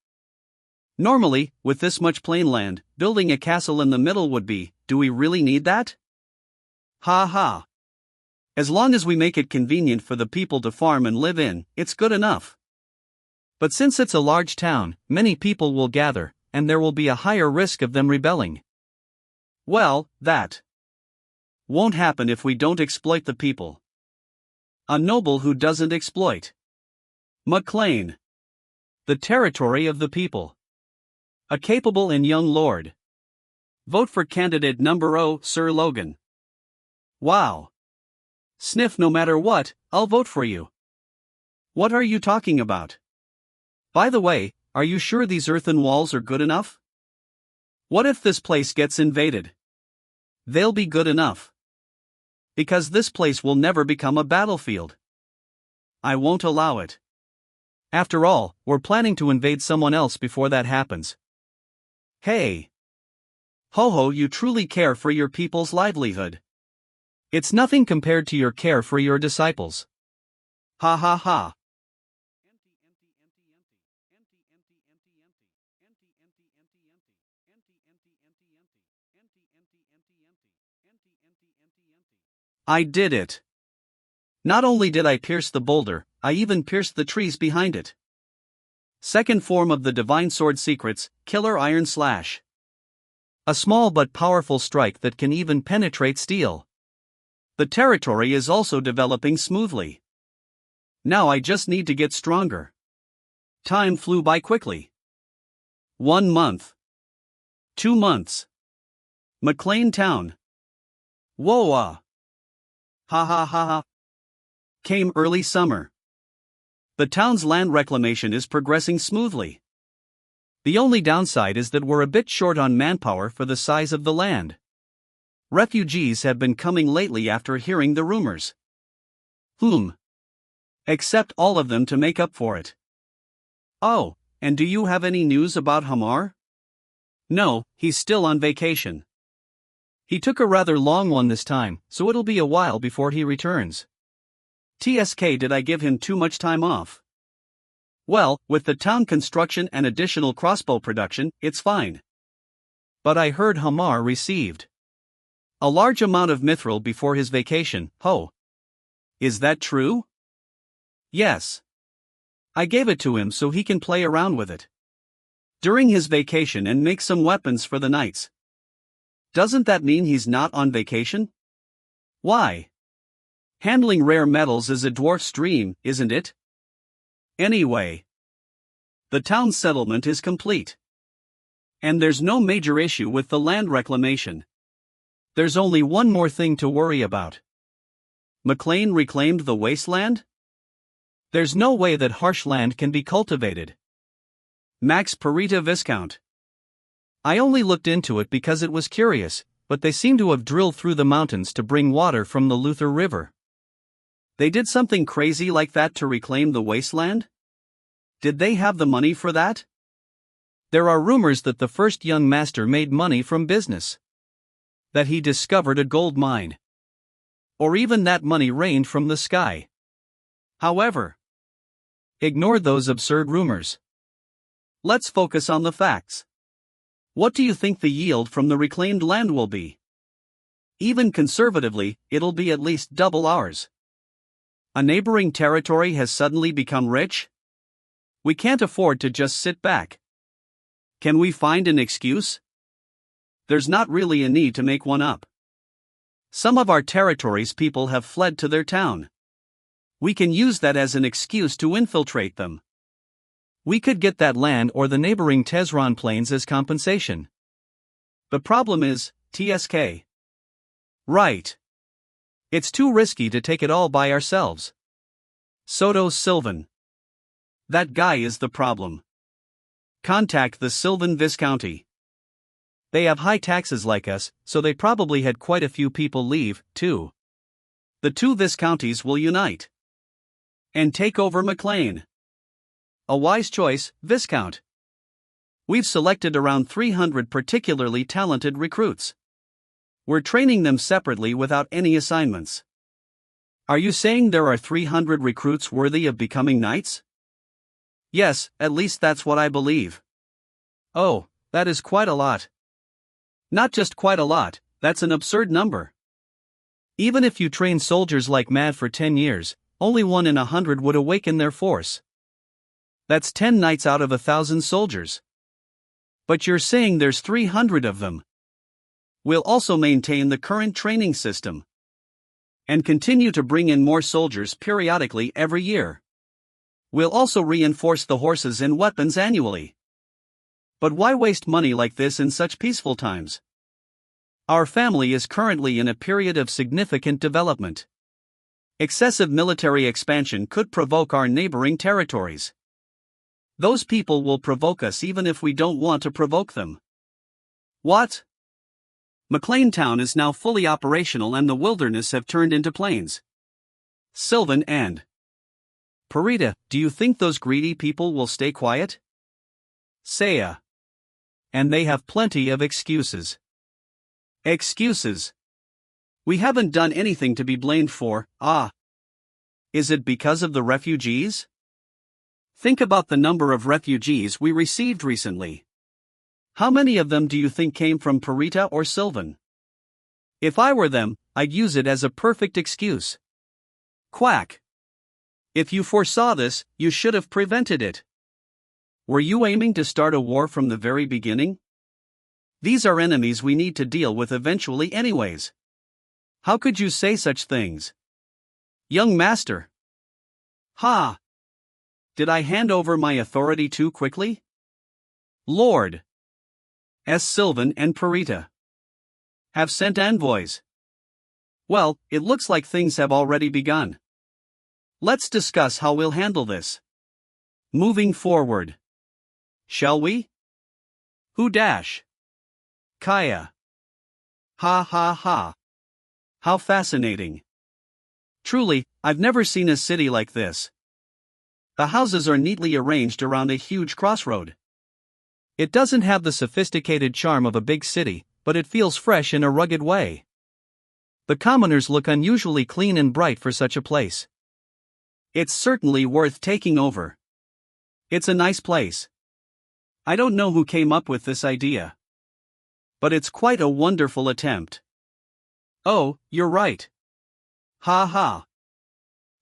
Normally, with this much plain land, building a castle in the middle would be, do we really need that? Ha ha. As long as we make it convenient for the people to farm and live in, it's good enough. But since it's a large town, many people will gather, and there will be a higher risk of them rebelling. Well, that won't happen if we don't exploit the people. A noble who doesn't exploit. McLean. The territory of the people. A capable and young lord. Vote for candidate number 0, Sir Logan. Wow. Sniff, no matter what, I'll vote for you. What are you talking about? By the way, are you sure these earthen walls are good enough? What if this place gets invaded? They'll be good enough. Because this place will never become a battlefield. I won't allow it. After all, we're planning to invade someone else before that happens. Hey. Ho-ho, you truly care for your people's livelihood. It's nothing compared to your care for your disciples. Ha ha ha. I did it. Not only did I pierce the boulder, I even pierced the trees behind it. Second form of the Divine Sword secrets, Killer Iron Slash. A small but powerful strike that can even penetrate steel. The territory is also developing smoothly. Now I just need to get stronger. Time flew by quickly. 1 month. 2 months. McLean Town. Whoa. Ha ha ha ha. Came early summer. The town's land reclamation is progressing smoothly. The only downside is that we're a bit short on manpower for the size of the land. Refugees have been coming lately after hearing the rumors. Accept all of them to make up for it. Oh, and do you have any news about Hamar? No, he's still on vacation. He took a rather long one this time, so it'll be a while before he returns. TSK, did I give him too much time off? Well, with the town construction and additional crossbow production, it's fine. But I heard Hamar received a large amount of mithril before his vacation. Ho! Is that true? Yes. I gave it to him so he can play around with it during his vacation and make some weapons for the knights. Doesn't that mean he's not on vacation? Why? Handling rare metals is a dwarf's dream, isn't it? Anyway, the town settlement is complete. And there's no major issue with the land reclamation. There's only one more thing to worry about. McLean reclaimed the wasteland? There's no way that harsh land can be cultivated. Max Parita Viscount. I only looked into it because it was curious, but they seem to have drilled through the mountains to bring water from the Luther River. They did something crazy like that to reclaim the wasteland? Did they have the money for that? There are rumors that the first young master made money from business. That he discovered a gold mine. Or even that money rained from the sky. However, ignore those absurd rumors. Let's focus on the facts. What do you think the yield from the reclaimed land will be? Even conservatively, it'll be at least double ours. A neighboring territory has suddenly become rich? We can't afford to just sit back. Can we find an excuse? There's not really a need to make one up. Some of our territory's people have fled to their town. We can use that as an excuse to infiltrate them. We could get that land or the neighboring Tezron plains as compensation. The problem is, TSK. Right. It's too risky to take it all by ourselves. Soto Sylvan. That guy is the problem. Contact the Sylvan Viscounty. They have high taxes like us, so they probably had quite a few people leave, too. The two Viscounties will unite and take over McLean. A wise choice, Viscount. We've selected around 300 particularly talented recruits. We're training them separately without any assignments. Are you saying there are 300 recruits worthy of becoming knights? Yes, at least that's what I believe. Oh, that is quite a lot. Not just quite a lot, that's an absurd number. Even if you train soldiers like mad for 10 years, only 1 in 100 would awaken their force. That's 10 knights out of 1,000 soldiers. But you're saying there's 300 of them. We'll also maintain the current training system and continue to bring in more soldiers periodically every year. We'll also reinforce the horses and weapons annually. But why waste money like this in such peaceful times? Our family is currently in a period of significant development. Excessive military expansion could provoke our neighboring territories. Those people will provoke us even if we don't want to provoke them. What? McLean Town is now fully operational and the wilderness have turned into plains. Sylvan and Parita, do you think those greedy people will stay quiet? Saya. And they have plenty of excuses. Excuses. We haven't done anything to be blamed for. Is it because of the refugees? Think about the number of refugees we received recently. How many of them do you think came from Parita or Sylvan? If I were them, I'd use it as a perfect excuse. Quack. If you foresaw this, you should have prevented it. Were you aiming to start a war from the very beginning? These are enemies we need to deal with eventually anyways. How could you say such things? Young master. Ha! Did I hand over my authority too quickly? Lord S. Sylvan and Parita have sent envoys. Well, it looks like things have already begun. Let's discuss how we'll handle this moving forward. Shall we? Who dash? Kaya. Ha ha ha. How fascinating. Truly, I've never seen a city like this. The houses are neatly arranged around a huge crossroad. It doesn't have the sophisticated charm of a big city, but it feels fresh in a rugged way. The commoners look unusually clean and bright for such a place. It's certainly worth taking over. It's a nice place. I don't know who came up with this idea, but it's quite a wonderful attempt. Oh, you're right. Ha ha.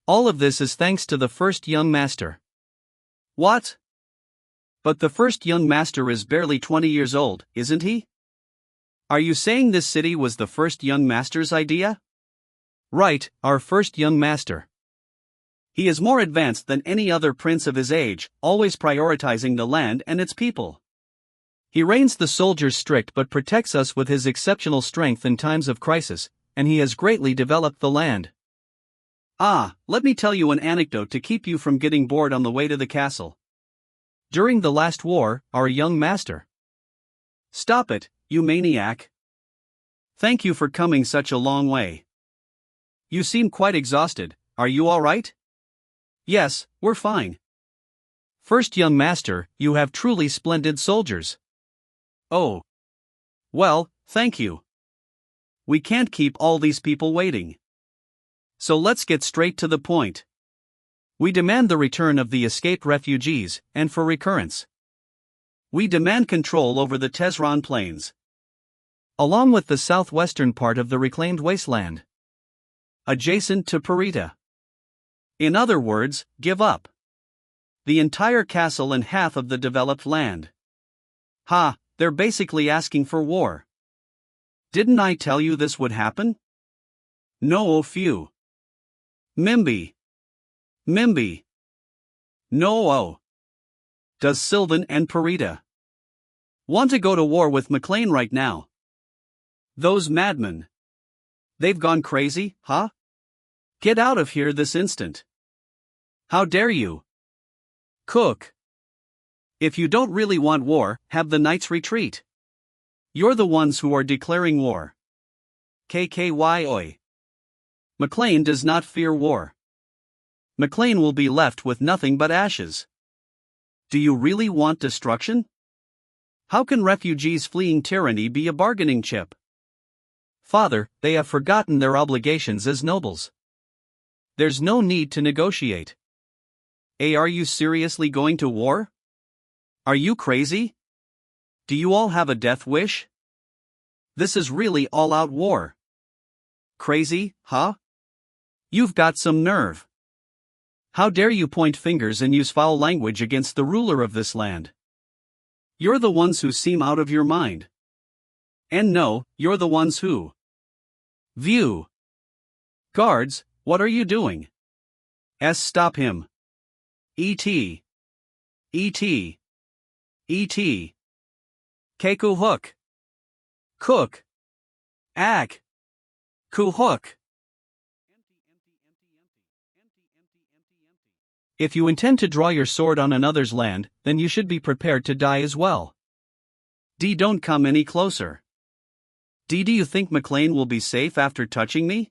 All of this is thanks to the first young master. What? But the first young master is barely 20 years old, isn't he? Are you saying this city was the first young master's idea? Right, our first young master. He is more advanced than any other prince of his age, always prioritizing the land and its people. He reigns the soldiers strict but protects us with his exceptional strength in times of crisis, and he has greatly developed the land. Ah, let me tell you an anecdote to keep you from getting bored on the way to the castle. During the last war, our young master. Stop it, you maniac. Thank you for coming such a long way. You seem quite exhausted, are you all right? Yes, we're fine. First young master, you have truly splendid soldiers. Oh. Well, thank you. We can't keep all these people waiting. So let's get straight to the point. We demand the return of the escaped refugees, and for recurrence. We demand control over the Tehran plains, along with the southwestern part of the reclaimed wasteland, adjacent to Parita. In other words, give up the entire castle and half of the developed land. Ha, they're basically asking for war. Didn't I tell you this would happen? No, few. Mimby. Mimby. No. Does Sylvan and Parita want to go to war with McLean right now? Those madmen. They've gone crazy, huh? Get out of here this instant. How dare you? Cook. If you don't really want war, have the knights retreat. You're the ones who are declaring war. KKY. McLean does not fear war. McLean will be left with nothing but ashes. Do you really want destruction? How can refugees fleeing tyranny be a bargaining chip? Father, they have forgotten their obligations as nobles. There's no need to negotiate. Are you seriously going to war? Are you crazy? Do you all have a death wish? This is really all-out war. Crazy, huh? You've got some nerve. How dare you point fingers and use foul language against the ruler of this land? You're the ones who seem out of your mind. And no, you're the ones who view. Guards, what are you doing? Stop him. E.T. E.T. E.T. Keku hook. Cook. Ak. Kuhook. If you intend to draw your sword on another's land, then you should be prepared to die as well. D. Don't come any closer. D. Do you think McLean will be safe after touching me?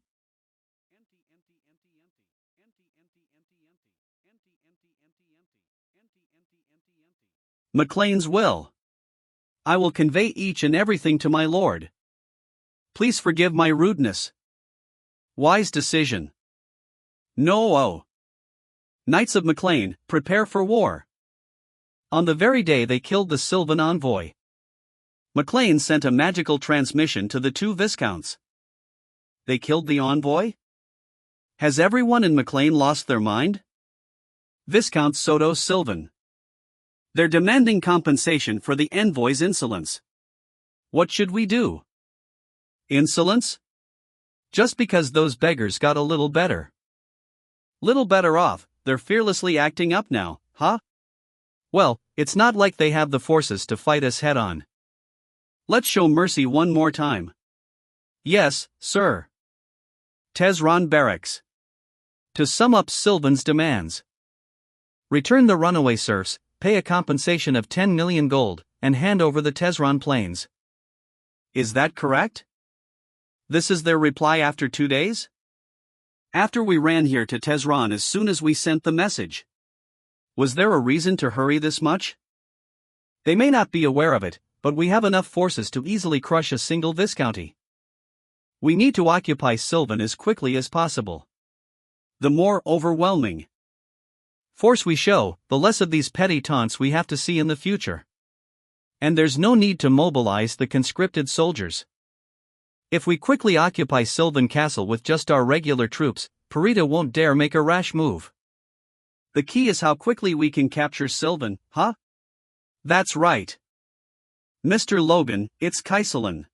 McLean's will. I will convey each and everything to my lord. Please forgive my rudeness. Wise decision. No. Knights of McLean, prepare for war. On the very day they killed the Sylvan envoy, McLean sent a magical transmission to the two viscounts. They killed the envoy? Has everyone in McLean lost their mind? Viscount Soto Sylvan. They're demanding compensation for the envoy's insolence. What should we do? Insolence? Just because those beggars got a little better. Little better off, they're fearlessly acting up now, huh? Well, it's not like they have the forces to fight us head on. Let's show mercy one more time. Yes, sir. Tehran Barracks. To sum up Sylvan's demands. Return the runaway serfs, pay a compensation of 10 million gold, and hand over the Tehran plains. Is that correct? This is their reply after 2 days? After we ran here to Tehran as soon as we sent the message. Was there a reason to hurry this much? They may not be aware of it, but we have enough forces to easily crush a single viscounty. We need to occupy Sylvan as quickly as possible. The more overwhelming force we show, the less of these petty taunts we have to see in the future. And there's no need to mobilize the conscripted soldiers. If we quickly occupy Sylvan Castle with just our regular troops, Parita won't dare make a rash move. The key is how quickly we can capture Sylvan, huh? That's right. Mr. Logan, it's Kaiselan.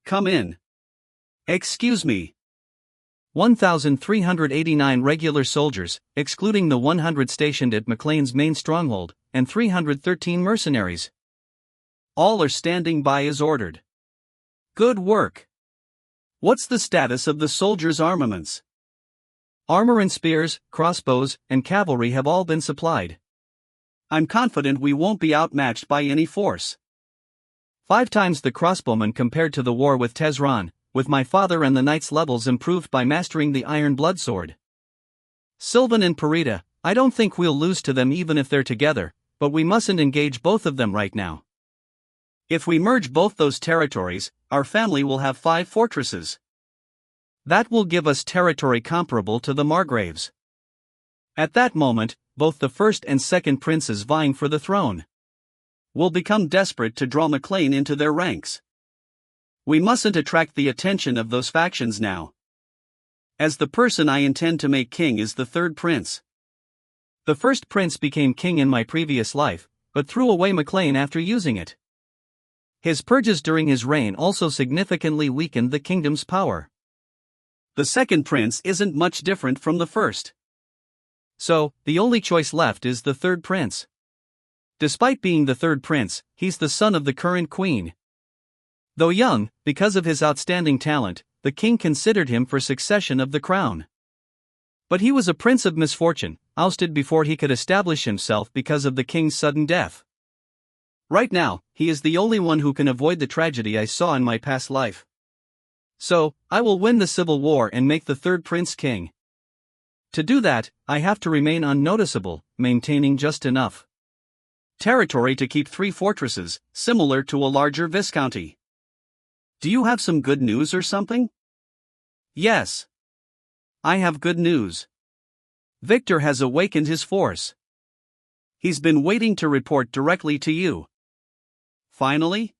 Come in. Excuse me. 1,389 regular soldiers, excluding the 100 stationed at McLean's main stronghold, and 313 mercenaries. All are standing by as ordered. Good work. What's the status of the soldiers' armaments? Armor and spears, crossbows, and cavalry have all been supplied. I'm confident we won't be outmatched by any force. 5 times the crossbowmen compared to the war with Tehran, with my father and the knights' levels improved by mastering the iron bloodsword. Sylvan and Parita, I don't think we'll lose to them even if they're together, but we mustn't engage both of them right now. If we merge both those territories, our family will have 5 fortresses. That will give us territory comparable to the Margraves. At that moment, both the first and second princes vying for the throne will become desperate to draw McLean into their ranks. We mustn't attract the attention of those factions now. As the person I intend to make king is the third prince. The first prince became king in my previous life, but threw away McLean after using it. His purges during his reign also significantly weakened the kingdom's power. The second prince isn't much different from the first. So, the only choice left is the third prince. Despite being the third prince, he's the son of the current queen. Though young, because of his outstanding talent, the king considered him for succession of the crown. But he was a prince of misfortune, ousted before he could establish himself because of the king's sudden death. Right now, he is the only one who can avoid the tragedy I saw in my past life. So, I will win the civil war and make the third prince king. To do that, I have to remain unnoticeable, maintaining just enough territory to keep 3 fortresses, similar to a larger viscounty. Do you have some good news or something? Yes. I have good news. Victor has awakened his force. He's been waiting to report directly to you. Finally?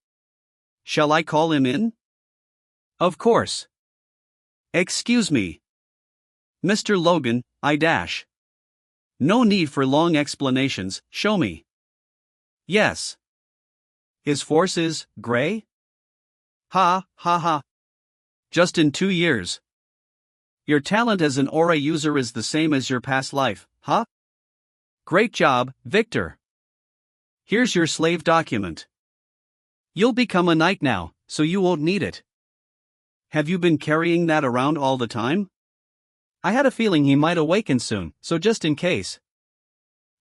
Shall I call him in? Of course. Excuse me. Mr. Logan, No need for long explanations, show me. Yes. His force is gray? Ha, ha, ha. Just in 2 years. Your talent as an aura user is the same as your past life, huh? Great job, Victor. Here's your slave document. You'll become a knight now, so you won't need it. Have you been carrying that around all the time? I had a feeling he might awaken soon, so just in case.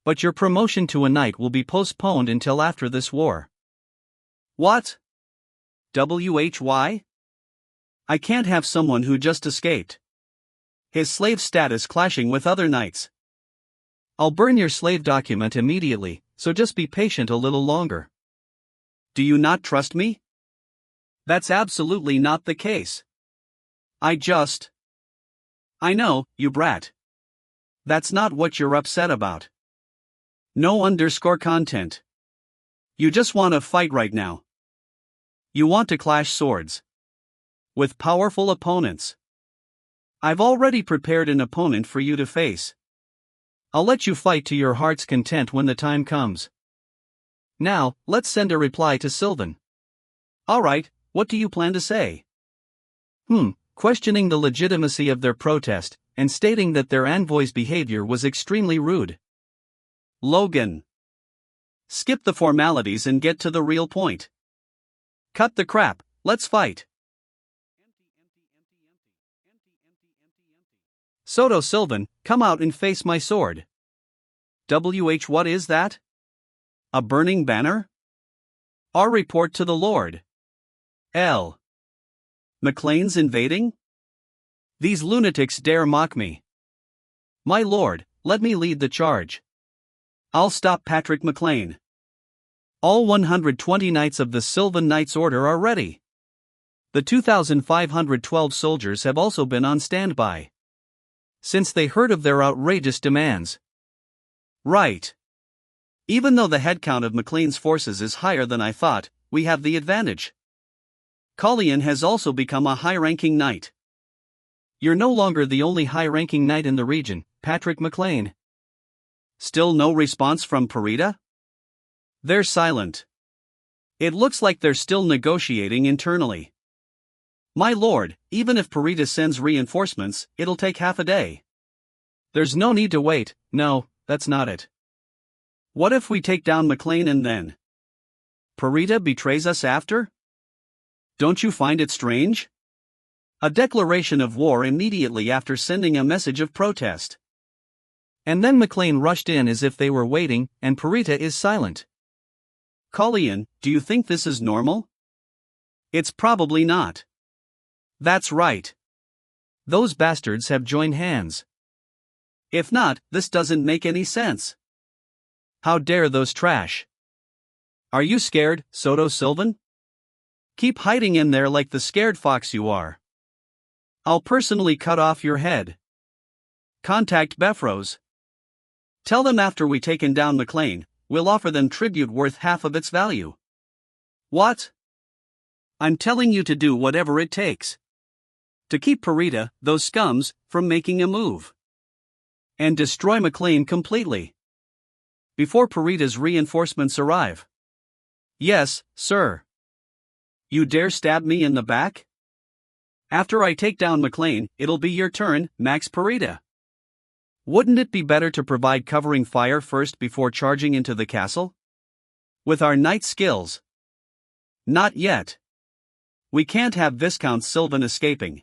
But your promotion to a knight will be postponed until after this war. What? WHY? I can't have someone who just escaped his slave status clashing with other knights. I'll burn your slave document immediately, so just be patient a little longer. Do you not trust me? That's absolutely not the case. I know, you brat. That's not what you're upset about. No underscore content. You just want to fight right now. You want to clash swords with powerful opponents. I've already prepared an opponent for you to face. I'll let you fight to your heart's content when the time comes. Now, let's send a reply to Sylvan. Alright, what do you plan to say? Questioning the legitimacy of their protest, and stating that their envoy's behavior was extremely rude. Logan. Skip the formalities and get to the real point. Cut the crap, let's fight. Soto Sylvan, come out and face my sword. What is that? A burning banner? Our report to the Lord. L. McLean's invading? These lunatics dare mock me. My lord, let me lead the charge. I'll stop Patrick McLean. All 120 knights of the Sylvan Knights Order are ready. The 2,512 soldiers have also been on standby since they heard of their outrageous demands. Right. Even though the headcount of McLean's forces is higher than I thought, we have the advantage. Colleen has also become a high-ranking knight. You're no longer the only high-ranking knight in the region, Patrick McLean. Still no response from Parita? They're silent. It looks like they're still negotiating internally. My lord, even if Parita sends reinforcements, it'll take half a day. There's no need to wait. No, that's not it. What if we take down McLean and then Parita betrays us after? Don't you find it strange? A declaration of war immediately after sending a message of protest. And then McLean rushed in as if they were waiting, and Parita is silent. Colleen, do you think this is normal? It's probably not. That's right. Those bastards have joined hands. If not, this doesn't make any sense. How dare those trash? Are you scared, Soto Sylvan? Keep hiding in there like the scared fox you are. I'll personally cut off your head. Contact Befros. Tell them after we taken down McLean, we'll offer them tribute worth half of its value. What? I'm telling you to do whatever it takes to keep Parita, those scums, from making a move. And destroy McLean completely before Parita's reinforcements arrive. Yes, sir. You dare stab me in the back? After I take down McLean, it'll be your turn, Max Parita. Wouldn't it be better to provide covering fire first before charging into the castle? With our knight skills? Not yet. We can't have Viscount Sylvan escaping.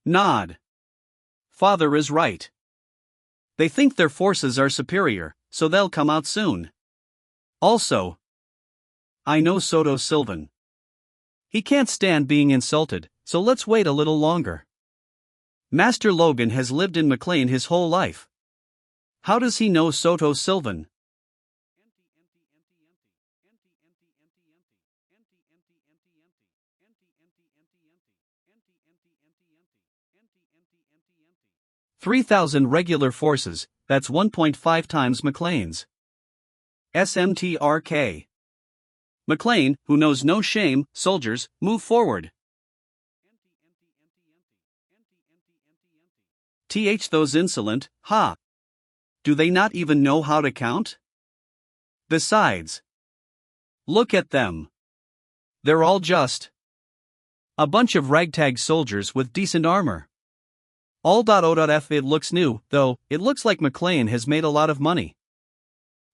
Nod. Father is right. They think their forces are superior, so they'll come out soon. Also, I know Soto Sylvan. He can't stand being insulted, so let's wait a little longer. Master Logan has lived in McLean his whole life. How does he know Soto Sylvan? $3,000 regular forces, that's 1.5 times McLean's. SMTRK. McLean, who knows no shame, soldiers, move forward. Those insolent, ha! Do they not even know how to count? Besides, look at them. They're all just a bunch of ragtag soldiers with decent armor. All.o.f. It looks new, though, it looks like McLean has made a lot of money.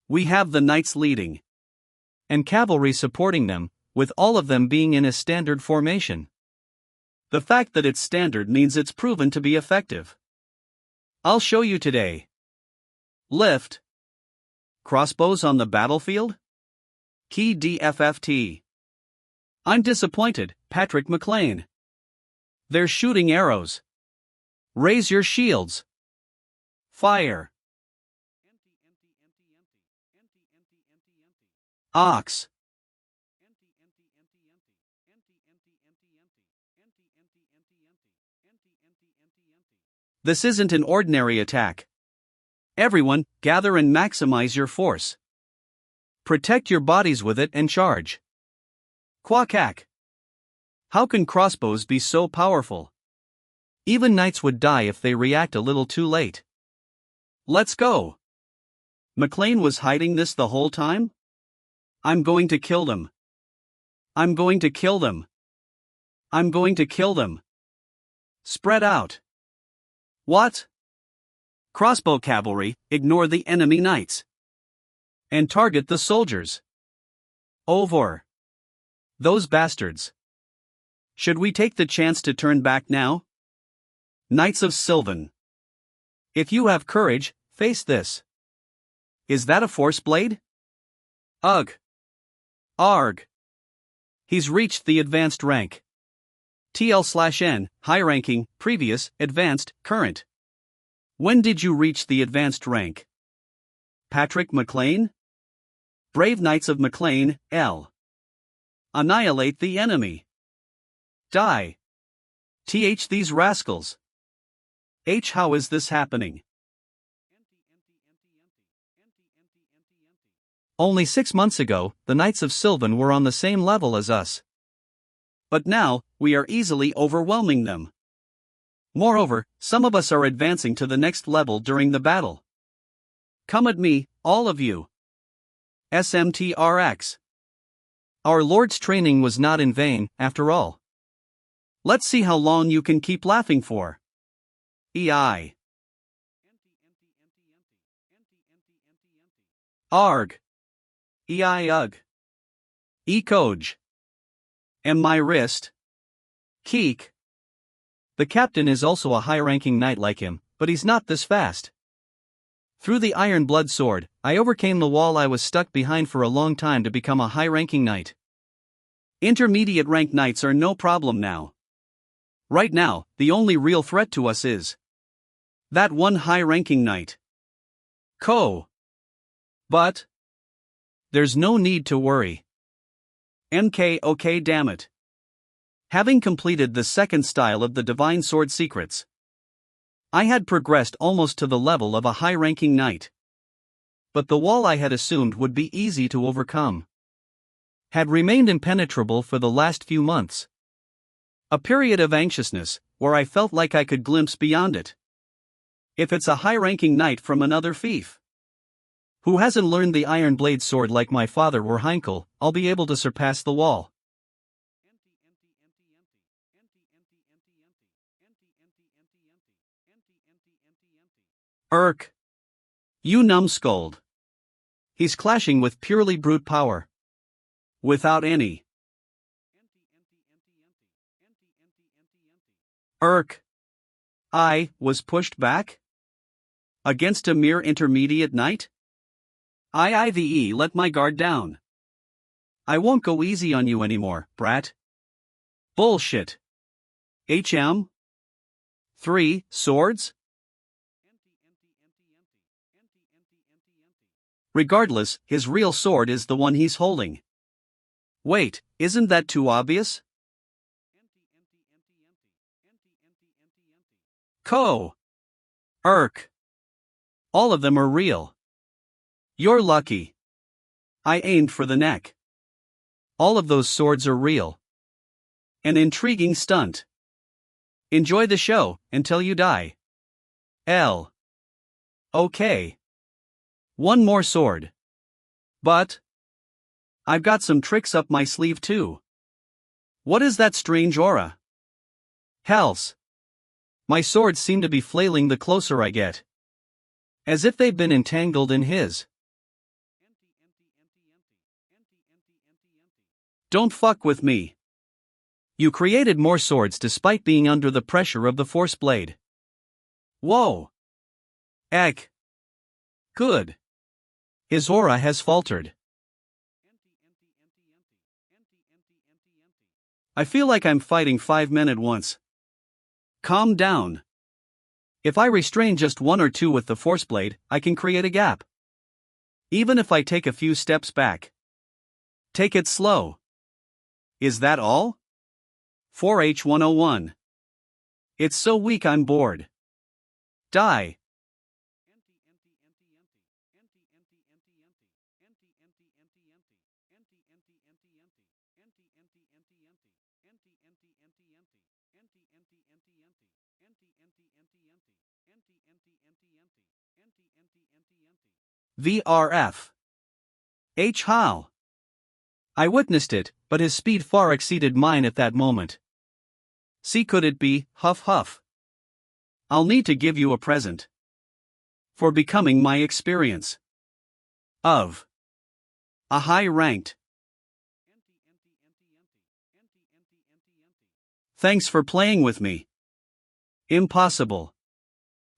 We have the knights leading and cavalry supporting them, with all of them being in a standard formation. The fact that it's standard means it's proven to be effective. I'll show you today. Lift. Crossbows on the battlefield? Key DFFT. I'm disappointed, Patrick McLean. They're shooting arrows. Raise your shields. Fire. Ox. This isn't an ordinary attack. Everyone, gather and maximize your force. Protect your bodies with it and charge. Quack. How can crossbows be so powerful? Even knights would die if they react a little too late. Let's go. McLean was hiding this the whole time? I'm going to kill them. I'm going to kill them. I'm going to kill them. Spread out. What? Crossbow cavalry, ignore the enemy knights. And target the soldiers. Over. Those bastards. Should we take the chance to turn back now? Knights of Sylvan. If you have courage, face this. Is that a force blade? Ugh. Arg. He's reached the advanced rank. TL/N, high ranking, previous, advanced, current. When did you reach the advanced rank? Patrick McLean? Brave Knights of McLean, L. Annihilate the enemy. Die. These rascals. How is this happening? Only 6 months ago, the Knights of Sylvan were on the same level as us. But now, we are easily overwhelming them. Moreover, some of us are advancing to the next level during the battle. Come at me, all of you. SMTRX. Our Lord's training was not in vain, after all. Let's see how long you can keep laughing for. EI. ARG. EI UG. ECOJ. M my wrist. Keek. The captain is also a high-ranking knight like him, but he's not this fast. Through the Iron Blood Sword, I overcame the wall I was stuck behind for a long time to become a high-ranking knight. Intermediate rank knights are no problem now. Right now, the only real threat to us is that one high-ranking knight. But there's no need to worry. Okay, damn it. Having completed the second style of the Divine Sword Secrets, I had progressed almost to the level of a high-ranking knight. But the wall I had assumed would be easy to overcome had remained impenetrable for the last few months. A period of anxiousness, where I felt like I could glimpse beyond it. If it's a high-ranking knight from another fief who hasn't learned the Iron Blade Sword like my father or Heinkel, I'll be able to surpass the wall. You numbskull. He's clashing with purely brute power. Without any. I was pushed back? Against a mere intermediate knight? Let my guard down. I won't go easy on you anymore, brat. Bullshit. 3 swords? Regardless, his real sword is the one he's holding. Wait, isn't that too obvious? All of them are real. You're lucky. I aimed for the neck. All of those swords are real. An intriguing stunt. Enjoy the show, until you die. Okay. One more sword. But I've got some tricks up my sleeve too. What is that strange aura? Hells. My swords seem to be flailing the closer I get. As if they've been entangled in his. Don't fuck with me. You created more swords despite being under the pressure of the Force Blade. Whoa. Good. His aura has faltered. I feel like I'm fighting 5 men at once. Calm down. If I restrain just 1 or 2 with the Force Blade, I can create a gap. Even if I take a few steps back. Take it slow. Is that all? 4H101. It's so weak I'm bored. Die. VRF. How? I witnessed it, but his speed far exceeded mine at that moment. See, could it be, huff? I'll need to give you a present. For becoming my experience. Of. A high-ranked. Thanks for playing with me. Impossible.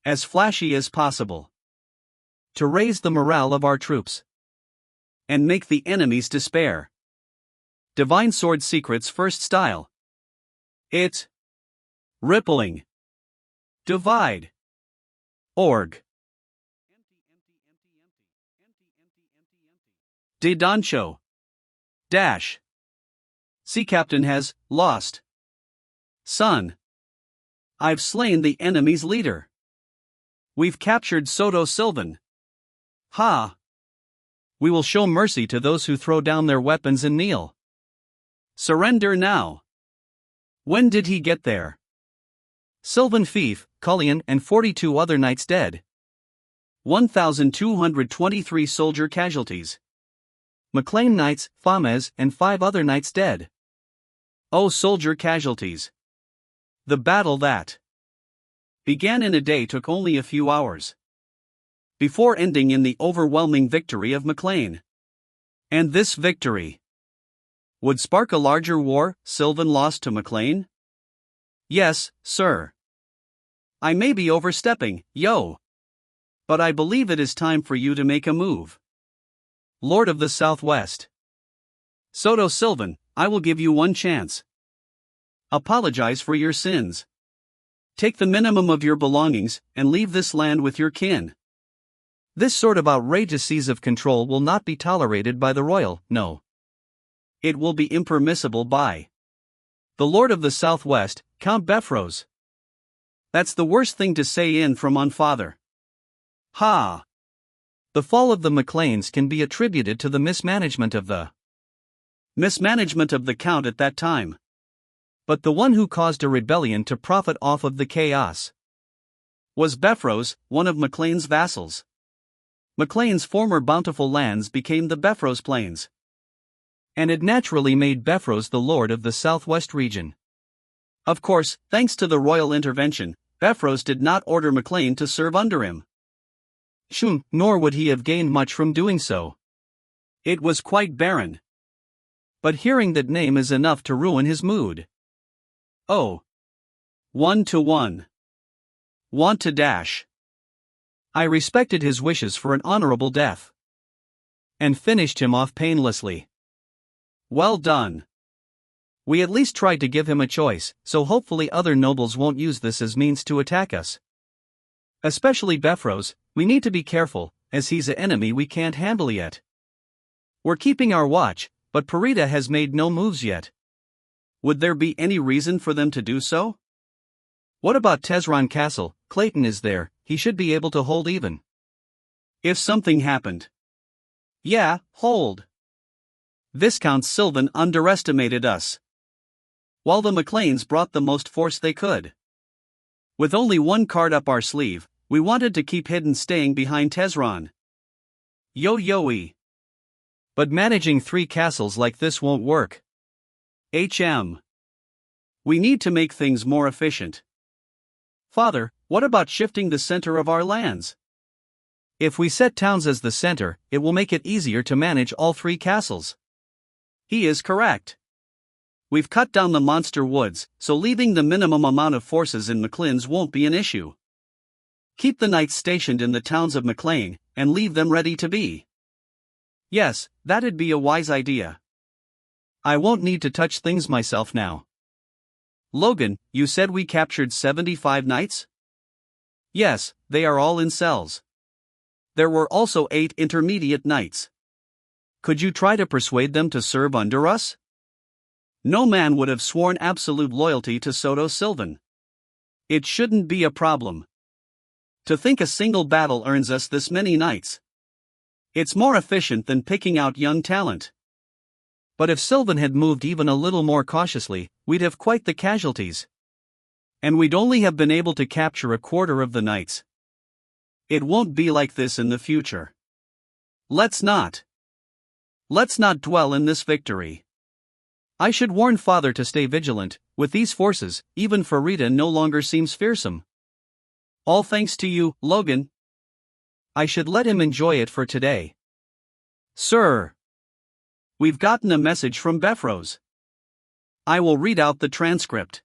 As flashy as possible. To raise the morale of our troops. And make the enemies despair. Divine Sword Secrets First Style. It. Rippling. Divide. Org. De Doncho. Dash. Sea captain has lost. Son. I've slain the enemy's leader. We've captured Soto Sylvan. Ha! We will show mercy to those who throw down their weapons and kneel. Surrender now. When did he get there? Sylvan Fief, Cullion, and 42 other knights dead. 1,223 soldier casualties. McLean knights, Fames, and 5 other knights dead. Oh, soldier casualties. The battle that began in a day took only a few hours, before ending in the overwhelming victory of McLean. And this victory would spark a larger war. Sylvan lost to McLean? Yes, sir. I may be overstepping, but I believe it is time for you to make a move. Lord of the Southwest. Soto Sylvan, I will give you one chance. Apologize for your sins. Take the minimum of your belongings and leave this land with your kin. This sort of outrageous seize of control will not be tolerated by the royal, no. It will be impermissible by the Lord of the Southwest, Count Befros. That's the worst thing to say in from on father. Ha! The fall of the McLeans can be attributed to the mismanagement of the Count at that time. But the one who caused a rebellion to profit off of the chaos was Befros, one of McLean's vassals. McLean's former bountiful lands became the Befros Plains, and it naturally made Befros the lord of the southwest region. Of course, thanks to the royal intervention, Befros did not order McLean to serve under him. Nor would he have gained much from doing so. It was quite barren. But hearing that name is enough to ruin his mood. Oh. 1-1. Want to dash. I respected his wishes for an honorable death, and finished him off painlessly. Well done. We at least tried to give him a choice, so hopefully other nobles won't use this as means to attack us. Especially Befros. We need to be careful, as he's an enemy we can't handle yet. We're keeping our watch, but Parita has made no moves yet. Would there be any reason for them to do so? What about Tesron Castle? Clayton is there, he should be able to hold even. If something happened. Yeah, hold. Viscount Sylvan underestimated us, while the McLeans brought the most force they could. With only one card up our sleeve, we wanted to keep hidden, staying behind Tesron. Yo-yo-y. But managing 3 castles like this won't work. We need to make things more efficient. Father, what about shifting the center of our lands? If we set towns as the center, it will make it easier to manage all 3 castles. He is correct. We've cut down the monster woods, so leaving the minimum amount of forces in McLean's won't be an issue. Keep the knights stationed in the towns of McLean, and leave them ready to be. Yes, that'd be a wise idea. I won't need to touch things myself now. Logan, you said we captured 75 knights? Yes, they are all in cells. There were also 8 intermediate knights. Could you try to persuade them to serve under us? No man would have sworn absolute loyalty to Soto Sylvan. It shouldn't be a problem. To think a single battle earns us this many knights. It's more efficient than picking out young talent. But if Sylvan had moved even a little more cautiously, we'd have quite the casualties. And we'd only have been able to capture a quarter of the knights. It won't be like this in the future. Let's not dwell in this victory. I should warn Father to stay vigilant. With these forces, even Farida no longer seems fearsome. All thanks to you, Logan. I should let him enjoy it for today. Sir. We've gotten a message from Befros. I will read out the transcript.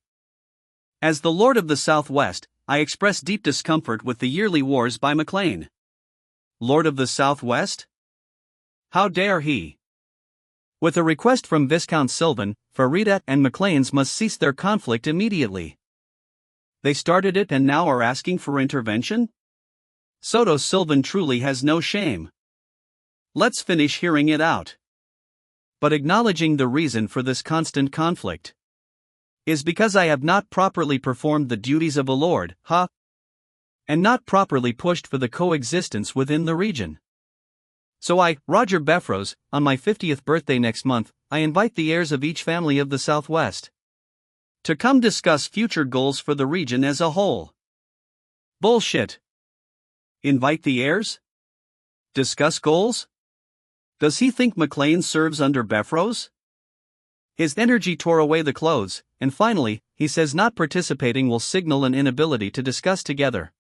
As the Lord of the Southwest, I express deep discomfort with the yearly wars by McLean. Lord of the Southwest? How dare he? With a request from Viscount Sylvan, Farida and Maclean's must cease their conflict immediately. They started it and now are asking for intervention? Soto Sylvan truly has no shame. Let's finish hearing it out. But acknowledging the reason for this constant conflict is because I have not properly performed the duties of a lord, and not properly pushed for the coexistence within the region. So I, Roger Beffrose, on my 50th birthday next month, I invite the heirs of each family of the Southwest to come discuss future goals for the region as a whole. Bullshit. Invite the heirs? Discuss goals? Does he think Maclean serves under Beffrose? His energy tore away the clothes, and finally, he says not participating will signal an inability to discuss together.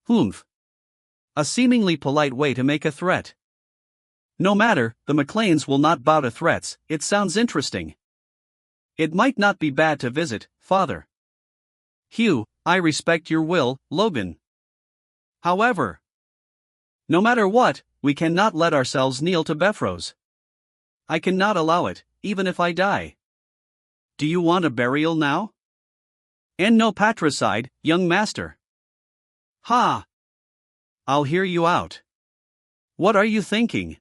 Humph. A seemingly polite way to make a threat. No matter, the Macleans will not bow to threats. It sounds interesting. It might not be bad to visit, Father. Hugh, I respect your will, Logan. However, no matter what, we cannot let ourselves kneel to Beffrose. I cannot allow it, even if I die. Do you want a burial now? And no patricide, young master. Ha! I'll hear you out. What are you thinking?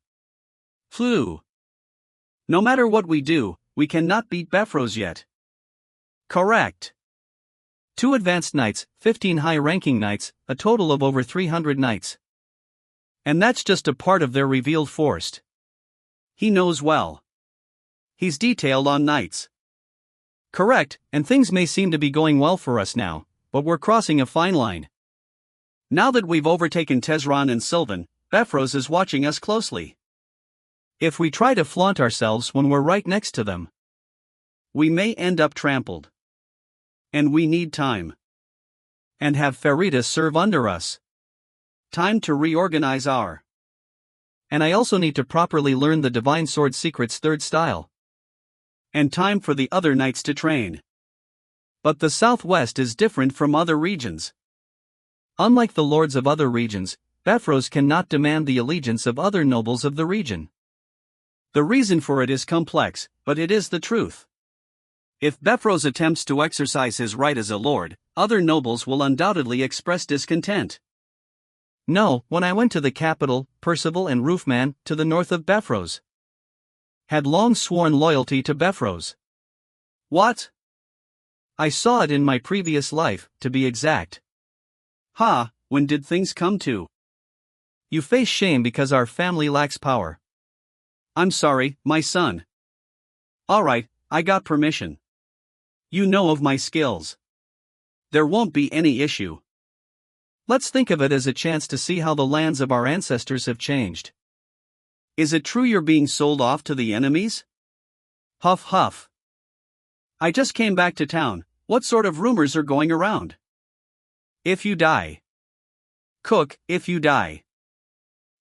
Phew. No matter what we do, we cannot beat Beffrose yet. Correct. 2 advanced knights, 15 high-ranking knights, a total of over 300 knights. And that's just a part of their revealed force. He knows well. He's detailed on knights. Correct, and things may seem to be going well for us now, but we're crossing a fine line. Now that we've overtaken Tesron and Sylvan, Beffrose is watching us closely. If we try to flaunt ourselves when we're right next to them, we may end up trampled. And we need time. And have Farida serve under us. Time to reorganize our. And I also need to properly learn the Divine Sword Secret's 3rd style. And time for the other knights to train. But the Southwest is different from other regions. Unlike the lords of other regions, Beffrose cannot demand the allegiance of other nobles of the region. The reason for it is complex, but it is the truth. If Beffrose attempts to exercise his right as a lord, other nobles will undoubtedly express discontent. No, when I went to the capital, Percival and Roofman, to the north of Beffrose, had long sworn loyalty to Beffrose. What? I saw it in my previous life, to be exact. When did things come to? You face shame because our family lacks power. I'm sorry, my son. Alright, I got permission. You know of my skills. There won't be any issue. Let's think of it as a chance to see how the lands of our ancestors have changed. Is it true you're being sold off to the enemies? Huff huff. I just came back to town. What sort of rumors are going around? If you die. Cook, if you die.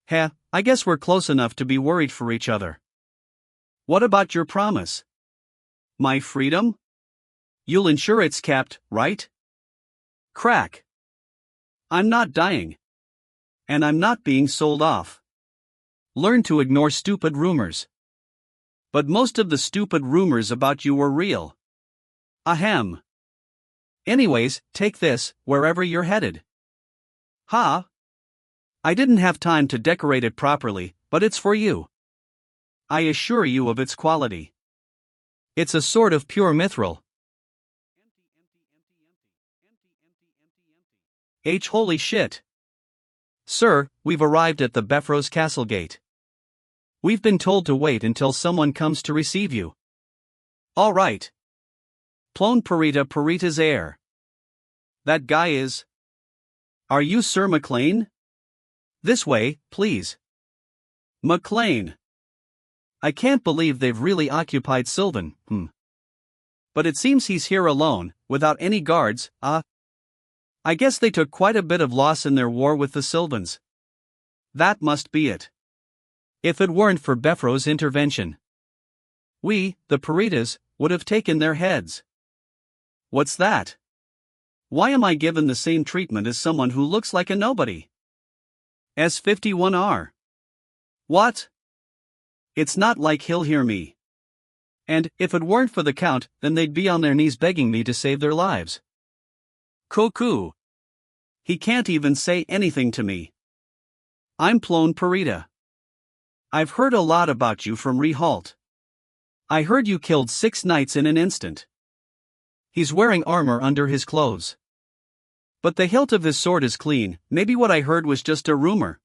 I guess we're close enough to be worried for each other. What about your promise? My freedom? You'll ensure it's kept, right? Crack. I'm not dying. And I'm not being sold off. Learn to ignore stupid rumors. But most of the stupid rumors about you were real. Ahem. Anyways, take this, wherever you're headed. I didn't have time to decorate it properly, but it's for you. I assure you of its quality. It's a sort of pure mithril. Holy shit. Sir, we've arrived at the Beffrose Castle gate. We've been told to wait until someone comes to receive you. All right. Plone Parita's heir. That guy is. Are you Sir Maclean? This way, please. Maclean. I can't believe they've really occupied Sylvan, But it seems he's here alone, without any guards, I guess they took quite a bit of loss in their war with the Sylvans. That must be it. If it weren't for Beffrose's intervention, we, the Paritas, would have taken their heads. What's that? Why am I given the same treatment as someone who looks like a nobody? S51R. What? It's not like he'll hear me. And, if it weren't for the count, then they'd be on their knees begging me to save their lives. Cuckoo. He can't even say anything to me. I'm Plone Parita. I've heard a lot about you from Rehalt. I heard you killed 6 knights in an instant. He's wearing armor under his clothes. But the hilt of his sword is clean. Maybe what I heard was just a rumor.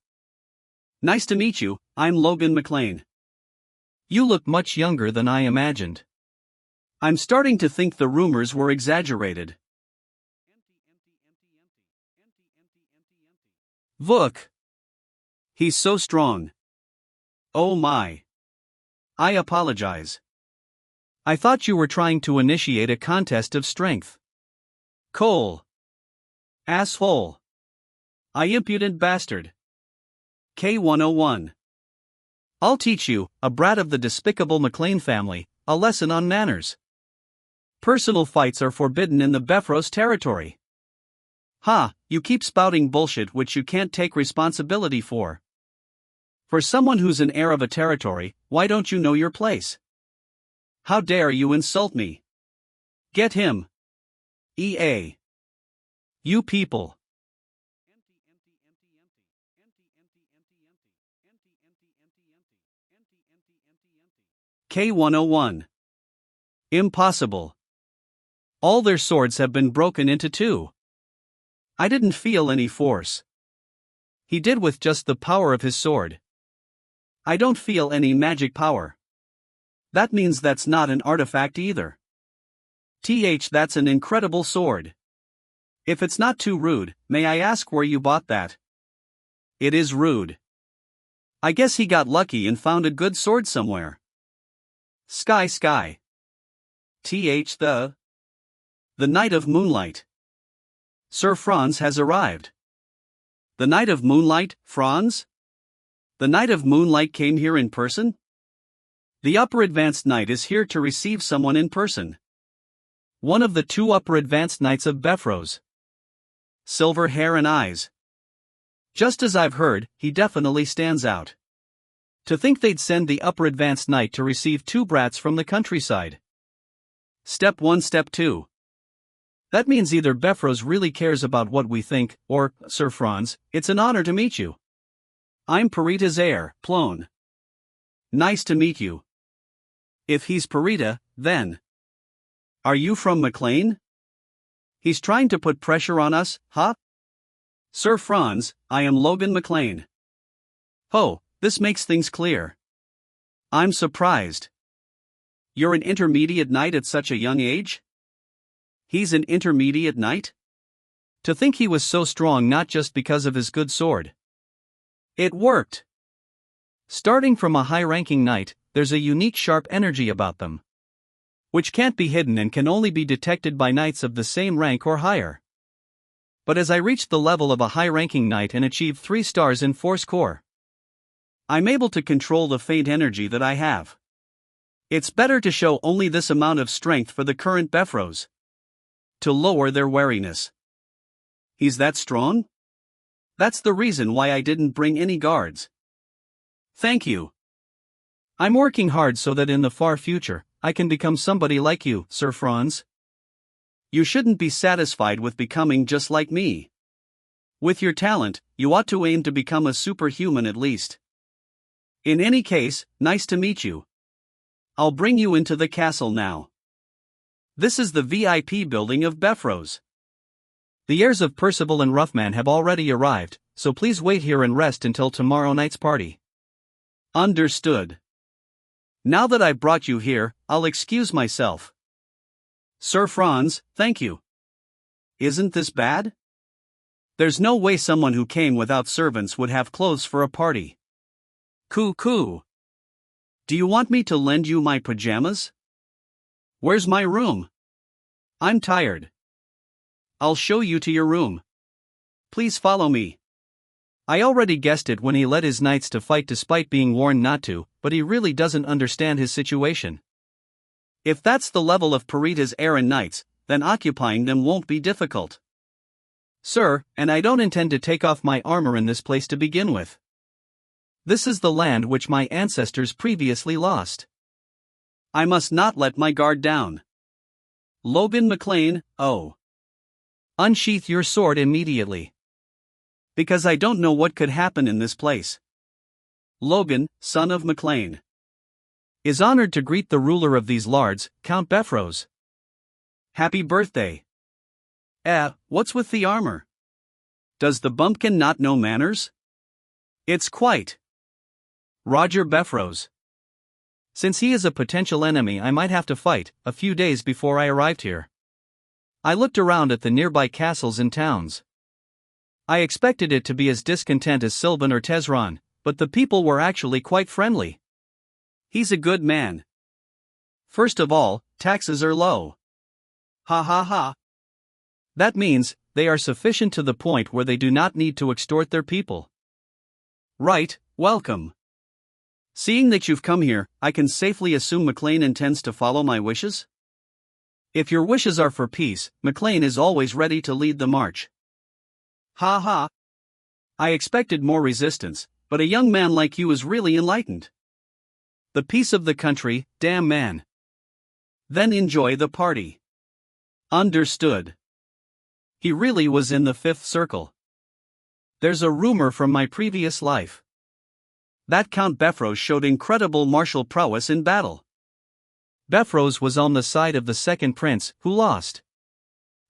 Nice to meet you, I'm Logan McLean. You look much younger than I imagined. I'm starting to think the rumors were exaggerated. Look. He's so strong. Oh my. I apologize. I thought you were trying to initiate a contest of strength. Cole. Asshole. I impudent bastard. K101. I'll teach you, a brat of the despicable McLean family, a lesson on manners. Personal fights are forbidden in the Befros territory. Ha, you keep spouting bullshit which you can't take responsibility for. For someone who's an heir of a territory, why don't you know your place? How dare you insult me? Get him. EA. You people. K101. Impossible. All their swords have been broken into 2. I didn't feel any force. He did with just the power of his sword. I don't feel any magic power. That means that's not an artifact either. That's an incredible sword. If it's not too rude, may I ask where you bought that? It is rude. I guess he got lucky and found a good sword somewhere. Sky. The Knight of Moonlight. Sir Franz has arrived. The Knight of Moonlight, Franz? The Knight of Moonlight came here in person? The Upper Advanced Knight is here to receive someone in person. One of the 2 Upper Advanced Knights of Befros. Silver hair and eyes. Just as I've heard, he definitely stands out. To think they'd send the Upper Advanced Knight to receive 2 brats from the countryside. Step 1, Step 2. That means either Befros really cares about what we think, or, Sir Franz, it's an honor to meet you. I'm Parita's heir, Plone. Nice to meet you. If he's Parita, then. Are you from McLean? He's trying to put pressure on us, huh? Sir Franz, I am Logan McLean. Oh, this makes things clear. I'm surprised. You're an intermediate knight at such a young age? He's an intermediate knight? To think he was so strong not just because of his good sword. It worked. Starting from a high-ranking knight, there's a unique sharp energy about them, which can't be hidden and can only be detected by knights of the same rank or higher. But as I reached the level of a high-ranking knight and achieved 3 stars in Force Core, I'm able to control the faint energy that I have. It's better to show only this amount of strength for the current Befros, to lower their wariness. He's that strong? That's the reason why I didn't bring any guards. Thank you. I'm working hard so that in the far future, I can become somebody like you, Sir Franz. You shouldn't be satisfied with becoming just like me. With your talent, you ought to aim to become a superhuman at least. In any case, nice to meet you. I'll bring you into the castle now. This is the VIP building of Befros. The heirs of Percival and Roughman have already arrived, so please wait here and rest until tomorrow night's party. Understood. Now that I've brought you here, I'll excuse myself. Sir Franz, thank you. Isn't this bad? There's no way someone who came without servants would have clothes for a party. Coo. Do you want me to lend you my pajamas? Where's my room? I'm tired. I'll show you to your room. Please follow me. I already guessed it when he led his knights to fight despite being warned not to, but he really doesn't understand his situation. If that's the level of Parita's errant knights, then occupying them won't be difficult. Sir, and I don't intend to take off my armor in this place to begin with. This is the land which my ancestors previously lost. I must not let my guard down. Logan McLean, oh. Unsheath your sword immediately. Because I don't know what could happen in this place. Logan, son of McLean, is honored to greet the ruler of these lards, Count Befros. Happy birthday. What's with the armor? Does the bumpkin not know manners? It's quite. Roger Befros. Since he is a potential enemy I might have to fight, a few days before I arrived here. I looked around at the nearby castles and towns. I expected it to be as discontent as Sylvan or Tesron, but the people were actually quite friendly. He's a good man. First of all, taxes are low. Ha ha ha. That means, they are sufficient to the point where they do not need to extort their people. Right, welcome. Seeing that you've come here, I can safely assume McLean intends to follow my wishes? If your wishes are for peace, McLean is always ready to lead the march. Ha ha. I expected more resistance, but a young man like you is really enlightened. The peace of the country, damn man. Then enjoy the party. Understood. He really was in the fifth circle. There's a rumor from my previous life that Count Befros showed incredible martial prowess in battle. Befros was on the side of the second prince, who lost.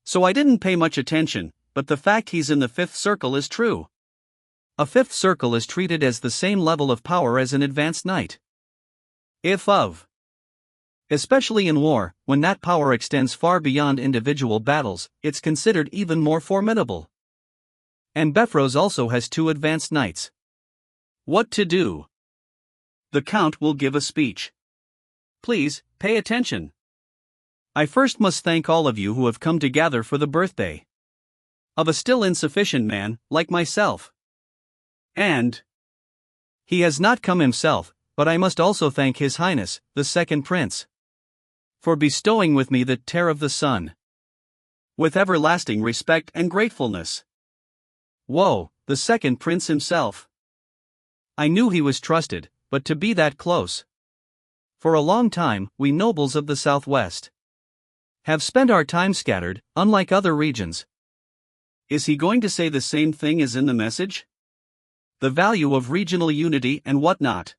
So I didn't pay much attention, but the fact he's in the fifth circle is true. A fifth circle is treated as the same level of power as an advanced knight. Especially in war, when that power extends far beyond individual battles, it's considered even more formidable. And Befros also has 2 advanced knights. What to do? The Count will give a speech. Please, pay attention. I first must thank all of you who have come to gather for the birthday of a still insufficient man, like myself. And he has not come himself, but I must also thank His Highness, the second prince, for bestowing with me the tear of the sun. With everlasting respect and gratefulness. Whoa, the second prince himself. I knew he was trusted, but to be that close. For a long time, we nobles of the Southwest have spent our time scattered, unlike other regions. Is he going to say the same thing as in the message? The value of regional unity and whatnot.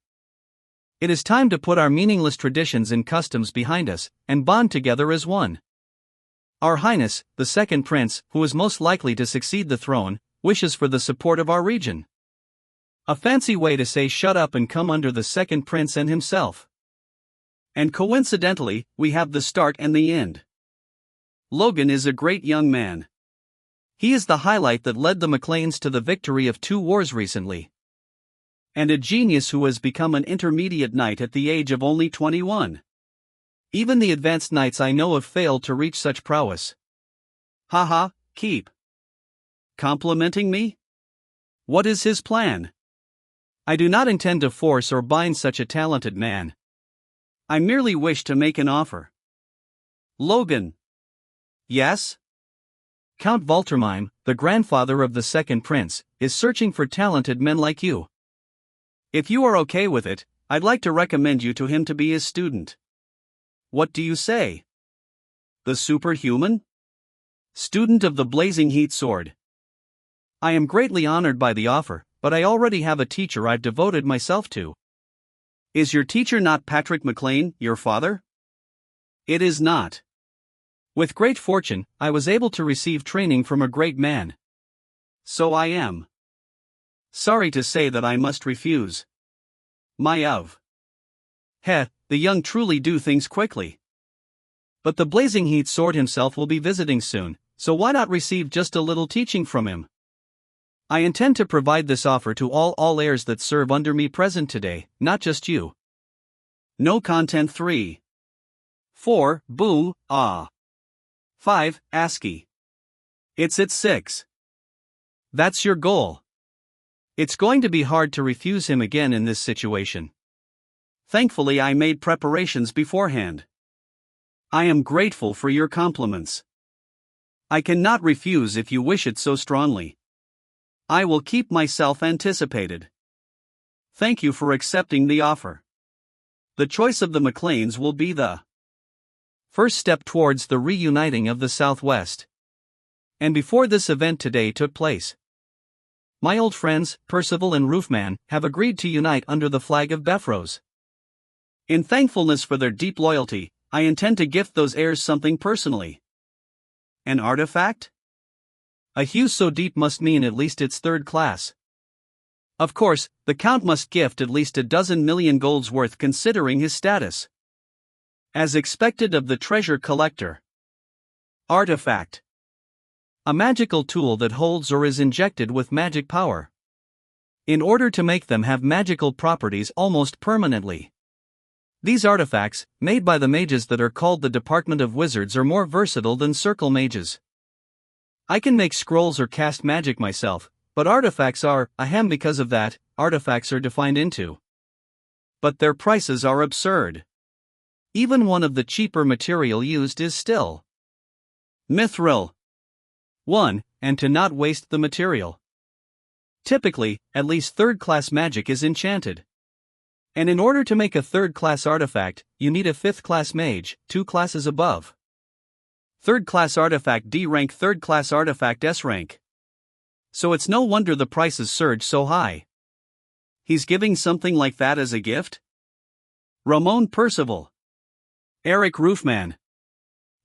It is time to put our meaningless traditions and customs behind us, and bond together as one. Our Highness, the second prince, who is most likely to succeed the throne, wishes for the support of our region. A fancy way to say shut up and come under the second prince and himself. And coincidentally, we have the start and the end. Logan is a great young man. He is the highlight that led the McLeans to the victory of 2 wars recently. And a genius who has become an intermediate knight at the age of only 21. Even the advanced knights I know have failed to reach such prowess. Haha, keep complimenting me? What is his plan? I do not intend to force or bind such a talented man. I merely wish to make an offer. Logan. Yes? Count Valtermine, the grandfather of the second prince, is searching for talented men like you. If you are okay with it, I'd like to recommend you to him to be his student. What do you say? The superhuman? Student of the blazing heat sword. I am greatly honored by the offer, but I already have a teacher I've devoted myself to. Is your teacher not Patrick McLean, your father? It is not. With great fortune, I was able to receive training from a great man. So I am sorry to say that I must refuse. The young truly do things quickly. But the blazing heat sword himself will be visiting soon, so why not receive just a little teaching from him? I intend to provide this offer to all heirs that serve under me present today, not just you. No content 3. 4. Boo, ah. 5. ASCII. It's at 6. That's your goal. It's going to be hard to refuse him again in this situation. Thankfully I made preparations beforehand. I am grateful for your compliments. I cannot refuse if you wish it so strongly. I will keep myself anticipated. Thank you for accepting the offer. The choice of the McLeans will be the first step towards the reuniting of the Southwest. And before this event today took place, my old friends, Percival and Roofman, have agreed to unite under the flag of Befros. In thankfulness for their deep loyalty, I intend to gift those heirs something personally. An artifact? A hue so deep must mean at least it's third class. Of course, the Count must gift at least 12 million golds worth considering his status. As expected of the treasure collector. Artifact. A magical tool that holds or is injected with magic power. In order to make them have magical properties almost permanently. These artifacts, made by the mages that are called the Department of Wizards, are more versatile than circle mages. I can make scrolls or cast magic myself, but artifacts are, ahem, because of that, artifacts are defined into. But their prices are absurd. Even one of the cheaper material used is still mithril. 1. And to not waste the material. Typically, at least third-class magic is enchanted. And in order to make a third-class artifact, you need a 5th-class mage, 2 classes above. Third-class artifact D rank, third-class artifact S rank. So it's no wonder the prices surge so high. He's giving something like that as a gift? Ramon Percival. Eric Roofman.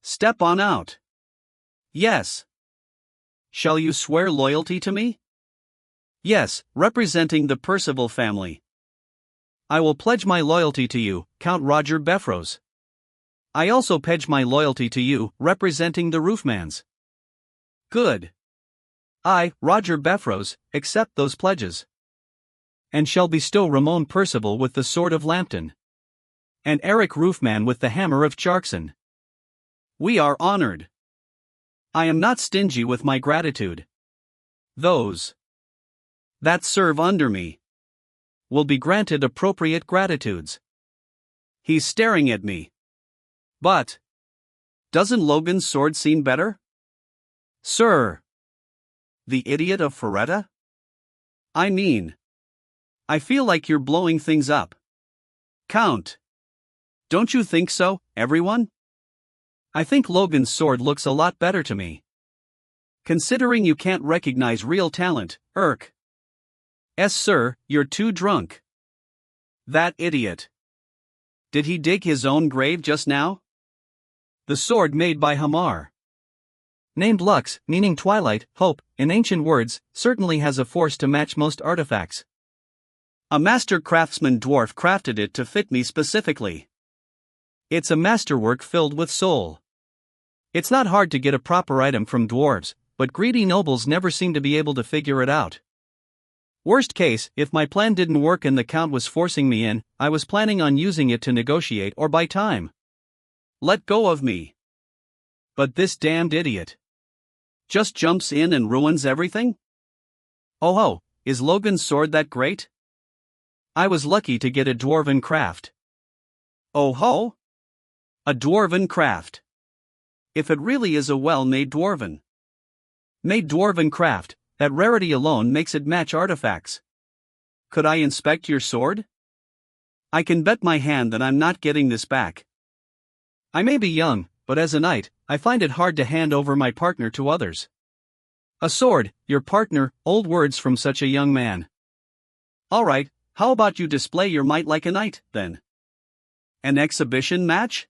Step on out. Yes. Shall you swear loyalty to me? Yes, representing the Percival family. I will pledge my loyalty to you, Count Roger Befros. I also pledge my loyalty to you, representing the Roofmans. Good. I, Roger Befros, accept those pledges. And shall bestow Ramon Percival with the sword of Lambton. And Eric Roofman with the hammer of Charkson. We are honored. I am not stingy with my gratitude. Those that serve under me will be granted appropriate gratitudes. He's staring at me. But doesn't Logan's sword seem better? Sir. The idiot of Ferretta? I mean, I feel like you're blowing things up. Count. Don't you think so, everyone? I think Logan's sword looks a lot better to me. Considering you can't recognize real talent, irk. Sir, you're too drunk. That idiot. Did he dig his own grave just now? The sword made by Hamar, named Lux, meaning twilight, hope, in ancient words, certainly has a force to match most artifacts. A master craftsman dwarf crafted it to fit me specifically. It's a masterwork filled with soul. It's not hard to get a proper item from dwarves, but greedy nobles never seem to be able to figure it out. Worst case, if my plan didn't work and the Count was forcing me in, I was planning on using it to negotiate or buy time. Let go of me. But this damned idiot just jumps in and ruins everything? Oh, is Logan's sword that great? I was lucky to get a dwarven craft. Oh ho! A dwarven craft. If it really is a well-made dwarven craft, that rarity alone makes it match artifacts. Could I inspect your sword? I can bet my hand that I'm not getting this back. I may be young, but as a knight, I find it hard to hand over my partner to others. A sword, your partner, old words from such a young man. Alright, how about you display your might like a knight, then? An exhibition match?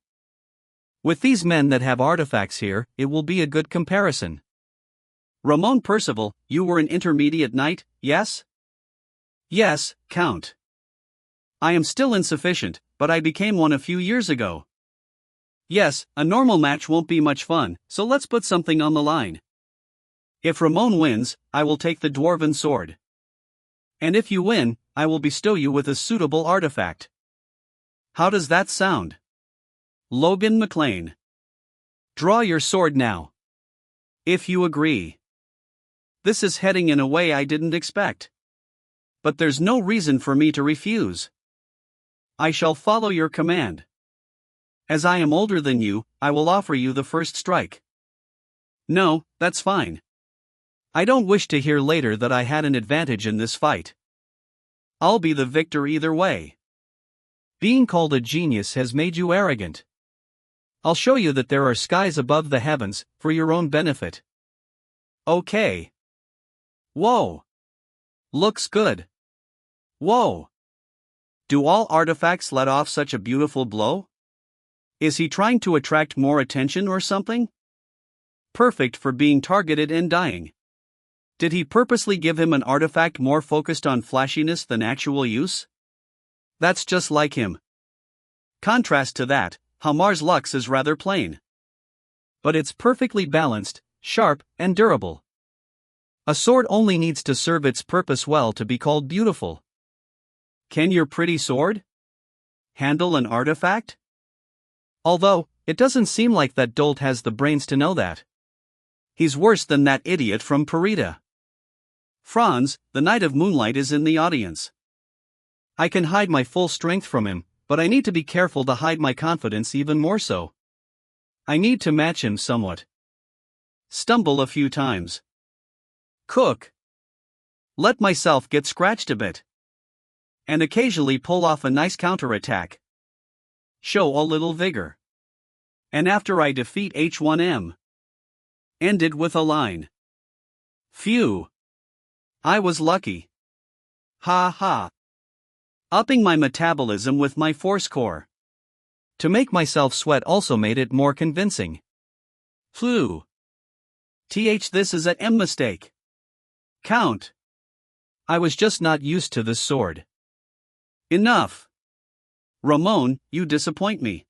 With these men that have artifacts here, it will be a good comparison. Ramon Percival, you were an intermediate knight, yes? Yes, Count. I am still insufficient, but I became one a few years ago. Yes, a normal match won't be much fun, so let's put something on the line. If Ramon wins, I will take the dwarven sword. And if you win, I will bestow you with a suitable artifact. How does that sound? Logan McLean. Draw your sword now. If you agree. This is heading in a way I didn't expect. But there's no reason for me to refuse. I shall follow your command. As I am older than you, I will offer you the first strike. No, that's fine. I don't wish to hear later that I had an advantage in this fight. I'll be the victor either way. Being called a genius has made you arrogant. I'll show you that there are skies above the heavens, for your own benefit. Okay. Whoa. Looks good. Whoa. Do all artifacts let off such a beautiful blow? Is he trying to attract more attention or something? Perfect for being targeted and dying. Did he purposely give him an artifact more focused on flashiness than actual use? That's just like him. Contrast to that, Hamar's Lux is rather plain. But it's perfectly balanced, sharp, and durable. A sword only needs to serve its purpose well to be called beautiful. Can your pretty sword handle an artifact? Although, it doesn't seem like that dolt has the brains to know that. He's worse than that idiot from Parita. Franz, the Knight of Moonlight, is in the audience. I can hide my full strength from him, but I need to be careful to hide my confidence even more so. I need to match him somewhat. Stumble a few times. Cook. Let myself get scratched a bit. And occasionally pull off a nice counterattack. Show a little vigor. And after I defeat H1M. Ended with a line. Phew. I was lucky. Ha ha. Upping my metabolism with my force core. To make myself sweat also made it more convincing. Phew. This is a M mistake. Count. I was just not used to this sword. Enough. Ramon, you disappoint me.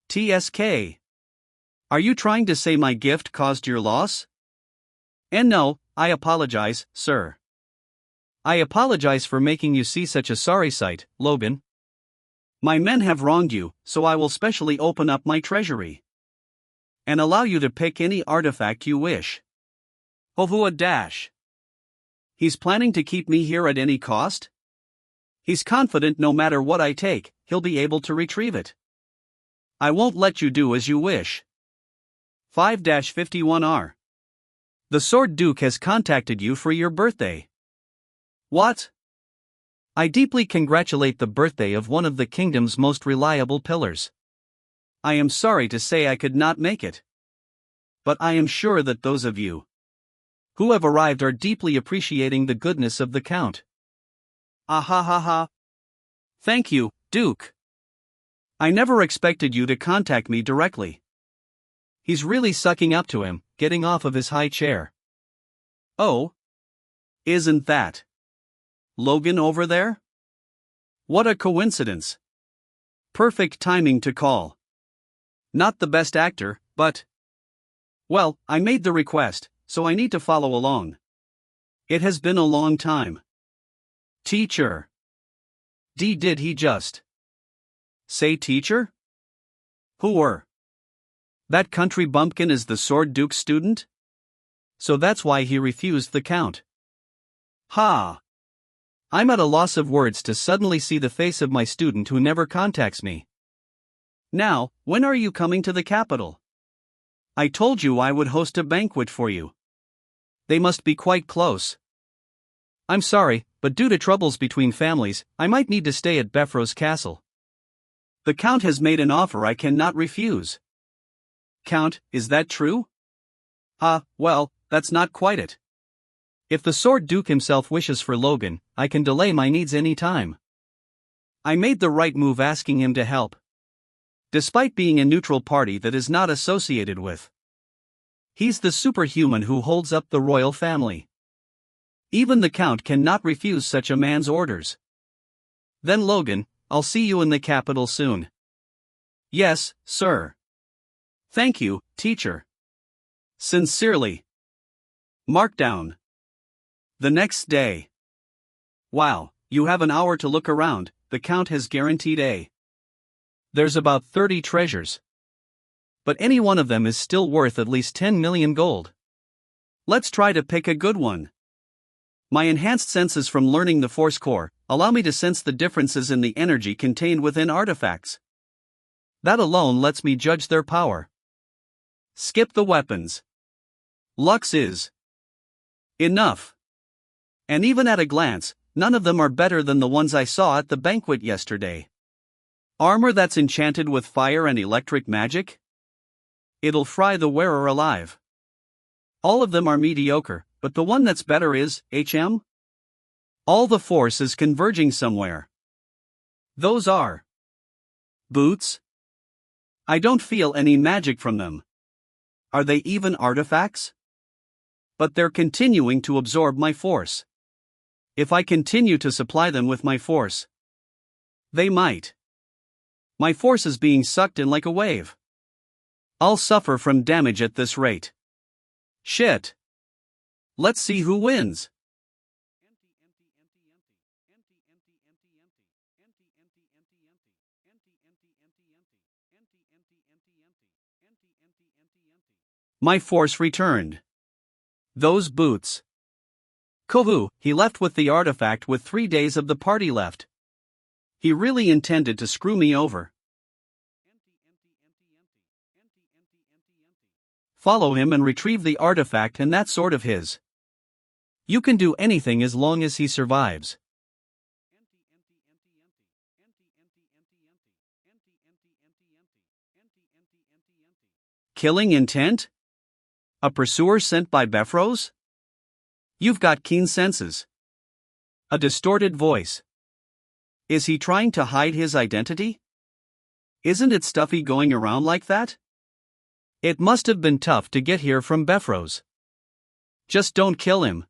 TSK. Are you trying to say my gift caused your loss? And no, I apologize, sir. I apologize for making you see such a sorry sight, Logan. My men have wronged you, so I will specially open up my treasury. And allow you to pick any artifact you wish. Ovua dash. He's planning to keep me here at any cost? He's confident no matter what I take, he'll be able to retrieve it. I won't let you do as you wish. 5-51R. The Sword Duke has contacted you for your birthday. What? I deeply congratulate the birthday of one of the kingdom's most reliable pillars. I am sorry to say I could not make it. But I am sure that those of you who have arrived are deeply appreciating the goodness of the Count. Ahahaha. Thank you, Duke. I never expected you to contact me directly. He's really sucking up to him, getting off of his high chair. Oh? Isn't that Logan over there? What a coincidence. Perfect timing to call. Not the best actor, but... Well, I made the request, so I need to follow along. It has been a long time. Teacher. Did he just say teacher? Who were? That country bumpkin is the Sword Duke's student? So that's why he refused the Count. Ha! I'm at a loss of words to suddenly see the face of my student who never contacts me. Now, when are you coming to the capital? I told you I would host a banquet for you. They must be quite close. I'm sorry, but due to troubles between families, I might need to stay at Befro's castle. The Count has made an offer I cannot refuse. Count, is that true? Well, that's not quite it. If the Sword Duke himself wishes for Logan, I can delay my needs any time. I made the right move asking him to help. Despite being a neutral party that is not associated with. He's the superhuman who holds up the royal family. Even the Count cannot refuse such a man's orders. Then Logan, I'll see you in the capital soon. Yes, sir. Thank you, teacher. Sincerely. Markdown. The next day. Wow, you have an hour to look around, the Count has guaranteed a. There's about 30 treasures. But any one of them is still worth at least 10 million gold. Let's try to pick a good one. My enhanced senses from learning the Force Core allow me to sense the differences in the energy contained within artifacts. That alone lets me judge their power. Skip the weapons. Lux is enough. And even at a glance, None of them are better than the ones I saw at the banquet yesterday. Armor that's enchanted with fire and electric magic? It'll fry the wearer alive. All of them are mediocre, but the one that's better is HM? All the force is converging somewhere. Those are boots? I don't feel any magic from them. Are they even artifacts? But they're continuing to absorb my force. If I continue to supply them with my force, they might. My force is being sucked in like a wave. I'll suffer from damage at this rate. Shit. Let's see who wins. My force returned. Those boots. Kovu, he left with the artifact with 3 days of the party left. He really intended to screw me over. Follow him and retrieve the artifact and that sword of his. You can do anything as long as he survives. Killing intent? A pursuer sent by Befros? You've got keen senses. A distorted voice. Is he trying to hide his identity? Isn't it stuffy going around like that? It must have been tough to get here from Befros. Just don't kill him.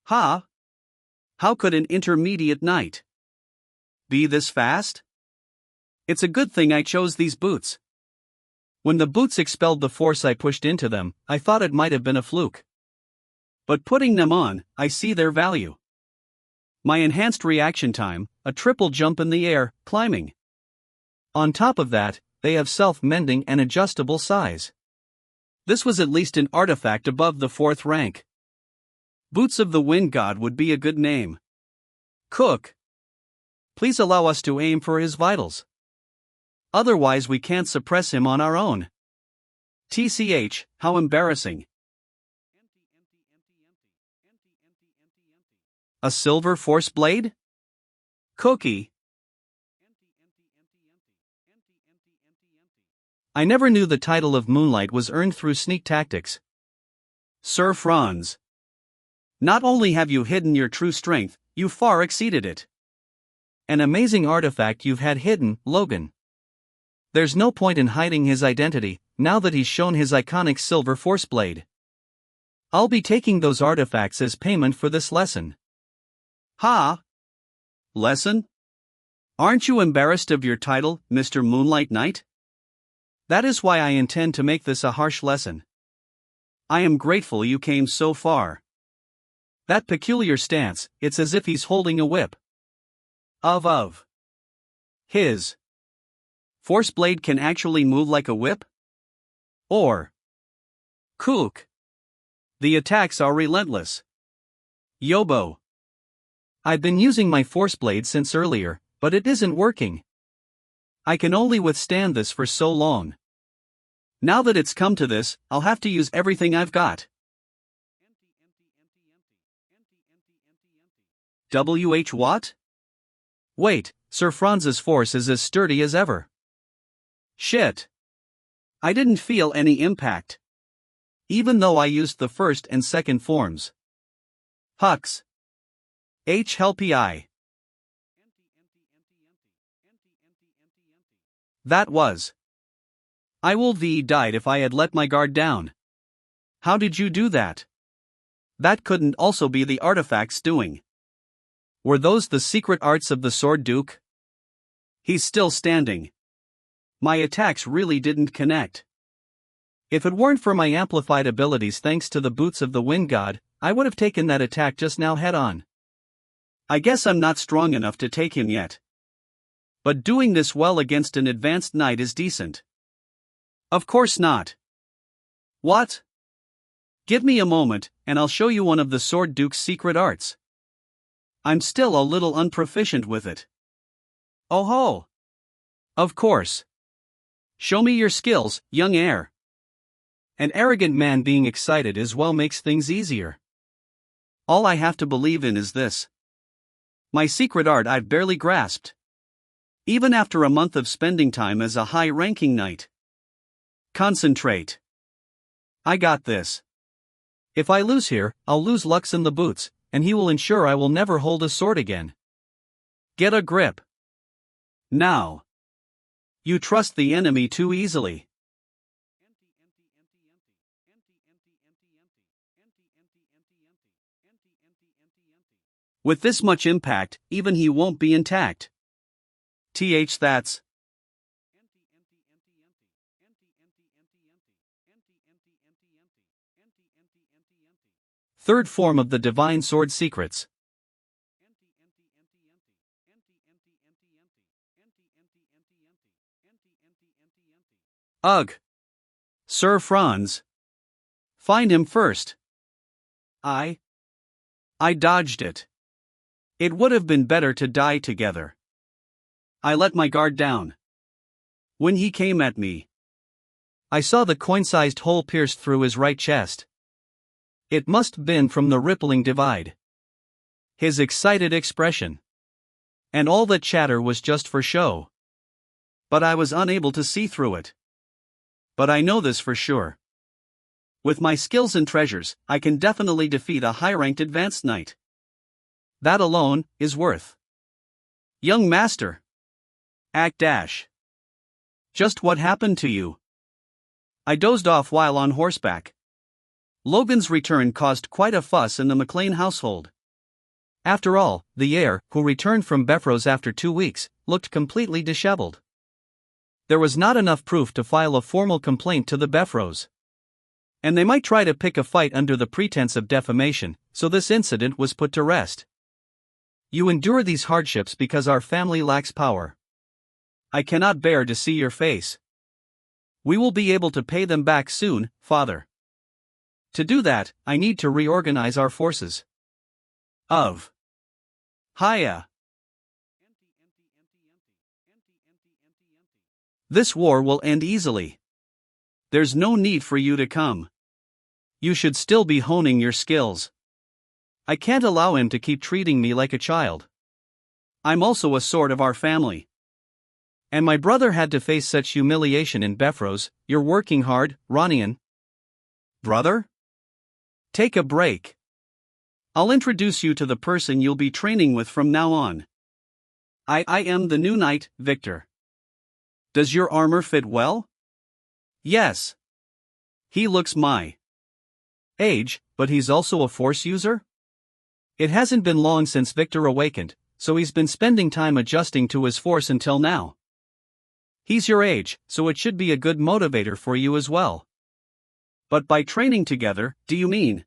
Ha! How could an intermediate knight be this fast? It's a good thing I chose these boots. When the boots expelled the force I pushed into them, I thought it might have been a fluke. But putting them on, I see their value. My enhanced reaction time, a triple jump in the air, climbing. On top of that, they have self-mending and adjustable size. This was at least an artifact above the 4th rank. Boots of the Wind God would be a good name. Cook, please allow us to aim for his vitals. Otherwise we can't suppress him on our own. TCH, how embarrassing. A silver force blade? Cookie. I never knew the title of Moonlight was earned through sneak tactics. Sir Franz. Not only have you hidden your true strength, you far exceeded it. An amazing artifact you've had hidden, Logan. There's no point in hiding his identity, now that he's shown his iconic silver force blade. I'll be taking those artifacts as payment for this lesson. Ha! Lesson? Aren't you embarrassed of your title, Mr. Moonlight Knight? That is why I intend to make this a harsh lesson. I am grateful you came so far. That peculiar stance, it's as if he's holding a whip. Of. His force blade can actually move like a whip? Or kook. The attacks are relentless. Yobo. I've been using my force blade since earlier, but it isn't working. I can only withstand this for so long. Now that it's come to this, I'll have to use everything I've got. WH what? Wait, Sir Franz's force is as sturdy as ever. Shit. I didn't feel any impact. Even though I used the first and second forms. Hux. H helpy I. That was. I will V died if I had let my guard down. How did you do that? That couldn't also be the artifact's doing. Were those the secret arts of the Sword Duke? He's still standing. My attacks really didn't connect. If it weren't for my amplified abilities thanks to the boots of the Wind God, I would have taken that attack just now head on. I guess I'm not strong enough to take him yet. But doing this well against an advanced knight is decent. Of course not. What? Give me a moment, and I'll show you one of the Sword Duke's secret arts. I'm still a little unproficient with it. Oh ho! Of course. Show me your skills, young heir. An arrogant man being excited as well makes things easier. All I have to believe in is this. My secret art I've barely grasped. Even after a month of spending time as a high-ranking knight. Concentrate. I got this. If I lose here, I'll lose Lux in the boots, and he will ensure I will never hold a sword again. Get a grip. Now. You trust the enemy too easily. With this much impact, even he won't be intact. That's. Third form of the divine sword secrets. Ugh. Sir Franz. Find him first. I dodged it. It would have been better to die together. I let my guard down. When he came at me, I saw the coin-sized hole pierced through his right chest. It must have been from the rippling divide. His excited expression. And all that chatter was just for show. But I was unable to see through it. But I know this for sure. With my skills and treasures, I can definitely defeat a high-ranked advanced knight. That alone is worth. Young master. Act dash. Just what happened to you? I dozed off while on horseback. Logan's return caused quite a fuss in the McLean household. After all, the heir, who returned from Beffrose after 2 weeks, looked completely disheveled. There was not enough proof to file a formal complaint to the Beffrose. And they might try to pick a fight under the pretense of defamation, so this incident was put to rest. You endure these hardships because our family lacks power. I cannot bear to see your face. We will be able to pay them back soon, father. To do that, I need to reorganize our forces. Hiya. This war will end easily. There's no need for you to come. You should still be honing your skills. I can't allow him to keep treating me like a child. I'm also a sword of our family. And my brother had to face such humiliation in Beffrose. You're working hard, Ronian. Brother? Take a break. I'll introduce you to the person you'll be training with from now on. I am the new knight, Victor. Does your armor fit well? Yes. He looks my age, but he's also a force user? It hasn't been long since Victor awakened, so he's been spending time adjusting to his force until now. He's your age, so it should be a good motivator for you as well. But by training together, do you mean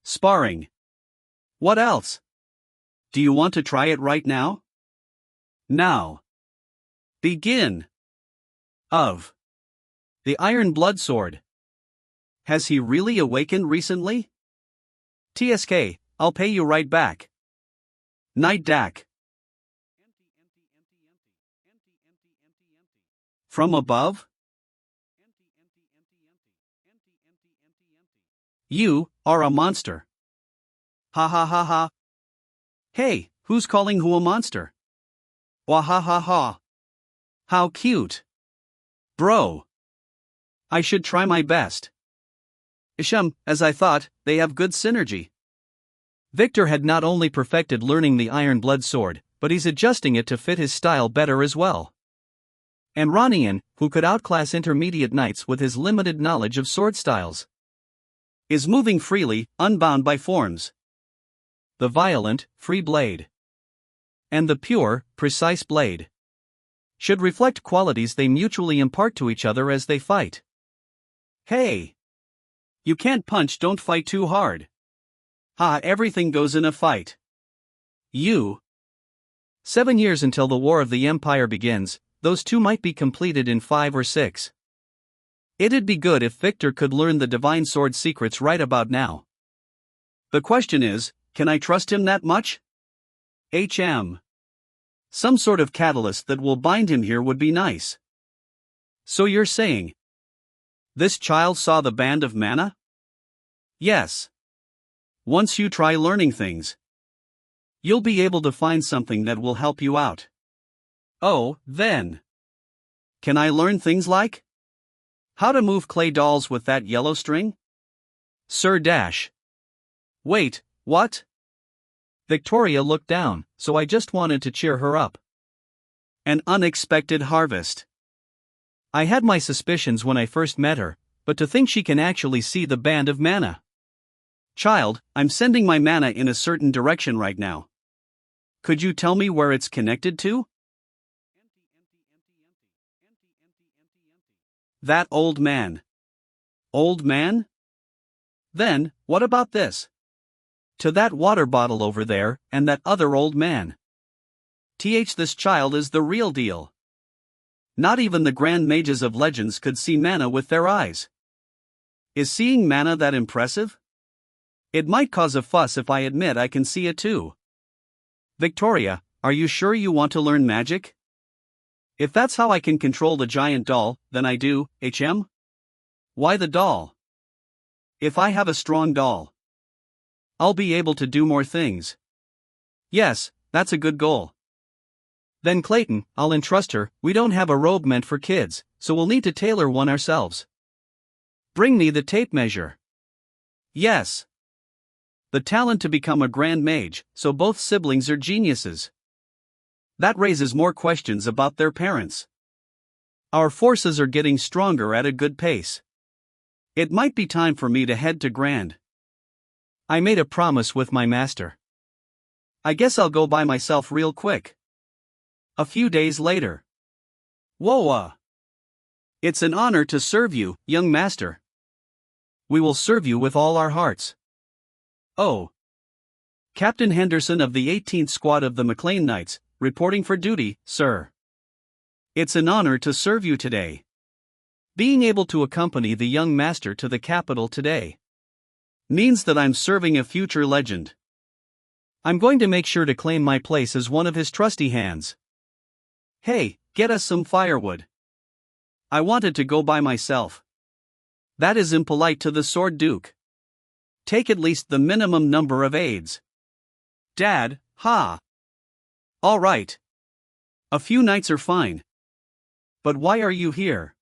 sparring? What else? Do you want to try it right now? Now. Begin. The Iron Blood Sword. Has he really awakened recently? TSK, I'll pay you right back. Knight Dak. From above? You are a monster. Ha ha ha ha. Hey, who's calling who a monster? Wah ha ha ha. How cute. Bro. I should try my best. Isham, as I thought, they have good synergy. Victor had not only perfected learning the Iron Blood Sword, but he's adjusting it to fit his style better as well. And Ronian, who could outclass intermediate knights with his limited knowledge of sword styles, is moving freely, unbound by forms. The violent, free blade, and the pure, precise blade should reflect qualities they mutually impart to each other as they fight. Hey! You can't punch, don't fight too hard. Everything goes in a fight. 7 years until the War of the Empire begins, those two might be completed in 5 or 6. It'd be good if Victor could learn the divine sword secrets right about now. The question is, can I trust him that much? Some sort of catalyst that will bind him here would be nice. So you're saying this child saw the band of mana? Yes. Once you try learning things, you'll be able to find something that will help you out. Oh, then. Can I learn things like how to move clay dolls with that yellow string? Sir Dash. Wait, what? Victoria looked down, so I just wanted to cheer her up. An unexpected harvest. I had my suspicions when I first met her, but to think she can actually see the band of mana. Child, I'm sending my mana in a certain direction right now. Could you tell me where it's connected to? That old man. Old man? Then, what about this? To that water bottle over there, and that other old man. This child is the real deal. Not even the grand mages of legends could see mana with their eyes. Is seeing mana that impressive? It might cause a fuss if I admit I can see it too. Victoria, are you sure you want to learn magic? If that's how I can control the giant doll, then I do, HM? Why the doll? If I have a strong doll, I'll be able to do more things. Yes, that's a good goal. Then Clayton, I'll entrust her. We don't have a robe meant for kids, so we'll need to tailor one ourselves. Bring me the tape measure. Yes. The talent to become a grand mage, so both siblings are geniuses. That raises more questions about their parents. Our forces are getting stronger at a good pace. It might be time for me to head to Grand. I made a promise with my master. I guess I'll go by myself real quick. A few days later. Whoa! It's an honor to serve you, young master. We will serve you with all our hearts. Oh. Captain Henderson of the 18th Squad of the McLean Knights, reporting for duty, sir. It's an honor to serve you today. Being able to accompany the young master to the capital today means that I'm serving a future legend. I'm going to make sure to claim my place as one of his trusty hands. Hey, get us some firewood. I wanted to go by myself. That is impolite to the Sword Duke. Take at least the minimum number of aides. Dad, ha! All right. A few nights are fine. But why are you here?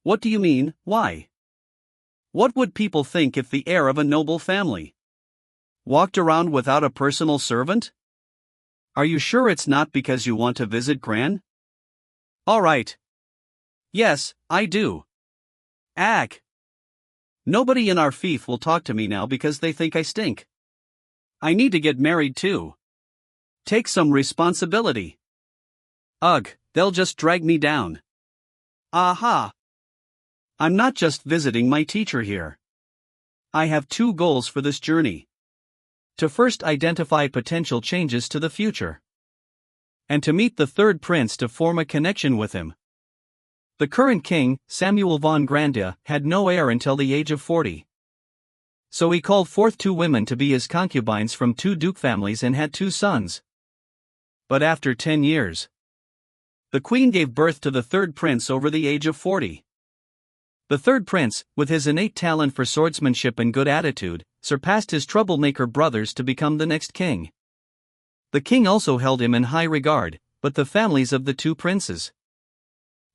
What do you mean, why? What would people think if the heir of a noble family walked around without a personal servant? Are you sure it's not because you want to visit Gran? All right. Yes, I do. Ack. Nobody in our fief will talk to me now because they think I stink. I need to get married too. Take some responsibility. Ugh, they'll just drag me down. Aha! I'm not just visiting my teacher here. I have two goals for this journey. To first identify potential changes to the future. And to meet the third prince to form a connection with him. The current king, Samuel von Grandia, had no heir until the age of 40. So he called forth 2 women to be his concubines from 2 duke families and had 2 sons. But after 10 years, the queen gave birth to the third prince over the age of 40. The third prince, with his innate talent for swordsmanship and good attitude, surpassed his troublemaker brothers to become the next king. The king also held him in high regard, but the families of the 2 princes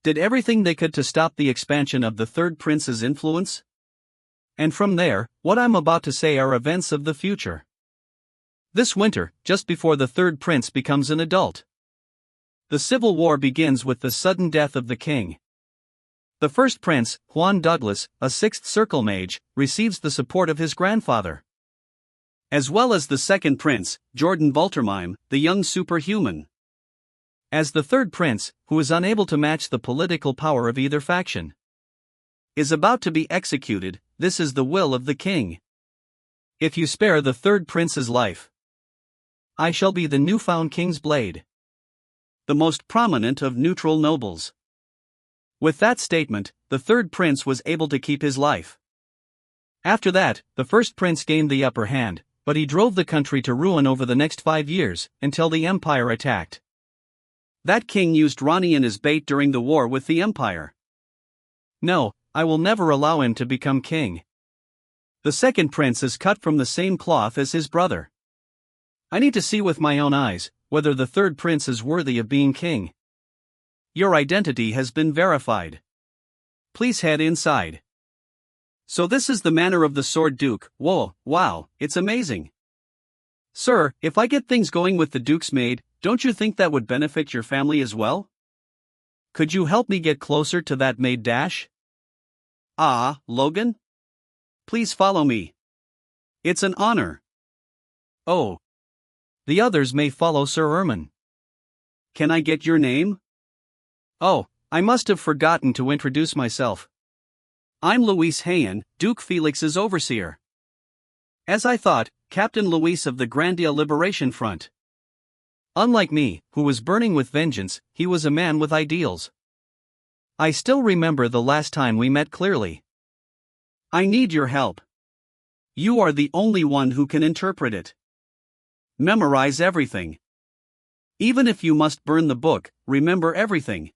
did everything they could to stop the expansion of the third prince's influence. And from there, what I'm about to say are events of the future. This winter, just before the third prince becomes an adult, the civil war begins with the sudden death of the king. The first prince, Juan Douglas, a 6th circle mage, receives the support of his grandfather, as well as the second prince, Jordan Voltermime, the young superhuman. As the third prince, who is unable to match the political power of either faction, is about to be executed, this is the will of the king. If you spare the third prince's life, I shall be the newfound king's blade, the most prominent of neutral nobles. With that statement, the third prince was able to keep his life. After that, the first prince gained the upper hand, but he drove the country to ruin over the next 5 years, until the empire attacked. That king used Rani as bait during the war with the empire. No, I will never allow him to become king. The second prince is cut from the same cloth as his brother. I need to see with my own eyes whether the third prince is worthy of being king. Your identity has been verified. Please head inside. So this is the manner of the Sword Duke. Whoa, wow, it's amazing. Sir, if I get things going with the Duke's maid, don't you think that would benefit your family as well? Could you help me get closer to that maid dash? Ah, Logan? Please follow me. It's an honor. Oh. The others may follow Sir Erman. Can I get your name? Oh, I must have forgotten to introduce myself. I'm Luis Hayan, Duke Felix's overseer. As I thought, Captain Luis of the Grandia Liberation Front. Unlike me, who was burning with vengeance, he was a man with ideals. I still remember the last time we met clearly. I need your help. You are the only one who can interpret it. Memorize everything. Even if you must burn the book, remember everything.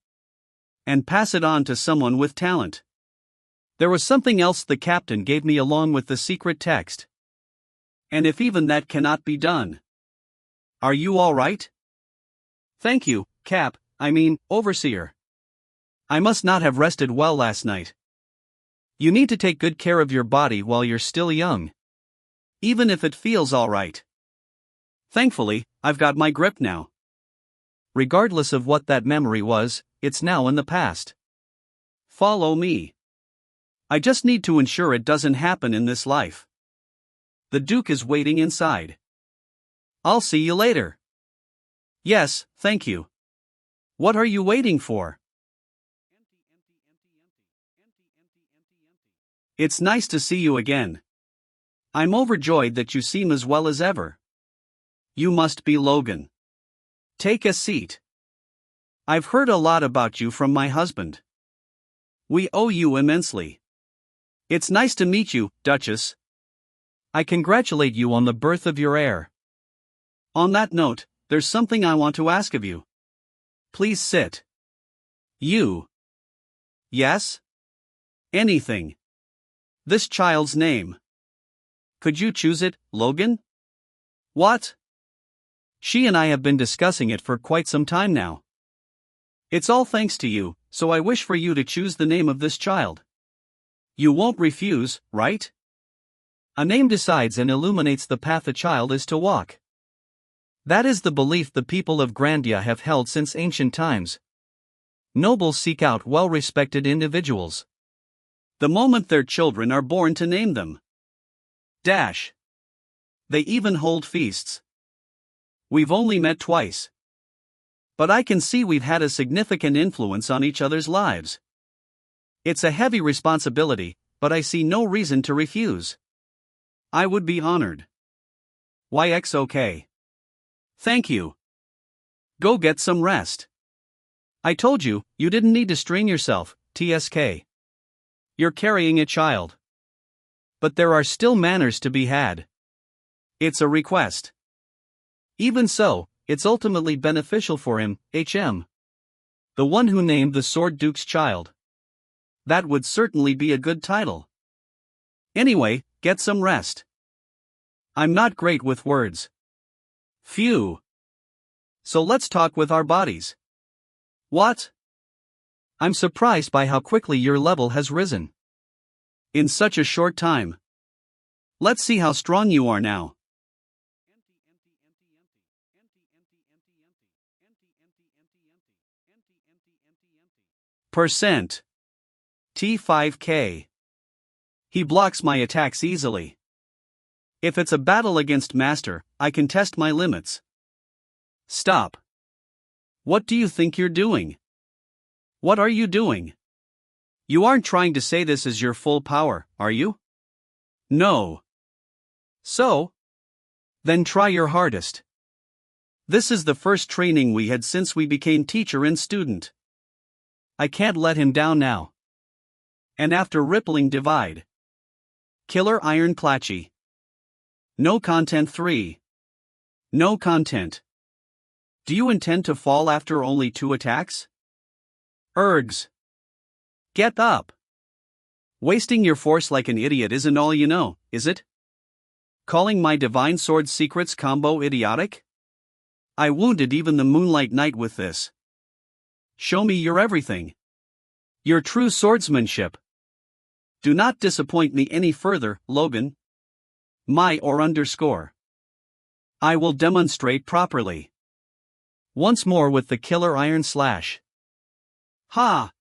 And pass it on to someone with talent. There was something else the captain gave me along with the secret text. And if even that cannot be done. Are you all right? Thank you, Overseer. I must not have rested well last night. You need to take good care of your body while you're still young. Even if it feels all right. Thankfully, I've got my grip now. Regardless of what that memory was, it's now in the past. Follow me. I just need to ensure it doesn't happen in this life. The Duke is waiting inside. I'll see you later. Yes, thank you. What are you waiting for? It's nice to see you again. I'm overjoyed that you seem as well as ever. You must be Logan. Take a seat. I've heard a lot about you from my husband. We owe you immensely. It's nice to meet you, Duchess. I congratulate you on the birth of your heir. On that note, there's something I want to ask of you. Please sit. You. Yes? Anything. This child's name. Could you choose it, Logan? What? She and I have been discussing it for quite some time now. It's all thanks to you, so I wish for you to choose the name of this child. You won't refuse, right? A name decides and illuminates the path a child is to walk. That is the belief the people of Grandia have held since ancient times. Nobles seek out well-respected individuals. The moment their children are born to name them. They even hold feasts. We've only met twice. But I can see we've had a significant influence on each other's lives. It's a heavy responsibility, but I see no reason to refuse. I would be honored. YXOK. Thank you. Go get some rest. I told you, you didn't need to strain yourself, TSK. You're carrying a child. But there are still manners to be had. It's a request. Even so, it's ultimately beneficial for him, HM. The one who named the Sword Duke's child. That would certainly be a good title. Anyway, get some rest. I'm not great with words. Phew. So let's talk with our bodies. What? I'm surprised by how quickly your level has risen. In such a short time. Let's see how strong you are now. Percent. T5K. He blocks my attacks easily. If it's a battle against Master, I can test my limits. Stop. What do you think you're doing? What are you doing? You aren't trying to say this is your full power, are you? No. So? Then try your hardest. This is the first training we had since we became teacher and student. I can't let him down now. And after rippling divide. Killer Iron Clatchy. No content 3. No content. Do you intend to fall after only 2 attacks? Ergs. Get up. Wasting your force like an idiot isn't all you know, is it? Calling my Divine Sword Secrets combo idiotic? I wounded even the Moonlight Knight with this. Show me your everything. Your true swordsmanship. Do not disappoint me any further, Logan. My or underscore. I will demonstrate properly. Once more with the killer iron slash. Ha!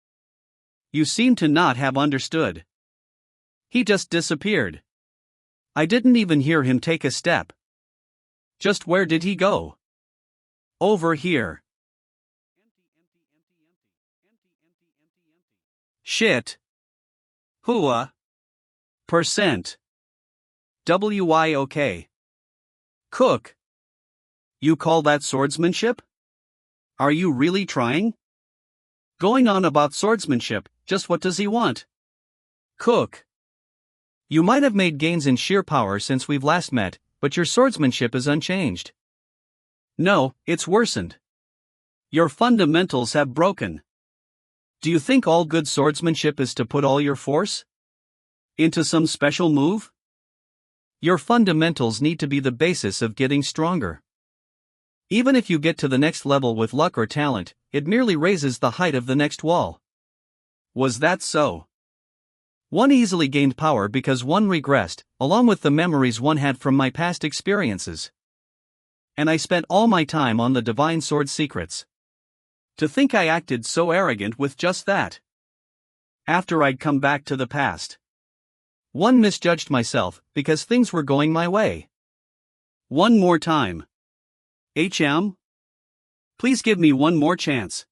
You seem to not have understood. He just disappeared. I didn't even hear him take a step. Just where did he go? Over here. Shit. Hua. Percent. WYOK. Cook. You call that swordsmanship? Are you really trying? Going on about swordsmanship, just what does he want? Cook. You might have made gains in sheer power since we've last met, but your swordsmanship is unchanged. No, it's worsened. Your fundamentals have broken. Do you think all good swordsmanship is to put all your force into some special move? Your fundamentals need to be the basis of getting stronger. Even if you get to the next level with luck or talent, it merely raises the height of the next wall. Was that so? One easily gained power because one regressed, along with the memories one had from my past experiences. And I spent all my time on the Divine Sword Secrets. To think I acted so arrogant with just that. After I'd come back to the past. One misjudged myself because things were going my way. One more time. HM? Please give me one more chance.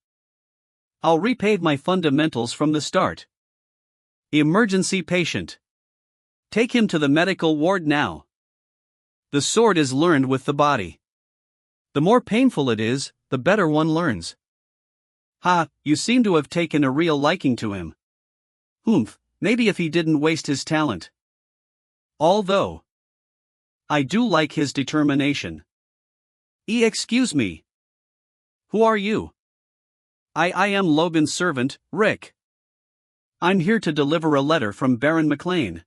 I'll repave my fundamentals from the start. Emergency patient. Take him to the medical ward now. The sword is learned with the body. The more painful it is, the better one learns. Ha, you seem to have taken a real liking to him. Humph, maybe if he didn't waste his talent. Although, I do like his determination. Excuse me. Who are you? I am Logan's servant, Rick. I'm here to deliver a letter from Baron McLean.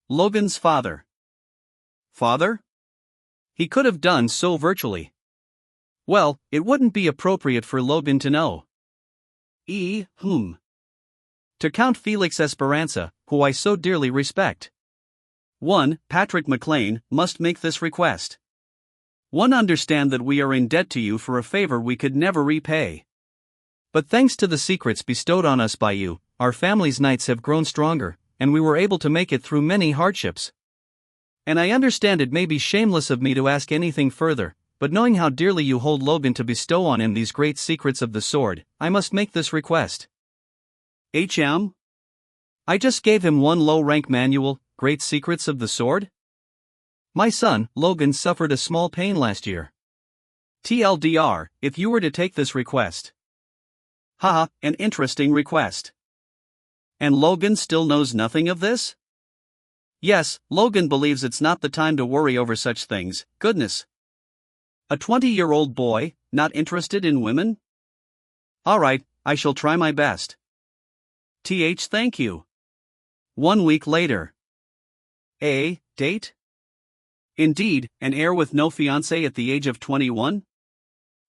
Logan's father. Father? He could have done so virtually. Well, it wouldn't be appropriate for Logan to know. To Count Felix Esperanza, who I so dearly respect. 1. Patrick McLean must make this request. 1. Understand that we are in debt to you for a favor we could never repay. But thanks to the secrets bestowed on us by you, our family's knights have grown stronger, and we were able to make it through many hardships. And I understand it may be shameless of me to ask anything further, but knowing how dearly you hold Logan to bestow on him these great secrets of the sword, I must make this request. HM? I just gave him one low-rank manual, Great Secrets of the Sword? My son, Logan, suffered a small pain last year. TLDR, if you were to take this request. Haha, an interesting request. And Logan still knows nothing of this? Yes, Logan believes it's not the time to worry over such things, goodness. A 20-year-old boy, not interested in women? Alright, I shall try my best. Thank you. 1 week later. A date? Indeed, an heir with no fiancé at the age of 21?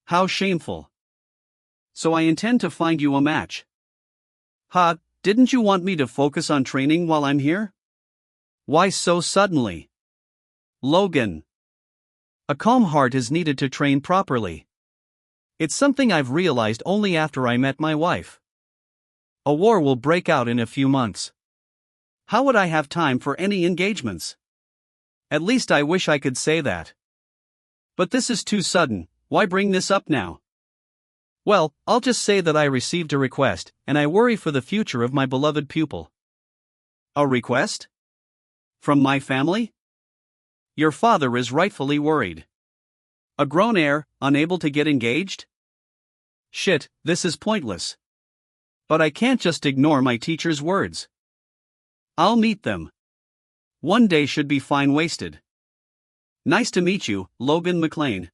How shameful. So I intend to find you a match. Ha, didn't you want me to focus on training while I'm here? Why so suddenly? Logan. A calm heart is needed to train properly. It's something I've realized only after I met my wife. A war will break out in a few months. How would I have time for any engagements? At least I wish I could say that. But this is too sudden, why bring this up now? Well, I'll just say that I received a request, and I worry for the future of my beloved pupil. A request? From my family? Your father is rightfully worried. A grown heir, unable to get engaged? Shit, this is pointless. But I can't just ignore my teacher's words. I'll meet them. One day should be fine wasted. Nice to meet you, Logan McLean.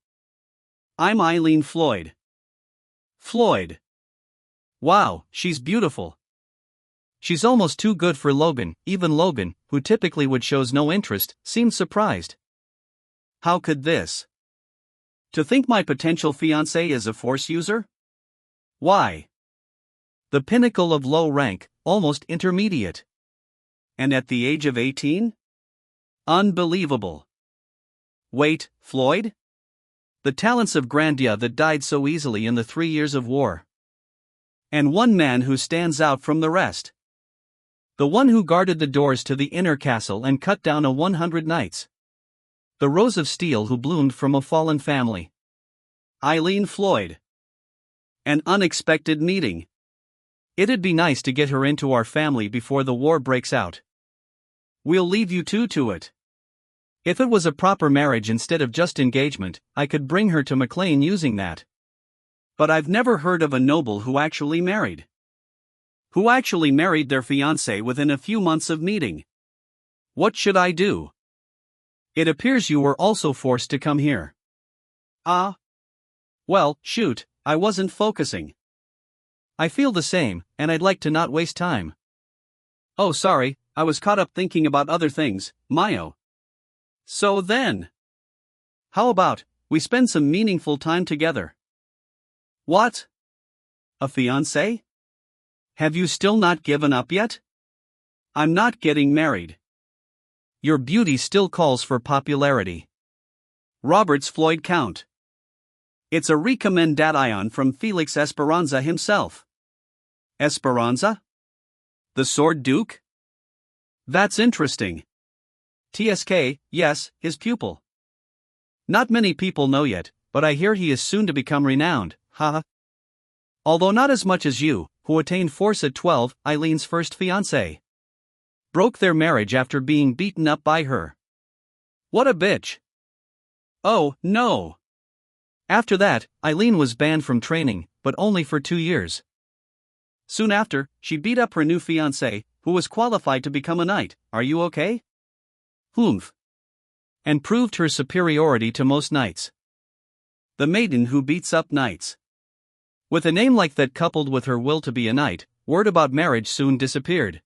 I'm Eileen Floyd. Floyd. Wow, she's beautiful. She's almost too good for Logan. Even Logan, who typically would shows no interest, seemed surprised. How could this? To think my potential fiancé is a force user? Why? The pinnacle of low rank, almost intermediate. And at the age of 18? Unbelievable. Wait, Floyd? The talents of grandeur that died so easily in the 3 years of war. And one man who stands out from the rest. The one who guarded the doors to the inner castle and cut down 100 knights. The rose of steel who bloomed from a fallen family. Eileen Floyd. An unexpected meeting. It'd be nice to get her into our family before the war breaks out. We'll leave you two to it. If it was a proper marriage instead of just engagement, I could bring her to McLean using that. But I've never heard of a noble who actually married. Who actually married their fiancé within a few months of meeting. What should I do? It appears you were also forced to come here. Ah. Well, shoot, I wasn't focusing. I feel the same, and I'd like to not waste time. Oh, sorry, I was caught up thinking about other things, Mayo. So then. How about, we spend some meaningful time together? What? A fiancé? Have you still not given up yet? I'm not getting married. Your beauty still calls for popularity. Roberts Floyd Count. It's a recommendation from Felix Esperanza himself. Esperanza? The Sword Duke? That's interesting. TSK, yes, his pupil. Not many people know yet, but I hear he is soon to become renowned, haha. Although not as much as you, who attained force at 12, Eileen's first fiancé. Broke their marriage after being beaten up by her. What a bitch. Oh, no. After that, Eileen was banned from training, but only for 2 years. Soon after, she beat up her new fiancé, who was qualified to become a knight. Are you okay? Humph. And proved her superiority to most knights. The maiden who beats up knights. With a name like that coupled with her will to be a knight, word about marriage soon disappeared.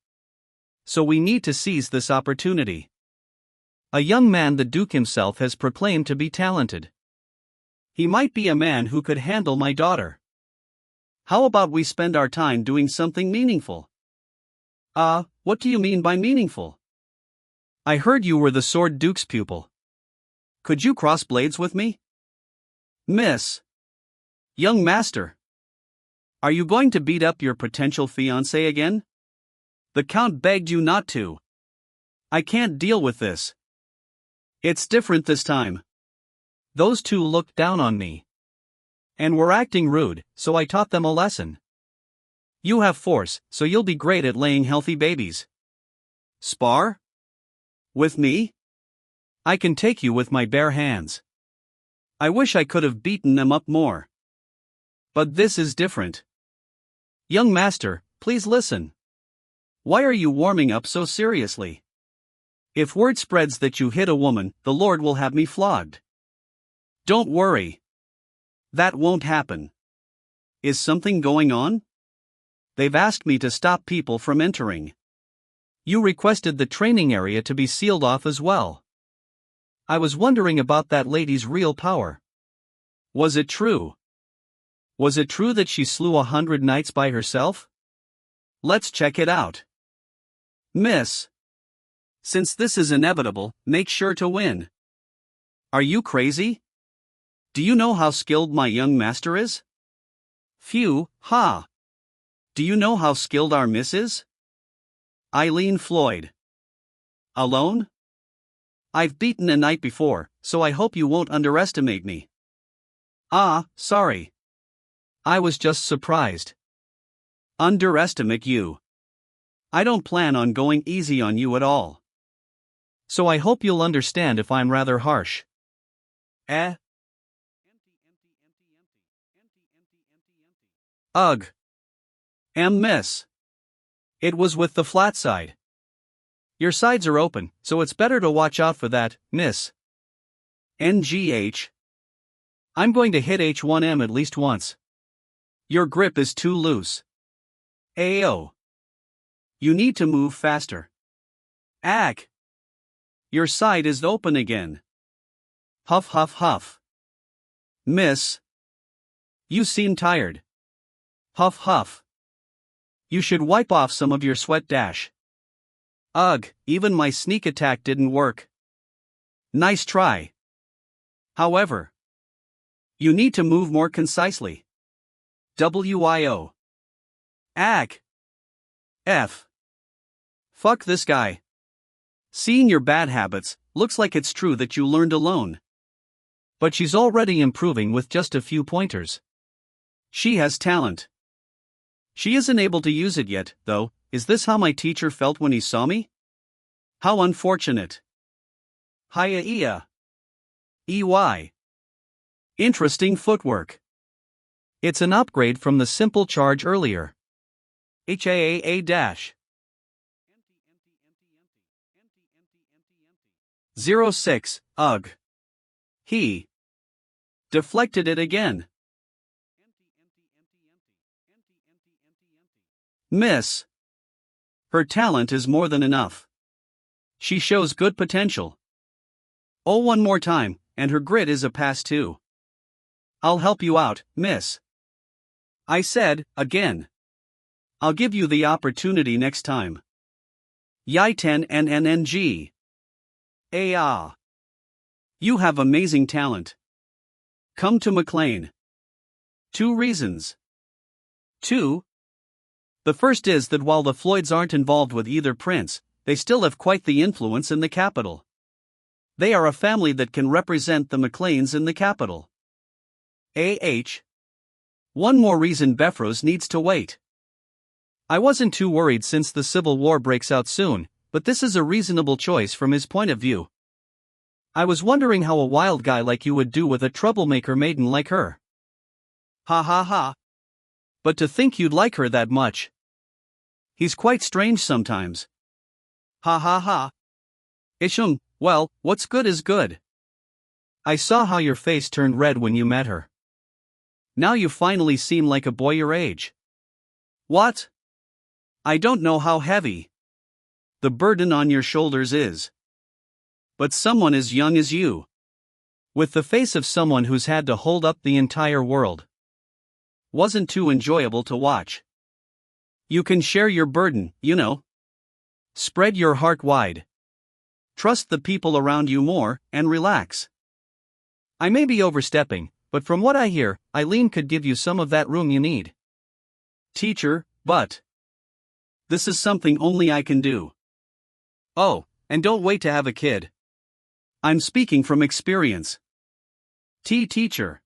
So we need to seize this opportunity. A young man the Duke himself has proclaimed to be talented. He might be a man who could handle my daughter. How about we spend our time doing something meaningful? What do you mean by meaningful? I heard you were the Sword Duke's pupil. Could you cross blades with me? Miss. Young master. Are you going to beat up your potential fiancé again? The Count begged you not to. I can't deal with this. It's different this time. Those two looked down on me. And were acting rude, so I taught them a lesson. You have force, so you'll be great at laying healthy babies. Spar? With me? I can take you with my bare hands. I wish I could have beaten them up more. But this is different. Young master, please listen. Why are you warming up so seriously? If word spreads that you hit a woman, the Lord will have me flogged. Don't worry. That won't happen. Is something going on? They've asked me to stop people from entering. You requested the training area to be sealed off as well. I was wondering about that lady's real power. Was it true? Was it true that she slew 100 knights by herself? Let's check it out. Miss. Since this is inevitable, make sure to win. Are you crazy? Do you know how skilled my young master is? Phew, ha. Do you know how skilled our miss is? Eileen Floyd. Alone? I've beaten a knight before, so I hope you won't underestimate me. Sorry. I was just surprised. Underestimate you. I don't plan on going easy on you at all. So I hope you'll understand if I'm rather harsh. Ugh. Miss. It was with the flat side. Your sides are open, so it's better to watch out for that, miss. NGH. I'm going to hit H1M at least once. Your grip is too loose. Ayo. You need to move faster. Ack. Your side is open again. Huff huff huff. Miss. You seem tired. Huff huff. You should wipe off some of your sweat dash. Ugh, even my sneak attack didn't work. Nice try. However, you need to move more concisely. WIO. Ack. F. Fuck this guy. Seeing your bad habits, looks like it's true that you learned alone. But she's already improving with just a few pointers. She has talent. She isn't able to use it yet, though. Is this how my teacher felt when he saw me? How unfortunate. Hiya iya. EY. Interesting footwork. It's an upgrade from the simple charge earlier. HAAA dash. 06, ugh. He deflected it again. Miss. Her talent is more than enough. She shows good potential. Oh, one more time, and her grit is a pass too. I'll help you out, miss. I said, again. I'll give you the opportunity next time. Yai-10 NNNG. Ah. You have amazing talent. Come to McLean. 2 reasons. 2. The first is that while the Floyds aren't involved with either prince, they still have quite the influence in the capital. They are a family that can represent the McLeans in the capital. One more reason Befros needs to wait. I wasn't too worried since the civil war breaks out soon, but this is a reasonable choice from his point of view. I was wondering how a wild guy like you would do with a troublemaker maiden like her. Ha ha ha. But to think you'd like her that much. He's quite strange sometimes. Ha ha ha. Isham, well, what's good is good. I saw how your face turned red when you met her. Now you finally seem like a boy your age. What? I don't know how heavy the burden on your shoulders is. But someone as young as you, with the face of someone who's had to hold up the entire world, wasn't too enjoyable to watch. You can share your burden, you know. Spread your heart wide. Trust the people around you more, and relax. I may be overstepping, but from what I hear, Eileen could give you some of that room you need. Teacher, but this is something only I can do. Oh, and don't wait to have a kid. I'm speaking from experience. Teacher.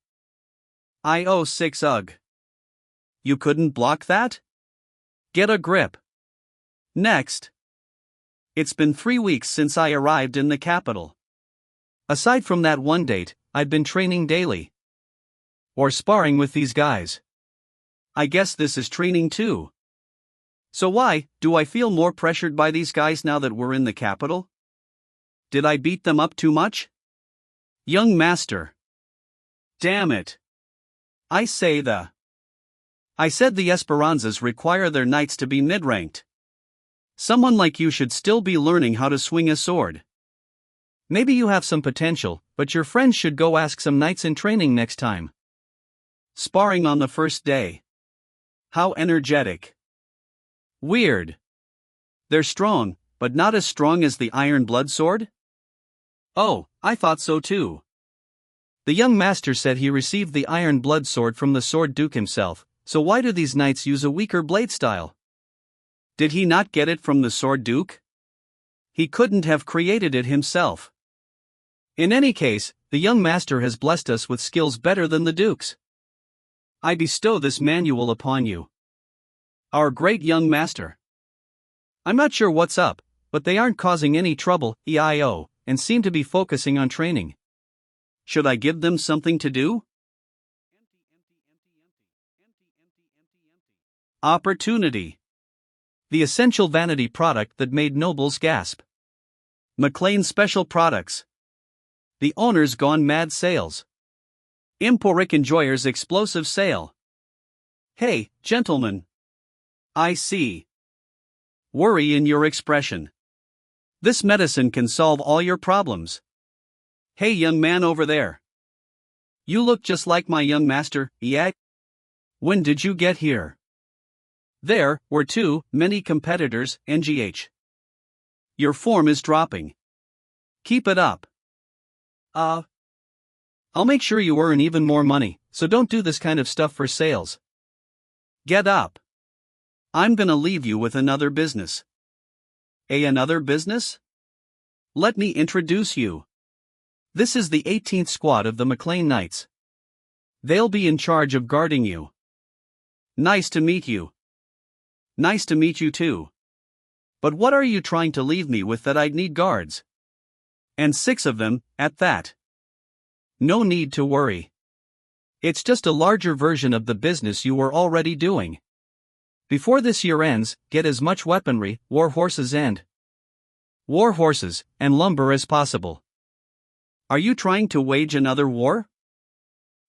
IO6 ugh. You couldn't block that? Get a grip. Next. It's been 3 weeks since I arrived in the capital. Aside from that one date, I'd been training daily. Or sparring with these guys. I guess this is training too. So why do I feel more pressured by these guys now that we're in the capital? Did I beat them up too much? Young master. Damn it. I said the Esperanzas require their knights to be mid-ranked. Someone like you should still be learning how to swing a sword. Maybe you have some potential, but your friends should go ask some knights in training next time. Sparring on the first day. How energetic. Weird. They're strong, but not as strong as the Iron Blood Sword? Oh, I thought so too. The young master said he received the Iron Blood Sword from the Sword Duke himself, so why do these knights use a weaker blade style? Did he not get it from the Sword Duke? He couldn't have created it himself. In any case, the young master has blessed us with skills better than the Duke's. I bestow this manual upon you. Our great young master. I'm not sure what's up, but they aren't causing any trouble, EIO, and seem to be focusing on training. Should I give them something to do? Opportunity. The essential vanity product that made nobles gasp. McLean Special Products. The owner's gone mad sales. Emporic enjoyers explosive sale. Hey, gentlemen. I see worry in your expression. This medicine can solve all your problems. Hey, young man over there. You look just like my young master, yeah? When did you get here? There were too many competitors, NGH. Your form is dropping. Keep it up. I'll make sure you earn even more money, so don't do this kind of stuff for sales. Get up. I'm gonna leave you with another business. Another business? Let me introduce you. This is the 18th squad of the McLean Knights. They'll be in charge of guarding you. Nice to meet you. Nice to meet you too. But what are you trying to leave me with that I'd need guards? And 6 of them, at that. No need to worry. It's just a larger version of the business you were already doing. Before this year ends, get as much weaponry, war horses and lumber as possible. Are you trying to wage another war?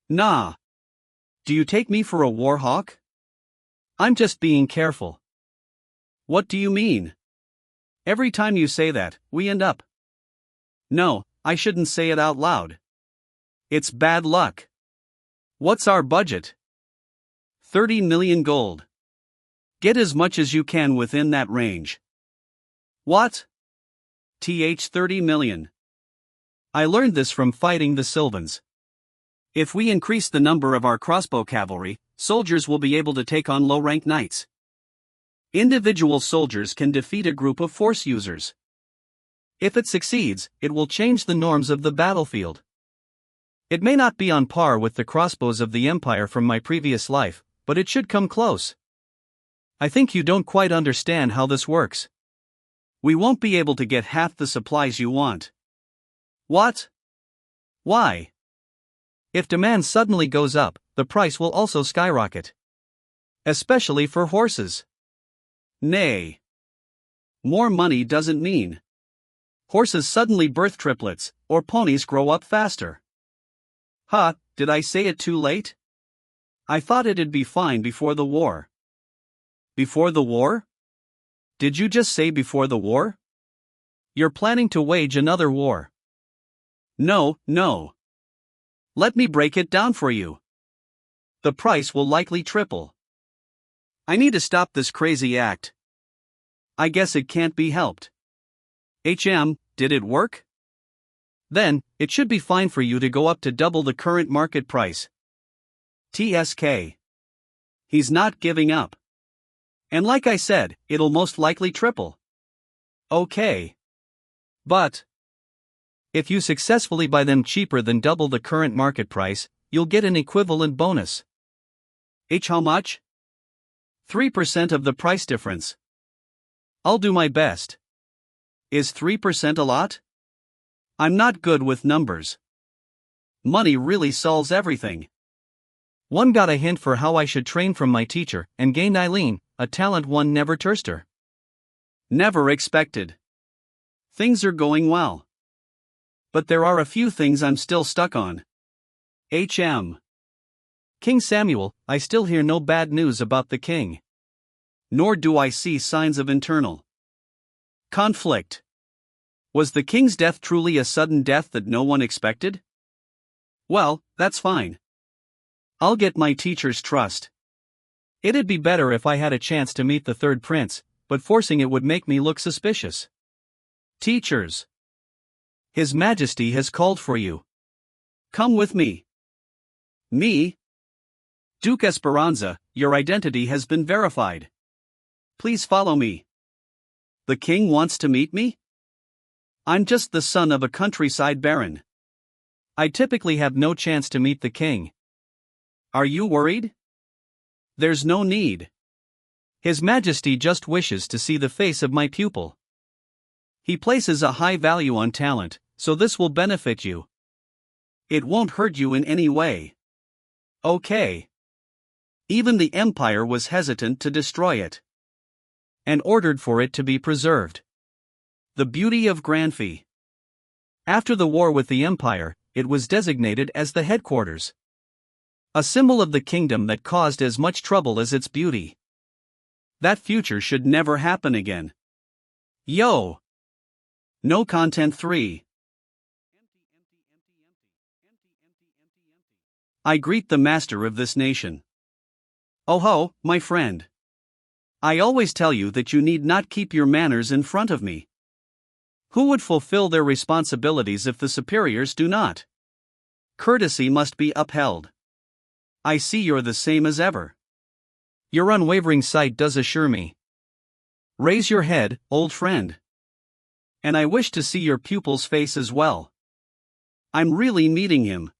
Nah. Do you take me for a war hawk? I'm just being careful. What do you mean? Every time you say that, we end up. No, I shouldn't say it out loud. It's bad luck. What's our budget? 30 million gold. Get as much as you can within that range. What? 30 million. I learned this from fighting the Sylvans. If we increase the number of our crossbow cavalry, soldiers will be able to take on low-rank knights. Individual soldiers can defeat a group of force users. If it succeeds, it will change the norms of the battlefield. It may not be on par with the crossbows of the Empire from my previous life, but it should come close. I think you don't quite understand how this works. We won't be able to get half the supplies you want. What? Why? If demand suddenly goes up, the price will also skyrocket. Especially for horses. Nay. More money doesn't mean horses suddenly birth triplets, or ponies grow up faster. Huh, did I say it too late? I thought it'd be fine before the war. Before the war? Did you just say before the war? You're planning to wage another war. No. Let me break it down for you. The price will likely triple. I need to stop this crazy act. I guess it can't be helped. Did it work? Then, it should be fine for you to go up to double the current market price. TSK. He's not giving up. And like I said, it'll most likely triple. Okay. But if you successfully buy them cheaper than double the current market price, you'll get an equivalent bonus. How much? 3% of the price difference. I'll do my best. Is 3% a lot? I'm not good with numbers. Money really solves everything. One got a hint for how I should train from my teacher, and gained Eileen, a talent one never touched. Never expected. Things are going well. But there are a few things I'm still stuck on. King Samuel, I still hear no bad news about the king. Nor do I see signs of internal conflict. Was the king's death truly a sudden death that no one expected? Well, that's fine. I'll get my teacher's trust. It'd be better if I had a chance to meet the third prince, but forcing it would make me look suspicious. Teachers. His Majesty has called for you. Come with me. Me? Duke Esperanza, your identity has been verified. Please follow me. The king wants to meet me? I'm just the son of a countryside baron. I typically have no chance to meet the king. Are you worried? There's no need. His Majesty just wishes to see the face of my pupil. He places a high value on talent, so this will benefit you. It won't hurt you in any way. Okay. Even the Empire was hesitant to destroy it, and ordered for it to be preserved. The beauty of Granfee. After the war with the Empire, it was designated as the headquarters. A symbol of the kingdom that caused as much trouble as its beauty. That future should never happen again. Yo! No content 3. I greet the master of this nation. Oh ho, my friend. I always tell you that you need not keep your manners in front of me. Who would fulfill their responsibilities if the superiors do not? Courtesy must be upheld. I see you're the same as ever. Your unwavering sight does assure me. Raise your head, old friend. And I wish to see your pupil's face as well. I'm really meeting him.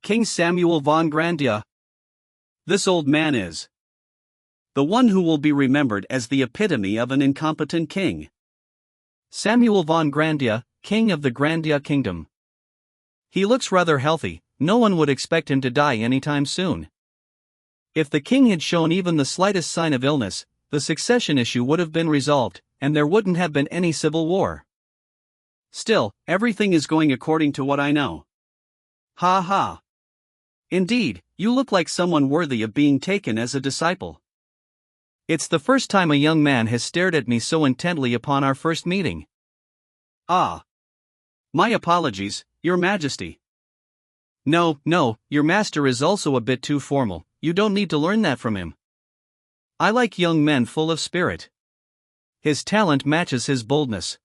King Samuel von Grandia. This old man is the one who will be remembered as the epitome of an incompetent king. Samuel von Grandia, king of the Grandia kingdom. He looks rather healthy, no one would expect him to die anytime soon. If the king had shown even the slightest sign of illness, the succession issue would have been resolved, and there wouldn't have been any civil war. Still, everything is going according to what I know. Ha ha. Indeed, you look like someone worthy of being taken as a disciple. It's the first time a young man has stared at me so intently upon our first meeting. Ah. My apologies, Your Majesty. No, your master is also a bit too formal, you don't need to learn that from him. I like young men full of spirit. His talent matches his boldness.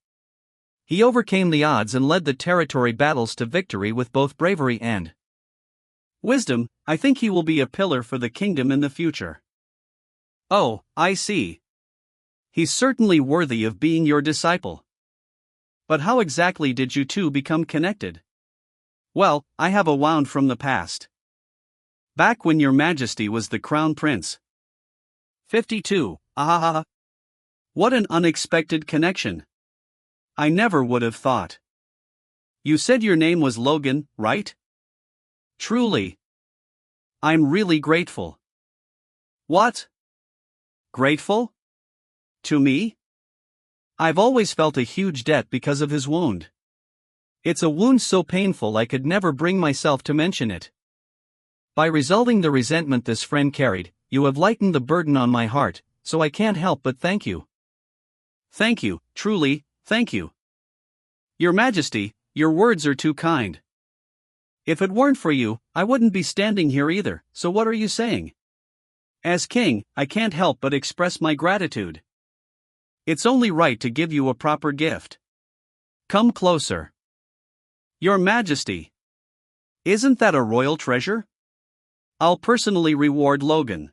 He overcame the odds and led the territory battles to victory with both bravery and wisdom. I think he will be a pillar for the kingdom in the future. Oh, I see. He's certainly worthy of being your disciple. But how exactly did you two become connected? Well, I have a wound from the past. Back when Your Majesty was the Crown Prince. 52, ahaha. What an unexpected connection. I never would have thought. You said your name was Logan, right? Truly. I'm really grateful. What? Grateful? To me? I've always felt a huge debt because of his wound. It's a wound so painful I could never bring myself to mention it. By resolving the resentment this friend carried, you have lightened the burden on my heart, so I can't help but thank you. Thank you, truly, thank you. Your Majesty, your words are too kind. If it weren't for you, I wouldn't be standing here either, so what are you saying? As king, I can't help but express my gratitude. It's only right to give you a proper gift. Come closer. Your Majesty. Isn't that a royal treasure? I'll personally reward Logan.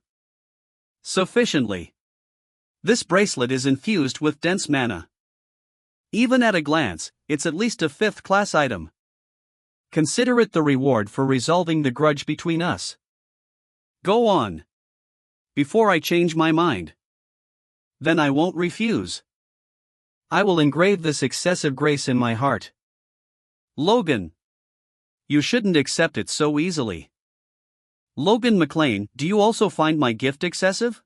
Sufficiently. This bracelet is infused with dense mana. Even at a glance, it's at least a 5th-class item. Consider it the reward for resolving the grudge between us. Go on. Before I change my mind. Then I won't refuse. I will engrave this excessive grace in my heart. Logan. You shouldn't accept it so easily. Logan McLean, do you also find my gift excessive?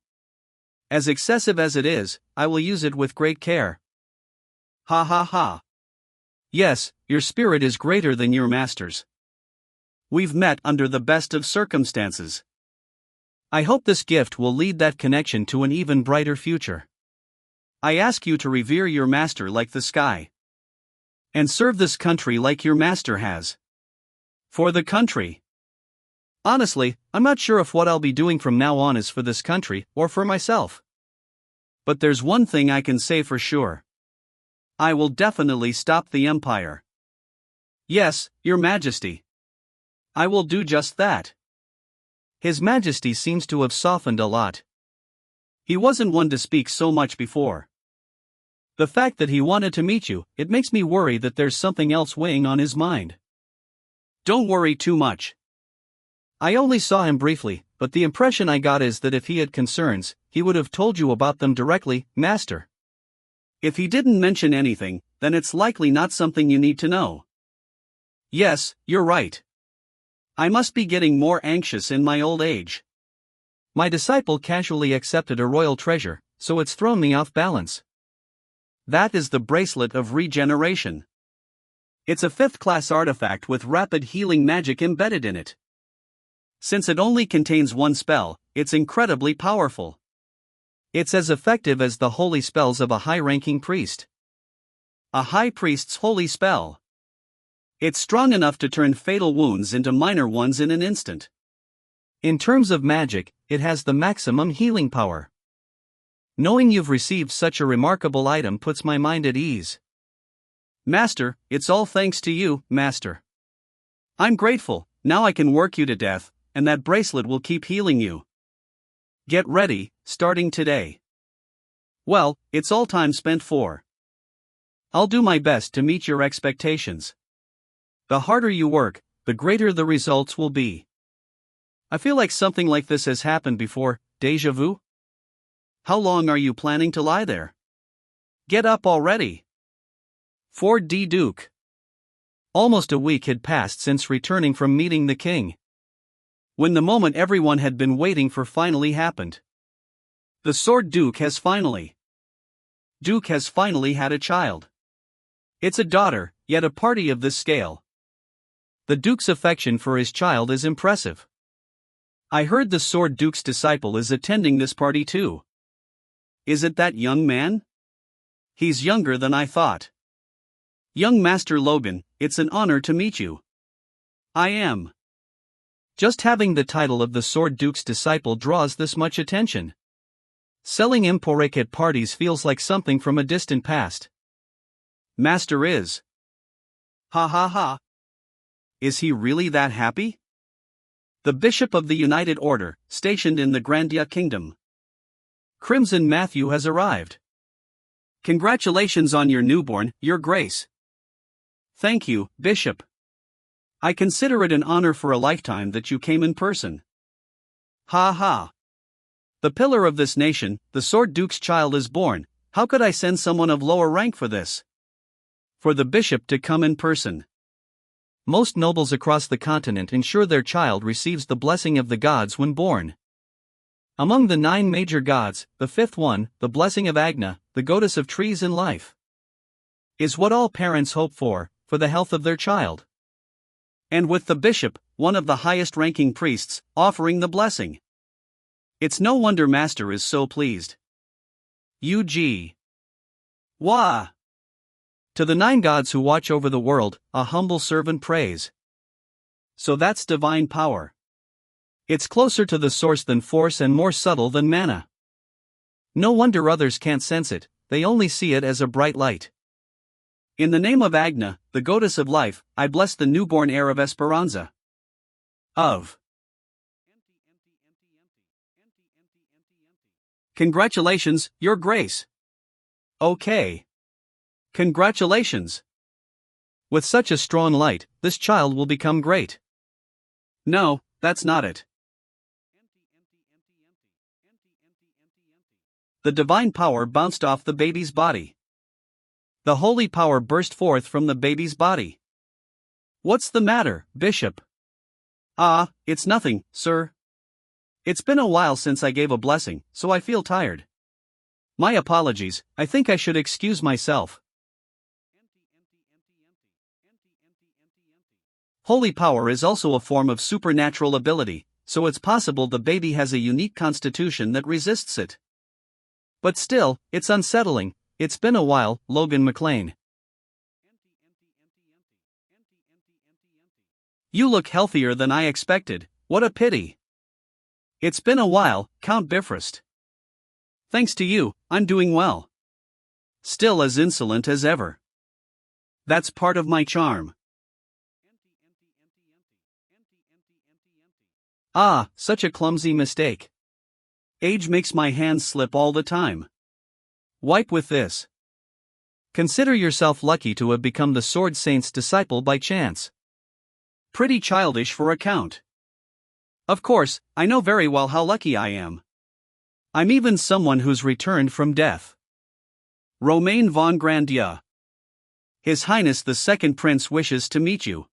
As excessive as it is, I will use it with great care. Ha ha ha. Yes, your spirit is greater than your master's. We've met under the best of circumstances. I hope this gift will lead that connection to an even brighter future. I ask you to revere your master like the sky. And serve this country like your master has. For the country. Honestly, I'm not sure if what I'll be doing from now on is for this country or for myself. But there's one thing I can say for sure. I will definitely stop the Empire. Yes, Your Majesty. I will do just that. His Majesty seems to have softened a lot. He wasn't one to speak so much before. The fact that he wanted to meet you, it makes me worry that there's something else weighing on his mind. Don't worry too much. I only saw him briefly, but the impression I got is that if he had concerns, he would have told you about them directly, Master. If he didn't mention anything, then it's likely not something you need to know. Yes, you're right. I must be getting more anxious in my old age. My disciple casually accepted a royal treasure, so it's thrown me off balance. That is the bracelet of regeneration. It's a 5th-class artifact with rapid healing magic embedded in it. Since it only contains one spell, it's incredibly powerful. It's as effective as the holy spells of a high-ranking priest. A high priest's holy spell. It's strong enough to turn fatal wounds into minor ones in an instant. In terms of magic, it has the maximum healing power. Knowing you've received such a remarkable item puts my mind at ease. Master, it's all thanks to you, Master. I'm grateful. Now I can work you to death, and that bracelet will keep healing you. Get ready, starting today. Well, it's all time spent for. I'll do my best to meet your expectations. The harder you work, the greater the results will be. I feel like something like this has happened before. Deja vu? How long are you planning to lie there? Get up already. 4D Duke. Almost a week had passed since returning from meeting the king. When the moment everyone had been waiting for finally happened. The Sword Duke has finally had a child. It's a daughter, yet a party of this scale. The Duke's affection for his child is impressive. I heard the Sword Duke's disciple is attending this party too. Is it that young man? He's younger than I thought. Young Master Logan, it's an honor to meet you. I am. Just having the title of the Sword Duke's disciple draws this much attention. Selling imporek at parties feels like something from a distant past. Master is. Ha ha ha. Is he really that happy? The Bishop of the United Order, stationed in the Grandia Kingdom. Crimson Matthew has arrived. Congratulations on your newborn, Your Grace. Thank you, Bishop. I consider it an honor for a lifetime that you came in person. Ha ha. The pillar of this nation, the Sword Duke's child is born. How could I send someone of lower rank for this? For the bishop to come in person. Most nobles across the continent ensure their child receives the blessing of the gods when born. Among the 9 major gods, the 5th one, the blessing of Agna, the goddess of trees and life, is what all parents hope for the health of their child. And with the bishop, one of the highest-ranking priests, offering the blessing. It's no wonder Master is so pleased. UG. Wah! To the 9 gods who watch over the world, a humble servant prays. So that's divine power. It's closer to the source than force and more subtle than mana. No wonder others can't sense it, they only see it as a bright light. In the name of Agna, the goddess of life, I bless the newborn heir of Esperanza. Congratulations, Your Grace. Okay. Congratulations. With such a strong light, this child will become great. No, that's not it. The divine power bounced off the baby's body. The holy power burst forth from the baby's body. What's the matter, Bishop? It's nothing, sir. It's been a while since I gave a blessing, so I feel tired. My apologies, I think I should excuse myself. Holy power is also a form of supernatural ability, so it's possible the baby has a unique constitution that resists it. But still, it's unsettling. It's been a while, Logan McLean. You look healthier than I expected, what a pity. It's been a while, Count Bifrost. Thanks to you, I'm doing well. Still as insolent as ever. That's part of my charm. Such a clumsy mistake. Age makes my hands slip all the time. Wipe with this. Consider yourself lucky to have become the Sword Saint's disciple by chance. Pretty childish for a count. Of course, I know very well how lucky I am. I'm even someone who's returned from death. Romain von Grandia. His Highness the Second Prince wishes to meet you.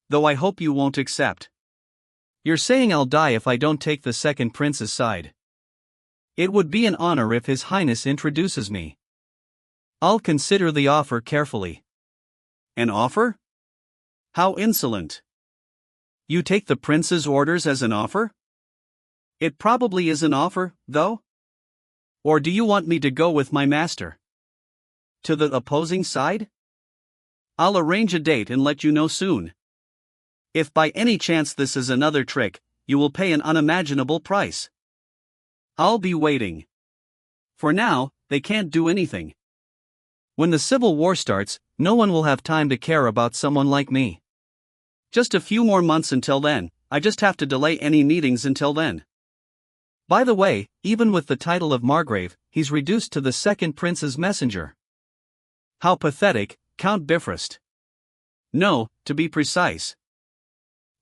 Though I hope you won't accept. You're saying I'll die if I don't take the Second Prince's side. It would be an honor if His Highness introduces me. I'll consider the offer carefully. An offer? How insolent. You take the prince's orders as an offer? It probably is an offer, though? Or do you want me to go with my master? To the opposing side? I'll arrange a date and let you know soon. If by any chance this is another trick, you will pay an unimaginable price. I'll be waiting. For now, they can't do anything. When the civil war starts, no one will have time to care about someone like me. Just a few more months until then, I just have to delay any meetings until then. By the way, even with the title of Margrave, he's reduced to the second prince's messenger. How pathetic, Count Bifrost. No, to be precise.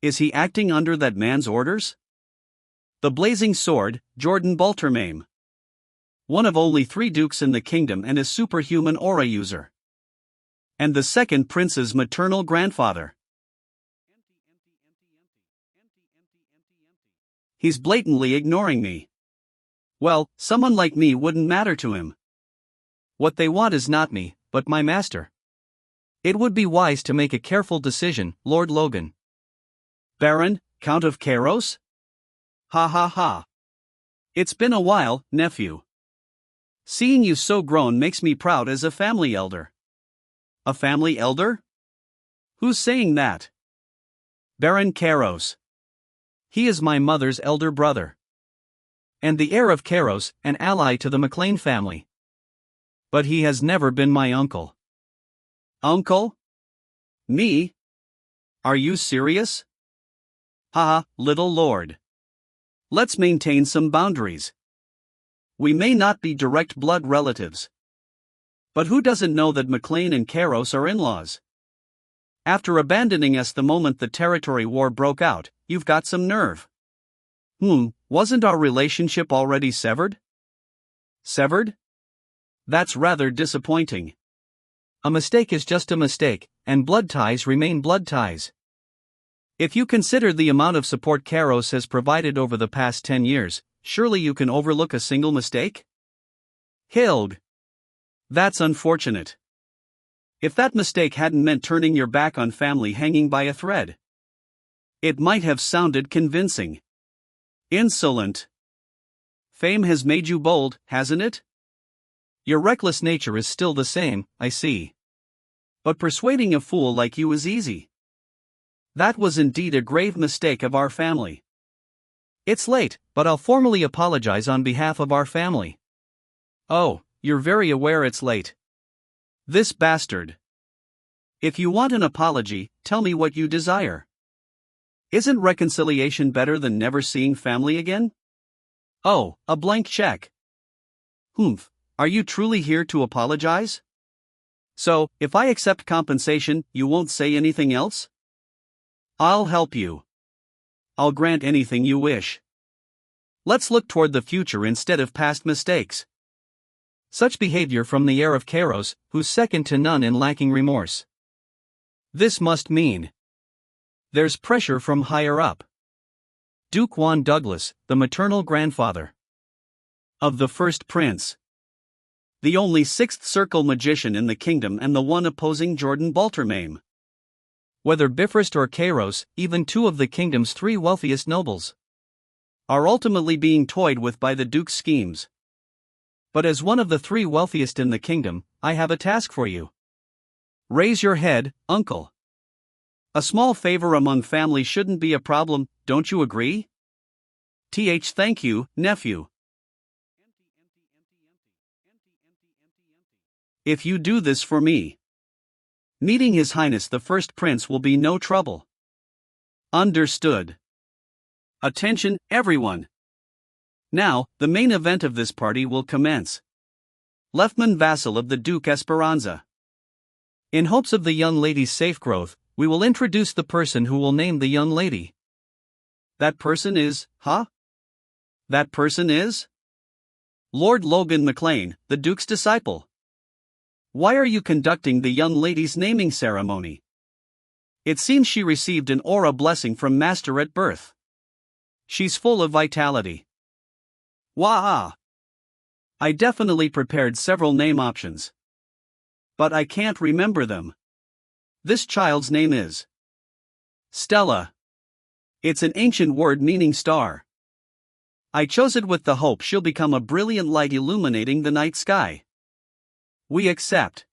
Is he acting under that man's orders? The blazing sword, Jordan Baltermame. One of only 3 dukes in the kingdom and a superhuman aura user. And the second prince's maternal grandfather. He's blatantly ignoring me. Well, someone like me wouldn't matter to him. What they want is not me, but my master. It would be wise to make a careful decision, Lord Logan. Baron, Count of Kairos? Ha ha ha. It's been a while, nephew. Seeing you so grown makes me proud as a family elder. A family elder? Who's saying that? Baron Kairos. He is my mother's elder brother. And the heir of Kairos, an ally to the McLean family. But he has never been my uncle. Uncle? Me? Are you serious? Haha, little lord. Let's maintain some boundaries. We may not be direct blood relatives. But who doesn't know that McLean and Kairos are in-laws? After abandoning us the moment the territory war broke out, you've got some nerve. Wasn't our relationship already severed? Severed? That's rather disappointing. A mistake is just a mistake, and blood ties remain blood ties. If you consider the amount of support Kairos has provided over the past 10 years, surely you can overlook a single mistake? Hilg. That's unfortunate. If that mistake hadn't meant turning your back on family hanging by a thread, it might have sounded convincing. Insolent. Fame has made you bold, hasn't it? Your reckless nature is still the same, I see. But persuading a fool like you is easy. That was indeed a grave mistake of our family. It's late, but I'll formally apologize on behalf of our family. Oh, you're very aware it's late. This bastard. If you want an apology, tell me what you desire. Isn't reconciliation better than never seeing family again? Oh, a blank check. Are you truly here to apologize? So, if I accept compensation, you won't say anything else? I'll help you. I'll grant anything you wish. Let's look toward the future instead of past mistakes. Such behavior from the heir of Kairos, who's second to none in lacking remorse. This must mean there's pressure from higher up. Duke Juan Douglas, the maternal grandfather of the first prince. The only sixth circle magician in the kingdom and the one opposing Jordan Baltermame. Whether Bifrost or Kairos, even 2 of the kingdom's 3 wealthiest nobles, are ultimately being toyed with by the Duke's schemes. But as one of the 3 wealthiest in the kingdom, I have a task for you. Raise your head, uncle. A small favor among family shouldn't be a problem, don't you agree? Thank you, nephew. If you do this for me, meeting His Highness the First Prince will be no trouble. Understood. Attention, everyone. Now, the main event of this party will commence. Leftman vassal of the Duke Esperanza. In hopes of the young lady's safe growth, we will introduce the person who will name the young lady. That person is, That person is? Lord Logan McLean, the Duke's disciple. Why are you conducting the young lady's naming ceremony? It seems she received an aura blessing from Master at birth. She's full of vitality. Wah! I definitely prepared several name options. But I can't remember them. This child's name is Stella. It's an ancient word meaning star. I chose it with the hope she'll become a brilliant light illuminating the night sky. We accept.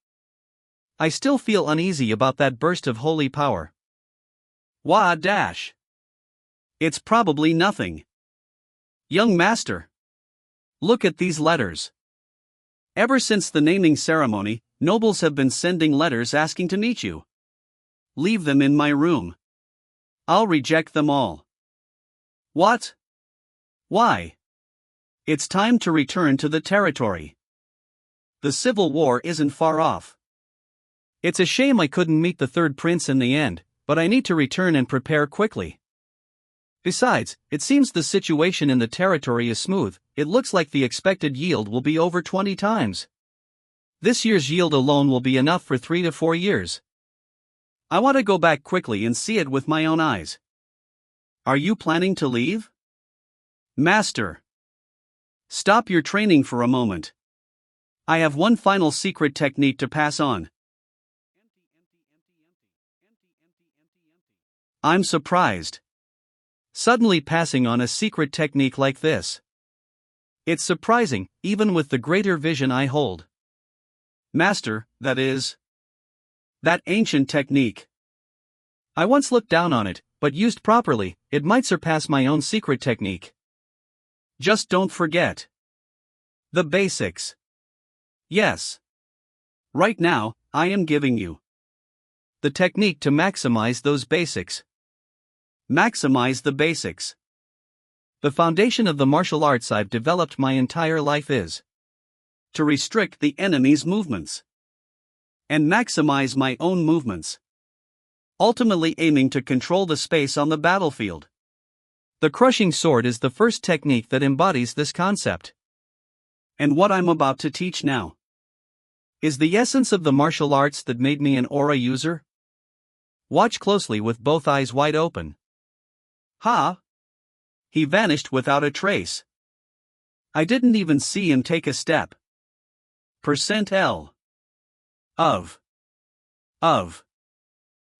I still feel uneasy about that burst of holy power. Wah dash. It's probably nothing. Young master. Look at these letters. Ever since the naming ceremony, nobles have been sending letters asking to meet you. Leave them in my room. I'll reject them all. What? Why? It's time to return to the territory. The civil war isn't far off. It's a shame I couldn't meet the third prince in the end, but I need to return and prepare quickly. Besides, it seems the situation in the territory is smooth. It looks like the expected yield will be over 20 times. This year's yield alone will be enough for 3 to 4 years. I want to go back quickly and see it with my own eyes. Are you planning to leave? Master. Stop your training for a moment. I have one final secret technique to pass on. I'm surprised. Suddenly passing on a secret technique like this. It's surprising, even with the greater vision I hold. Master, that is. That ancient technique. I once looked down on it, but used properly, it might surpass my own secret technique. Just don't forget. The basics. Yes. Right now, I am giving you the technique to maximize those basics. Maximize the basics. The foundation of the martial arts I've developed my entire life is to restrict the enemy's movements and maximize my own movements, ultimately aiming to control the space on the battlefield. The crushing sword is the first technique that embodies this concept. And what I'm about to teach now is the essence of the martial arts that made me an aura user. Watch closely with both eyes wide open. Ha! He vanished without a trace. I didn't even see him take a step. %L. Of.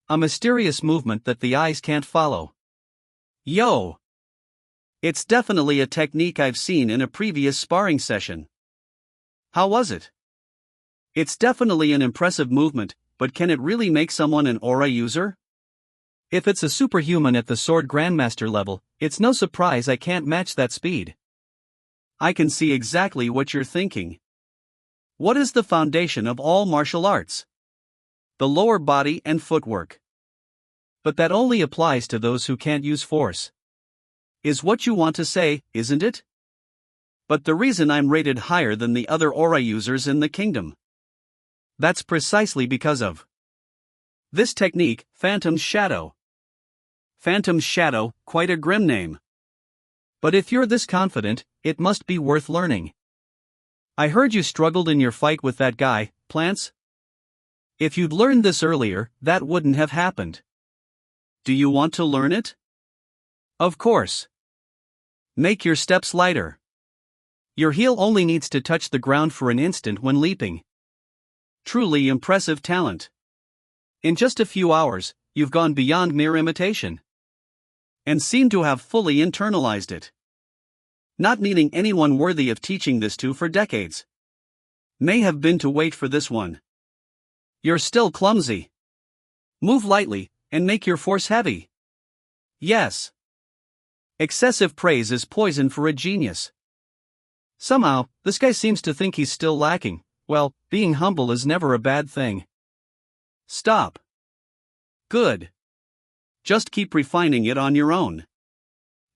A mysterious movement that the eyes can't follow. Yo! It's definitely a technique I've seen in a previous sparring session. How was it? It's definitely an impressive movement, but can it really make someone an aura user? If it's a superhuman at the sword grandmaster level, it's no surprise I can't match that speed. I can see exactly what you're thinking. What is the foundation of all martial arts? The lower body and footwork. But that only applies to those who can't use force. Is what you want to say, isn't it? But the reason I'm rated higher than the other aura users in the kingdom. That's precisely because of this technique, Phantom's Shadow. Phantom's Shadow, quite a grim name. But if you're this confident, it must be worth learning. I heard you struggled in your fight with that guy, Plants. If you'd learned this earlier, that wouldn't have happened. Do you want to learn it? Of course. Make your steps lighter. Your heel only needs to touch the ground for an instant when leaping. Truly impressive talent. In just a few hours, you've gone beyond mere imitation. And seem to have fully internalized it. Not needing anyone worthy of teaching this to for decades. May have been to wait for this one. You're still clumsy. Move lightly, and make your force heavy. Yes. Excessive praise is poison for a genius. Somehow, this guy seems to think he's still lacking. Well, being humble is never a bad thing. Stop. Good. Just keep refining it on your own.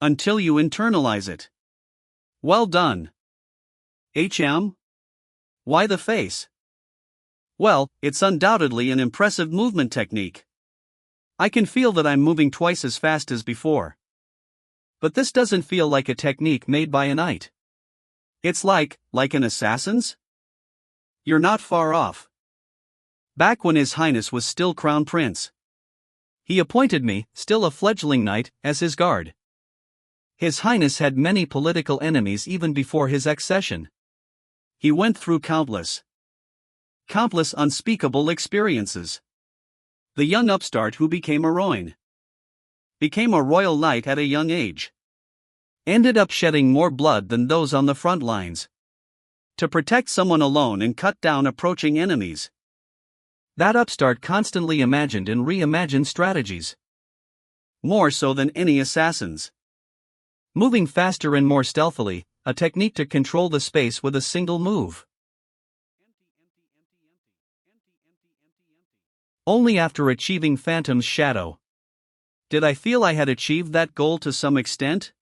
Until you internalize it. Well done. Why the face? Well, it's undoubtedly an impressive movement technique. I can feel that I'm moving twice as fast as before. But this doesn't feel like a technique made by a knight. It's like an assassin's? You're not far off. Back when His Highness was still Crown Prince, he appointed me, still a fledgling knight, as his guard. His Highness had many political enemies even before his accession. He went through countless unspeakable experiences. The young upstart who became a ruin. became a royal knight at a young age. Ended up shedding more blood than those on the front lines. To protect someone alone and cut down approaching enemies. That upstart constantly imagined and reimagined strategies. More so than any assassins. Moving faster and more stealthily, a technique to control the space with a single move. Only after achieving Phantom's shadow did I feel I had achieved that goal to some extent.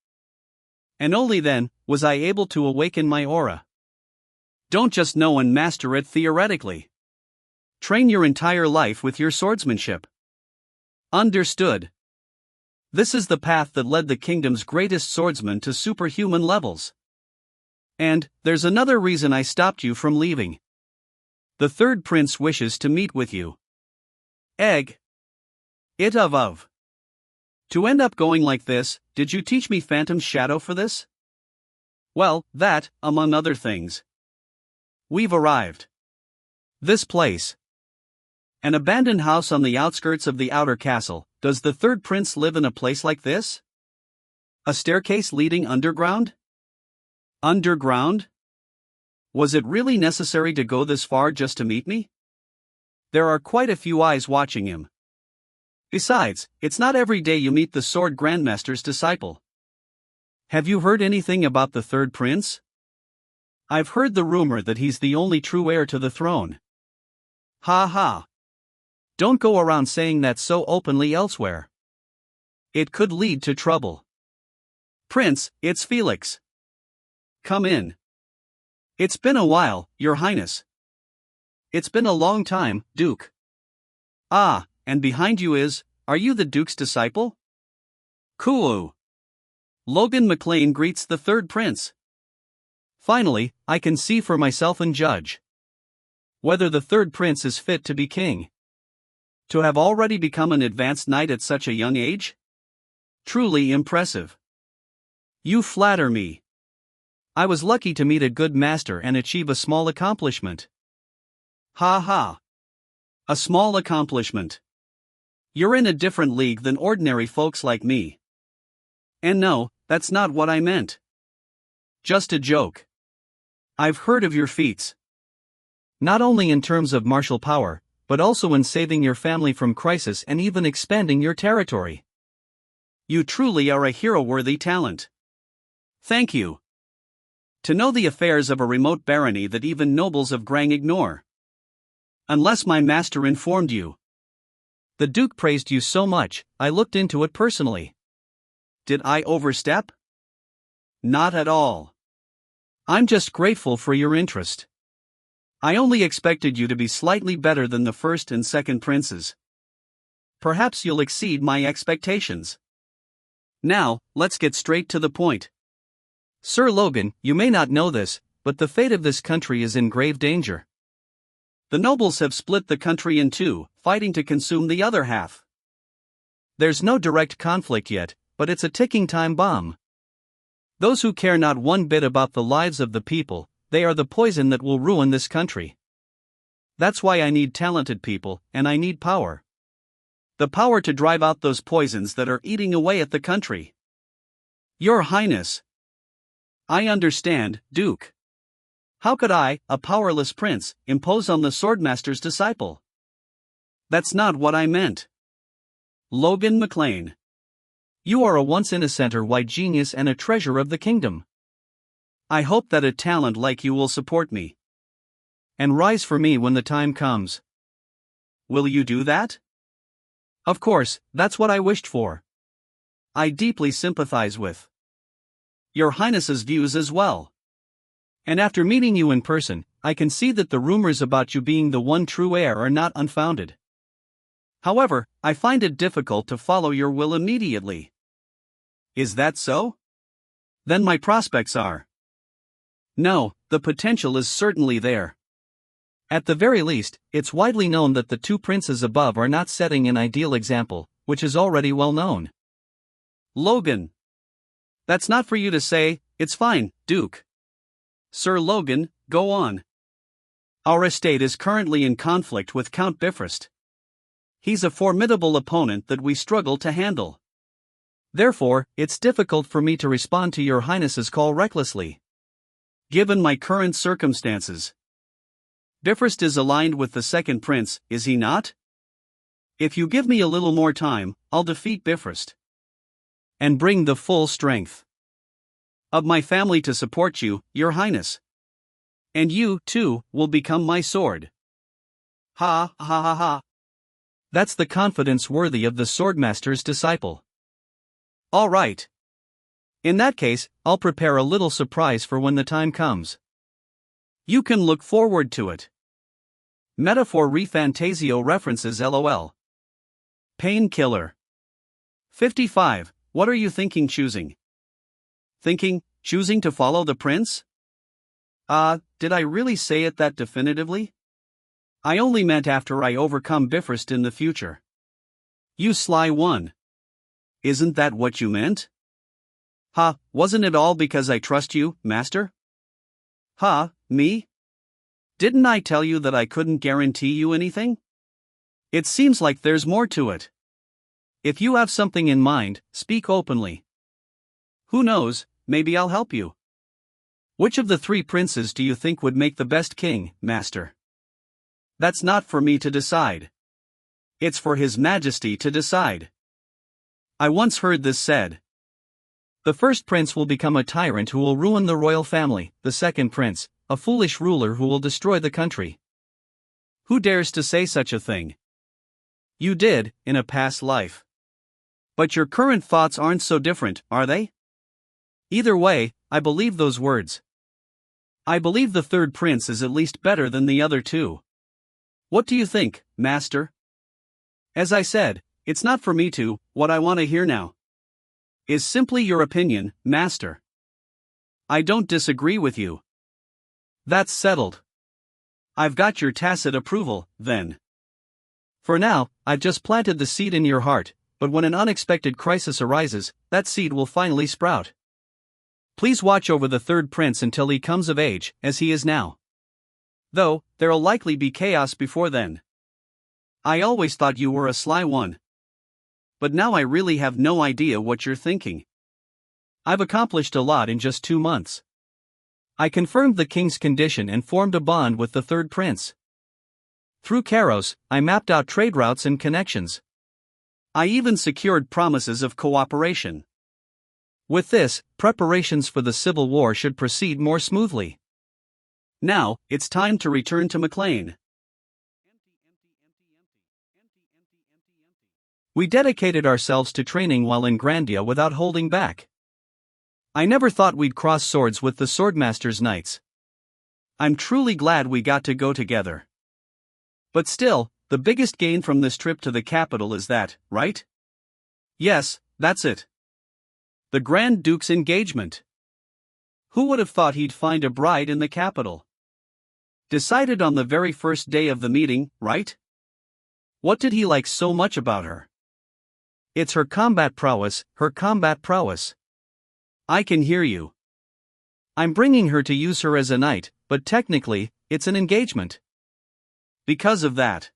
And only then was I able to awaken my aura. Don't just know and master it theoretically. Train your entire life with your swordsmanship. Understood? This is the path that led the kingdom's greatest swordsman to superhuman levels. And there's another reason I stopped you from leaving. The third prince wishes to meet with you. Egg. It of. To end up going like this, did you teach me Phantom's shadow for this? Well, that, among other things. We've arrived. This place. An abandoned house on the outskirts of the outer castle. Does the third prince live in a place like this? A staircase leading underground? Underground? Was it really necessary to go this far just to meet me? There are quite a few eyes watching him. Besides, it's not every day you meet the sword grandmaster's disciple. Have you heard anything about the third prince? I've heard the rumor that he's the only true heir to the throne. Ha ha. Don't go around saying that so openly elsewhere. It could lead to trouble. Prince, it's Felix. Come in. It's been a while, Your Highness. It's been a long time, Duke. Ah, and behind you are you the Duke's disciple? Cool. Logan McLean greets the third prince. Finally, I can see for myself and judge whether the third prince is fit to be king. To have already become an advanced knight at such a young age? Truly impressive. You flatter me. I was lucky to meet a good master and achieve a small accomplishment. Ha ha. A small accomplishment. You're in a different league than ordinary folks like me. And no, that's not what I meant. Just a joke. I've heard of your feats. Not only in terms of martial power, but also in saving your family from crisis and even expanding your territory. You truly are a hero-worthy talent. Thank you. To know the affairs of a remote barony that even nobles of Grang ignore. Unless my master informed you. The Duke praised you so much, I looked into it personally. Did I overstep? Not at all. I'm just grateful for your interest. I only expected you to be slightly better than the first and second princes. Perhaps you'll exceed my expectations. Now, let's get straight to the point. Sir Logan, you may not know this, but the fate of this country is in grave danger. The nobles have split the country in two, fighting to consume the other half. There's no direct conflict yet, but it's a ticking time bomb. Those who care not one bit about the lives of the people, they are the poison that will ruin this country. That's why I need talented people, and I need power. The power to drive out those poisons that are eating away at the country. Your Highness. I understand, Duke. How could I, a powerless prince, impose on the swordmaster's disciple? That's not what I meant. Logan McLean. You are a once-in-a-center white genius and a treasure of the kingdom. I hope that a talent like you will support me. And rise for me when the time comes. Will you do that? Of course, that's what I wished for. I deeply sympathize with Your Highness's views as well. And after meeting you in person, I can see that the rumors about you being the one true heir are not unfounded. However, I find it difficult to follow your will immediately. Is that so? Then my prospects are. No, the potential is certainly there. At the very least, it's widely known that the two princes above are not setting an ideal example, which is already well known. Logan. That's not for you to say, it's fine, Duke. Sir Logan, go on. Our estate is currently in conflict with Count Bifrost. He's a formidable opponent that we struggle to handle. Therefore, it's difficult for me to respond to your highness's call recklessly. Given my current circumstances. Bifrost is aligned with the second prince, is he not? If you give me a little more time, I'll defeat Bifrost. And bring the full strength of my family to support you, your highness. And you, too, will become my sword. Ha ha ha ha. That's the confidence worthy of the swordmaster's disciple. All right. In that case, I'll prepare a little surprise for when the time comes. You can look forward to it. Metaphor Refantasio references LOL. Painkiller. 55. What are you thinking choosing? Choosing to follow the prince? Did I really say it that definitively? I only meant after I overcome Bifrost in the future. You sly one. Isn't that what you meant? Wasn't it all because I trust you, master? Me? Didn't I tell you that I couldn't guarantee you anything? It seems like there's more to it. If you have something in mind, speak openly. Who knows, maybe I'll help you. Which of the three princes do you think would make the best king, master? That's not for me to decide. It's for His Majesty to decide. I once heard this said. The first prince will become a tyrant who will ruin the royal family, the second prince, a foolish ruler who will destroy the country. Who dares to say such a thing? You did, in a past life. But your current thoughts aren't so different, are they? Either way, I believe those words. I believe the third prince is at least better than the other two. What do you think, master? As I said, it's not for me to, what I want to hear now is simply your opinion, master. I don't disagree with you. That's settled. I've got your tacit approval, then. For now, I've just planted the seed in your heart, but when an unexpected crisis arises, that seed will finally sprout. Please watch over the third prince until he comes of age, as he is now. Though, there'll likely be chaos before then. I always thought you were a sly one. But now I really have no idea what you're thinking. I've accomplished a lot in just 2 months. I confirmed the king's condition and formed a bond with the third prince. Through Karos, I mapped out trade routes and connections. I even secured promises of cooperation. With this, preparations for the civil war should proceed more smoothly. Now, it's time to return to McLean. We dedicated ourselves to training while in Grandia without holding back. I never thought we'd cross swords with the Swordmaster's knights. I'm truly glad we got to go together. But still, the biggest gain from this trip to the capital is that, right? Yes, that's it. The Grand Duke's engagement. Who would have thought he'd find a bride in the capital? Decided on the very first day of the meeting, right? What did he like so much about her? It's her combat prowess, her combat prowess. I can hear you. I'm bringing her to use her as a knight, but technically, it's an engagement. Because of that.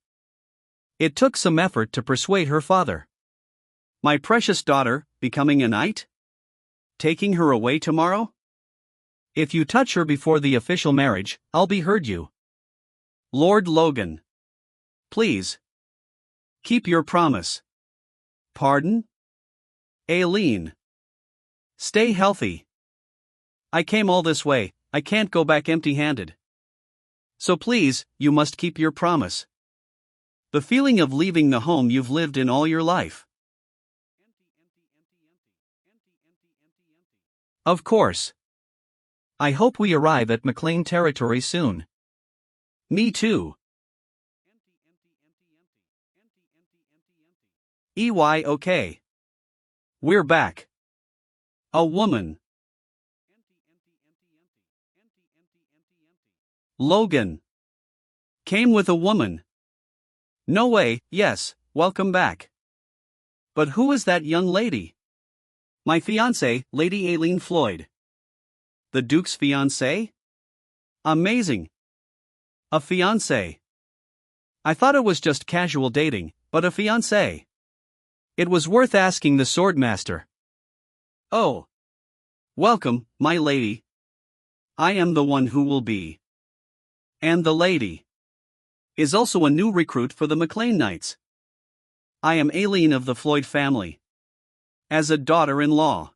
It took some effort to persuade her father. My precious daughter, becoming a knight? Taking her away tomorrow? If you touch her before the official marriage, I'll behead you. Lord Logan. Please. Keep your promise. Pardon? Aileen. Stay healthy. I came all this way, I can't go back empty-handed. So please, you must keep your promise. The feeling of leaving the home you've lived in all your life. Of course. I hope we arrive at McLean territory soon. Me too. Okay. We're back. A woman. Logan. Came with a woman. No way, yes, welcome back. But who is that young lady? My fiancée, Lady Aileen Floyd. The Duke's fiancée? Amazing. A fiancée. I thought it was just casual dating, but a fiancée. It was worth asking the Swordmaster. Oh. Welcome, my lady. I am the one who will be. And the lady is also a new recruit for the McLean Knights. I am Aileen of the Floyd family. As a daughter-in-law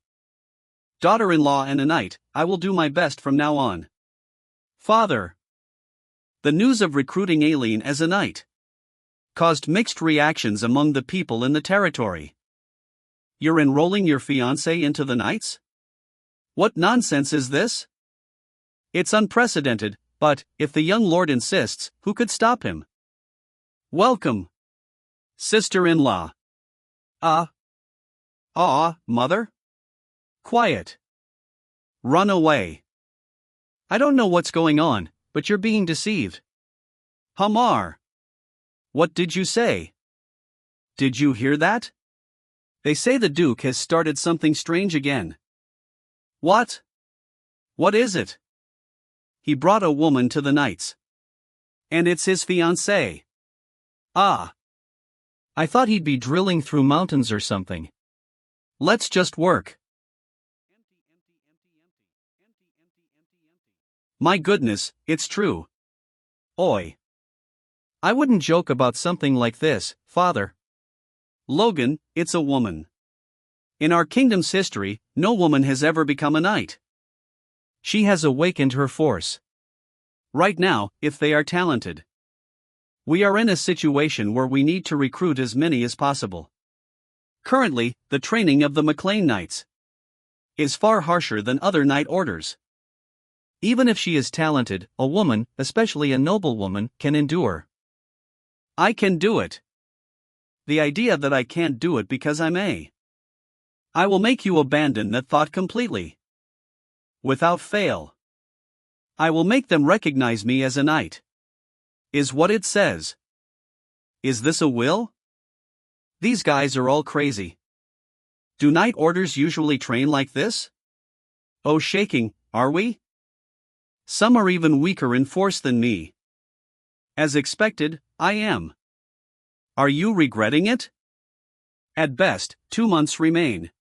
and a knight, I will do my best from now on. Father. The news of recruiting Aileen as a knight caused mixed reactions among the people in the territory. You're enrolling your fiancé into the knights? What nonsense is this? It's unprecedented, but, if the young lord insists, who could stop him? Welcome, sister-in-law. Mother? Quiet. Run away. I don't know what's going on, but you're being deceived. Hamar. What did you say? Did you hear that? They say the Duke has started something strange again. What? What is it? He brought a woman to the knights. And it's his fiancée. Ah. I thought he'd be drilling through mountains or something. Let's just work. My goodness, it's true. Oi. I wouldn't joke about something like this, Father. Logan, it's a woman. In our kingdom's history, no woman has ever become a knight. She has awakened her force. Right now, if they are talented. We are in a situation where we need to recruit as many as possible. Currently, the training of the McLean Knights is far harsher than other knight orders. Even if she is talented, a woman, especially a noblewoman, can endure. I can do it. The idea that I can't do it because I'm a. I will make you abandon that thought completely. Without fail. I will make them recognize me as a knight. Is what it says. Is this a will? These guys are all crazy. Do knight orders usually train like this? Oh, shaking, are we? Some are even weaker in force than me. As expected, I am. Are you regretting it? At best, 2 months remain.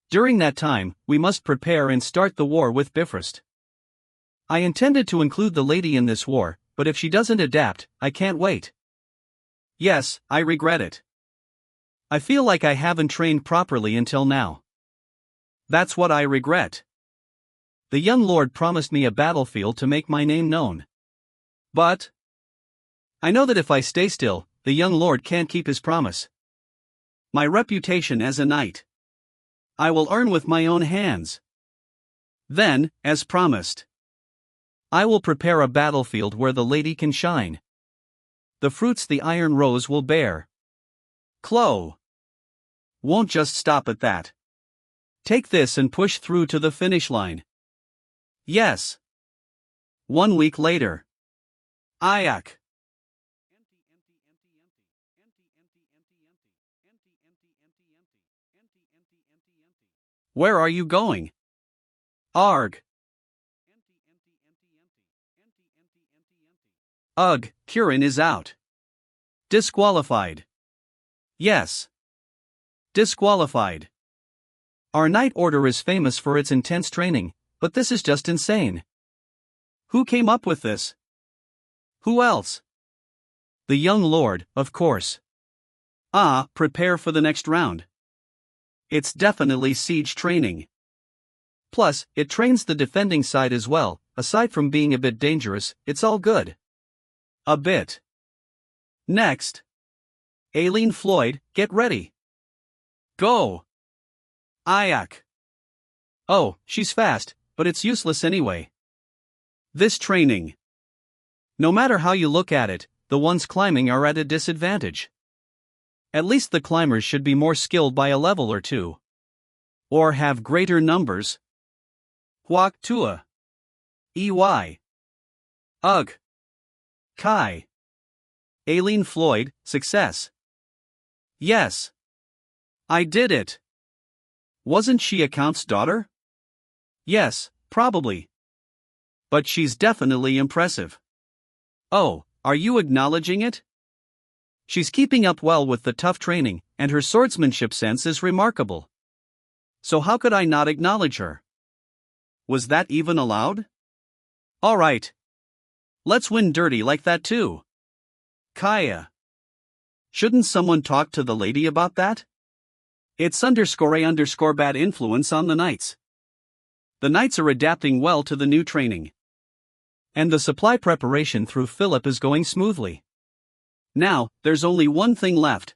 During that time, we must prepare and start the war with Bifrost. I intended to include the lady in this war, but if she doesn't adapt, I can't wait. Yes, I regret it. I feel like I haven't trained properly until now. That's what I regret. The young lord promised me a battlefield to make my name known. But I know that if I stay still, the young lord can't keep his promise. My reputation as a knight I will earn with my own hands. Then, as promised, I will prepare a battlefield where the lady can shine. The fruits the iron rose will bear. Chloe won't just stop at that. Take this and push through to the finish line. Yes. 1 week later. Ayak. Where are you going? Arg. Ugh, Kirin is out. Disqualified. Yes. Disqualified. Our knight order is famous for its intense training, but this is just insane. Who came up with this? Who else? The young lord, of course. Prepare for the next round. It's definitely siege training. Plus, it trains the defending side as well. Aside from being a bit dangerous, it's all good. A bit. Next. Aileen Floyd, get ready. Go. Ayak. Oh, she's fast, but it's useless anyway. This training. No matter how you look at it, the ones climbing are at a disadvantage. At least the climbers should be more skilled by a level or two. Or have greater numbers. Huak Tua. EY. Ugh. Kai. Aileen Floyd, success. Yes. I did it. Wasn't she a count's daughter? Yes, probably. But she's definitely impressive. Oh, are you acknowledging it? She's keeping up well with the tough training, and her swordsmanship sense is remarkable. So how could I not acknowledge her? Was that even allowed? Alright. Let's win dirty like that too. Kaya. Shouldn't someone talk to the lady about that? It's _a_ bad influence on the knights. The knights are adapting well to the new training. And the supply preparation through Philip is going smoothly. Now, there's only one thing left.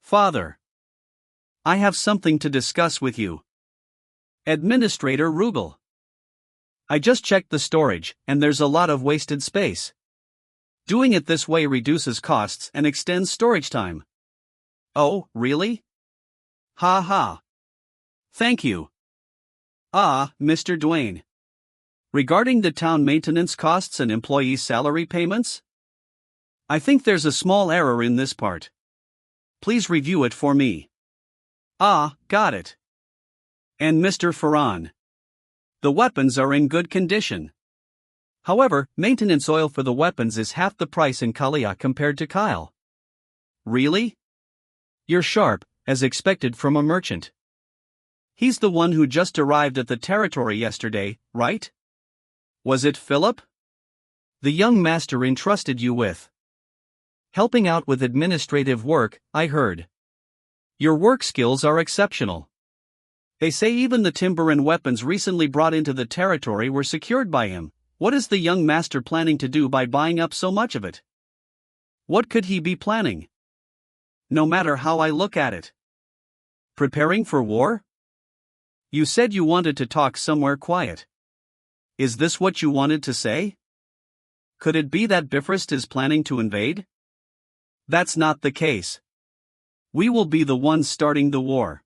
Father. I have something to discuss with you. Administrator Rugal. I just checked the storage, and there's a lot of wasted space. Doing it this way reduces costs and extends storage time. Oh, really? Ha ha. Thank you. Mr. Duane. Regarding the town maintenance costs and employee salary payments? I think there's a small error in this part. Please review it for me. Got it. And Mr. Farhan. The weapons are in good condition. However, maintenance oil for the weapons is half the price in Kalia compared to Kyle. Really? You're sharp, as expected from a merchant. He's the one who just arrived at the territory yesterday, right? Was it Philip? The young master entrusted you with helping out with administrative work, I heard. Your work skills are exceptional. They say even the timber and weapons recently brought into the territory were secured by him. What is the young master planning to do by buying up so much of it? What could he be planning? No matter how I look at it. Preparing for war? You said you wanted to talk somewhere quiet. Is this what you wanted to say? Could it be that Bifrost is planning to invade? That's not the case. We will be the ones starting the war.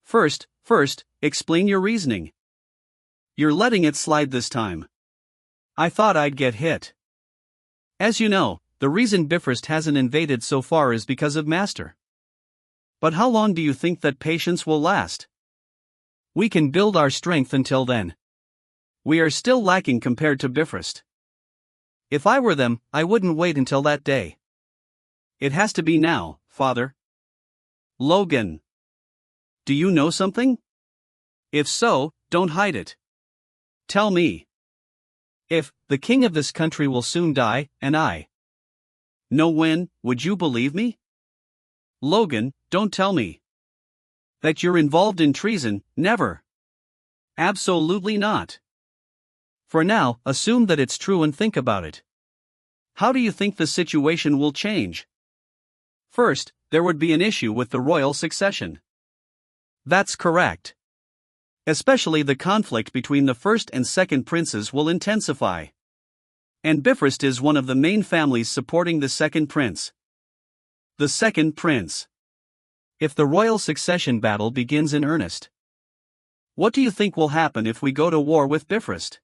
First, explain your reasoning. You're letting it slide this time. I thought I'd get hit. As you know, the reason Bifrost hasn't invaded so far is because of Master. But how long do you think that patience will last? We can build our strength until then. We are still lacking compared to Bifrost. If I were them, I wouldn't wait until that day. It has to be now, Father. Logan. Do you know something? If so, don't hide it. Tell me. If the king of this country will soon die, and I know when, would you believe me? Logan, don't tell me that you're involved in treason, never. Absolutely not. For now, assume that it's true and think about it. How do you think the situation will change? First, there would be an issue with the royal succession. That's correct. Especially the conflict between the first and second princes will intensify. And Bifrost is one of the main families supporting the second prince. The second prince. If the royal succession battle begins in earnest, what do you think will happen if we go to war with Bifrost?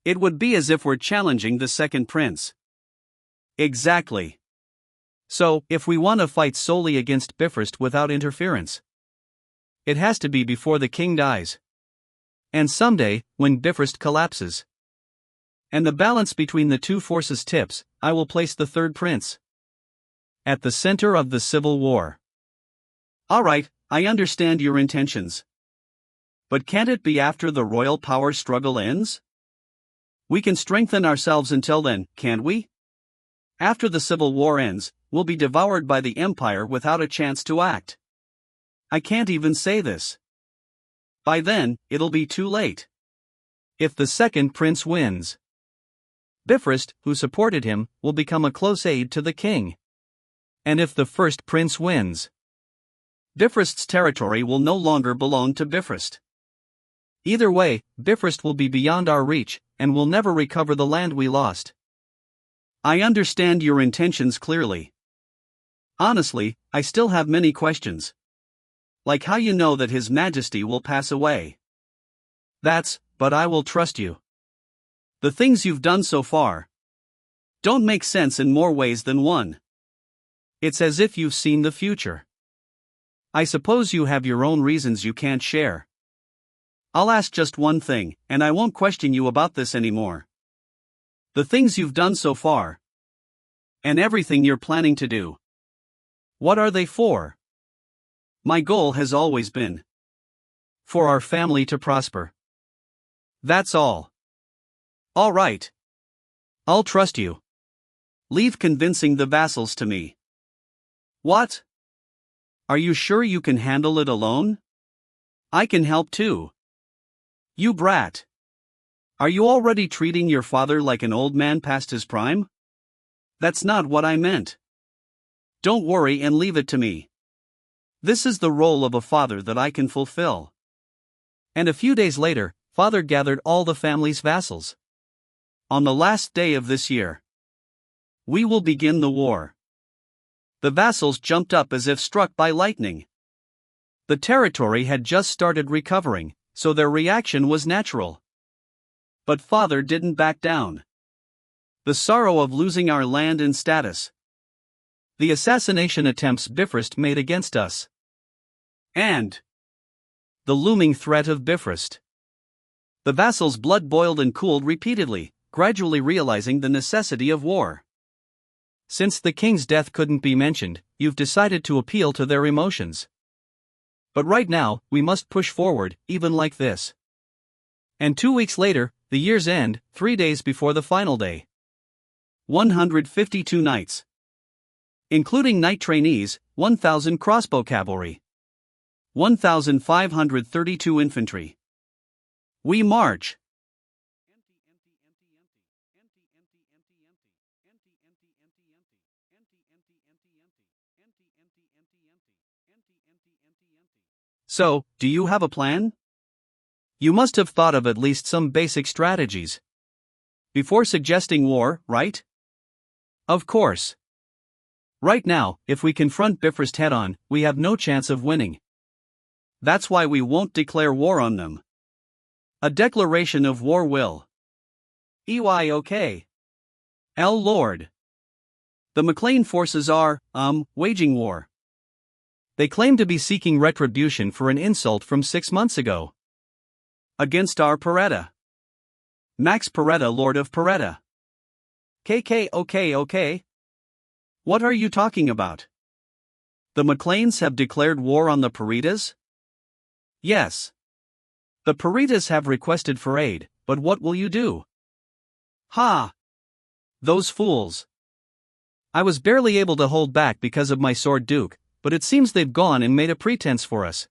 It would be as if we're challenging the second prince. Exactly. So, if we want to fight solely against Bifrost without interference, it has to be before the king dies. And someday, when Bifrost collapses, and the balance between the two forces tips, I will place the third prince at the center of the civil war. Alright, I understand your intentions. But can't it be after the royal power struggle ends? We can strengthen ourselves until then, can't we? After the civil war ends, we'll be devoured by the empire without a chance to act. I can't even say this. By then, it'll be too late. If the second prince wins, Bifrost, who supported him, will become a close aide to the king. And if the first prince wins, Bifrost's territory will no longer belong to Bifrost. Either way, Bifrost will be beyond our reach, and will never recover the land we lost. I understand your intentions clearly. Honestly, I still have many questions. Like how you know that His Majesty will pass away. But I will trust you. The things you've done so far don't make sense in more ways than one. It's as if you've seen the future. I suppose you have your own reasons you can't share. I'll ask just one thing, and I won't question you about this anymore. The things you've done so far, and everything you're planning to do, what are they for? My goal has always been for our family to prosper. That's all. All right. I'll trust you. Leave convincing the vassals to me. What? Are you sure you can handle it alone? I can help too. You brat. Are you already treating your father like an old man past his prime? That's not what I meant. Don't worry and leave it to me. This is the role of a father that I can fulfill. And a few days later, father gathered all the family's vassals. On the last day of this year, we will begin the war. The vassals jumped up as if struck by lightning. The territory had just started recovering, so their reaction was natural. But father didn't back down. The sorrow of losing our land and status. The assassination attempts Bifrost made against us. And the looming threat of Bifrost. The vassals' blood boiled and cooled repeatedly, gradually realizing the necessity of war. Since the king's death couldn't be mentioned, you've decided to appeal to their emotions. But right now, we must push forward, even like this. And 2 weeks later, the year's end, 3 days before the final day. 152 knights. Including knight trainees, 1,000 crossbow cavalry. 1,532 infantry. We march. So, do you have a plan? You must have thought of at least some basic strategies before suggesting war, right? Of course. Right now, if we confront Bifrost head-on, we have no chance of winning. That's why we won't declare war on them. A declaration of war will. EYOK. L. Lord. The McLean forces are, waging war. They claim to be seeking retribution for an insult from 6 months ago. Against our Peretta. Max Peretta, Lord of Peretta. Okay. What are you talking about? The McLeans have declared war on the Perettas? Yes. The Perettas have requested for aid, but what will you do? Ha! Those fools. I was barely able to hold back because of my sword Duke, but it seems they've gone and made a pretense for us.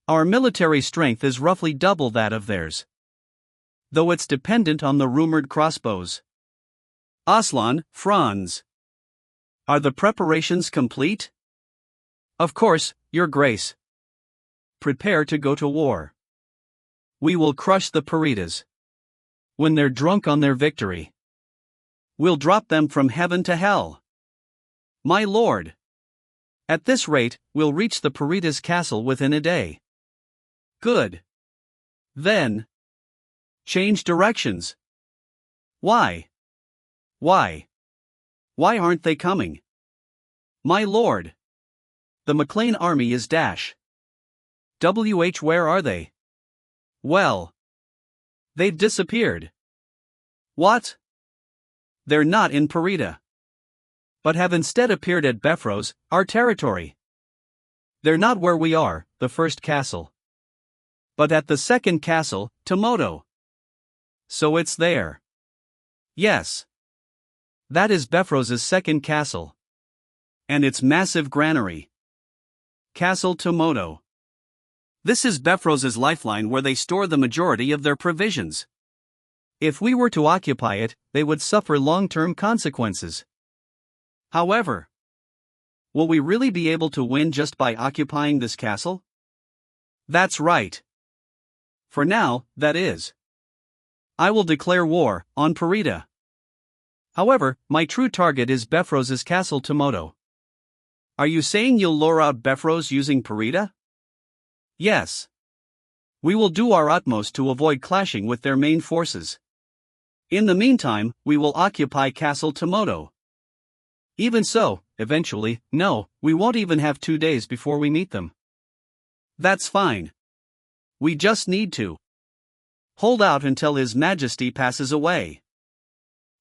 Our military strength is roughly double that of theirs, though it's dependent on the rumored crossbows. Aslan, Franz. Are the preparations complete? Of course, Your Grace. Prepare to go to war. We will crush the Perettas. When they're drunk on their victory, we'll drop them from heaven to hell. My lord. At this rate, we'll reach the Perettas' castle within a day. Good. Then, change directions. Why? Why aren't they coming? My lord. The McLean army is dash. Where are they? Well, they've disappeared. What? They're not in Peretta, but have instead appeared at Befros, our territory. They're not where we are, the first castle, but at the second castle, Tomoto. So it's there. Yes. That is Befros's second castle. And its massive granary. Castle Tomoto. This is Befros's lifeline where they store the majority of their provisions. If we were to occupy it, they would suffer long-term consequences. However, will we really be able to win just by occupying this castle? That's right. For now, that is. I will declare war on Peretta. However, my true target is Befros's castle Tomoto. Are you saying you'll lure out Befros using Peretta? Yes. We will do our utmost to avoid clashing with their main forces. In the meantime, we will occupy Castle Tomoto. Even so, eventually, no, we won't even have 2 days before we meet them. That's fine. We just need to hold out until His Majesty passes away.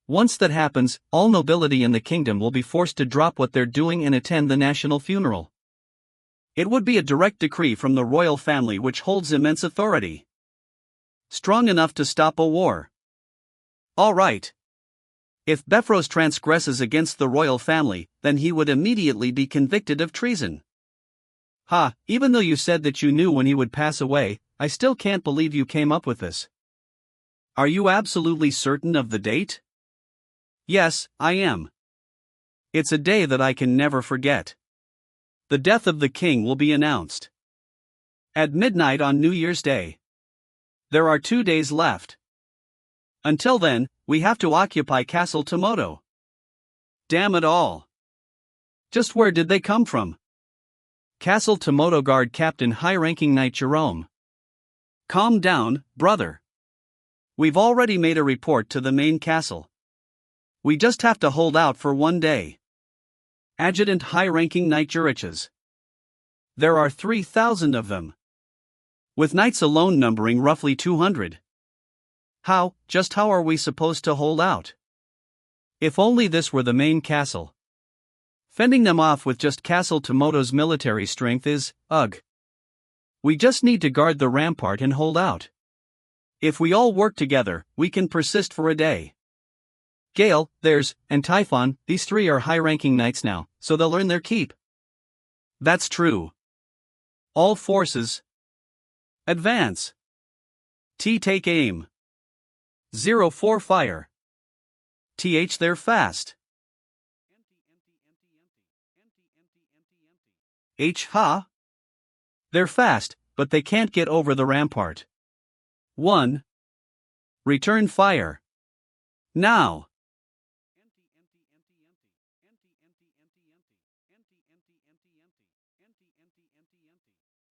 Once that happens, all nobility in the kingdom will be forced to drop what they're doing and attend the national funeral. It would be a direct decree from the royal family which holds immense authority. Strong enough to stop a war. All right. If Befros transgresses against the royal family, then he would immediately be convicted of treason. Ha, even though you said that you knew when he would pass away, I still can't believe you came up with this. Are you absolutely certain of the date? Yes, I am. It's a day that I can never forget. The death of the king will be announced at midnight on New Year's Day. There are 2 days left. Until then, we have to occupy Castle Tomoto. Damn it all. Just where did they come from? Castle Tomoto Guard Captain High-Ranking Knight Jerome. Calm down, brother. We've already made a report to the main castle. We just have to hold out for 1 day. Adjutant High-Ranking Knight Juriches. There are 3,000 of them, with knights alone numbering roughly 200. How are we supposed to hold out? If only this were the main castle. Fending them off with just Castle Tomoto's military strength is, ugh. We just need to guard the rampart and hold out. If we all work together, we can persist for a day. Gale, Theirs, and Typhon, these 3 are high-ranking knights now, so they'll earn their keep. That's true. All forces. Advance. T take aim. 04 fire. TH they're fast. H ha? They're fast, but they can't get over the rampart. 1. Return fire. Now.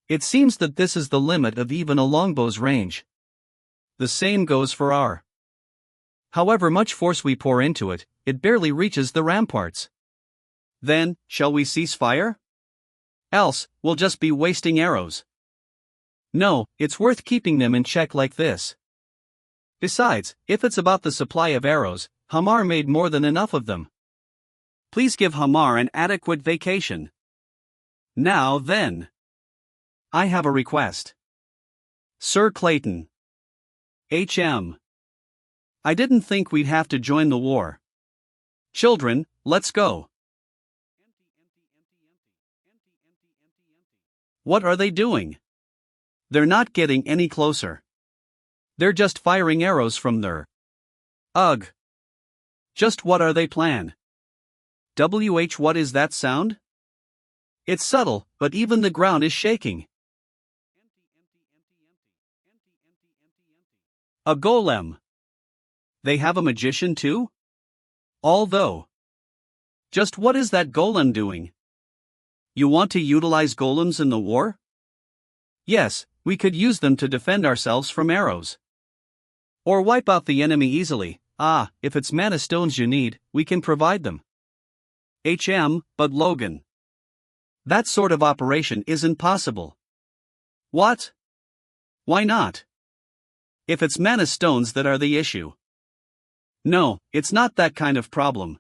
It seems that this is the limit of even a longbow's range. The same goes for our. However much force we pour into it, it barely reaches the ramparts. Then, shall we cease fire? Else, we'll just be wasting arrows. No, it's worth keeping them in check like this. Besides, if it's about the supply of arrows, Hamar made more than enough of them. Please give Hamar an adequate vacation. Now then. I have a request. Sir Clayton. HM. I didn't think we'd have to join the war. Children, let's go. What are they doing? They're not getting any closer. They're just firing arrows from their. Ugh. Just what are they plan? What is that sound? It's subtle, but even the ground is shaking. A golem. They have a magician too? Although. Just what is that golem doing? You want to utilize golems in the war? Yes, we could use them to defend ourselves from arrows. Or wipe out the enemy easily. If it's mana stones you need, we can provide them. But Logan. That sort of operation isn't possible. What? Why not? If it's mana stones that are the issue. No, it's not that kind of problem.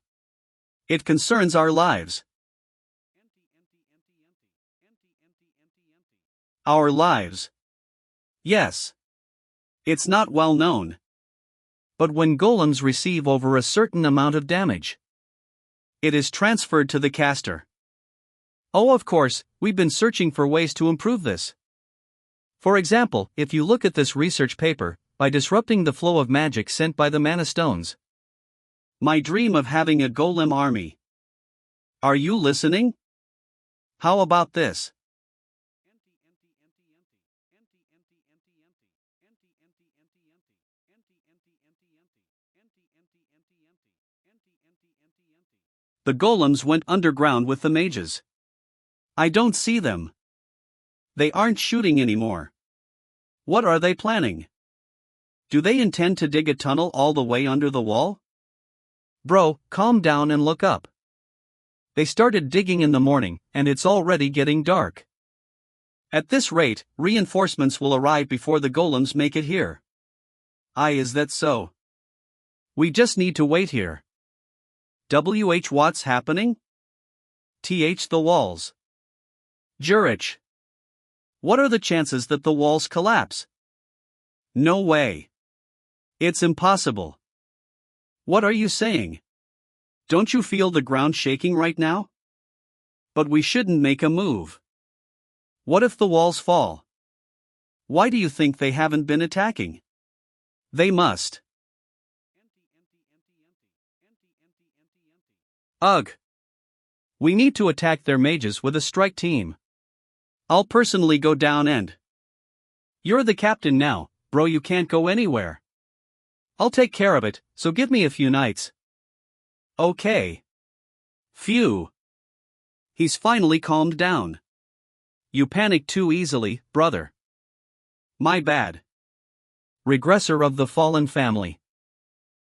It concerns our lives. Our lives. Yes. It's not well known. But when golems receive over a certain amount of damage, it is transferred to the caster. Oh, of course, we've been searching for ways to improve this. For example, if you look at this research paper, by disrupting the flow of magic sent by the mana stones. My dream of having a golem army. Are you listening? How about this? The golems went underground with the mages. I don't see them. They aren't shooting anymore. What are they planning? Do they intend to dig a tunnel all the way under the wall? Bro, calm down and look up. They started digging in the morning, and it's already getting dark. At this rate, reinforcements will arrive before the golems make it here. Is that so? We just need to wait here. What's happening? The walls. Jurich. What are the chances that the walls collapse? No way. It's impossible. What are you saying? Don't you feel the ground shaking right now? But we shouldn't make a move. What if the walls fall? Why do you think they haven't been attacking? They must. Ugh. We need to attack their mages with a strike team. I'll personally go down and... You're the captain now, bro, you can't go anywhere. I'll take care of it, so give me a few nights. Okay. Phew. He's finally calmed down. You panicked too easily, brother. My bad. Regressor of the Fallen Family.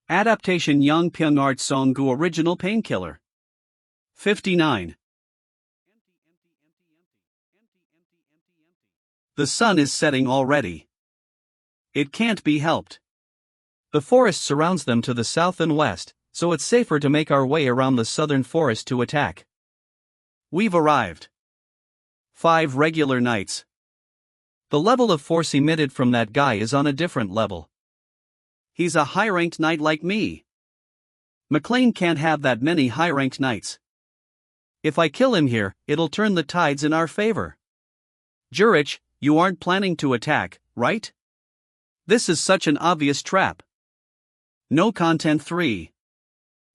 Adaptation Young Pyeonard Songgu Original Painkiller. 59. The sun is setting already. It can't be helped. The forest surrounds them to the south and west, so it's safer to make our way around the southern forest to attack. We've arrived. 5 regular nights. The level of force emitted from that guy is on a different level. He's a high-ranked knight like me. McLean can't have that many high-ranked knights. If I kill him here, it'll turn the tides in our favor. Jurich, you aren't planning to attack, right? This is such an obvious trap. No content 3.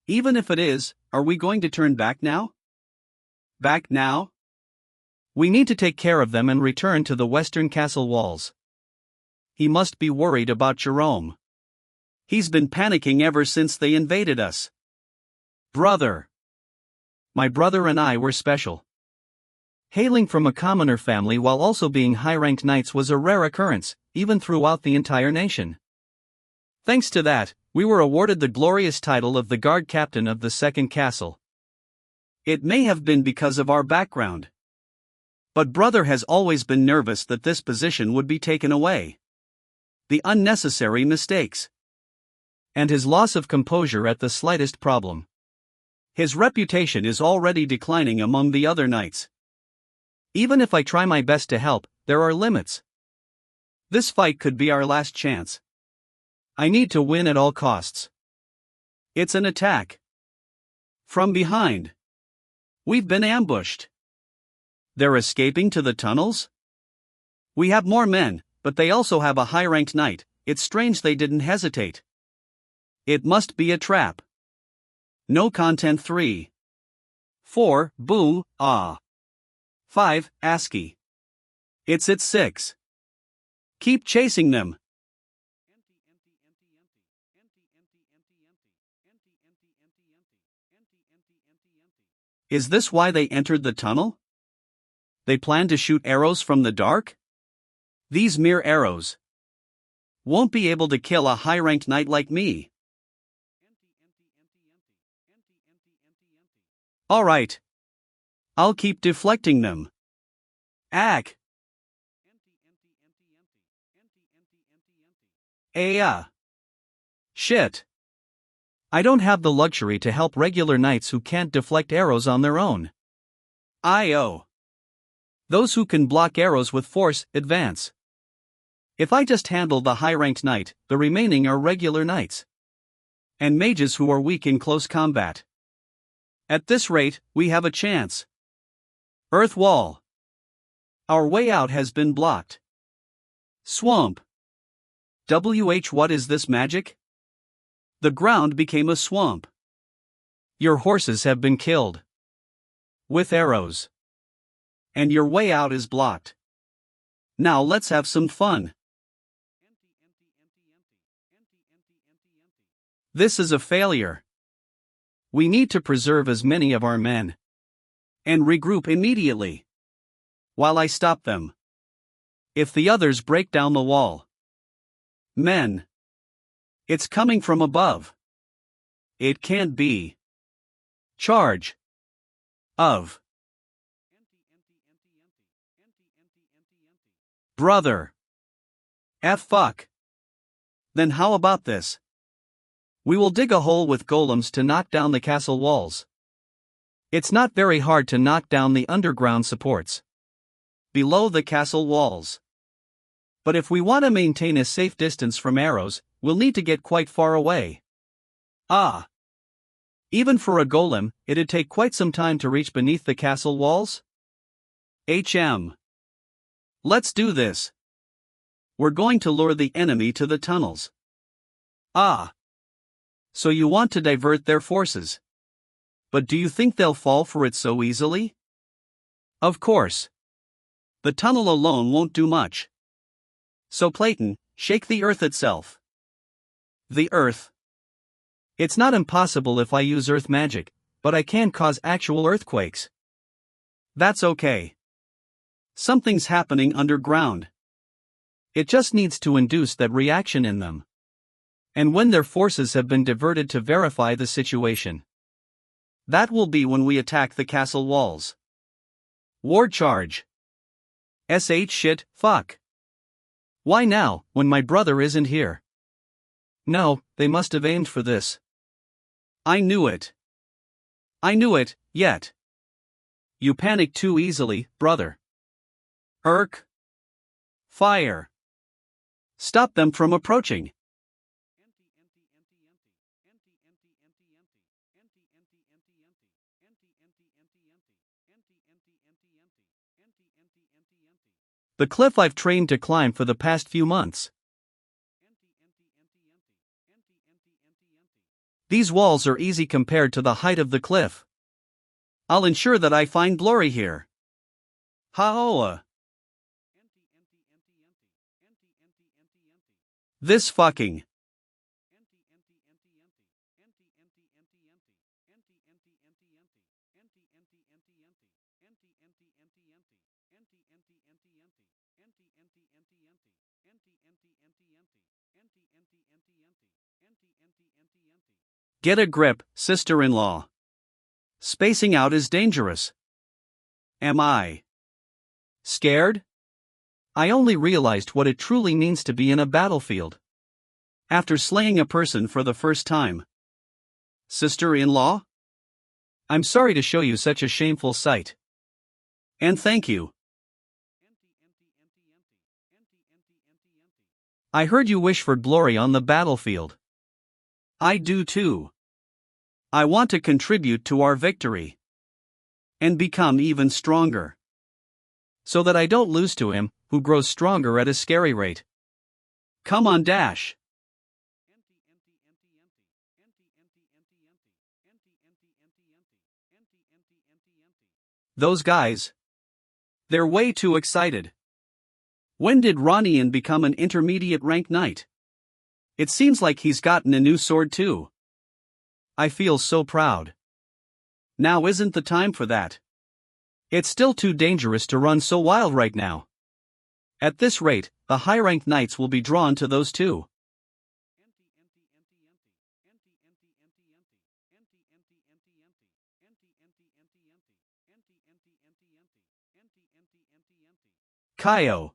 Even if it is, are we going to turn back now? Back now? We need to take care of them and return to the western castle walls. He must be worried about Jerome. He's been panicking ever since they invaded us. Brother. My brother and I were special. Hailing from a commoner family while also being high-ranked knights was a rare occurrence, even throughout the entire nation. Thanks to that, we were awarded the glorious title of the guard captain of the second castle. It may have been because of our background. But brother has always been nervous that this position would be taken away. The unnecessary mistakes. And his loss of composure at the slightest problem. His reputation is already declining among the other knights. Even if I try my best to help, there are limits. This fight could be our last chance. I need to win at all costs. It's an attack. From behind. We've been ambushed. They're escaping to the tunnels? We have more men, but they also have a high-ranked knight. It's strange they didn't hesitate. It must be a trap. No content 3. 4. Boo, ah. 5. ASCII. It's at 6. Keep chasing them. Is this why they entered the tunnel? They plan to shoot arrows from the dark? These mere arrows won't be able to kill a high-ranked knight like me. Alright. I'll keep deflecting them. Ack. Shit. I don't have the luxury to help regular knights who can't deflect arrows on their own. Those who can block arrows with force, advance. If I just handle the high-ranked knight, the remaining are regular knights. And mages who are weak in close combat. At this rate, we have a chance. Earth wall. Our way out has been blocked. Swamp. What is this magic? The ground became a swamp. Your horses have been killed. With arrows. And your way out is blocked. Now let's have some fun. This is a failure. We need to preserve as many of our men. And regroup immediately. While I stop them. If the others break down the wall. Men. It's coming from above. It can't be. Charge. Of. Brother. Fuck. Then how about this? We will dig a hole with golems to knock down the castle walls. It's not very hard to knock down the underground supports. below the castle walls. But if we want to maintain a safe distance from arrows, we'll need to get quite far away. Ah! Even for a golem, it'd take quite some time to reach beneath the castle walls? Let's do this. We're going to lure the enemy to the tunnels. Ah! So you want to divert their forces. But do you think they'll fall for it so easily? Of course. The tunnel alone won't do much. So Platon, shake the earth itself. The earth. It's not impossible if I use earth magic, but I can cause actual earthquakes. That's okay. Something's happening underground. It just needs to induce that reaction in them. And when their forces have been diverted to verify the situation. That will be when we attack the castle walls. War charge. Shit, fuck. Why now, when my brother isn't here? No, they must have aimed for this. I knew it. Yet. You panic too easily, brother. Fire. Stop them from approaching. The cliff I've trained to climb for the past few months. These walls are easy compared to the height of the cliff. I'll ensure that I find glory here. Haoa. This fucking. Get a grip, sister-in-law. Spacing out is dangerous. Am I scared? I only realized what it truly means to be in a battlefield. After slaying a person for the first time. Sister-in-law? I'm sorry to show you such a shameful sight. And thank you. I heard you wish for glory on the battlefield. I do too. I want to contribute to our victory. And become even stronger. So that I don't lose to him, who grows stronger at a scary rate. Come on, Dash. Those guys. They're way too excited. When did Ronian become an intermediate rank knight? It seems like he's gotten a new sword too. I feel so proud. Now isn't the time for that. It's still too dangerous to run so wild right now. At this rate, the high-ranked knights will be drawn to those two. Kaio.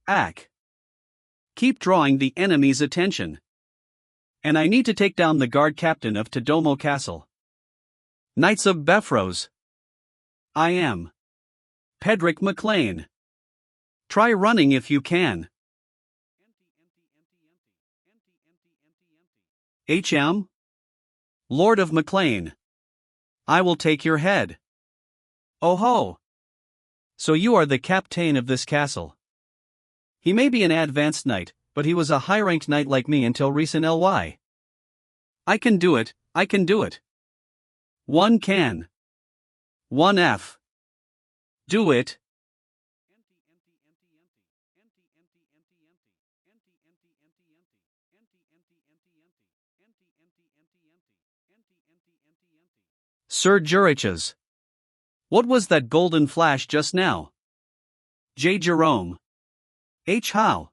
Ak. Keep drawing the enemy's attention. And I need to take down the guard captain of Todomo Castle. Knights of Befros. I am Pedrick McLean. Try running if you can. Lord of McLean. I will take your head. Oh ho! So you are the captain of this castle. He may be an advanced knight, but he was a high-ranked knight like me until recent LY. I can do it. One can. 1F. Do it. Sir Juriches. What was that golden flash just now? J. Jerome. How?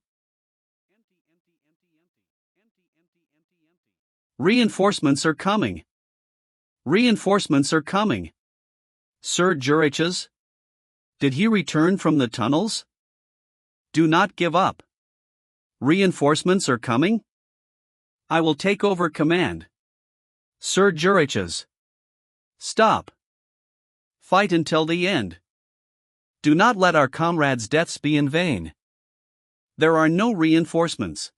Reinforcements are coming. Sir Juriches? Did he return from the tunnels? Do not give up. Reinforcements are coming? I will take over command. Sir Juriches. Stop. Fight until the end. Do not let our comrades' deaths be in vain. There are no reinforcements.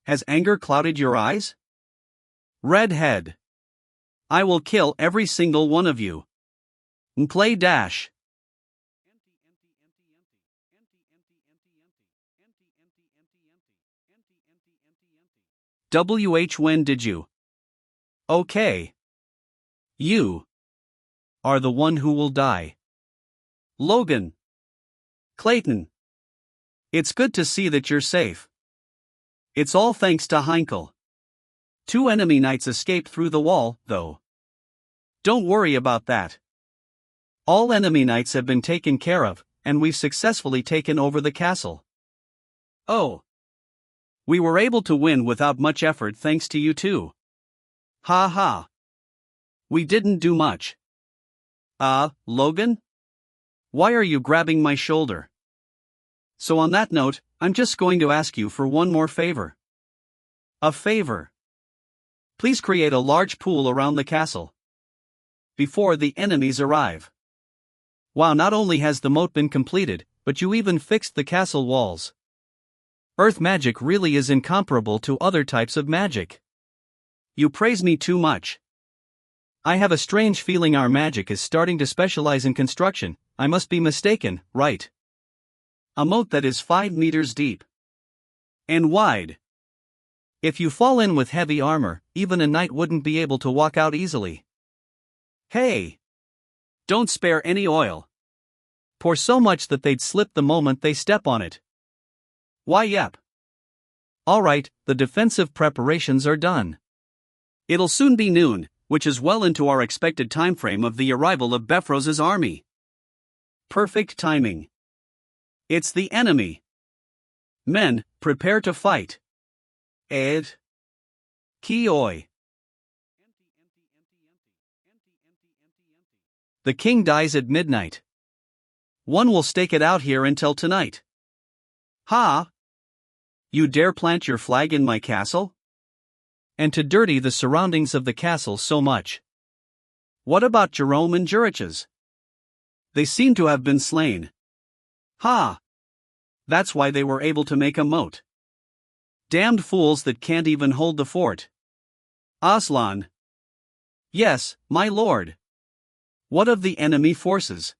Has anger clouded your eyes? Redhead. I will kill every single one of you. Play dash. When did you? Okay. You are the one who will die. Logan. Clayton. It's good to see that you're safe. It's all thanks to Heinkel. 2 enemy knights escaped through the wall, though. Don't worry about that. All enemy knights have been taken care of, and we've successfully taken over the castle. Oh. We were able to win without much effort thanks to you too. Ha ha. We didn't do much. Logan? Why are you grabbing my shoulder? So on that note, I'm just going to ask you for one more favor. A favor. Please create a large pool around the castle. Before the enemies arrive. Wow, not only has the moat been completed, but you even fixed the castle walls. Earth magic really is incomparable to other types of magic. You praise me too much. I have a strange feeling our magic is starting to specialize in construction. I must be mistaken, right? A moat that is 5 meters deep and wide. If you fall in with heavy armor, even a knight wouldn't be able to walk out easily. Hey! Don't spare any oil. Pour so much that they'd slip the moment they step on it. Why yep. Alright, the defensive preparations are done. It'll soon be noon, which is well into our expected time frame of the arrival of Befroz's army. Perfect timing. It's the enemy. Men, prepare to fight. Ed. Kioi. The king dies at midnight. One will stake it out here until tonight. Ha! You dare plant your flag in my castle? And to dirty the surroundings of the castle so much. What about Jerome and Juriches? They seem to have been slain. Ha! That's why they were able to make a moat. Damned fools that can't even hold the fort. Aslan. Yes, my lord. What of the enemy forces?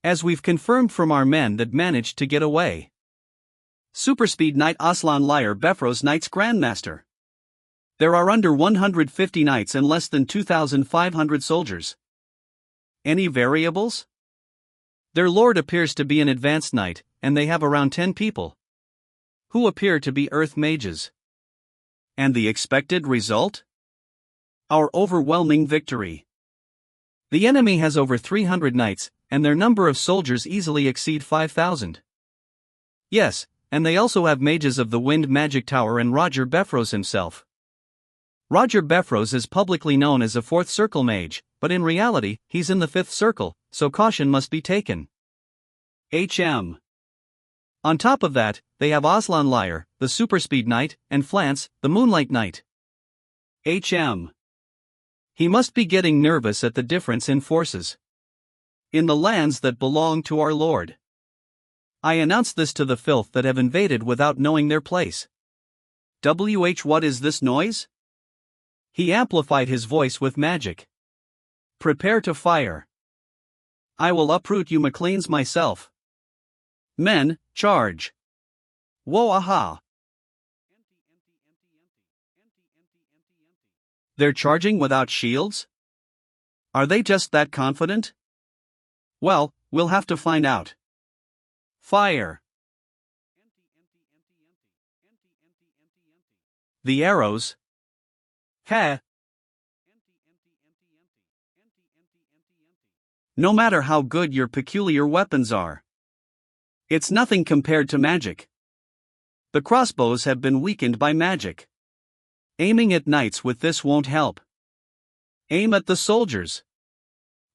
As we've confirmed from our men that managed to get away. Superspeed Knight Aslan Lyre Befroz Knights Grandmaster. There are under 150 knights and less than 2,500 soldiers. Any variables? Their lord appears to be an advanced knight, and they have around 10 people. Who appear to be earth mages. And the expected result? Our overwhelming victory. The enemy has over 300 knights, and their number of soldiers easily exceed 5,000. Yes, and they also have mages of the Wind Magic Tower and Roger Befroz himself. Roger Befroz is publicly known as a 4th circle mage, but in reality, he's in the 5th circle, so caution must be taken. On top of that, they have Aslan Lyre, the Superspeed Knight, and Flance, the Moonlight Knight. He must be getting nervous at the difference in forces. In the lands that belong to our lord. I announce this to the filth that have invaded without knowing their place. What is this noise? He amplified his voice with magic. Prepare to fire. I will uproot you McLeans myself. Men, charge. Whoa aha. They're charging without shields? Are they just that confident? Well, we'll have to find out. Fire. The arrows. Heh. No matter how good your peculiar weapons are. It's nothing compared to magic. The crossbows have been weakened by magic. Aiming at knights with this won't help. Aim at the soldiers.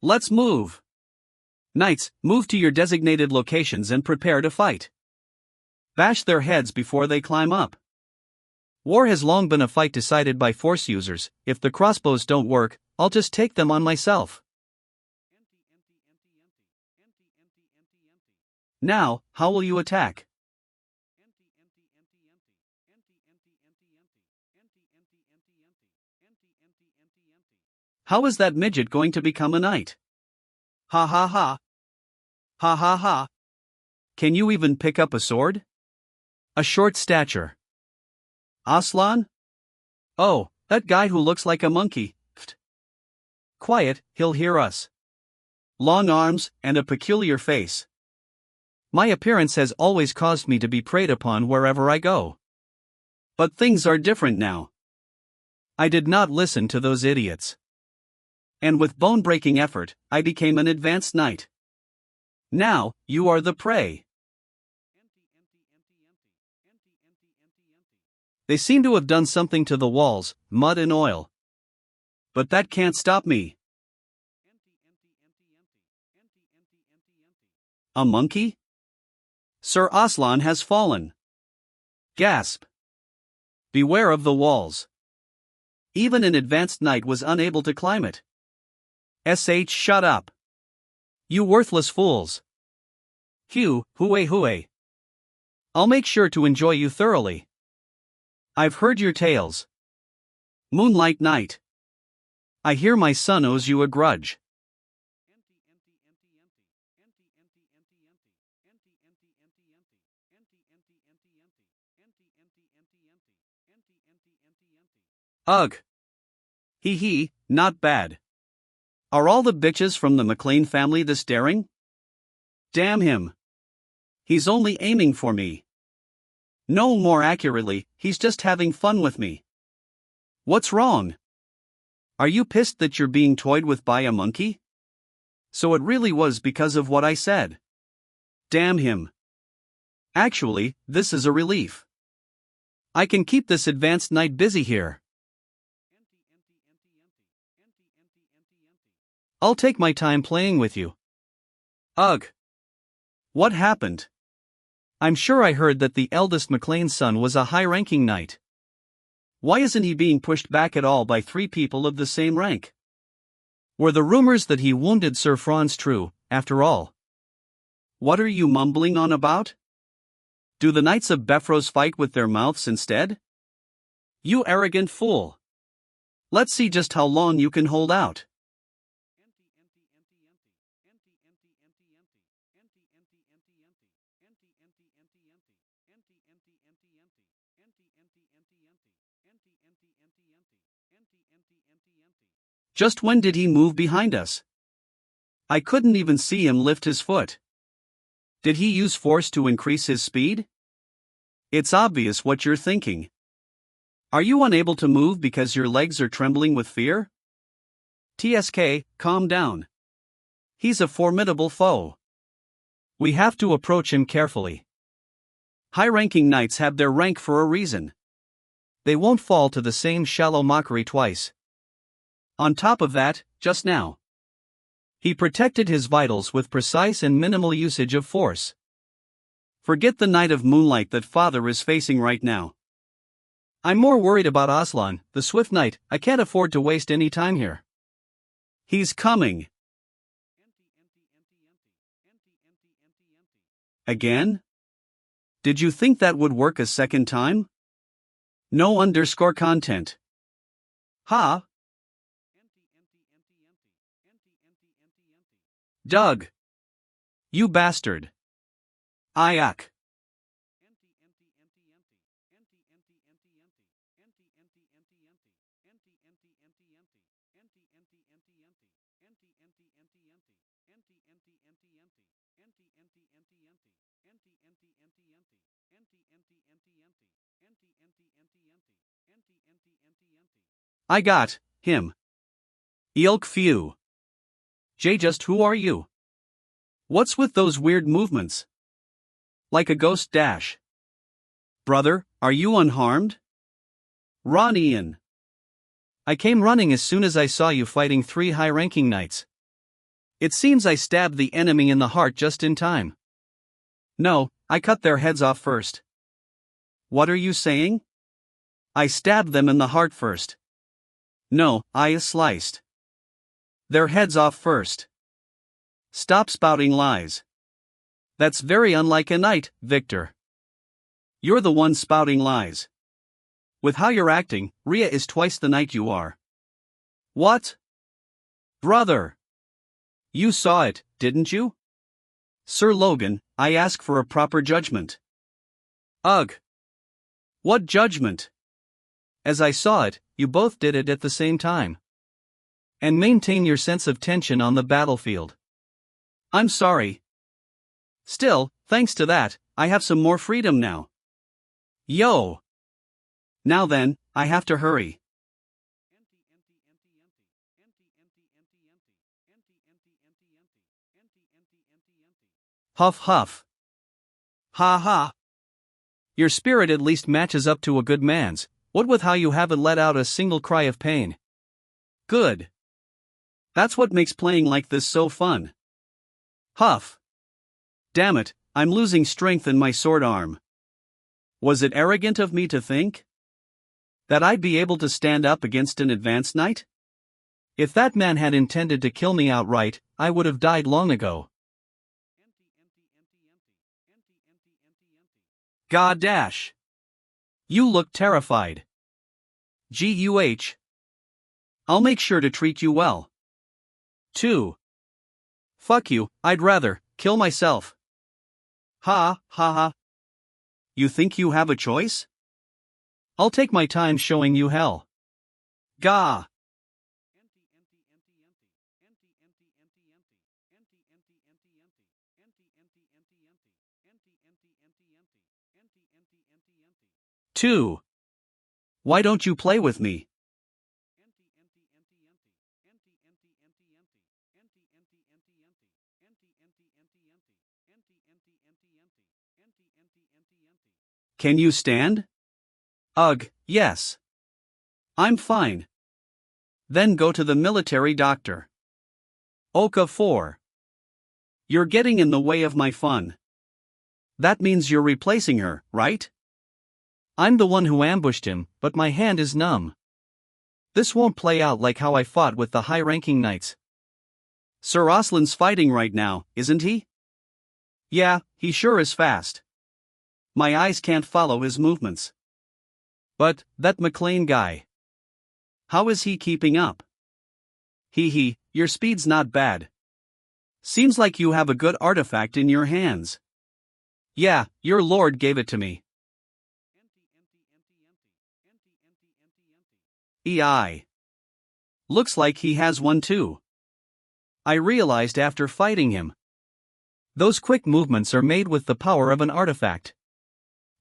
Let's move. Knights, move to your designated locations and prepare to fight. Bash their heads before they climb up. War has long been a fight decided by force users. If the crossbows don't work, I'll just take them on myself. Now, how will you attack? How is that midget going to become a knight? Ha ha ha. Ha ha ha. Can you even pick up a sword? A short stature. Aslan? Oh, that guy who looks like a monkey. Pfft. Quiet, he'll hear us. Long arms, and a peculiar face. My appearance has always caused me to be preyed upon wherever I go. But things are different now. I did not listen to those idiots. And with bone-breaking effort, I became an advanced knight. Now, you are the prey. They seem to have done something to the walls, mud and oil. But that can't stop me. A monkey? Sir Aslan has fallen. Gasp. Beware of the walls. Even an advanced knight was unable to climb it. Shut up. You worthless fools. Hue, hooey. I'll make sure to enjoy you thoroughly. I've heard your tales. Moonlight Knight. I hear my son owes you a grudge. Ugh. He, not bad. Are all the bitches from the McLean family this daring? Damn him. He's only aiming for me. No, more accurately, he's just having fun with me. What's wrong? Are you pissed that you're being toyed with by a monkey? So it really was because of what I said. Damn him. Actually, this is a relief. I can keep this advanced knight busy here. I'll take my time playing with you. Ugh. What happened? I'm sure I heard that the eldest McLean's son was a high-ranking knight. Why isn't he being pushed back at all by 3 people of the same rank? Were the rumors that he wounded Sir Franz true, after all? What are you mumbling on about? Do the Knights of Befros fight with their mouths instead? You arrogant fool. Let's see just how long you can hold out. Just when did he move behind us? I couldn't even see him lift his foot. Did he use force to increase his speed? It's obvious what you're thinking. Are you unable to move because your legs are trembling with fear? TSK, calm down. He's a formidable foe. We have to approach him carefully. High-ranking knights have their rank for a reason. They won't fall to the same shallow mockery twice. On top of that, just now, he protected his vitals with precise and minimal usage of force. Forget the Knight of Moonlight that Father is facing right now. I'm more worried about Aslan, the Swift Knight. I can't afford to waste any time here. He's coming. Again? Did you think that would work a second time? No underscore content. Ha? Doug. You bastard. Yuck. I got him. Ilk few. Jay, just who are you? What's with those weird movements? Like a ghost dash. Brother, are you unharmed? Run, Ian. I came running as soon as I saw you fighting 3 high-ranking knights. It seems I stabbed the enemy in the heart just in time. No, I cut their heads off first. What are you saying? I stabbed them in the heart first. No, I sliced. their heads off first. Stop spouting lies. That's very unlike a knight, Victor. You're the one spouting lies. With how you're acting, Rhea is twice the knight you are. What? Brother! You saw it, didn't you? Sir Logan, I ask for a proper judgment. Ugh! What judgment? As I saw it, you both did it at the same time. And maintain your sense of tension on the battlefield. I'm sorry. Still, thanks to that, I have some more freedom now. Yo! Now then, I have to hurry. Huff huff. Ha ha. Your spirit at least matches up to a good man's, what with how you haven't let out a single cry of pain. Good. That's what makes playing like this so fun. Huff. Damn it, I'm losing strength in my sword arm. Was it arrogant of me to think that I'd be able to stand up against an advanced knight? If that man had intended to kill me outright, I would have died long ago. God dash. You look terrified. Guh. I'll make sure to treat you well. 2. Fuck you, I'd rather kill myself. Ha ha ha. You think you have a choice? I'll take my time showing you hell. Gah. Two. Why don't you play with me? Can you stand? Ugh, yes. I'm fine. Then go to the military doctor. Oka 4. You're getting in the way of my fun. That means you're replacing her, right? I'm the one who ambushed him, but my hand is numb. This won't play out like how I fought with the high-ranking knights. Sir Aslan's fighting right now, isn't he? Yeah, he sure is fast. My eyes can't follow his movements. But, that McLean guy. How is he keeping up? Hee, your speed's not bad. Seems like you have a good artifact in your hands. Yeah, your lord gave it to me. EI. Looks like he has one too. I realized after fighting him. Those quick movements are made with the power of an artifact.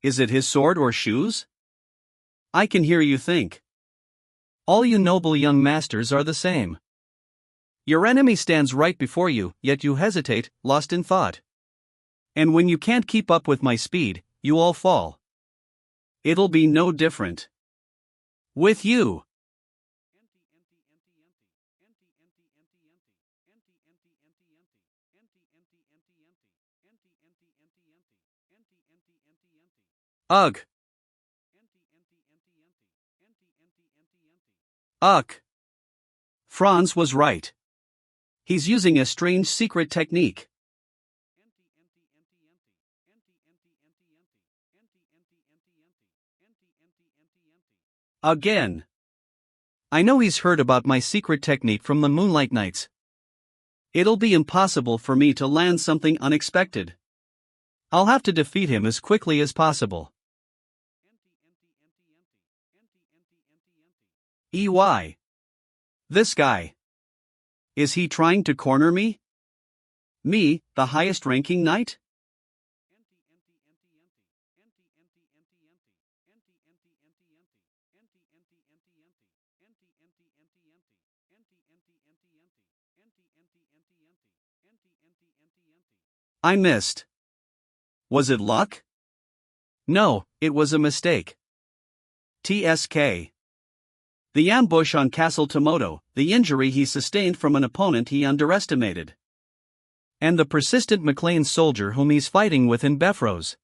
Is it his sword or shoes? I can hear you think. All you noble young masters are the same. Your enemy stands right before you, yet you hesitate, lost in thought. And when you can't keep up with my speed, you all fall. It'll be no different with you. Ugh. Ugh. Franz was right. He's using a strange secret technique. Again. I know he's heard about my secret technique from the Moonlight Knights. It'll be impossible for me to land something unexpected. I'll have to defeat him as quickly as possible. EY. This guy. Is he trying to corner me? Me, the highest ranking knight? I missed. Was it luck? No, it was a mistake. TSK. The ambush on Castle Tomoto, the injury he sustained from an opponent he underestimated. And the persistent McLean soldier whom he's fighting with in Befros.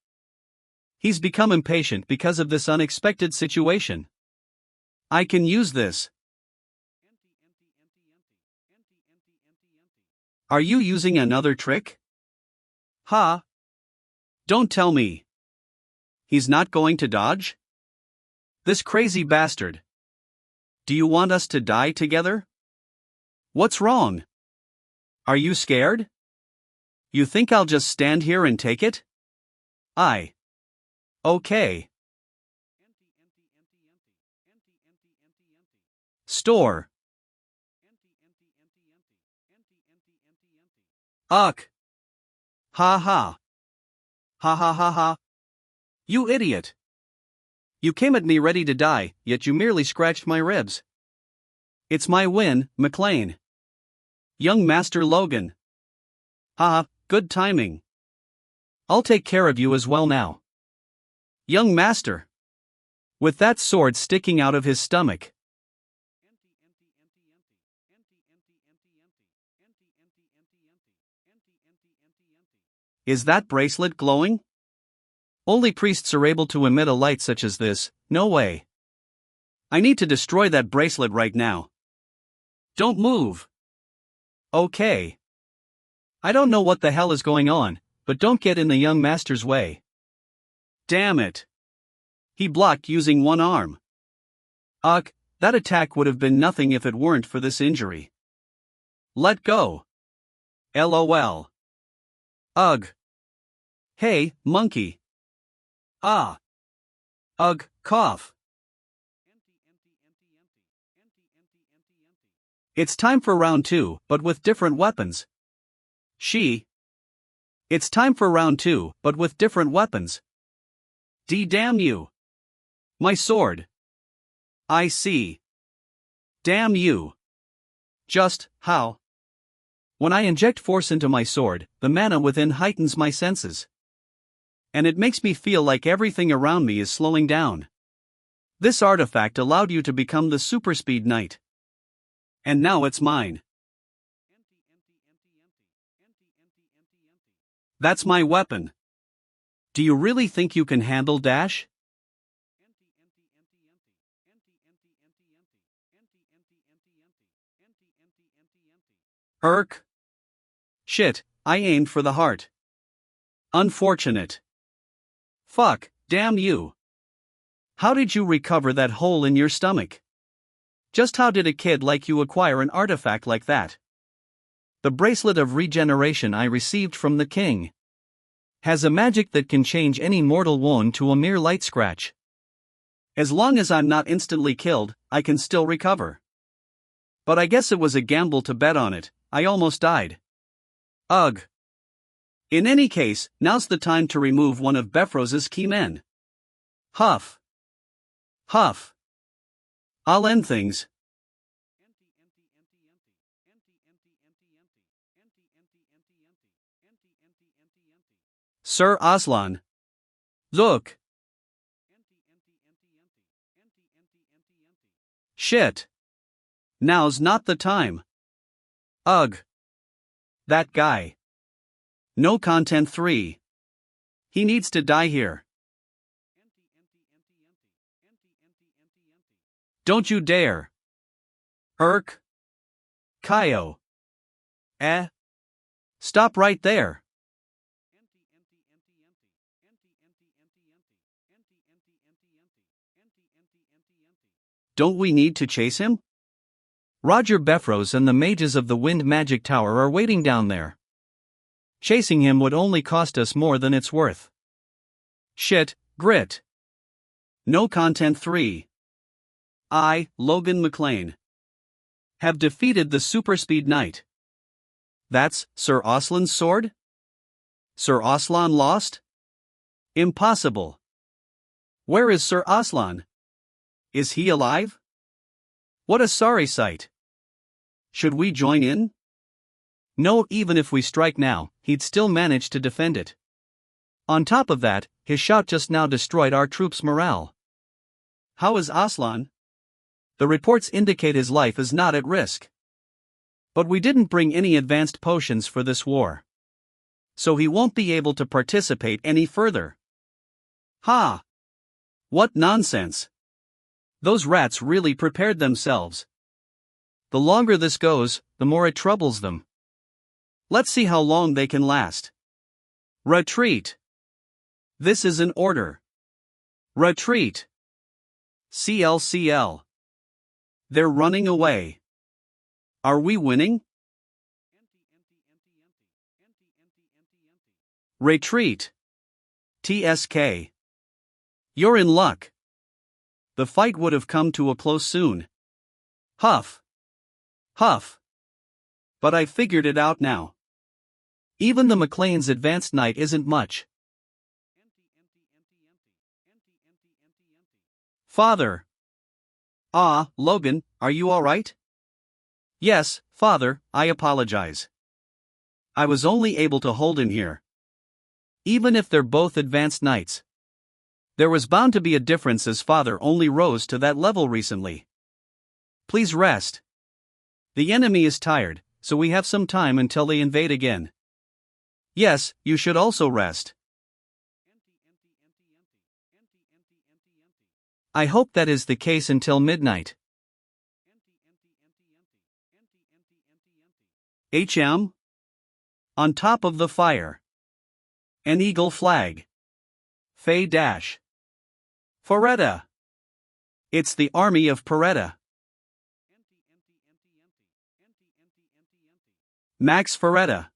He's become impatient because of this unexpected situation. I can use this. Are you using another trick? Ha! Don't tell me. He's not going to dodge? This crazy bastard. Do you want us to die together? What's wrong? Are you scared? You think I'll just stand here and take it? Okay. Store. Uck. Ha ha. Ha ha ha ha. You idiot. You came at me ready to die, yet you merely scratched my ribs. It's my win, McLean. Young Master Logan. Haha, good timing. I'll take care of you as well now. Young Master. With that sword sticking out of his stomach. Is that bracelet glowing? Only priests are able to emit a light such as this, no way. I need to destroy that bracelet right now. Don't move. Okay. I don't know what the hell is going on, but don't get in the young master's way. Damn it. He blocked using one arm. Ugh, that attack would have been nothing if it weren't for this injury. Let go. LOL. Ugh. Hey, monkey. Ah. Ugh, cough. It's time for round 2, but with different weapons. It's time for round 2, but with different weapons. Damn you. My sword. I see. Damn you. Just, how? When I inject force into my sword, the mana within heightens my senses. And it makes me feel like everything around me is slowing down. This artifact allowed you to become the Super Speed Knight. And now it's mine. That's my weapon. Do you really think you can handle dash? Irk. Shit, I aimed for the heart. Unfortunate. Fuck, damn you. How did you recover that hole in your stomach? Just how did a kid like you acquire an artifact like that? The bracelet of regeneration I received from the king has a magic that can change any mortal wound to a mere light scratch. As long as I'm not instantly killed, I can still recover. But I guess it was a gamble to bet on it. I almost died. Ugh. In any case, now's the time to remove one of Befroz's key men. Huff. Huff. I'll end things. Sir Aslan. Look. Shit. Now's not the time. Ugh. That guy. No content 3. He needs to die here. Don't you dare. Irk. Kaio. Stop right there. Don't we need to chase him? Roger Befroz and the mages of the Wind Magic Tower are waiting down there. Chasing him would only cost us more than it's worth. Shit, grit. No content 3. I, Logan McLean, have defeated the Super Speed Knight. That's Sir Aslan's sword? Sir Aslan lost? Impossible. Where is Sir Aslan? Is he alive? What a sorry sight. Should we join in? No, even if we strike now, he'd still manage to defend it. On top of that, his shout just now destroyed our troops' morale. How is Aslan? The reports indicate his life is not at risk. But we didn't bring any advanced potions for this war. So he won't be able to participate any further. Ha! What nonsense! Those rats really prepared themselves. The longer this goes, the more it troubles them. Let's see how long they can last. Retreat. This is an order. Retreat. CLCL. They're running away. Are we winning? Retreat. TSK. You're in luck. The fight would have come to a close soon. Huff. Huff. But I figured it out now. Even the McLean's advanced knight isn't much. Father. Ah, Logan, are you alright? Yes, Father, I apologize. I was only able to hold him here. Even if they're both advanced knights. There was bound to be a difference as Father only rose to that level recently. Please rest. The enemy is tired, so we have some time until they invade again. Yes, you should also rest. I hope that is the case until midnight. HM? On top of the fire. An eagle flag. Faye Dash. Ferretta. It's the army of Peretta. Max Ferretta.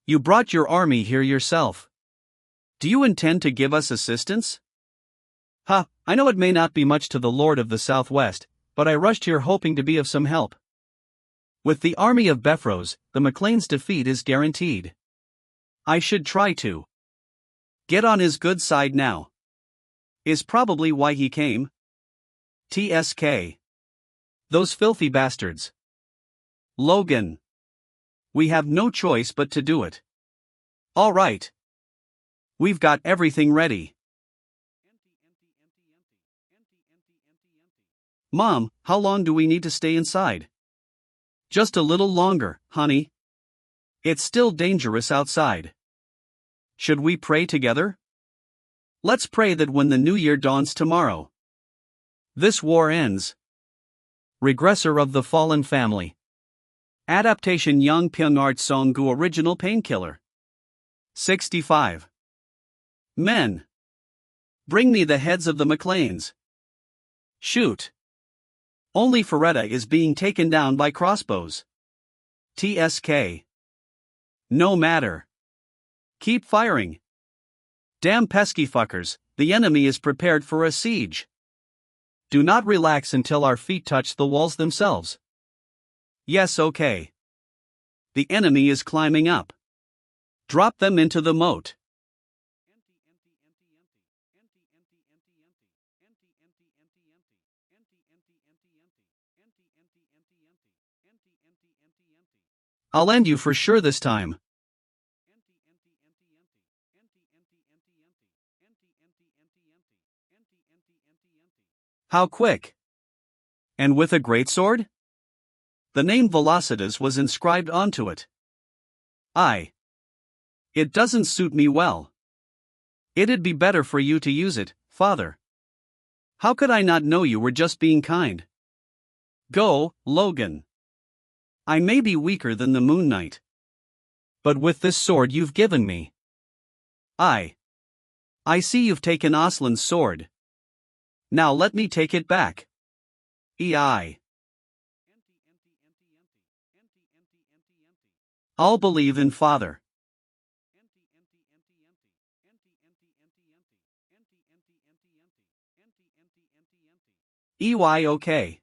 You brought your army here yourself. Do you intend to give us assistance? Ha, I know it may not be much to the Lord of the Southwest, but I rushed here hoping to be of some help. With the army of Befros, the McLean's defeat is guaranteed. I should try to get on his good side now. Is probably why he came. TSK. Those filthy bastards. Logan. We have no choice but to do it. All right. We've got everything ready. Mom, how long do we need to stay inside? Just a little longer, honey. It's still dangerous outside. Should we pray together? Let's pray that when the new year dawns tomorrow, this war ends. Regressor of the Fallen Family. Adaptation Young Pyongyang Songgu Original Painkiller. 65. Men. Bring me the heads of the McLeans. Shoot. Only Ferretta is being taken down by crossbows. TSK. No matter. Keep firing. Damn pesky fuckers, the enemy is prepared for a siege. Do not relax until our feet touch the walls themselves. Yes, okay. The enemy is climbing up. Drop them into the moat. I'll end you for sure this time. How quick? And with a greatsword? The name Velocitas was inscribed onto it. It doesn't suit me well. It'd be better for you to use it, Father. How could I not know you were just being kind? Go, Logan. I may be weaker than the Moon Knight, but with this sword you've given me, I see you've taken Aslan's sword. Now let me take it back. I'll believe in Father. Okay.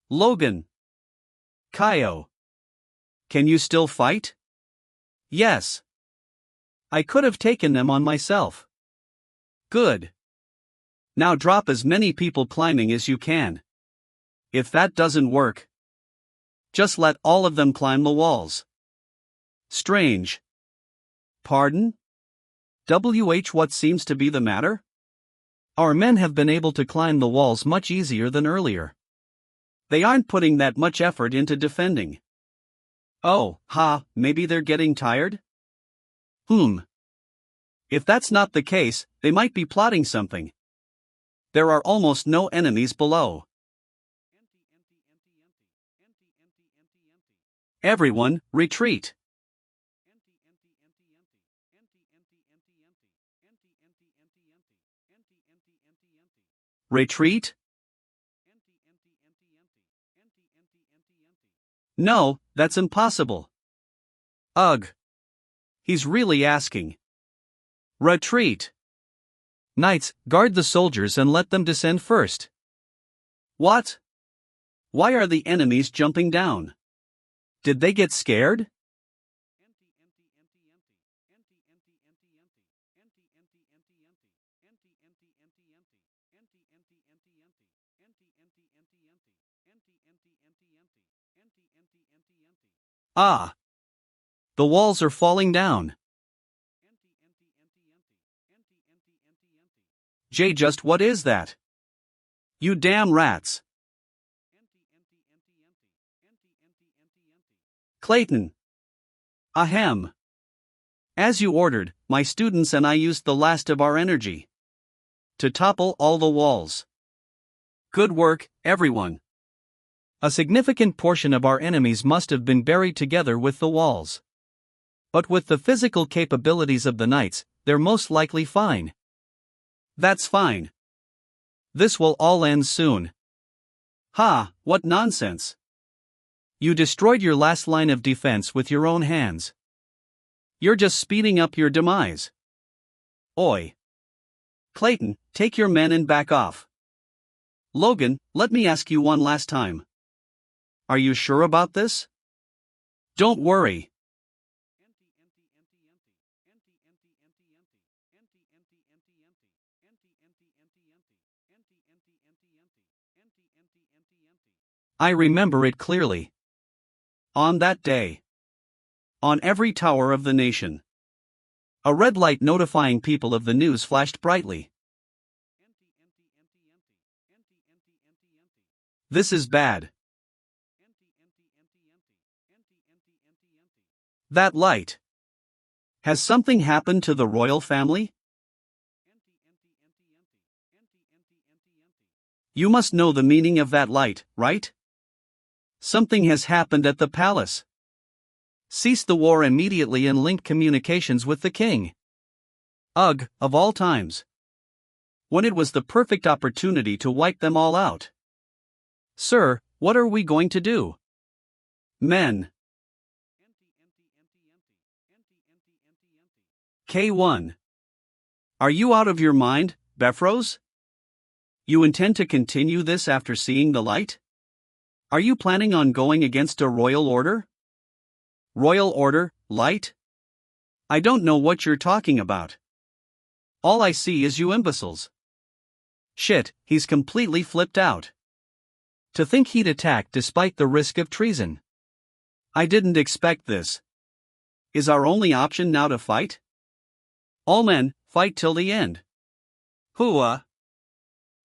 Logan. Kaio. Can you still fight? Yes. I could have taken them on myself. Good. Now drop as many people climbing as you can. If that doesn't work, just let all of them climb the walls. Strange. Pardon? What seems to be the matter? Our men have been able to climb the walls much easier than earlier. They aren't putting that much effort into defending. Oh, maybe they're getting tired? If that's not the case, they might be plotting something. There are almost no enemies below. Everyone, retreat. Retreat? No, that's impossible. Ugh. He's really asking. Retreat. Knights, guard the soldiers and let them descend first. What? Why are the enemies jumping down? Did they get scared? Ah! The walls are falling down. Just what is that? You damn rats. Clayton. Ahem. As you ordered, my students and I used the last of our energy to topple all the walls. Good work, everyone. A significant portion of our enemies must have been buried together with the walls. But with the physical capabilities of the knights, they're most likely fine. That's fine. This will all end soon. Ha, what nonsense. You destroyed your last line of defense with your own hands. You're just speeding up your demise. Oi. Clayton, take your men and back off. Logan, let me ask you one last time. Are you sure about this? Don't worry. I remember it clearly. On that day. On every tower of the nation. A red light notifying people of the news flashed brightly. This is bad. That light. Has something happened to the royal family? You must know the meaning of that light, right? Something has happened at the palace. Cease the war immediately and link communications with the king. Ugh, of all times. When it was the perfect opportunity to wipe them all out. Sir, what are we going to do? Men. K1. Are you out of your mind, Befros? You intend to continue this after seeing the light? Are you planning on going against a royal order? Royal order, light? I don't know what you're talking about. All I see is you imbeciles. Shit, he's completely flipped out. To think he'd attack despite the risk of treason. I didn't expect this. Is our only option now to fight? All men, fight till the end. Hua.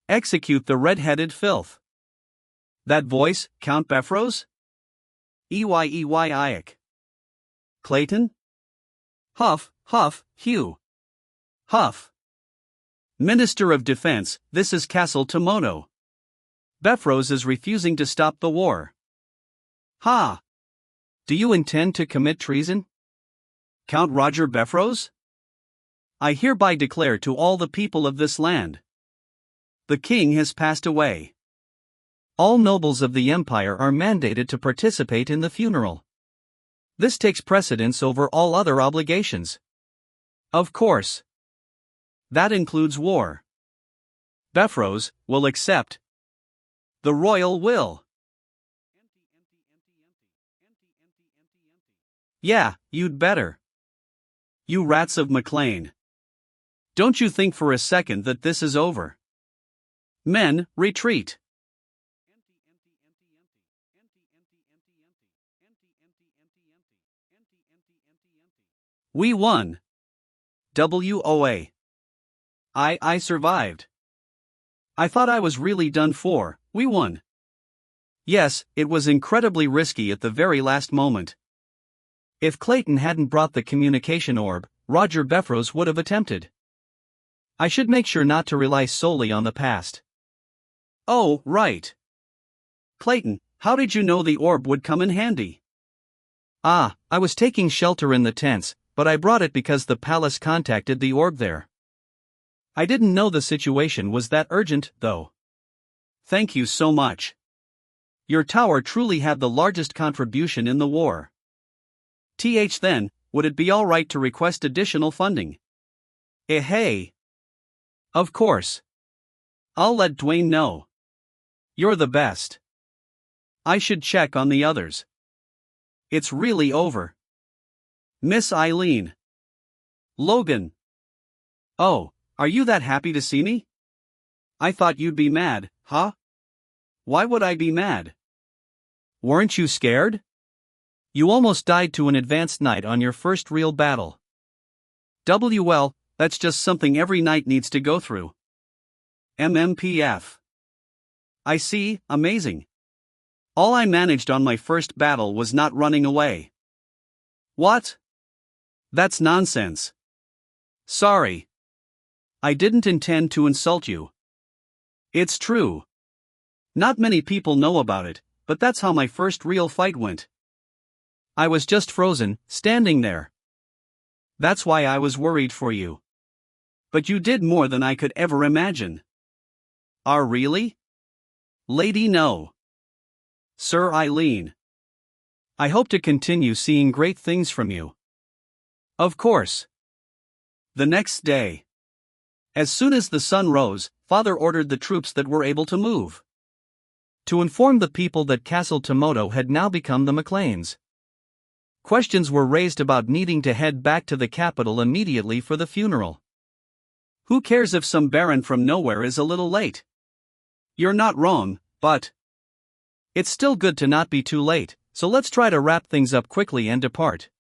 Execute the red-headed filth. That voice, Count Befros? Eyeyik. Clayton? Huff, huff, Hugh. Huff. Minister of Defense, this is Castle Tomono. Befros is refusing to stop the war. Ha! Do you intend to commit treason? Count Roger Befros? I hereby declare to all the people of this land. The king has passed away. All nobles of the empire are mandated to participate in the funeral. This takes precedence over all other obligations. Of course. That includes war. Befros will accept. The royal will. Yeah, you'd better. You rats of McLean. Don't you think for a second that this is over? Men, retreat. We won. WOA. I survived. I thought I was really done for. We won. Yes, it was incredibly risky at the very last moment. If Clayton hadn't brought the communication orb, Roger Befros would have attempted. I should make sure not to rely solely on the past. Oh, right. Clayton, how did you know the orb would come in handy? Ah, I was taking shelter in the tents, but I brought it because the palace contacted the org there. I didn't know the situation was that urgent, though. Thank you so much. Your tower truly had the largest contribution in the war. Then, would it be alright to request additional funding? Hey. Of course. I'll let Dwayne know. You're the best. I should check on the others. It's really over. Miss Eileen. Logan. Oh, are you that happy to see me? I thought you'd be mad, huh? Why would I be mad? Weren't you scared? You almost died to an advanced knight on your first real battle. Well, that's just something every knight needs to go through. MMPF. I see, amazing. All I managed on my first battle was not running away. What? That's nonsense. Sorry. I didn't intend to insult you. It's true. Not many people know about it, but that's how my first real fight went. I was just frozen, standing there. That's why I was worried for you. But you did more than I could ever imagine. Really? Lady no. Sir Eileen. I hope to continue seeing great things from you. Of course. The next day. As soon as the sun rose, Father ordered the troops that were able to move to inform the people that Castle Tomoto had now become the McLeans. Questions were raised about needing to head back to the capital immediately for the funeral. Who cares if some baron from nowhere is a little late? You're not wrong, but it's still good to not be too late, so let's try to wrap things up quickly and depart.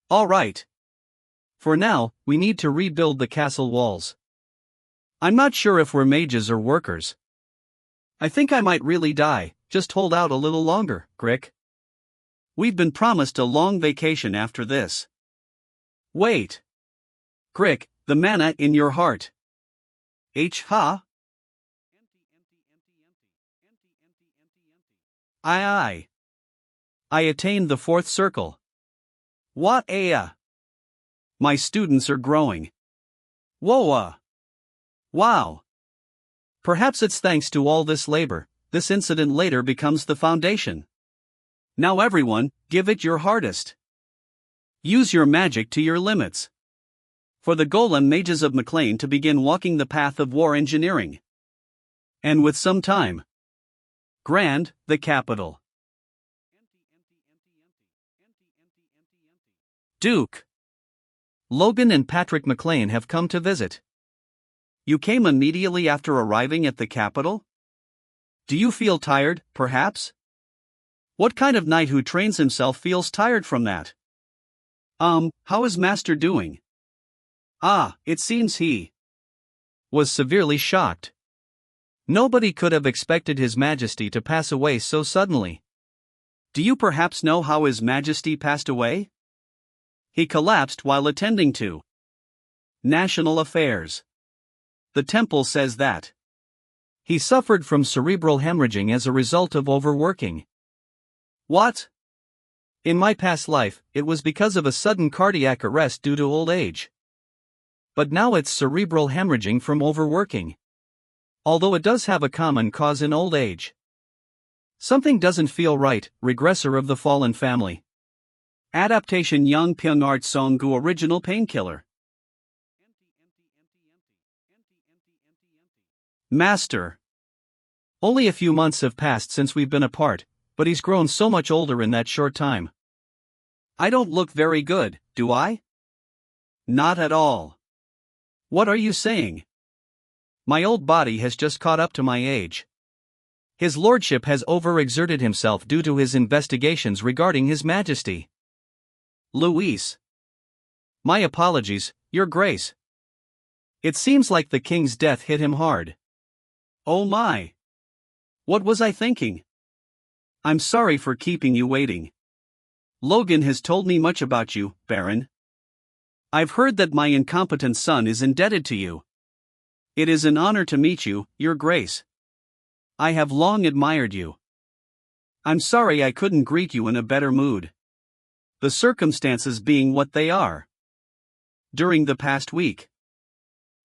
All right. For now, we need to rebuild the castle walls. I'm not sure if we're mages or workers. I think I might really die, just hold out a little longer, Crick. We've been promised a long vacation after this. Wait. Crick, the mana in your heart. Ha? I attained the fourth circle. What My students are growing. Whoa. Wow. Perhaps it's thanks to all this labor, this incident later becomes the foundation. Now everyone, give it your hardest. Use your magic to your limits. For the golem mages of McLean to begin walking the path of war engineering. And with some time. Grand, the capital. Duke. Logan and Patrick McLean have come to visit. You came immediately after arriving at the capital? Do you feel tired, perhaps? What kind of knight who trains himself feels tired from that? How is Master doing? It seems he was severely shocked. Nobody could have expected His Majesty to pass away so suddenly. Do you perhaps know how His Majesty passed away? He collapsed while attending to national affairs. The temple says that he suffered from cerebral hemorrhaging as a result of overworking. What? In my past life, it was because of a sudden cardiac arrest due to old age. But now it's cerebral hemorrhaging from overworking. Although it does have a common cause in old age. Something doesn't feel right. Regressor of the Fallen Family. Adaptation Young Pyonart Songgu Original Painkiller. Master. Only a few months have passed since we've been apart, but he's grown so much older in that short time. I don't look very good, do I? Not at all. What are you saying? My old body has just caught up to my age. His lordship has overexerted himself due to his investigations regarding His Majesty. Luis. My apologies, Your Grace. It seems like the king's death hit him hard. Oh my. What was I thinking? I'm sorry for keeping you waiting. Logan has told me much about you, Baron. I've heard that my incompetent son is indebted to you. It is an honor to meet you, Your Grace. I have long admired you. I'm sorry I couldn't greet you in a better mood. The circumstances being what they are. During the past week,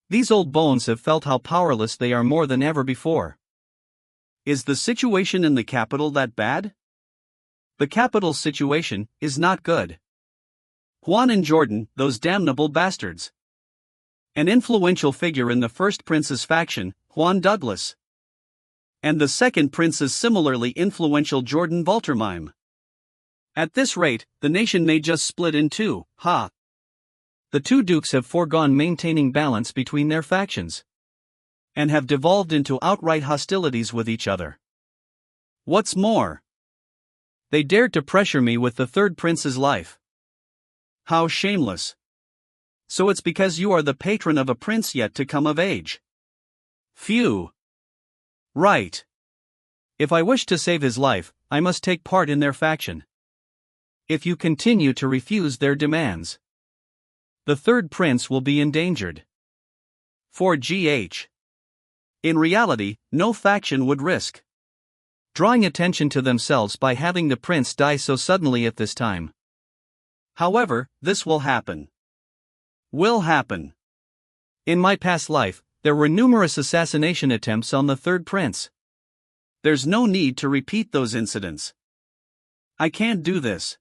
these old bones have felt how powerless they are more than ever before. Is the situation in the capital that bad? The capital's situation is not good. Juan and Jordan, those damnable bastards. An influential figure in the first prince's faction, Juan Douglas. And the second prince's similarly influential Jordan Valtermime. At this rate, the nation may just split in two, ha! The two dukes have foregone maintaining balance between their factions, and have devolved into outright hostilities with each other. What's more, they dared to pressure me with the third prince's life. How shameless. So it's because you are the patron of a prince yet to come of age. Phew. Right. If I wish to save his life, I must take part in their faction. If you continue to refuse their demands, the third prince will be endangered. For GH. In reality, no faction would risk drawing attention to themselves by having the prince die so suddenly at this time. However, this will happen. Will happen. In my past life, there were numerous assassination attempts on the third prince. There's no need to repeat those incidents. I can't do this.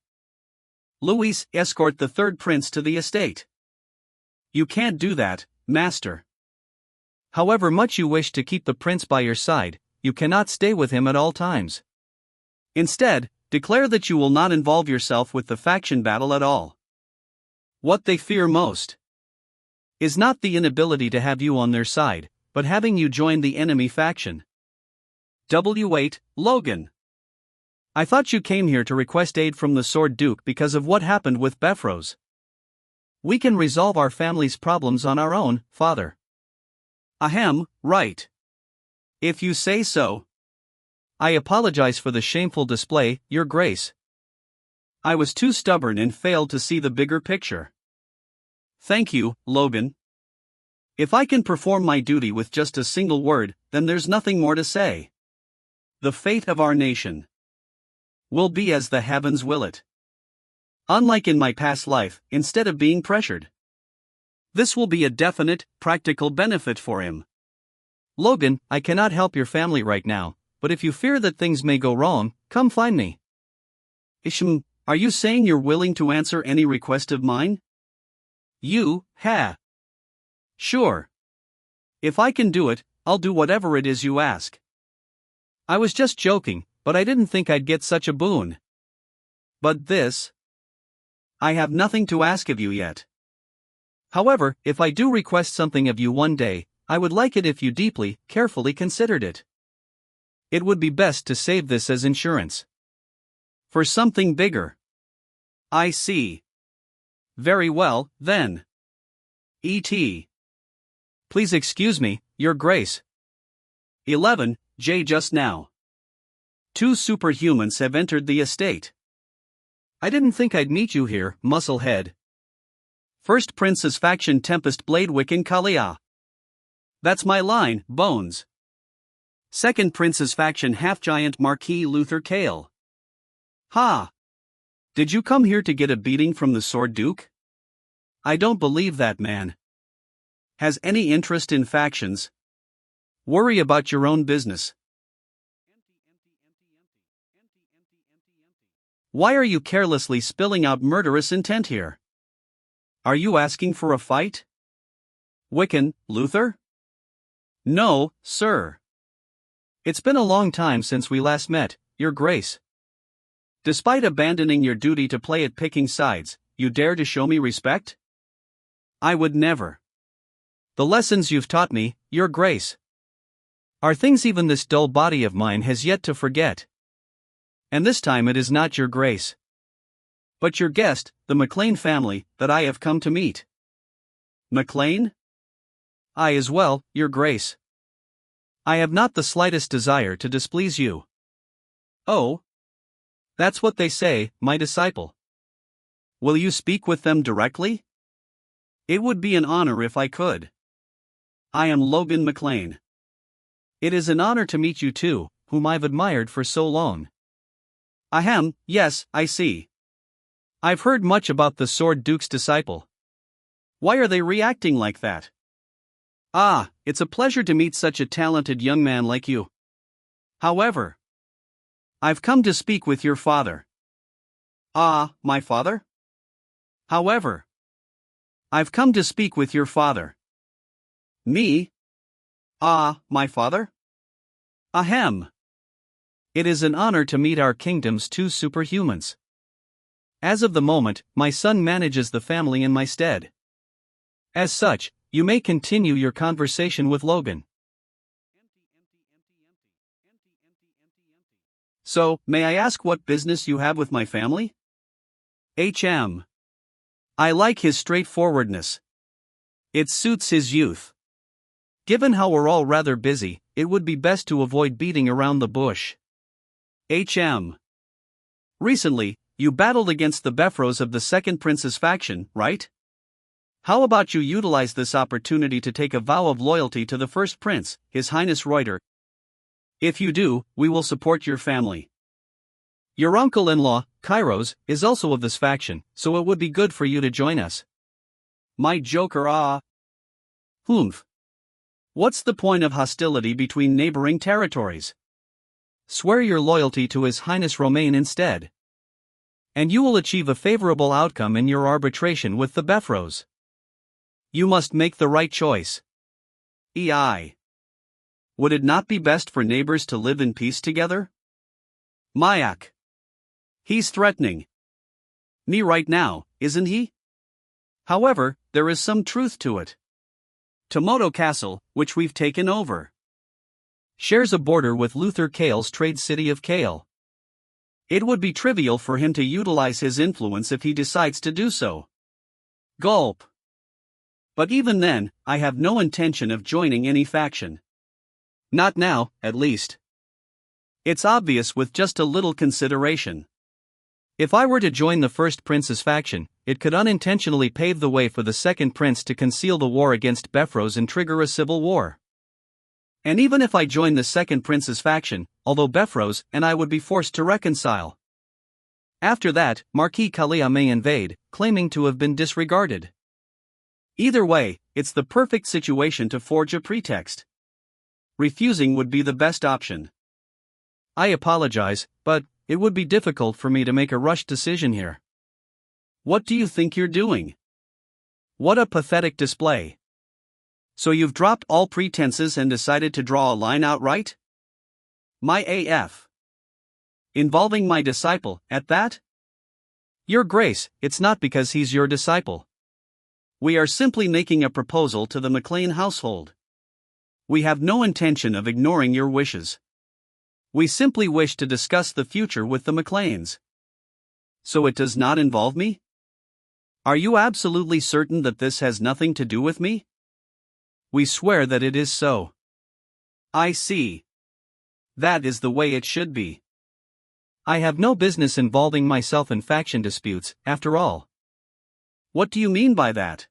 Luis, escort the third prince to the estate. You can't do that, master. However much you wish to keep the prince by your side, you cannot stay with him at all times. Instead, declare that you will not involve yourself with the faction battle at all. What they fear most is not the inability to have you on their side, but having you join the enemy faction. W8, Logan. I thought you came here to request aid from the Sword Duke because of what happened with Befros. We can resolve our family's problems on our own, father. Ahem, right. If you say so. I apologize for the shameful display, Your Grace. I was too stubborn and failed to see the bigger picture. Thank you, Logan. If I can perform my duty with just a single word, then there's nothing more to say. The fate of our nation will be as the heavens will it. Unlike in my past life, instead of being pressured, this will be a definite, practical benefit for him. Logan, I cannot help your family right now, but if you fear that things may go wrong, come find me. Isham, are you saying you're willing to answer any request of mine? Sure. If I can do it, I'll do whatever it is you ask. I was just joking, but I didn't think I'd get such a boon. But this? I have nothing to ask of you yet. However, if I do request something of you one day, I would like it if you deeply, carefully considered it. It would be best to save this as insurance. For something bigger. I see. Very well, then. E.T. Please excuse me, Your Grace. 11, J. Just now. 2 superhumans have entered the estate. I didn't think I'd meet you here, Musclehead. First Prince's faction Tempest Bladewick in Kalia. That's my line, Bones. Second Prince's faction Half-Giant Marquis Luther Kale. Ha! Did you come here to get a beating from the Sword Duke? I don't believe that man has any interest in factions. Worry about your own business. Why are you carelessly spilling out murderous intent here? Are you asking for a fight? Wiccan, Luther? No, sir. It's been a long time since we last met, Your Grace. Despite abandoning your duty to play at picking sides, you dare to show me respect? I would never. The lessons you've taught me, Your Grace, are things even this dull body of mine has yet to forget. And this time it is not Your Grace, but your guest, the McLean family, that I have come to meet. McLean? I as well, Your Grace. I have not the slightest desire to displease you. Oh? That's what they say, my disciple. Will you speak with them directly? It would be an honor if I could. I am Logan McLean. It is an honor to meet you too, whom I've admired for so long. Ahem, yes, I see. I've heard much about the Sword Duke's disciple. Why are they reacting like that? Ah, it's a pleasure to meet such a talented young man like you. However, I've come to speak with your father. Ah, my father? However, I've come to speak with your father. Me? Ah, my father? Ahem. It is an honor to meet our kingdom's two superhumans. As of the moment, my son manages the family in my stead. As such, you may continue your conversation with Logan. So, may I ask what business you have with my family? I like his straightforwardness. It suits his youth. Given how we're all rather busy, it would be best to avoid beating around the bush. Recently, you battled against the Befros of the Second Prince's faction, right? How about you utilize this opportunity to take a vow of loyalty to the First Prince, His Highness Reuter? If you do, we will support your family. Your uncle-in-law, Kairos, is also of this faction, so it would be good for you to join us. My joker Humph. What's the point of hostility between neighboring territories? Swear your loyalty to His Highness Romain instead. And you will achieve a favorable outcome in your arbitration with the Befros. You must make the right choice. Would it not be best for neighbors to live in peace together? Mayak. He's threatening me right now, isn't he? However, there is some truth to it. Tomoto Castle, which we've taken over, shares a border with Luther Kale's trade city of Kale. It would be trivial for him to utilize his influence if he decides to do so. Gulp. But even then, I have no intention of joining any faction. Not now, at least. It's obvious with just a little consideration. If I were to join the First Prince's faction, it could unintentionally pave the way for the Second Prince to conceal the war against Befros and trigger a civil war. And even if I join the Second Prince's faction, although Befros and I would be forced to reconcile. After that, Marquis Kalia may invade, claiming to have been disregarded. Either way, it's the perfect situation to forge a pretext. Refusing would be the best option. I apologize, but it would be difficult for me to make a rushed decision here. What do you think you're doing? What a pathetic display. So you've dropped all pretenses and decided to draw a line outright? My AF. Involving my disciple, at that? Your Grace, it's not because he's your disciple. We are simply making a proposal to the McLean household. We have no intention of ignoring your wishes. We simply wish to discuss the future with the McLeans. So it does not involve me? Are you absolutely certain that this has nothing to do with me? We swear that it is so. I see. That is the way it should be. I have no business involving myself in faction disputes, after all. What do you mean by that?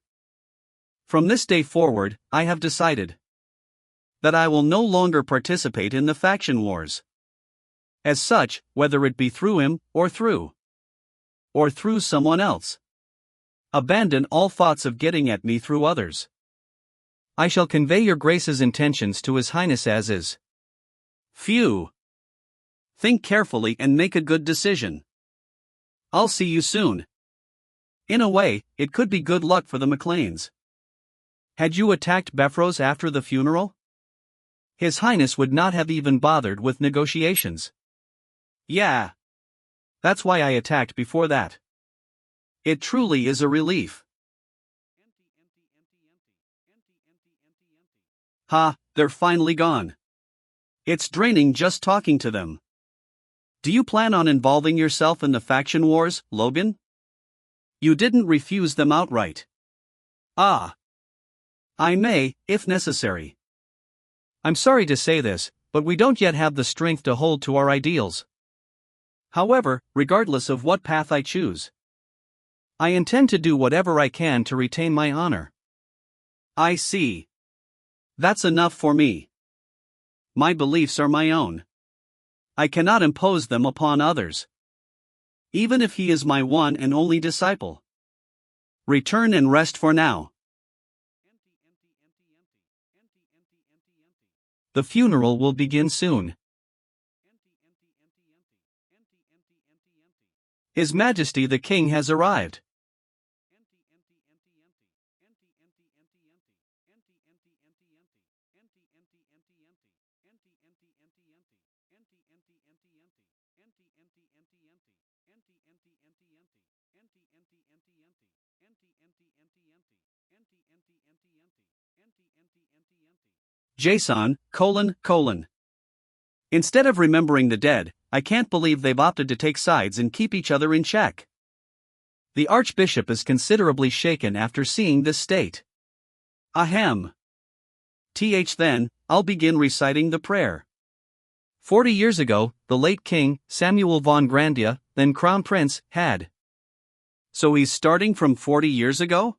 From this day forward, I have decided that I will no longer participate in the faction wars. As such, whether it be through him, or through someone else, abandon all thoughts of getting at me through others. I shall convey your Grace's intentions to His Highness as is. Phew. Think carefully and make a good decision. I'll see you soon. In a way, it could be good luck for the McLeans. Had you attacked Befros after the funeral? His Highness would not have even bothered with negotiations. Yeah. That's why I attacked before that. It truly is a relief. Ha, they're finally gone. It's draining just talking to them. Do you plan on involving yourself in the faction wars, Logan? You didn't refuse them outright. Ah. I may, if necessary. I'm sorry to say this, but we don't yet have the strength to hold to our ideals. However, regardless of what path I choose, I intend to do whatever I can to retain my honor. I see. That's enough for me. My beliefs are my own. I cannot impose them upon others. even if he is my one and only disciple. Return and rest for now. The funeral will begin soon. His Majesty the King has arrived. Jason, : Instead of remembering the dead, I can't believe they've opted to take sides and keep each other in check. The Archbishop is considerably shaken after seeing this state. Ahem. Then, I'll begin reciting the prayer. 40 years ago, the late King, Samuel von Grandia, then Crown Prince, had. So he's starting from 40 years ago?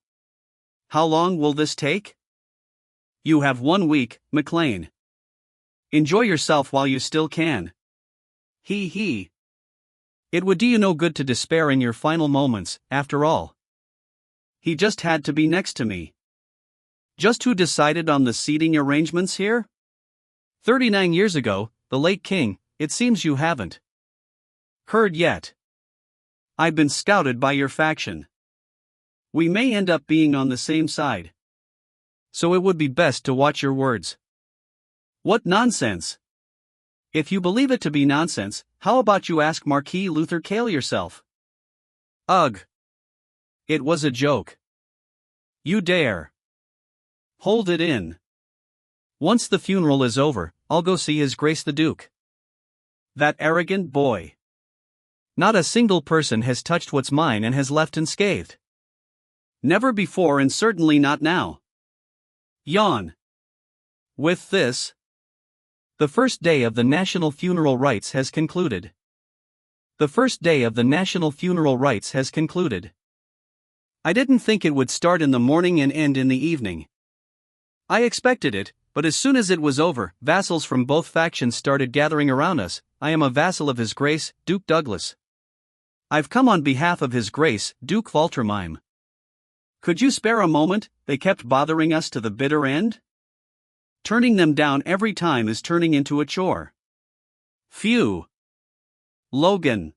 How long will this take? You have 1 week, McLean. Enjoy yourself while you still can. He. It would do you no good to despair in your final moments, after all. He just had to be next to me. Just who decided on the seating arrangements here? 39 years ago, the late King, it seems you haven't heard yet. I've been scouted by your faction. We may end up being on the same side. So it would be best to watch your words. What nonsense! If you believe it to be nonsense, how about you ask Marquis Luther Kale yourself? Ugh. It was a joke. You dare. Hold it in. Once the funeral is over, I'll go see His Grace the Duke. That arrogant boy. Not a single person has touched what's mine and has left unscathed. Never before and certainly not now. Yawn. With this, the first day of the national funeral rites has concluded. The first day of the national funeral rites has concluded. I didn't think it would start in the morning and end in the evening. I expected it, but as soon as it was over, vassals from both factions started gathering around us. I am a vassal of His Grace, Duke Douglas. I've come on behalf of His Grace, Duke Valtermine. Could you spare a moment? They kept bothering us to the bitter end? Turning them down every time is turning into a chore. Phew. Logan.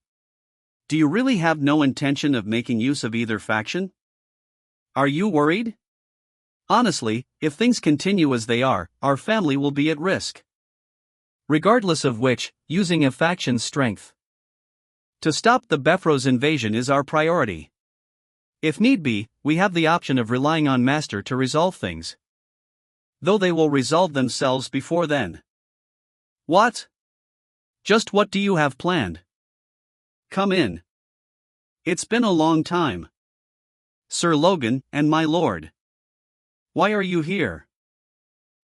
Do you really have no intention of making use of either faction? Are you worried? Honestly, if things continue as they are, our family will be at risk. Regardless of which, using a faction's strength to stop the Befros invasion is our priority. If need be, we have the option of relying on Master to resolve things. Though they will resolve themselves before then. What? Just what do you have planned? Come in. It's been a long time. Sir Logan, and my lord. Why are you here?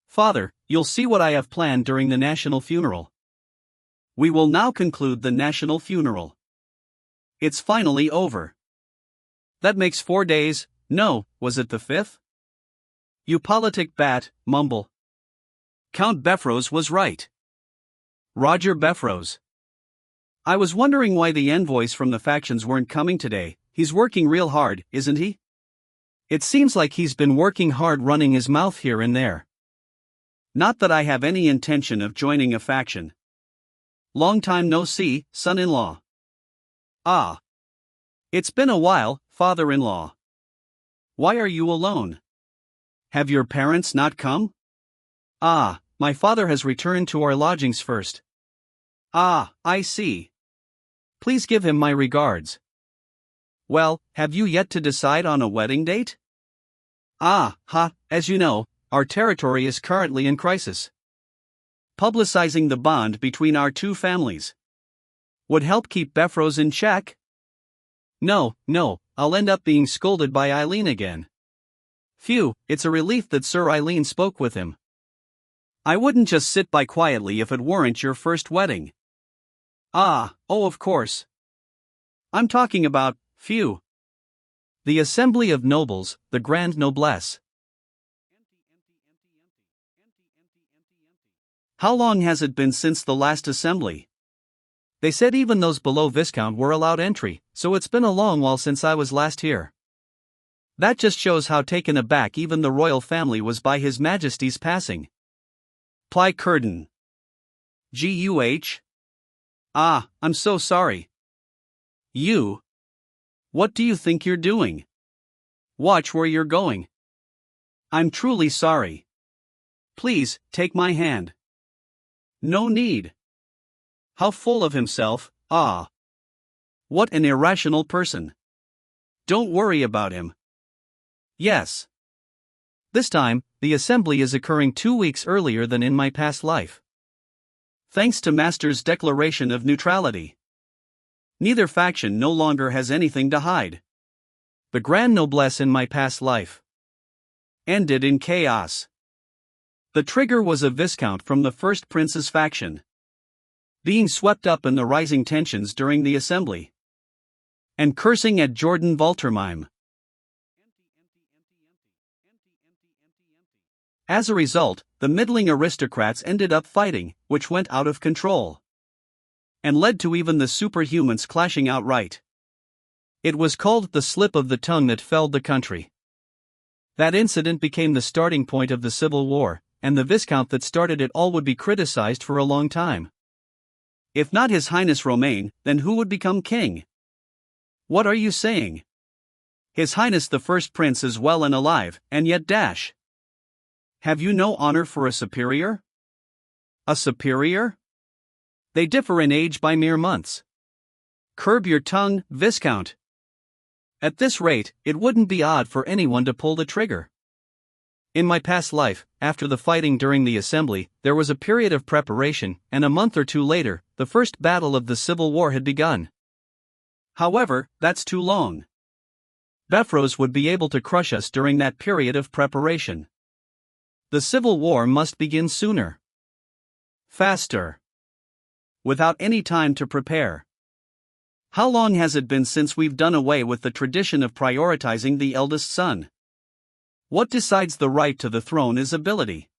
Father, you'll see what I have planned during the national funeral. We will now conclude the national funeral. It's finally over. That makes 4 days, no, was it the 5th? You politic bat, mumble. Count Befros was right. Roger Befros. I was wondering why the envoys from the factions weren't coming today. He's working real hard, isn't he? It seems like he's been working hard running his mouth here and there. Not that I have any intention of joining a faction. Long time no see, son-in-law. Ah. It's been a while, father-in-law. Why are you alone? Have your parents not come? Ah, my father has returned to our lodgings first. Ah, I see. Please give him my regards. Well, have you yet to decide on a wedding date? As you know, our territory is currently in crisis. Publicizing the bond between our two families would help keep Befros in check? No, I'll end up being scolded by Eileen again. Phew, it's a relief that Sir Eileen spoke with him. I wouldn't just sit by quietly if it weren't your first wedding. Of course. I'm talking about, the Assembly of Nobles, the Grand Noblesse. How long has it been since the last assembly? They said even those below Viscount were allowed entry, so it's been a long while since I was last here. That just shows how taken aback even the royal family was by His Majesty's passing. Ply Curden. Guh? Ah, I'm so sorry. You? What do you think you're doing? Watch where you're going. I'm truly sorry. Please, take my hand. No need. How full of himself, ah. What an irrational person. Don't worry about him. Yes. This time, the assembly is occurring 2 weeks earlier than in my past life. Thanks to Master's declaration of neutrality. Neither faction no longer has anything to hide. The grand noblesse in my past life ended in chaos. The trigger was a Viscount from the first prince's faction, being swept up in the rising tensions during the assembly, and cursing at Jordan Valtermine. As a result, the middling aristocrats ended up fighting, which went out of control, and led to even the superhumans clashing outright. It was called the slip of the tongue that felled the country. That incident became the starting point of the Civil War, and the Viscount that started it all would be criticized for a long time. If not His Highness Romain, then who would become king? What are you saying? His Highness the First Prince is well and alive, and yet dash. Have you no honor for a superior? A superior? They differ in age by mere months. Curb your tongue, Viscount. At this rate, it wouldn't be odd for anyone to pull the trigger. In my past life, after the fighting during the assembly, there was a period of preparation, and a month or two later, the first battle of the Civil War had begun. However, that's too long. Befros would be able to crush us during that period of preparation. The Civil War must begin sooner. Faster. Without any time to prepare. How long has it been since we've done away with the tradition of prioritizing the eldest son? What decides the right to the throne is ability.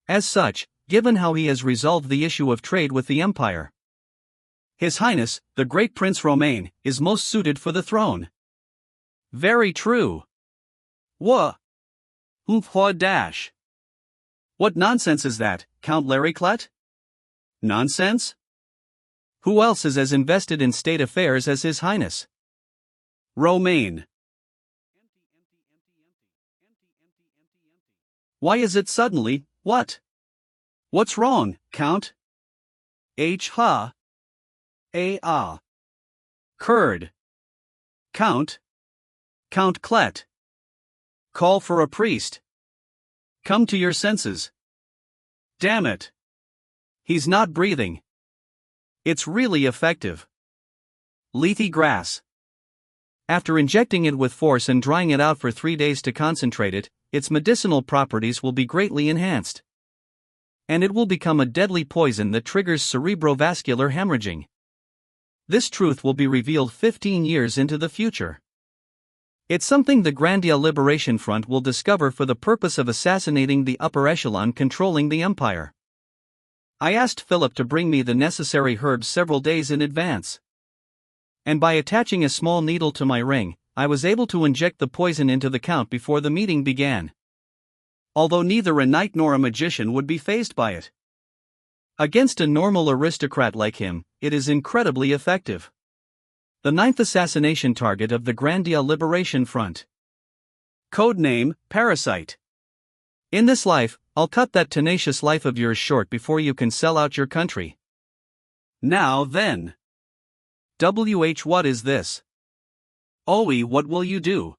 As such, given how he has resolved the issue of trade with the empire, His Highness, the great Prince Romain, is most suited for the throne. Very true. Dash. What nonsense is that, Count Lariclet? Nonsense? Who else is as invested in state affairs as His Highness? Romain. Why is it suddenly, what? What's wrong, Count? Curd. Count. Count Clet. Call for a priest. Come to your senses. Damn it. He's not breathing. It's really effective. Lethe grass. After injecting it with force and drying it out for 3 days to concentrate it, its medicinal properties will be greatly enhanced. And it will become a deadly poison that triggers cerebrovascular hemorrhaging. This truth will be revealed 15 years into the future. It's something the Grandia Liberation Front will discover for the purpose of assassinating the upper echelon controlling the empire. I asked Philip to bring me the necessary herbs several days in advance. And by attaching a small needle to my ring, I was able to inject the poison into the Count before the meeting began. Although neither a knight nor a magician would be fazed by it. Against a normal aristocrat like him, it is incredibly effective. The 9th assassination target of the Grandia Liberation Front. Codename, Parasite. In this life, I'll cut that tenacious life of yours short before you can sell out your country. Now then. What is this? What will you do?